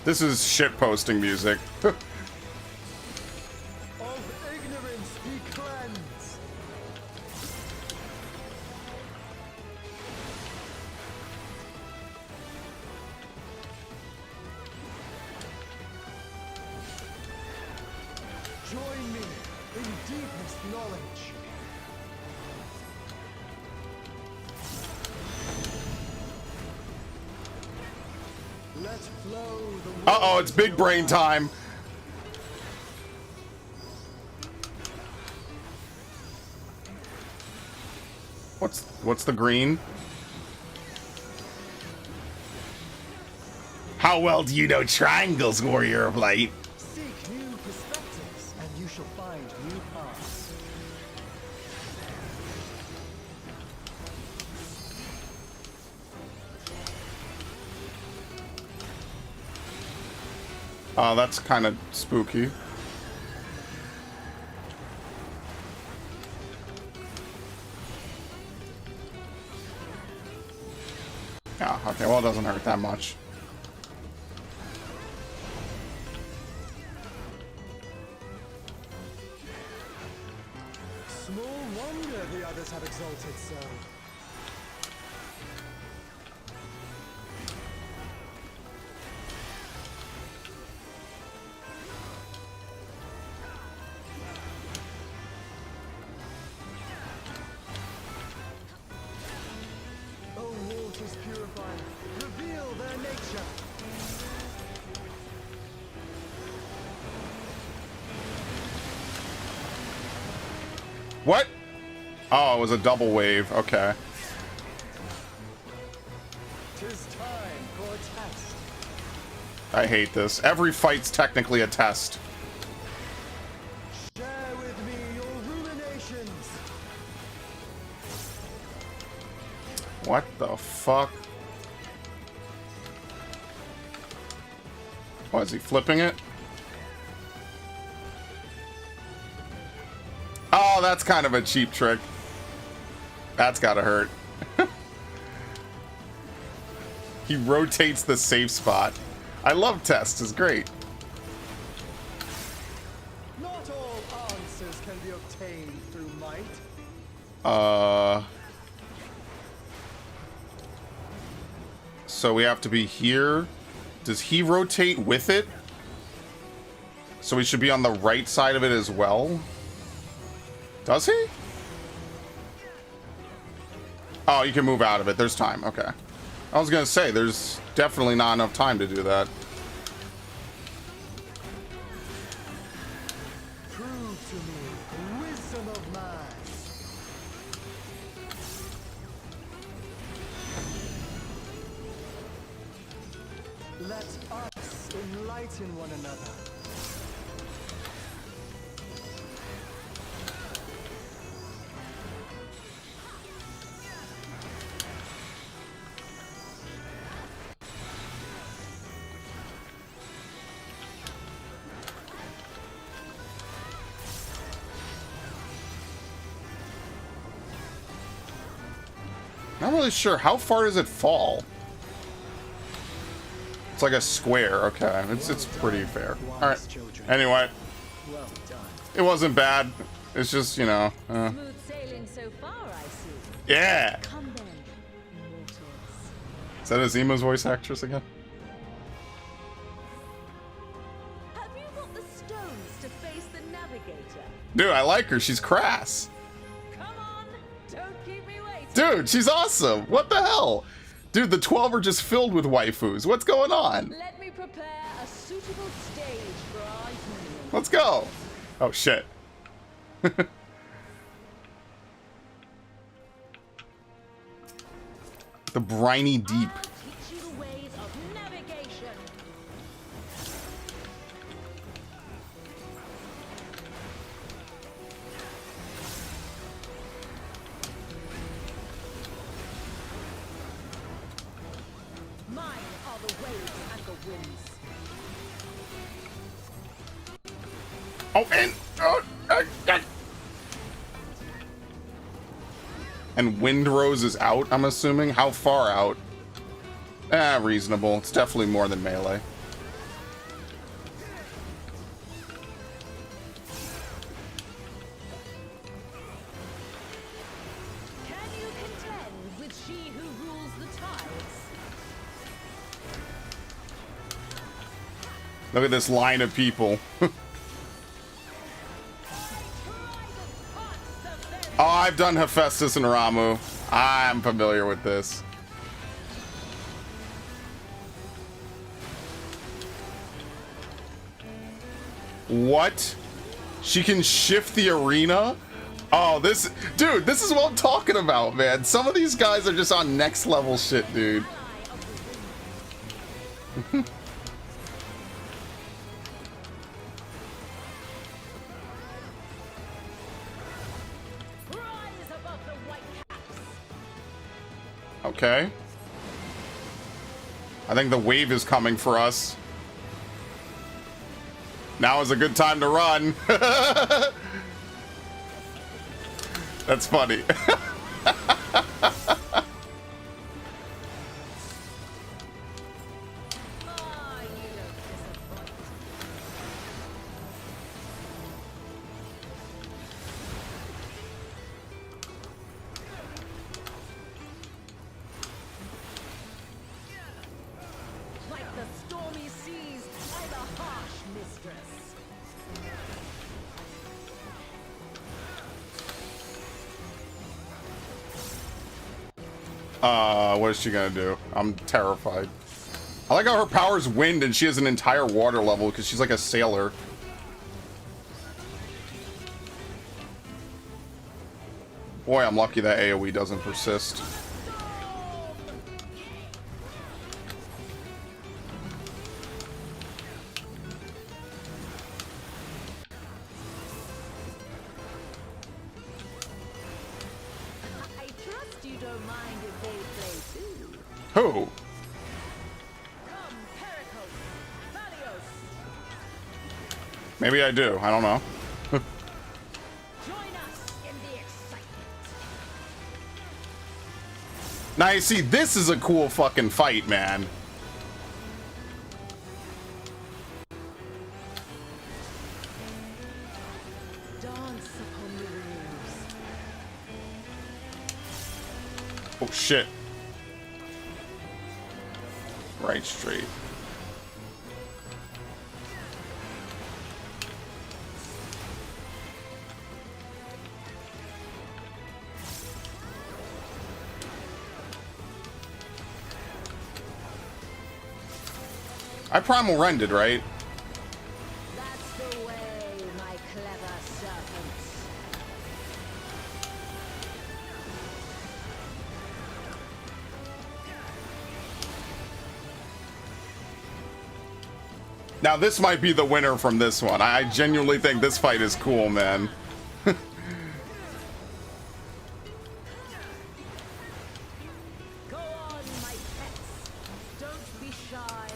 This is shitposting music. Of ignorance be cleansed. Join me in deepest knowledge. Let flow the Uh-oh, it's big brain time. What's the green? How well do you know triangles, Warrior of Light? Seek new perspectives, and you shall find new paths. Oh, that's kind of spooky. Yeah, okay, well, it doesn't hurt that much. Small wonder the others have exalted so. Oh, waters purified, reveal their nature. What? Oh, it was a double wave. Okay. 'Tis time for a test. I hate this. Every fight's technically a test. Share with me your ruminations. What the fuck? Oh, is he flipping it? Oh, that's kind of a cheap trick. That's gotta hurt. He rotates the safe spot. I love tests, it's great. Not all answers can be obtained through might. So we have to be here. Does he rotate with it? So we should be on the right side of it as well? Does he? Oh, you can move out of it. There's time. Okay. I was gonna say, there's definitely not enough time to do that. Prove to me the wisdom of man. Let us enlighten one another. Not really sure. How far does it fall? It's like a square. Okay, it's pretty fair. All right. Anyway, it wasn't bad. It's just, you know. Smooth sailing so far, I see. Yeah. Come then, mortals. Is that Azima's voice actress again? Have you got the stones to face the navigator? Dude, I like her. She's crass. Come on, don't keep me waiting. Dude, she's awesome. What the hell? Dude, the 12 are just filled with waifus. What's going on? Let me prepare a suitable stage for our union. Let's go. Oh, shit. The briny deep. Teach you the ways of navigation. Mine are the waves and the winds. Oh, and Windrose is out, I'm assuming. How far out? Reasonable. It's definitely more than melee. Can you contend with she who rules the tides? Look at this line of people. Oh, I've done Hephaestus and Ramu. I'm familiar with this. What? She can shift the arena? Oh, this... Dude, this is what I'm talking about, man. Some of these guys are just on next level shit, dude. Okay. I think the wave is coming for us. Now is a good time to run. That's funny. Like the stormy seas by the harsh mistress. What is she gonna do? I'm terrified. I like how her power's wind and she has an entire water level because she's like a sailor. Boy, I'm lucky that AoE doesn't persist. I trust you don't mind if they play too. Who? Come, Pericles, Valios. Maybe I do. I don't know. Join us in the excitement. Now you see, this is a cool fucking fight, man. Dance upon the waves. Oh shit. Right straight. I primal rended, right? That's the way, my clever serpents. Now this might be the winner from this one. I genuinely think this fight is cool, man. Go on, my pets. Don't be shy.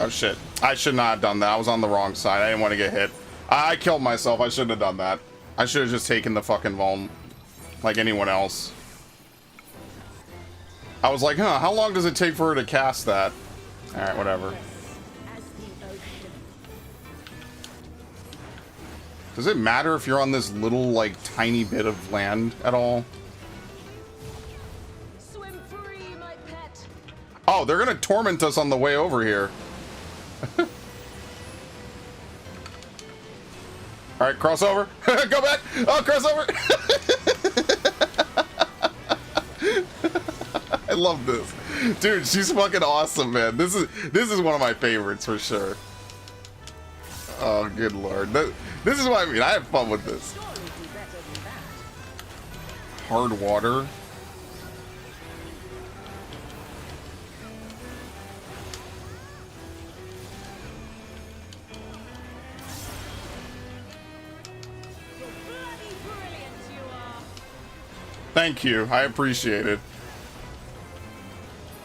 Oh shit. I should not have done that. I was on the wrong side. I didn't want to get hit. I killed myself. I shouldn't have done that. I should have just taken the fucking vuln like anyone else. I was like, huh, how long does it take for her to cast that? Alright, whatever. Does it matter if you're on this little, like, tiny bit of land at all? Swim free, my pet. Oh, they're gonna torment us on the way over here. Alright, crossover. Go back! Oh, crossover! I love this. Dude, she's fucking awesome, man. This is one of my favorites for sure. Oh, good lord. This is what I mean. I have fun with this. Hard water. Thank you. I appreciate it.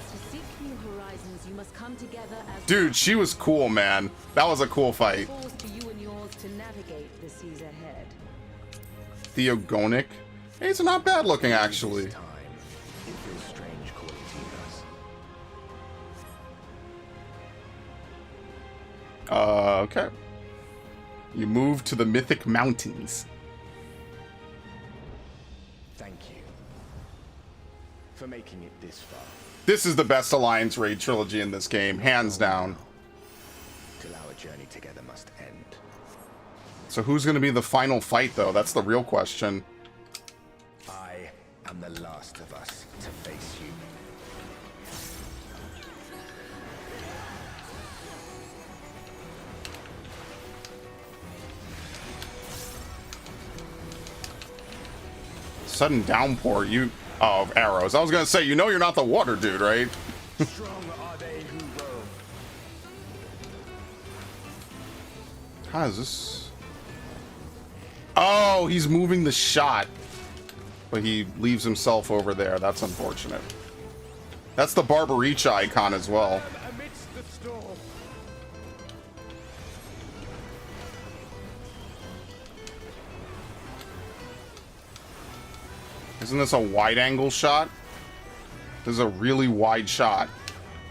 To seek new horizons, you must come together as Dude, she was cool, man. That was a cool fight. force for you and yours to navigate the seas ahead. Theogonic. Hey, it's not bad looking, actually. It feels strange calling to us. Okay. You move to the Mythic Mountains. Thank you for making it this far. This is the best Alliance Raid trilogy in this game, hands down. Till our journey together must end. So who's going to be the final fight, though? That's the real question. I am the last of us to face you. Sudden downpour. You... Oh, of arrows. I was gonna say, you know you're not the water dude, right? Strong are they who roam. How is this? Oh, he's moving the shot. But he leaves himself over there. That's unfortunate. That's the Barbaricha icon as well. Amidst the storm. Isn't this a wide angle shot? This is a really wide shot.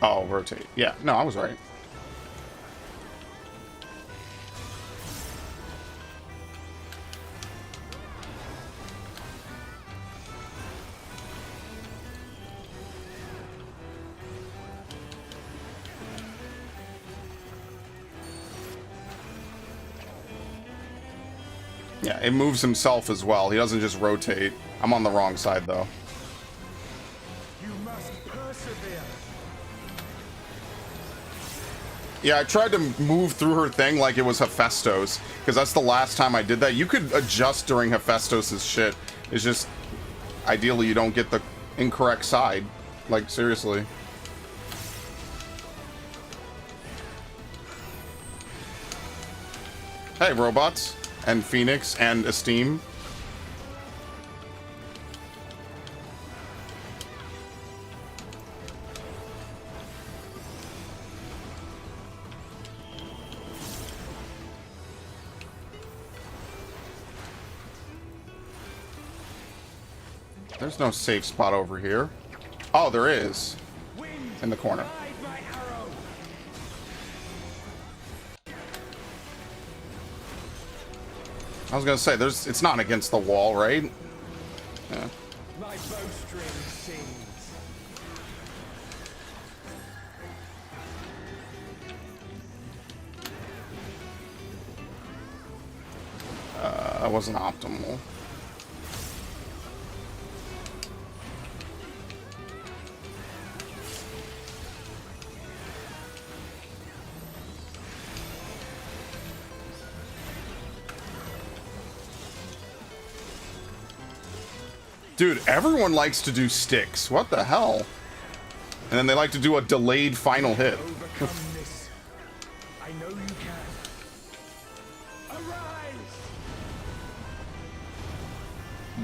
Oh, rotate. Yeah, no, I was right. Yeah, it moves himself as well. He doesn't just rotate. I'm on the wrong side, though. You must persevere. Yeah, I tried to move through her thing like it was Hephaestus, because that's the last time I did that. You could adjust during Hephaestus's shit. It's just, ideally, you don't get the incorrect side. Like, seriously. Hey, robots. And Phoenix and Esteem. There's no safe spot over here. Oh, there is. In the corner. I was gonna say, it's not against the wall, right? Yeah. My bowstring sings. That wasn't optimal. Dude, everyone likes to do sticks. What the hell? And then they like to do a delayed final hit. Overcome this. I know you can. Arise!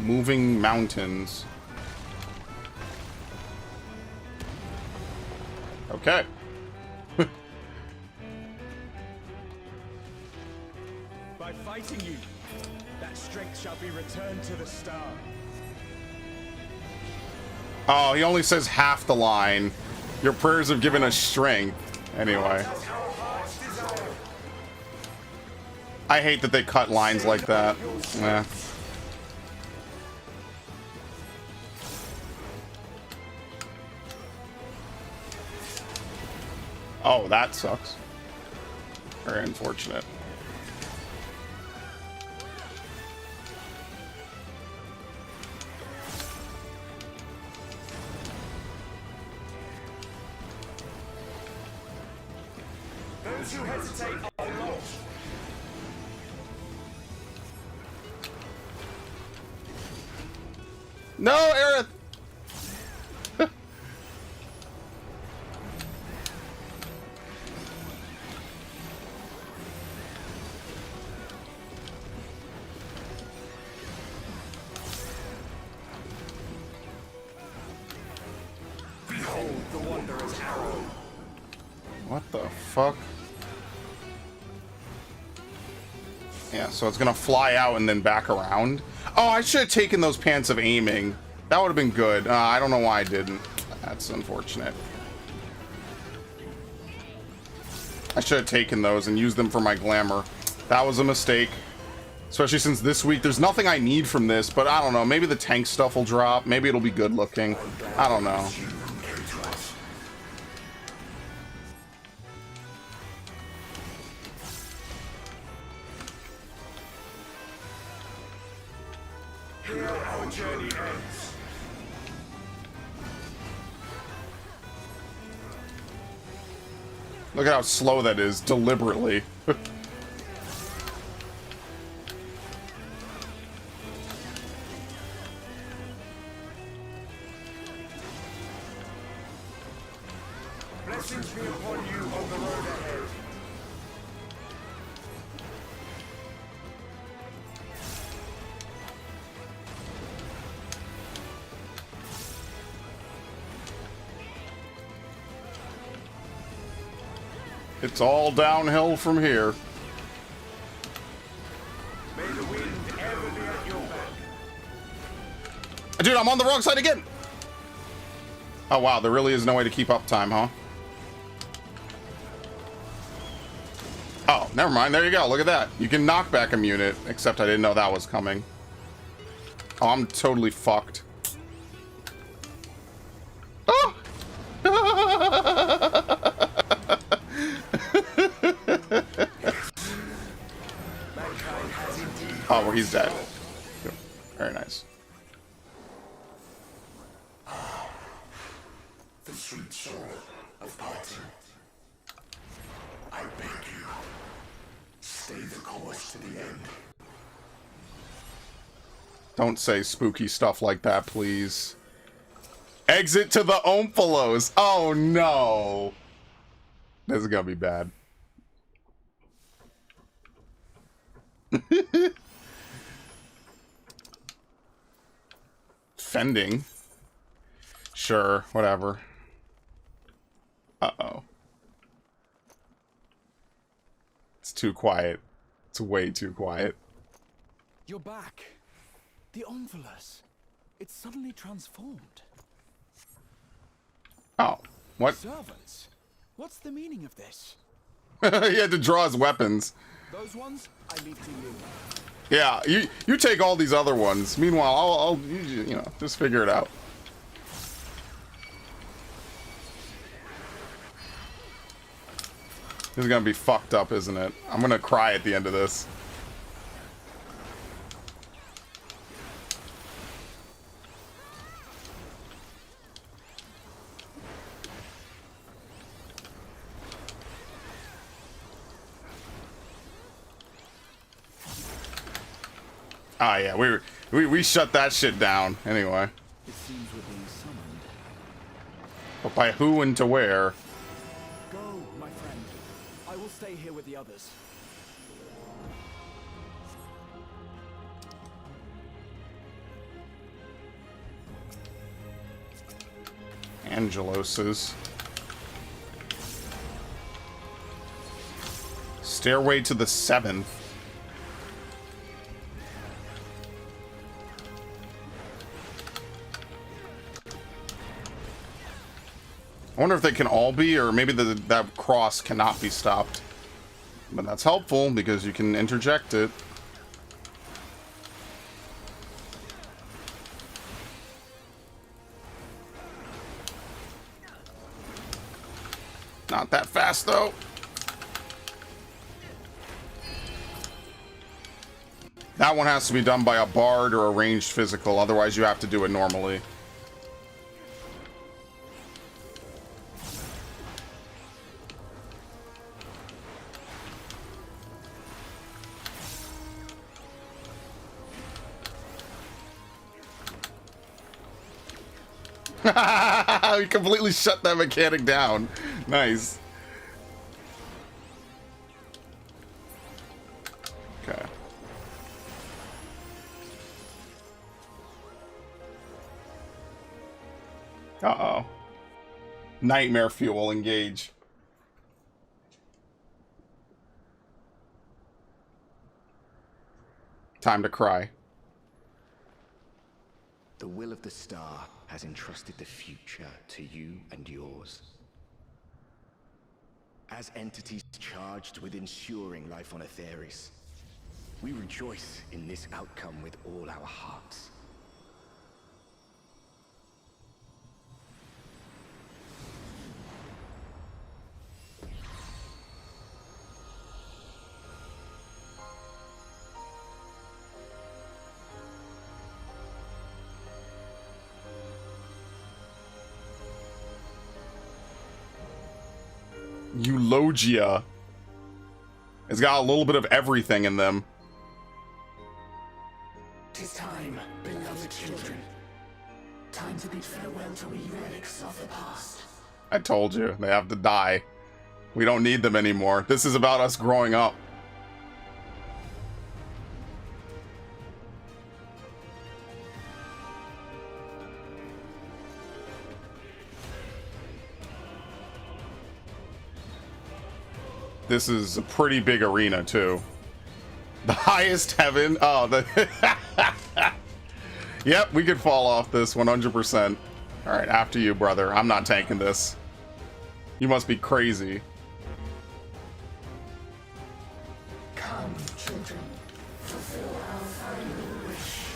Moving mountains. Okay. By fighting you, that strength shall be returned to the star. Oh, he only says half the line. Your prayers have given us strength. Anyway. I hate that they cut lines like that. Yeah. Oh, that sucks. Very unfortunate. Those who hesitate are lost. No, Aerith! Behold the wanderer's arrow. What the fuck? Yeah, so it's gonna fly out and then back around. Oh, I should have taken those pants of aiming. That would have been good. I don't know why I didn't. That's unfortunate. I should have taken those and used them for my glamour. That was a mistake. Especially since this week, there's nothing I need from this, but I don't know. Maybe the tank stuff will drop. Maybe it'll be good looking. I don't know. Here our journey ends. Look at how slow that is, deliberately. Blessings be upon you on the road ahead. It's all downhill from here. May the wind ever be at your back. Dude, I'm on the wrong side again! Oh wow, there really is no way to keep up time, huh? Oh, never mind. There you go. Look at that. You can knock back a unit, except I didn't know that was coming. Oh, I'm totally fucked. Oh! Oh, well, he's dead. Very nice. The sweet sorrow of parting. I beg you, stay the course to the end. Don't say spooky stuff like that, please. Exit to the Omphalos. Oh, no. This is gonna be bad. Fending. Sure, whatever. Uh-oh. It's too quiet. It's way too quiet. You're back. The Omphalos. It's suddenly transformed. Oh, what? Servants? What's the meaning of this? He had to draw his weapons. Those ones, I leave to you. Yeah, you take all these other ones. Meanwhile, I'll you know, just figure it out. This is gonna be fucked up, isn't it? I'm gonna cry at the end of this. Ah, yeah, we shut that shit down anyway. It seems we're being summoned. But by who and to where? Go, my friend. I will stay here with the others. Angelos's. Stairway to the 7th. I wonder if they can all be, or maybe that cross cannot be stopped. But that's helpful, because you can interject it. Not that fast, though. That one has to be done by a bard or a ranged physical, otherwise you have to do it normally. We completely shut that mechanic down. Nice. Okay. Uh-oh. Nightmare fuel, engage. Time to cry. The will of the star has entrusted the future to you and yours. As entities charged with ensuring life on Aetheris, we rejoice in this outcome with all our hearts. Eulogia. It's got a little bit of everything in them. 'Tis time, beloved children. Time to bid farewell to we relics of the past. I told you, they have to die. We don't need them anymore. This is about us growing up. This is a pretty big arena, too. The highest heaven. Oh, the... Yep, we could fall off this 100%. Alright, after you, brother. I'm not tanking this. You must be crazy. Come, children, fulfill our final wish.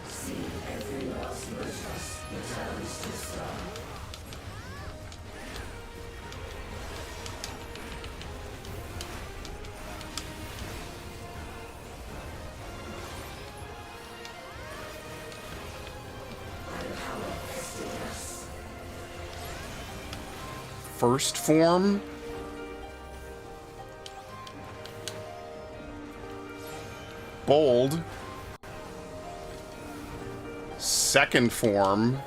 See every last versus the turns to star. First form? Bold. Second form.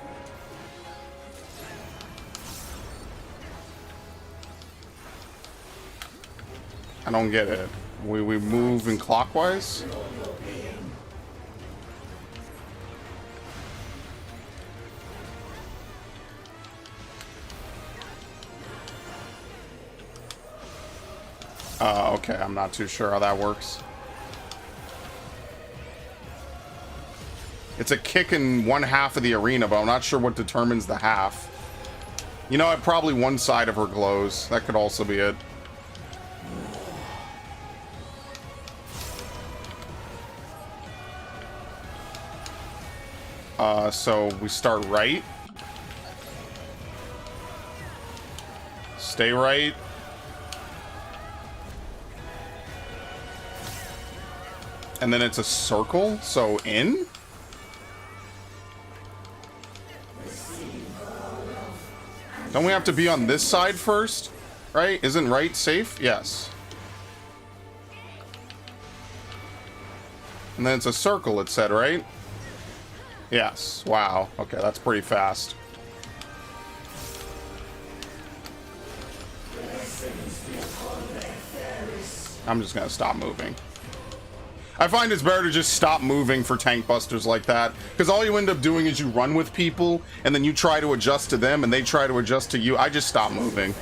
I don't get it. We move in clockwise? Okay, I'm not too sure how that works. It's a kick in one half of the arena, but I'm not sure what determines the half. You know what? Probably one side of her glows. That could also be it. So we start right. Stay right. And then it's a circle, so in? Don't we have to be on this side first? Right? Isn't right safe? Yes. And then it's a circle, it said, right? Yes. Wow. Okay, that's pretty fast. I'm just gonna stop moving. I find it's better to just stop moving for tank busters like that, because all you end up doing is you run with people, and then you try to adjust to them, and they try to adjust to you. I just stop moving.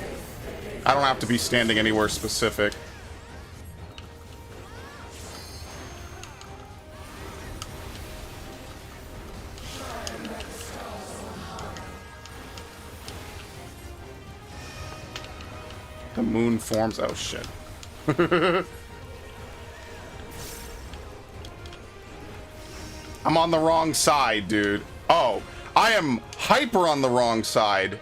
I don't have to be standing anywhere specific. The moon forms. Oh, shit. I'm on the wrong side, dude. Oh, I am hyper on the wrong side.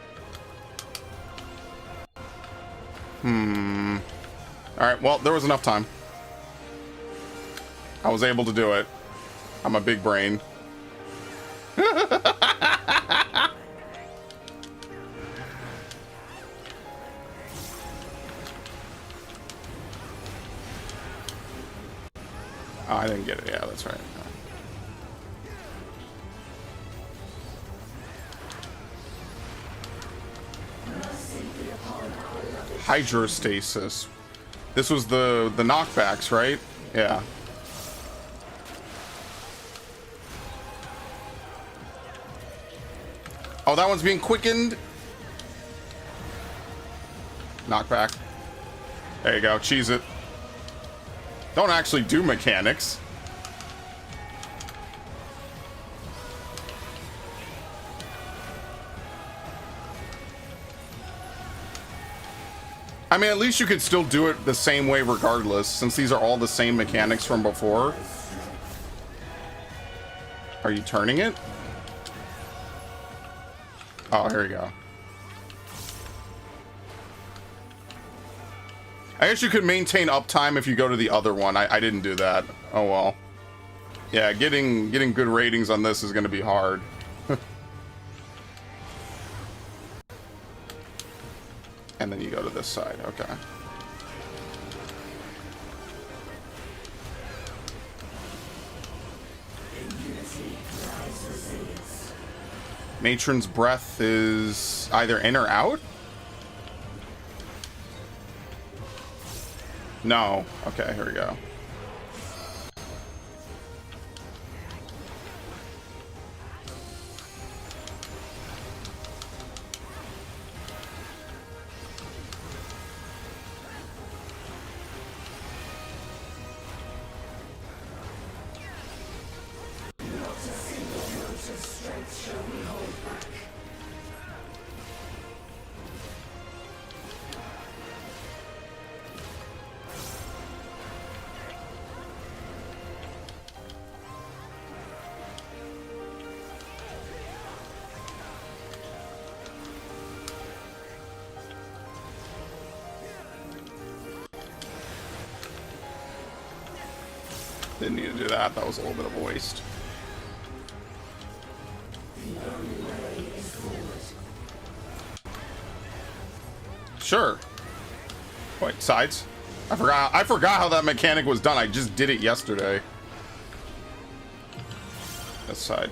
Alright, well, there was enough time. I was able to do it. I'm a big brain. Oh, I didn't get it. Yeah, that's right. Hydrostasis. This was the knockbacks, right? Yeah. Oh, that one's being quickened. Knockback. There you go. Cheese it. Don't actually do mechanics. I mean, at least you could still do it the same way regardless, since these are all the same mechanics from before. Are you turning it? Oh, here we go. I guess you could maintain uptime if you go to the other one. I didn't do that. Oh well. Yeah, getting good ratings on this is going to be hard. And then you go to this side. Okay. Matron's breath is either in or out? No. Okay, here we go. Didn't need to do that. That was a little bit of a waste. Sure. Wait, sides? I forgot how that mechanic was done. I just did it yesterday. This side.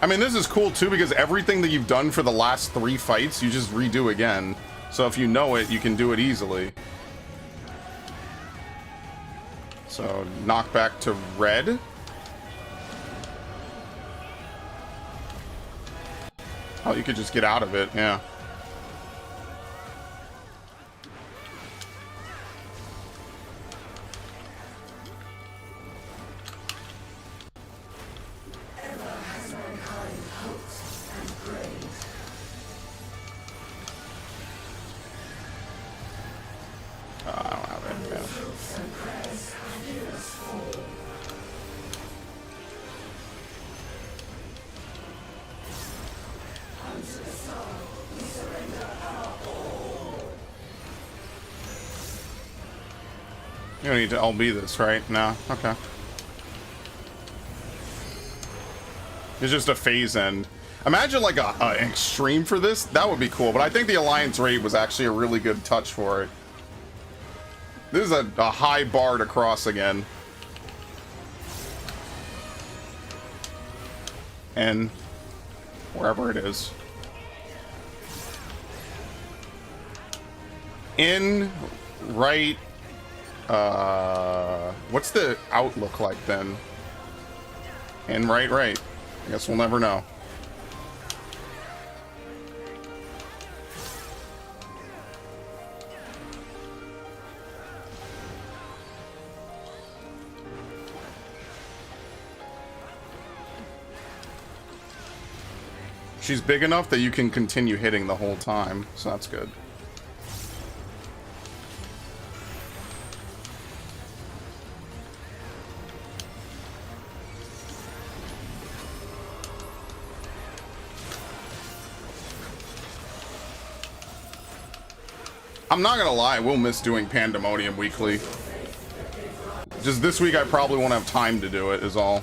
I mean, this is cool too because everything that you've done for the last 3 fights, you just redo again. So if you know it, you can do it easily. So, knock back to red. Oh, you could just get out of it, yeah. You don't need to LB this, right? No? Okay. It's just a phase end. Imagine like an extreme for this. That would be cool, but I think the Alliance raid was actually a really good touch for it. This is a high bar to cross again. And wherever it is. In, right... what's the outlook like then? And right. I guess we'll never know. She's big enough that you can continue hitting the whole time, so that's good. I'm not gonna lie, we'll miss doing Pandemonium weekly. Just this week I probably won't have time to do it, is all.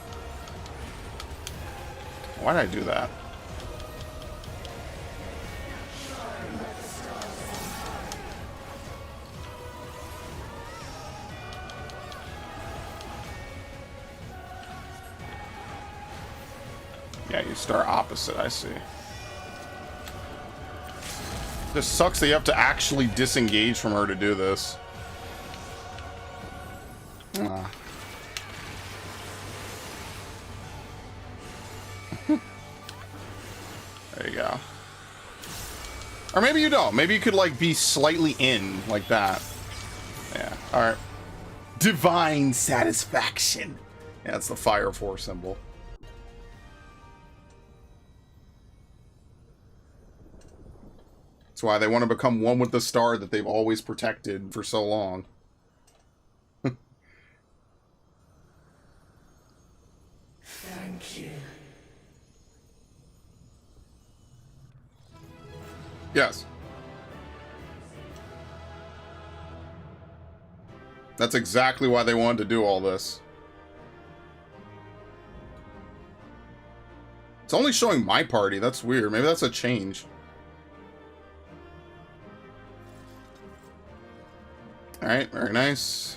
Why did I do that? Yeah, you start opposite, I see. This sucks that you have to actually disengage from her to do this. Ah. There you go. Or maybe you don't. Maybe you could, like, be slightly in, like that. Yeah, alright. Divine satisfaction. Yeah, that's the Fire Force symbol. That's why they want to become one with the star that they've always protected for so long. Thank you. Yes. That's exactly why they wanted to do all this. It's only showing my party. That's weird. Maybe that's a change. Alright, very nice.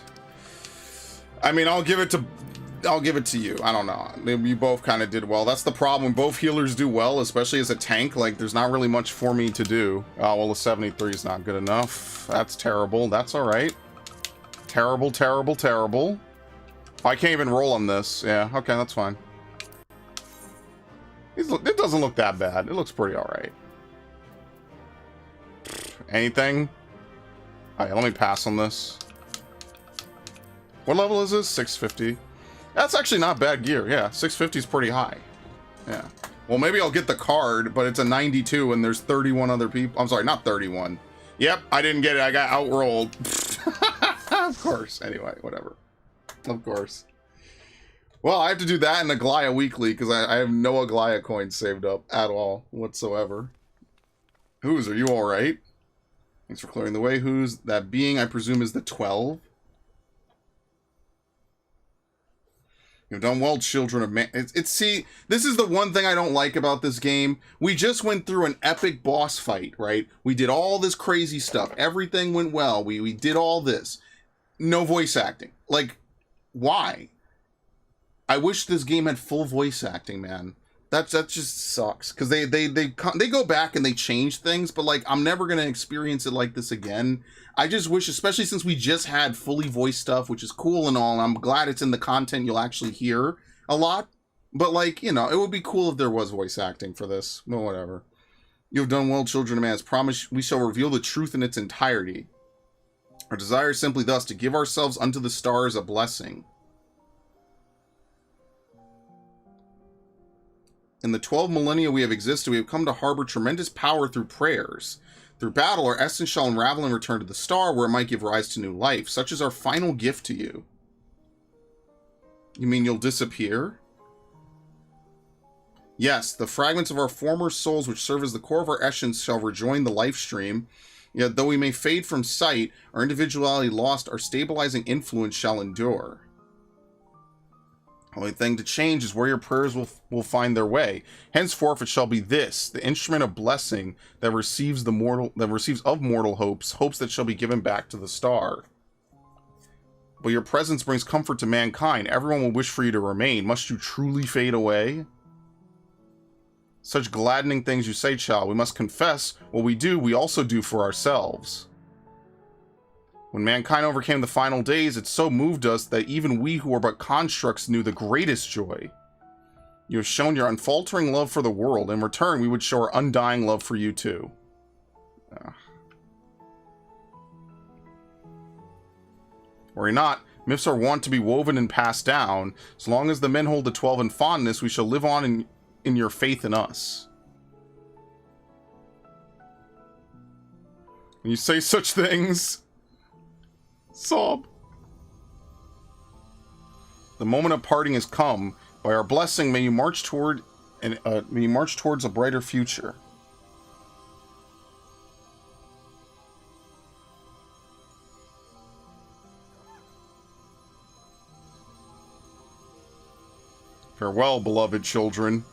I mean, I'll give it to you. I don't know. You both kind of did well. That's the problem. Both healers do well, especially as a tank. Like, there's not really much for me to do. Oh, well, the 73 is not good enough. That's terrible. That's alright. Terrible, terrible, terrible. I can't even roll on this. Yeah, okay, that's fine. It doesn't look that bad. It looks pretty alright. Anything? Alright, let me pass on this. What level is this? 650. That's actually not bad gear. Yeah, 650 is pretty high. Yeah. Well, maybe I'll get the card, but it's a 92 and there's 31 other people. I'm sorry, not 31. Yep, I didn't get it. I got outrolled. Of course. Anyway, whatever. Of course. Well, I have to do that in Aglaya Weekly because I have no Aglaya coins saved up at all whatsoever. Who's, are you alright? Thanks for clearing the way. Who's that being, I presume, is the 12? You've done well, children of man. See, this is the one thing I don't like about this game. We just went through an epic boss fight, right? We did all this crazy stuff. Everything went well. We did all this. No voice acting. Like, why? I wish this game had full voice acting, man. That just sucks. Because they go back and they change things, but like, I'm never going to experience it like this again. I just wish, especially since we just had fully voiced stuff, which is cool and all, and I'm glad it's in the content you'll actually hear a lot. But like, you know, it would be cool if there was voice acting for this. Well, whatever. You have done well, children of man. As promised, we shall reveal the truth in its entirety. Our desire is simply thus to give ourselves unto the stars a blessing. In the 12 millennia we have existed, we have come to harbor tremendous power through prayers. Through battle, our essence shall unravel and return to the star, where it might give rise to new life. Such is our final gift to you. You mean you'll disappear? Yes, the fragments of our former souls, which serve as the core of our essence, shall rejoin the life stream. Yet, though we may fade from sight, our individuality lost, our stabilizing influence shall endure. Only thing to change is where your prayers will find their way. Henceforth it shall be this, the instrument of blessing that receives of mortal hopes that shall be given back to the star. But your presence brings comfort to mankind. Everyone will wish for you to remain. Must you truly fade away? Such gladdening things you say, child. We must confess what we do, we also do for ourselves. When mankind overcame the final days, it so moved us that even we who are but constructs knew the greatest joy. You have shown your unfaltering love for the world. In return, we would show our undying love for you too. Worry not. Myths are wont to be woven and passed down. As long as the men hold the 12 in fondness, we shall live on in your faith in us. When you say such things... Sob. The moment of parting has come. By our blessing, may you march towards a brighter future. Farewell, beloved children.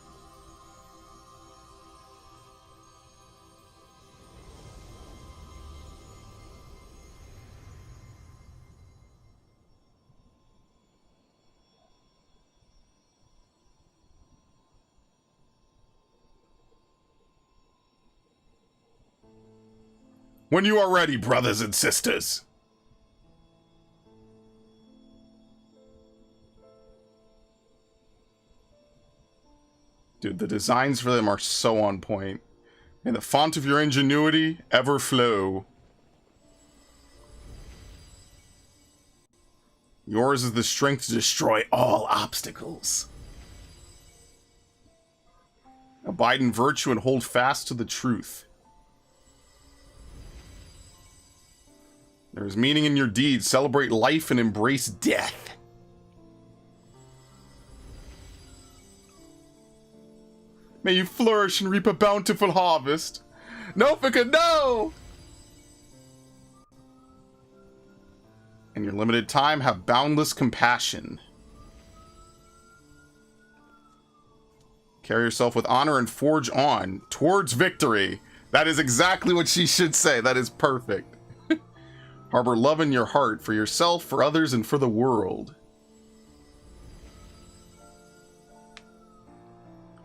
When you are ready, brothers and sisters. Dude, the designs for them are so on point. May the font of your ingenuity ever flow. Yours is the strength to destroy all obstacles. Abide in virtue and hold fast to the truth. There is meaning in your deeds. Celebrate life and embrace death. May you flourish and reap a bountiful harvest. No, Fika, no! In your limited time, have boundless compassion. Carry yourself with honor and forge on towards victory. That is exactly what she should say. That is perfect. Harbor love in your heart for yourself, for others, and for the world.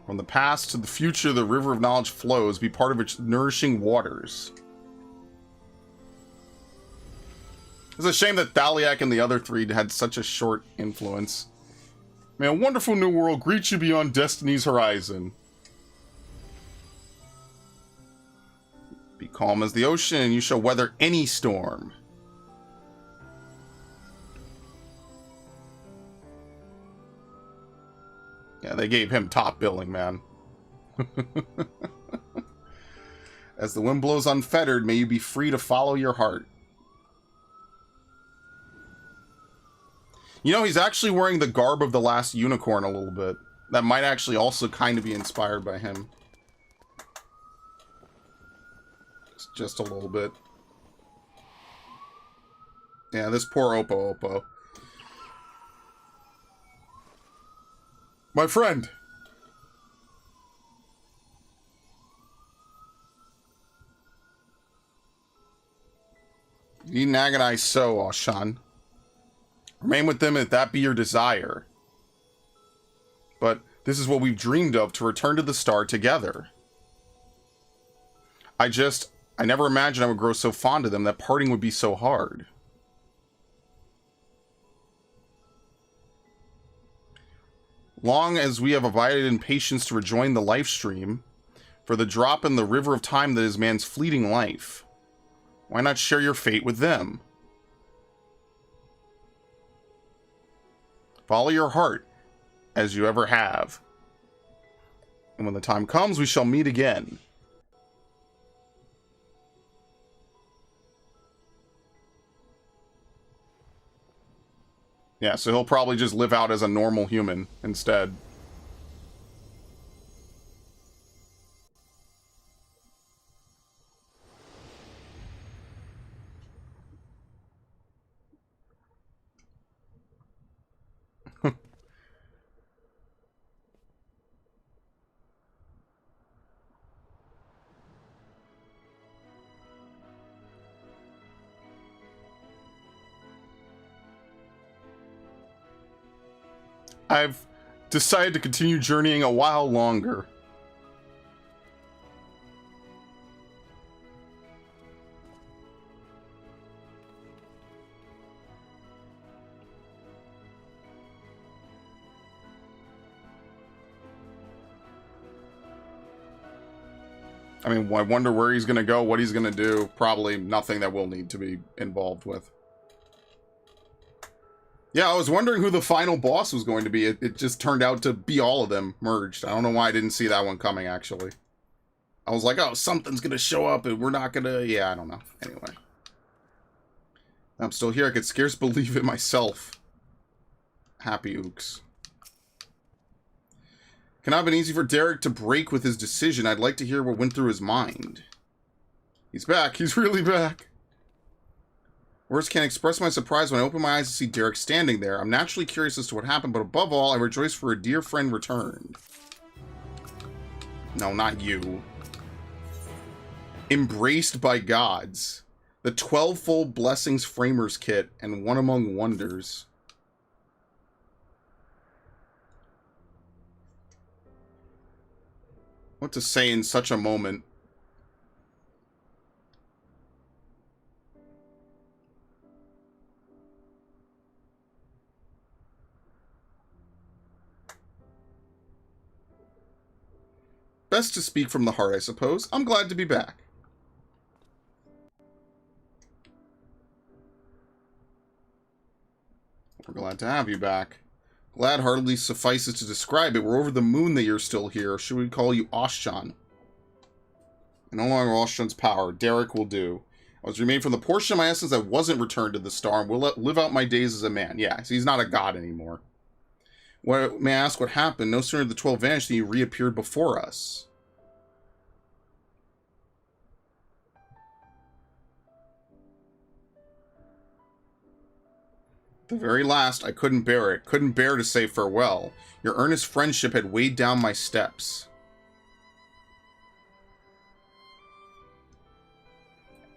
From the past to the future, the river of knowledge flows. Be part of its nourishing waters. It's a shame that Thaliak and the other three had such a short influence. May a wonderful new world greet you beyond destiny's horizon. Be calm as the ocean, and you shall weather any storm. Yeah, they gave him top billing, man. As the wind blows unfettered, may you be free to follow your heart. You know, he's actually wearing the garb of the last unicorn a little bit. That might actually also kind of be inspired by him. Just a little bit. Yeah, this poor Oppo. My friend! You need agonize so, Oshan. Remain with them if that be your desire. But this is what we've dreamed of, to return to the star together. I never imagined I would grow so fond of them that parting would be so hard. Long as we have abided in patience to rejoin the life stream, for the drop in the river of time that is man's fleeting life, why not share your fate with them? Follow your heart, as you ever have. And when the time comes, we shall meet again. Yeah, so he'll probably just live out as a normal human instead. I've decided to continue journeying a while longer. I mean, I wonder where he's going to go, what he's going to do. Probably nothing that we'll need to be involved with. Yeah, I was wondering who the final boss was going to be. It just turned out to be all of them merged. I don't know why I didn't see that one coming, actually. I was like, oh, something's going to show up and we're not going to... Yeah, I don't know. Anyway. I'm still here. I could scarce believe it myself. Happy ooks. Cannot have been easy for Derek to break with his decision. I'd like to hear what went through his mind. He's back. He's really back. Words can't express my surprise when I open my eyes to see Derek standing there. I'm naturally curious as to what happened, but above all, I rejoice for a dear friend returned. No, not you. Embraced by gods. The 12-fold blessings framers kit and one among wonders. What to say in such a moment? Best to speak from the heart, I suppose. I'm glad to be back. We're glad to have you back. Glad hardly suffices to describe it. We're over the moon that you're still here. Or should we call you Oshchan? No longer Oshchan's power. Derek will do. I was remained from the portion of my essence that wasn't returned to the star and will live out my days as a man. Yeah, so he's not a god anymore. May I ask what happened? No sooner did the 12 vanished than you reappeared before us. The very last, I couldn't bear it. Couldn't bear to say farewell. Your earnest friendship had weighed down my steps.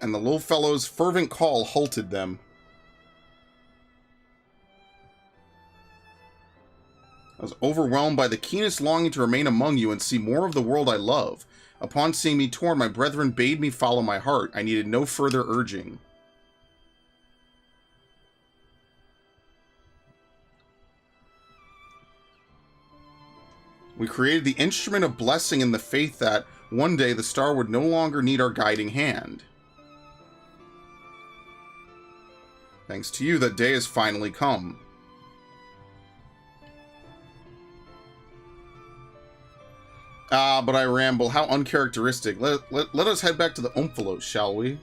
And the little fellow's fervent call halted them. I was overwhelmed by the keenest longing to remain among you and see more of the world I love. Upon seeing me torn, my brethren bade me follow my heart. I needed no further urging. We created the instrument of blessing in the faith that one day the star would no longer need our guiding hand. Thanks to you, that day has finally come. Ah, but I ramble. How uncharacteristic. Let us head back to the Omphalos, shall we?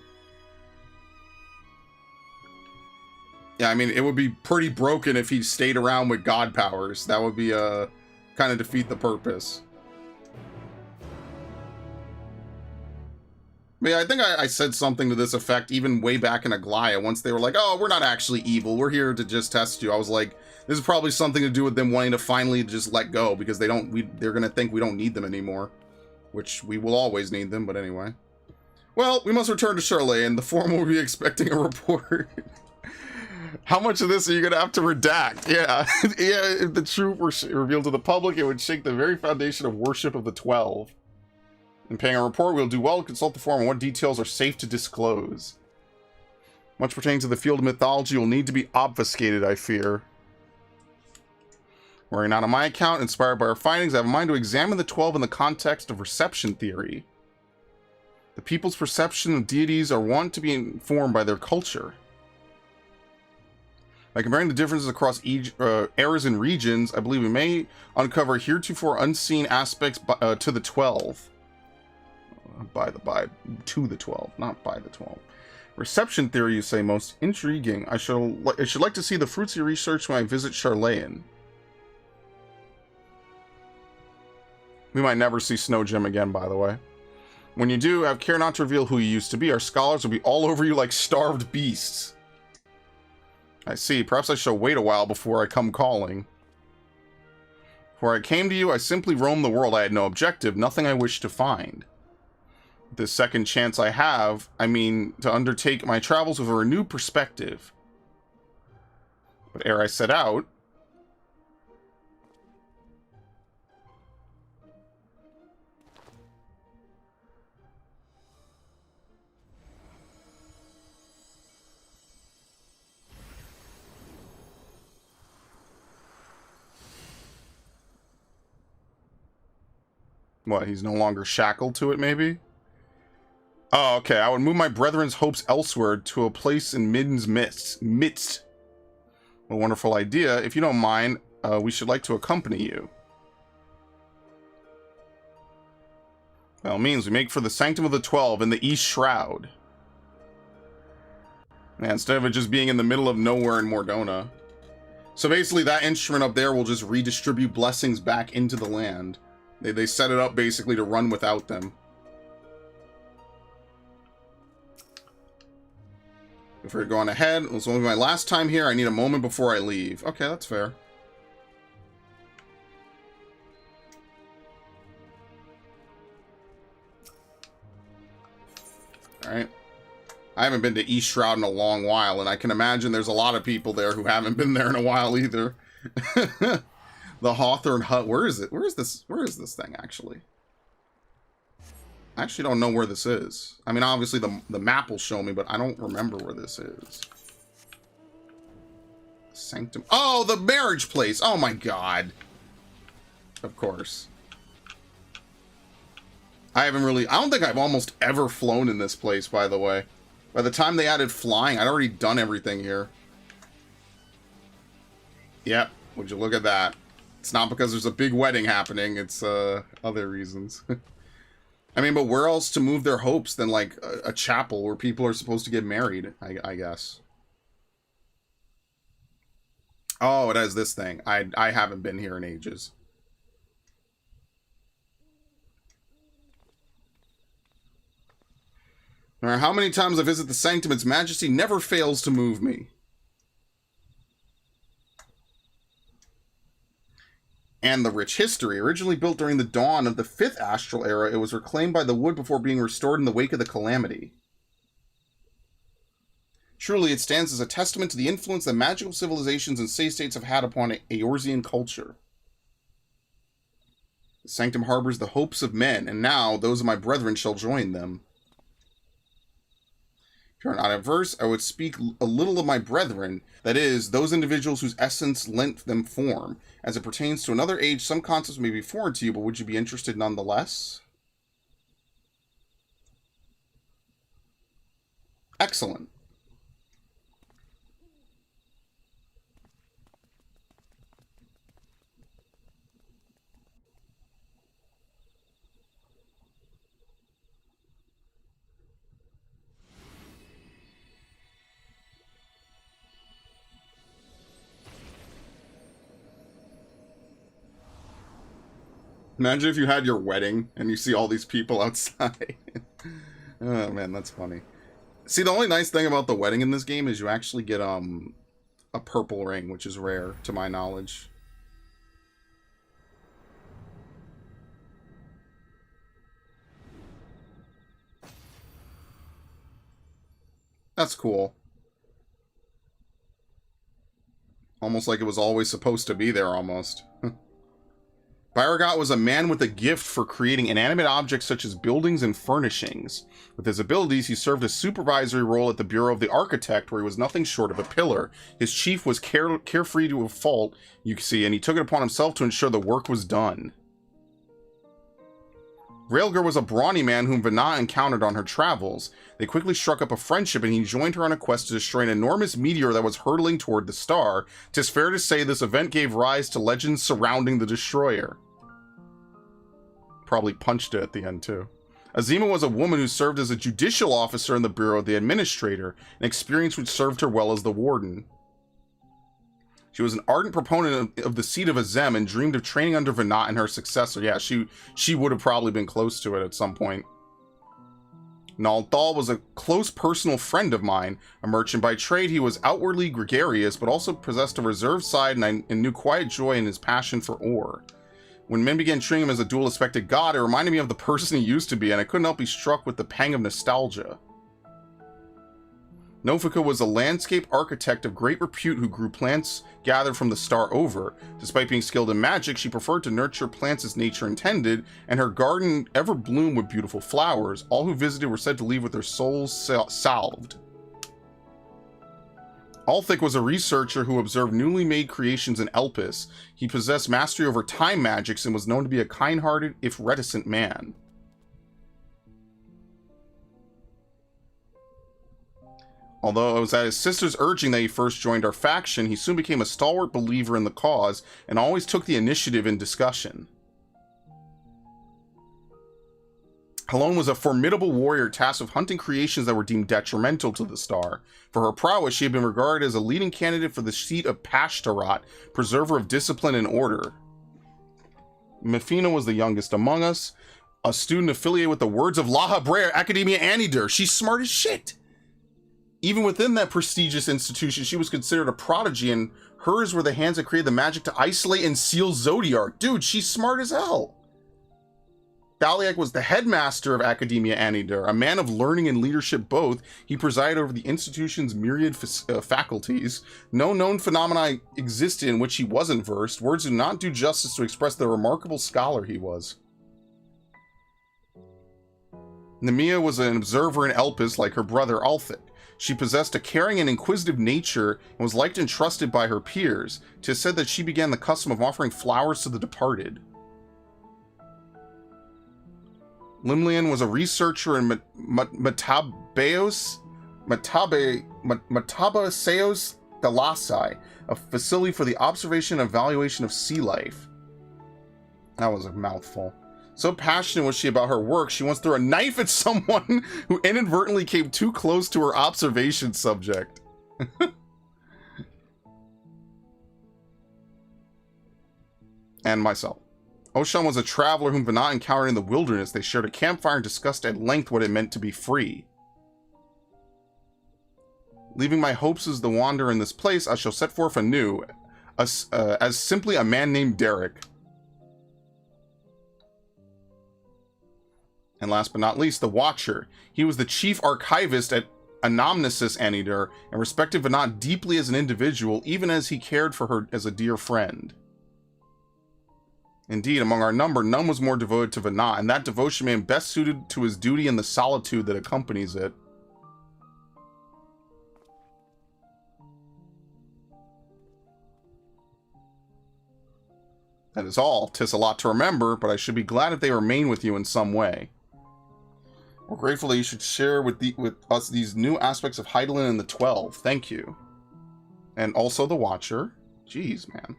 Yeah, I mean, it would be pretty broken if he stayed around with god powers. That would be, kind of defeat the purpose. But yeah, I think I said something to this effect even way back in Aglaya, once they were like, oh, we're not actually evil. We're here to just test you. I was like, this is probably something to do with them wanting to finally just let go, because they're going to think we don't need them anymore. Which we will always need them, but anyway. Well, we must return to Charlene. The forum will be expecting a report. How much of this are you going to have to redact? Yeah, yeah. If the truth were revealed to the public, it would shake the very foundation of worship of the 12. In paying a report, we'll do well to consult the forum on what details are safe to disclose. Much pertaining to the field of mythology will need to be obfuscated, I fear. Worrying not on my account, inspired by our findings, I have in mind to examine the 12 in the context of reception theory. The people's perception of deities are wont to be informed by their culture. By comparing the differences across eras and regions, I believe we may uncover heretofore unseen aspects to the 12. To the 12, not by the 12. Reception theory, you say, most intriguing. I should like to see the fruits of your research when I visit Charlayan. We might never see Snow Gem again, by the way. When you do, have care not to reveal who you used to be. Our scholars will be all over you like starved beasts. I see. Perhaps I shall wait a while before I come calling. Before I came to you, I simply roamed the world. I had no objective, nothing I wished to find. This second chance I have, I mean, to undertake my travels with a renewed perspective. But ere I set out... What, he's no longer shackled to it, maybe? Oh, okay. I would move my brethren's hopes elsewhere to a place in Midden's midst. A wonderful idea. If you don't mind, we should like to accompany you. By all means, we make for the Sanctum of the 12 in the East Shroud. Yeah, instead of it just being in the middle of nowhere in Mordona. So basically, that instrument up there will just redistribute blessings back into the land. They set it up basically to run without them. If we're going ahead, it's only my last time here. I need a moment before I leave. Okay, that's fair. Alright. I haven't been to East Shroud in a long while, and I can imagine there's a lot of people there who haven't been there in a while either. The Hawthorne Hut. Where is it? Where is this thing, actually? I actually don't know where this is. I mean, obviously the map will show me, but I don't remember where this is. Sanctum. Oh, the marriage place. Oh my god. Of course. I don't think I've almost ever flown in this place, by the way. By the time they added flying, I'd already done everything here. Yep. Would you look at that? It's not because there's a big wedding happening. It's other reasons. I mean, but where else to move their hopes than, like, a chapel where people are supposed to get married, I guess. Oh, it has this thing. I haven't been here in ages. No matter how many times I visit the Sanctum, its majesty never fails to move me. and the rich history. Originally built during the dawn of the 5th Astral Era, it was reclaimed by the wood before being restored in the wake of the Calamity. Truly, it stands as a testament to the influence that magical civilizations and city-states have had upon Eorzean culture. The sanctum harbors the hopes of men, and now those of my brethren shall join them. If you are not averse, I would speak a little of my brethren, that is, those individuals whose essence lent them form. As it pertains to another age, some concepts may be foreign to you, but would you be interested nonetheless? Excellent. Imagine if you had your wedding and you see all these people outside. Oh man, that's funny. See, the only nice thing about the wedding in this game is you actually get a purple ring, which is rare to my knowledge. That's cool. Almost like it was always supposed to be there, almost. Beauregard was a man with a gift for creating inanimate objects such as buildings and furnishings. With his abilities, he served a supervisory role at the Bureau of the Architect, where he was nothing short of a pillar. His chief was carefree to a fault, you see, and he took it upon himself to ensure the work was done. Railgar was a brawny man whom Vanna encountered on her travels. They quickly struck up a friendship, and he joined her on a quest to destroy an enormous meteor that was hurtling toward the star. 'Tis fair to say this event gave rise to legends surrounding the destroyer. Probably punched it at the end, too. Azima was a woman who served as a judicial officer in the Bureau of the Administrator, an experience which served her well as the warden. She was an ardent proponent of the seat of Azem and dreamed of training under Vanat and her successor. Yeah, she would have probably been close to it at some point. Naldal was a close personal friend of mine. A merchant by trade, he was outwardly gregarious, but also possessed a reserved side and knew quiet joy in his passion for ore. When men began treating him as a dual-aspected god, it reminded me of the person he used to be, and I couldn't help be struck with the pang of nostalgia. Nofika was a landscape architect of great repute who grew plants gathered from the star over. Despite being skilled in magic, she preferred to nurture plants as nature intended, and her garden ever bloomed with beautiful flowers. All who visited were said to leave with their souls salved. Althik was a researcher who observed newly made creations in Elpis. He possessed mastery over time magics and was known to be a kind-hearted, if reticent man. Although it was at his sister's urging that he first joined our faction, he soon became a stalwart believer in the cause and always took the initiative in discussion. Helene was a formidable warrior tasked with hunting creations that were deemed detrimental to the star. For her prowess, she had been regarded as a leading candidate for the seat of Pashtarat, preserver of discipline and order. Mefina was the youngest among us, a student affiliated with the Words of La Habrea Academia Anidur. She's smart as shit! Even within that prestigious institution, she was considered a prodigy, and hers were the hands that created the magic to isolate and seal Zodiark. Dude, she's smart as hell! Daliak was the headmaster of Academia Anidur, a man of learning and leadership both. He presided over the institution's myriad faculties. No known phenomena existed in which he wasn't versed. Words do not do justice to express the remarkable scholar he was. Nemia was an observer in Elpis like her brother Althik. She possessed a caring and inquisitive nature and was liked and trusted by her peers. 'Tis said that she began the custom of offering flowers to the departed. Limlian was a researcher in Metabaseos Thalassae, a facility for the observation and evaluation of sea life. That was a mouthful. So passionate was she about her work, she once threw a knife at someone who inadvertently came too close to her observation subject. And myself. Oshan was a traveler whom Vanat encountered in the wilderness. They shared a campfire and discussed at length what it meant to be free. Leaving my hopes as the wanderer in this place, I shall set forth anew, as simply a man named Derek. And last but not least, the Watcher. He was the chief archivist at Anamnesis Anidar and respected Venat deeply as an individual, even as he cared for her as a dear friend. Indeed, among our number, none was more devoted to Venat, and that devotion made him best suited to his duty and the solitude that accompanies it. That is all. 'Tis a lot to remember, but I should be glad if they remain with you in some way. We're grateful that you should share with us these new aspects of Hydaelyn and the 12. Thank you. And also the Watcher. Jeez, man.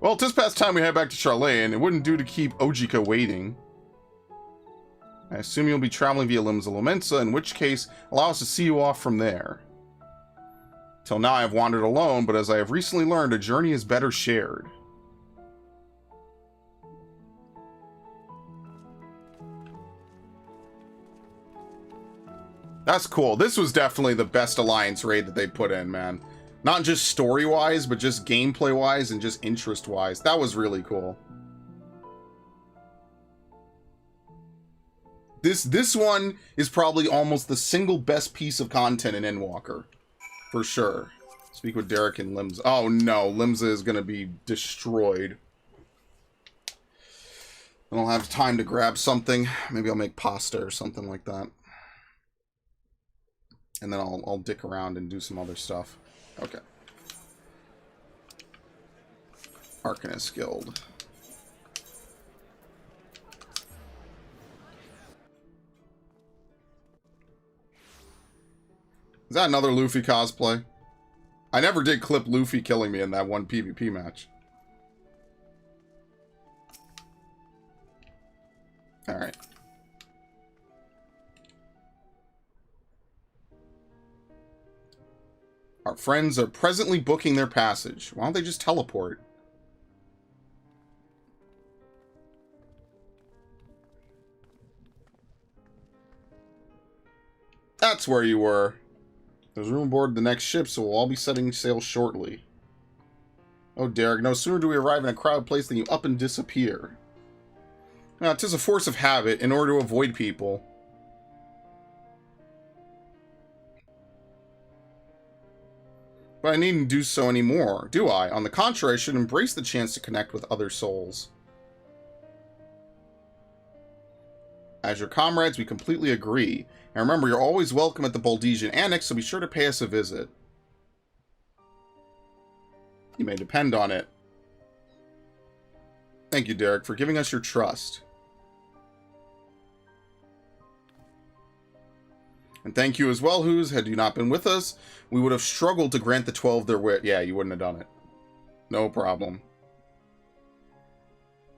Well, 'tis past time we head back to Charlayan. It wouldn't do to keep Ojika waiting. I assume you'll be traveling via Limsa Lominsa, in which case, allow us to see you off from there. Till now I have wandered alone, but as I have recently learned, a journey is better shared. That's cool. This was definitely the best Alliance raid that they put in, man. Not just story-wise, but just gameplay-wise and just interest-wise. That was really cool. This one is probably almost the single best piece of content in Endwalker. For sure. Speak with Derek and Limsa. Oh no, Limsa is going to be destroyed. I don't have time to grab something. Maybe I'll make pasta or something like that. And then I'll dick around and do some other stuff. Okay. Arcanist Guild. Is that another Luffy cosplay? I never did clip Luffy killing me in that one PvP match. Alright. Our friends are presently booking their passage. Why don't they just teleport? That's where you were. There's room aboard the next ship, so we'll all be setting sail shortly. Oh, Derek, no sooner do we arrive in a crowded place than you up and disappear. Now, 'tis a force of habit in order to avoid people. But I needn't do so anymore, do I? On the contrary, I should embrace the chance to connect with other souls. As your comrades, we completely agree. And remember, you're always welcome at the Baldesian Annex, so be sure to pay us a visit. You may depend on it. Thank you, Derek, for giving us your trust. And thank you as well, Who's. Had you not been with us, we would have struggled to grant the 12 their wit. Yeah, you wouldn't have done it. No problem.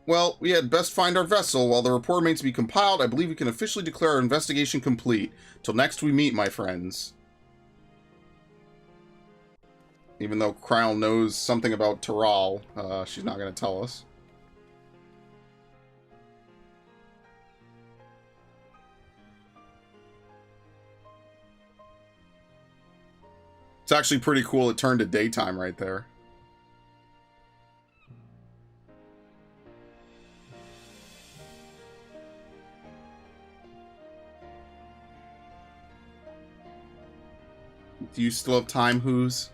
Well, we had best find our vessel. While the report remains to be compiled, I believe we can officially declare our investigation complete. Till next we meet, my friends. Even though Kryl knows something about Taral, she's not going to tell us. It's actually pretty cool it turned to daytime right there. Do you still have time, Who's?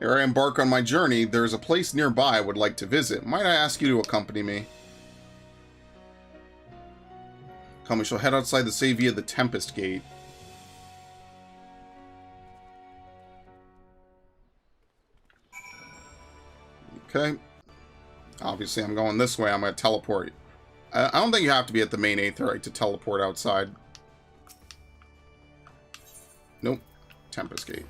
Ere I embark on my journey, there is a place nearby I would like to visit. Might I ask you to accompany me? Come, we shall head outside the city via the Tempest Gate. Okay. Obviously, I'm going this way. I'm going to teleport. I don't think you have to be at the main Aetheryte to teleport outside. Nope. Tempest Gate.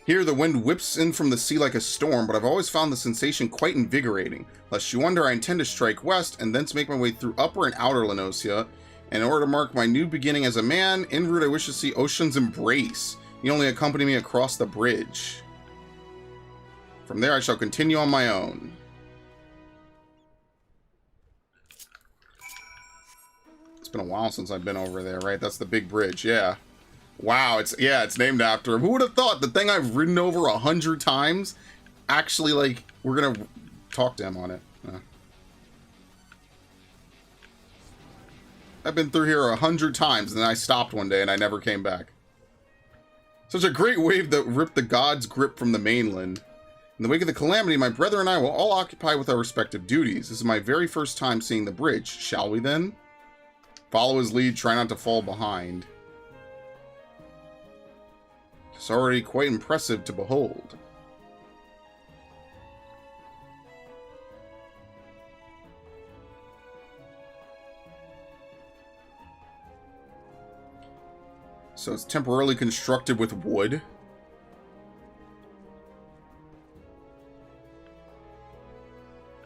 Here, the wind whips in from the sea like a storm, but I've always found the sensation quite invigorating. Lest you wonder, I intend to strike west, and thence make my way through Upper and Outer Lenosia. And in order to mark my new beginning as a man, en route I wish to see Ocean's Embrace. You only accompany me across the bridge. From there I shall continue on my own. It's been a while since I've been over there, right? That's the big bridge, yeah. Wow, it's named after him. Who would have thought the thing I've ridden over 100 times, actually, like, we're gonna talk to him on it. I've been through here 100 times, and then I stopped one day, and I never came back. Such a great wave that ripped the gods' grip from the mainland. In the wake of the calamity, my brother and I will all occupy with our respective duties. This is my very first time seeing the bridge. Shall we then? Follow his lead, try not to fall behind. It's already quite impressive to behold. So it's temporarily constructed with wood.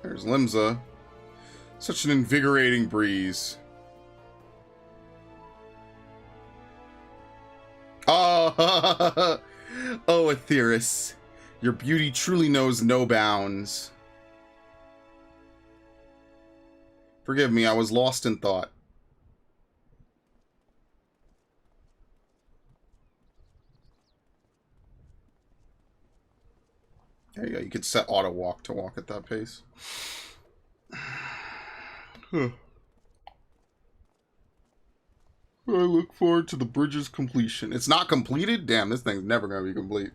There's Limsa. Such an invigorating breeze. Oh, oh, Aetheris. Your beauty truly knows no bounds. Forgive me, I was lost in thought. There you go. You could set auto walk to walk at that pace. Huh. I look forward to the bridge's completion. It's not completed? Damn, this thing's never going to be complete.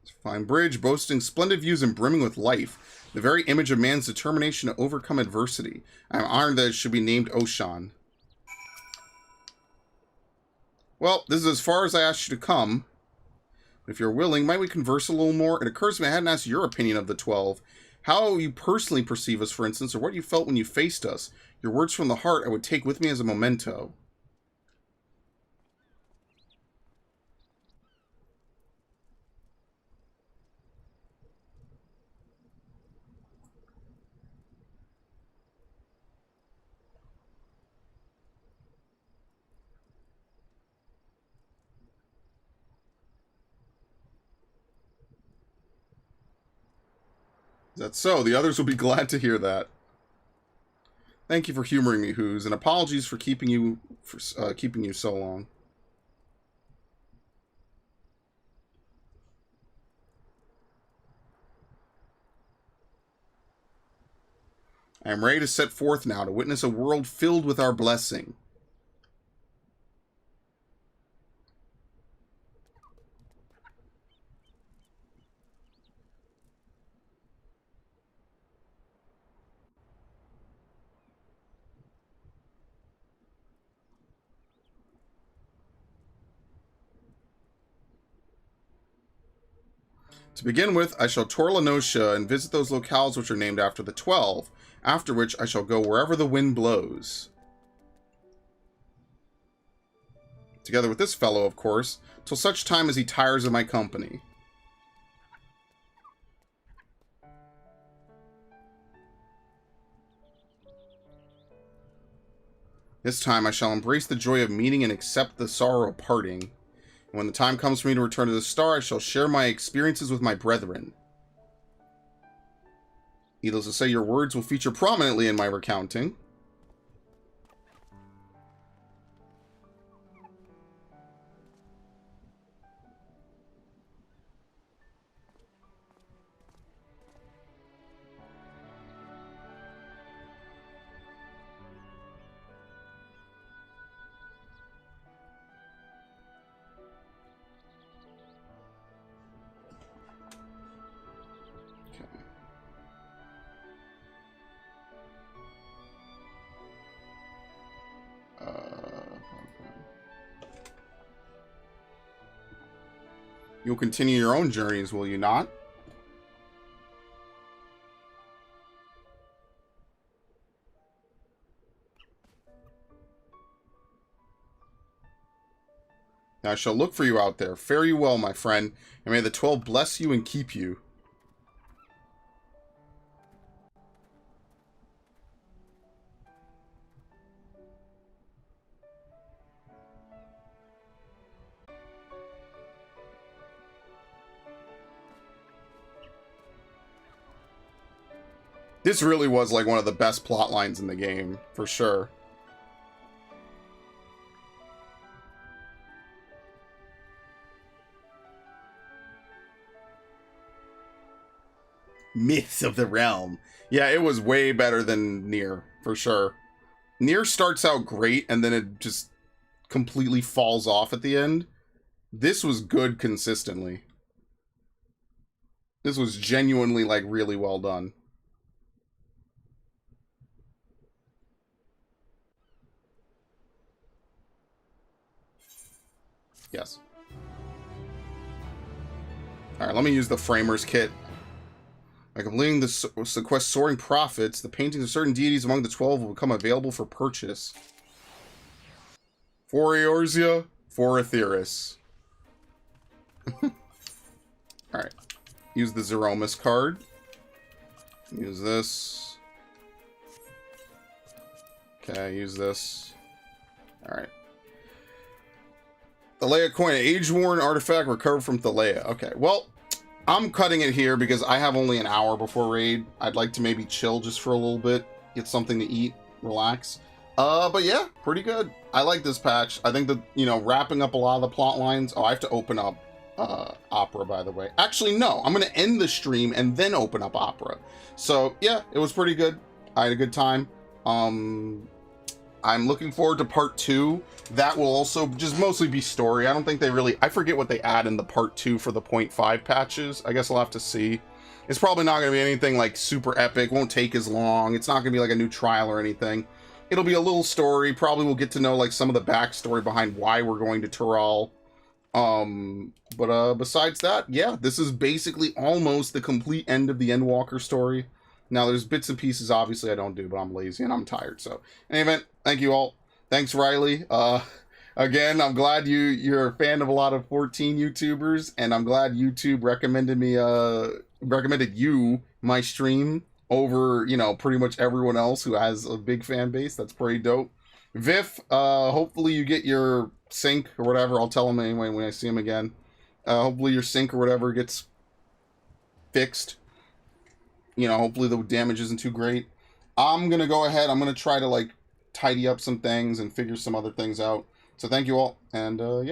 It's a fine bridge, boasting splendid views and brimming with life. The very image of man's determination to overcome adversity. I am honored that it should be named Oshan. Well, this is as far as I asked you to come. If you're willing, might we converse a little more? It occurs to me I hadn't asked your opinion of the 12. How you personally perceive us, for instance, or what you felt when you faced us. Your words from the heart I would take with me as a memento. Is that so? The others will be glad to hear that. Thank you for humoring me, Who's, and apologies for keeping you so long. I am ready to set forth now to witness a world filled with our blessing. To begin with, I shall tour La Noscia and visit those locales which are named after the 12, after which I shall go wherever the wind blows. Together with this fellow, of course, till such time as he tires of my company. This time I shall embrace the joy of meeting and accept the sorrow of parting. When the time comes for me to return to the star, I shall share my experiences with my brethren. Needless to say, your words will feature prominently in my recounting. You'll continue your own journeys, will you not? I shall look for you out there. Fare you well, my friend, and may the 12 bless you and keep you. This really was like one of the best plot lines in the game, for sure. Myths of the Realm. Yeah, it was way better than Nier, for sure. Nier starts out great, and then it just completely falls off at the end. This was good consistently. This was genuinely, like, really well done. Yes. Alright, let me use the Framer's Kit. By completing the quest Soaring Prophets, the paintings of certain deities among the 12 will become available for purchase. For Eorzea, for Aetheris. Alright. Use the Zeromus card. Use this. Okay, use this. Alright. Thalea coin, an age-worn artifact recovered from Thalea. Okay, well, I'm cutting it here because I have only an hour before raid. I'd like to maybe chill just for a little bit, get something to eat, relax. But yeah, pretty good. I like this patch. I think that, you know, wrapping up a lot of the plot lines. Oh, I have to open up Opera, by the way. Actually, no, I'm going to end the stream and then open up Opera. So yeah, it was pretty good. I had a good time. I'm looking forward to part 2. That will also just mostly be story. I don't think they really... I forget what they add in the part 2 for the 0.5 patches. I guess I'll have to see. It's probably not going to be anything like super epic. Won't take as long. It's not going to be like a new trial or anything. It'll be a little story. Probably we'll get to know like some of the backstory behind why we're going to Tural. But besides that, yeah, this is basically almost the complete end of the Endwalker story. Now, there's bits and pieces, obviously, I don't do, but I'm lazy and I'm tired, so. In any event, thank you all. Thanks, Riley. Again, I'm glad you're a fan of a lot of 14 YouTubers, and I'm glad YouTube recommended me, recommended you, my stream, over, you know, pretty much everyone else who has a big fan base. That's pretty dope. Viff, hopefully you get your sync or whatever. I'll tell him anyway when I see him again. Hopefully your sync or whatever gets fixed. You know, hopefully the damage isn't too great. I'm going to go ahead. I'm going to try to, like, tidy up some things and figure some other things out. So thank you all. And, yeah.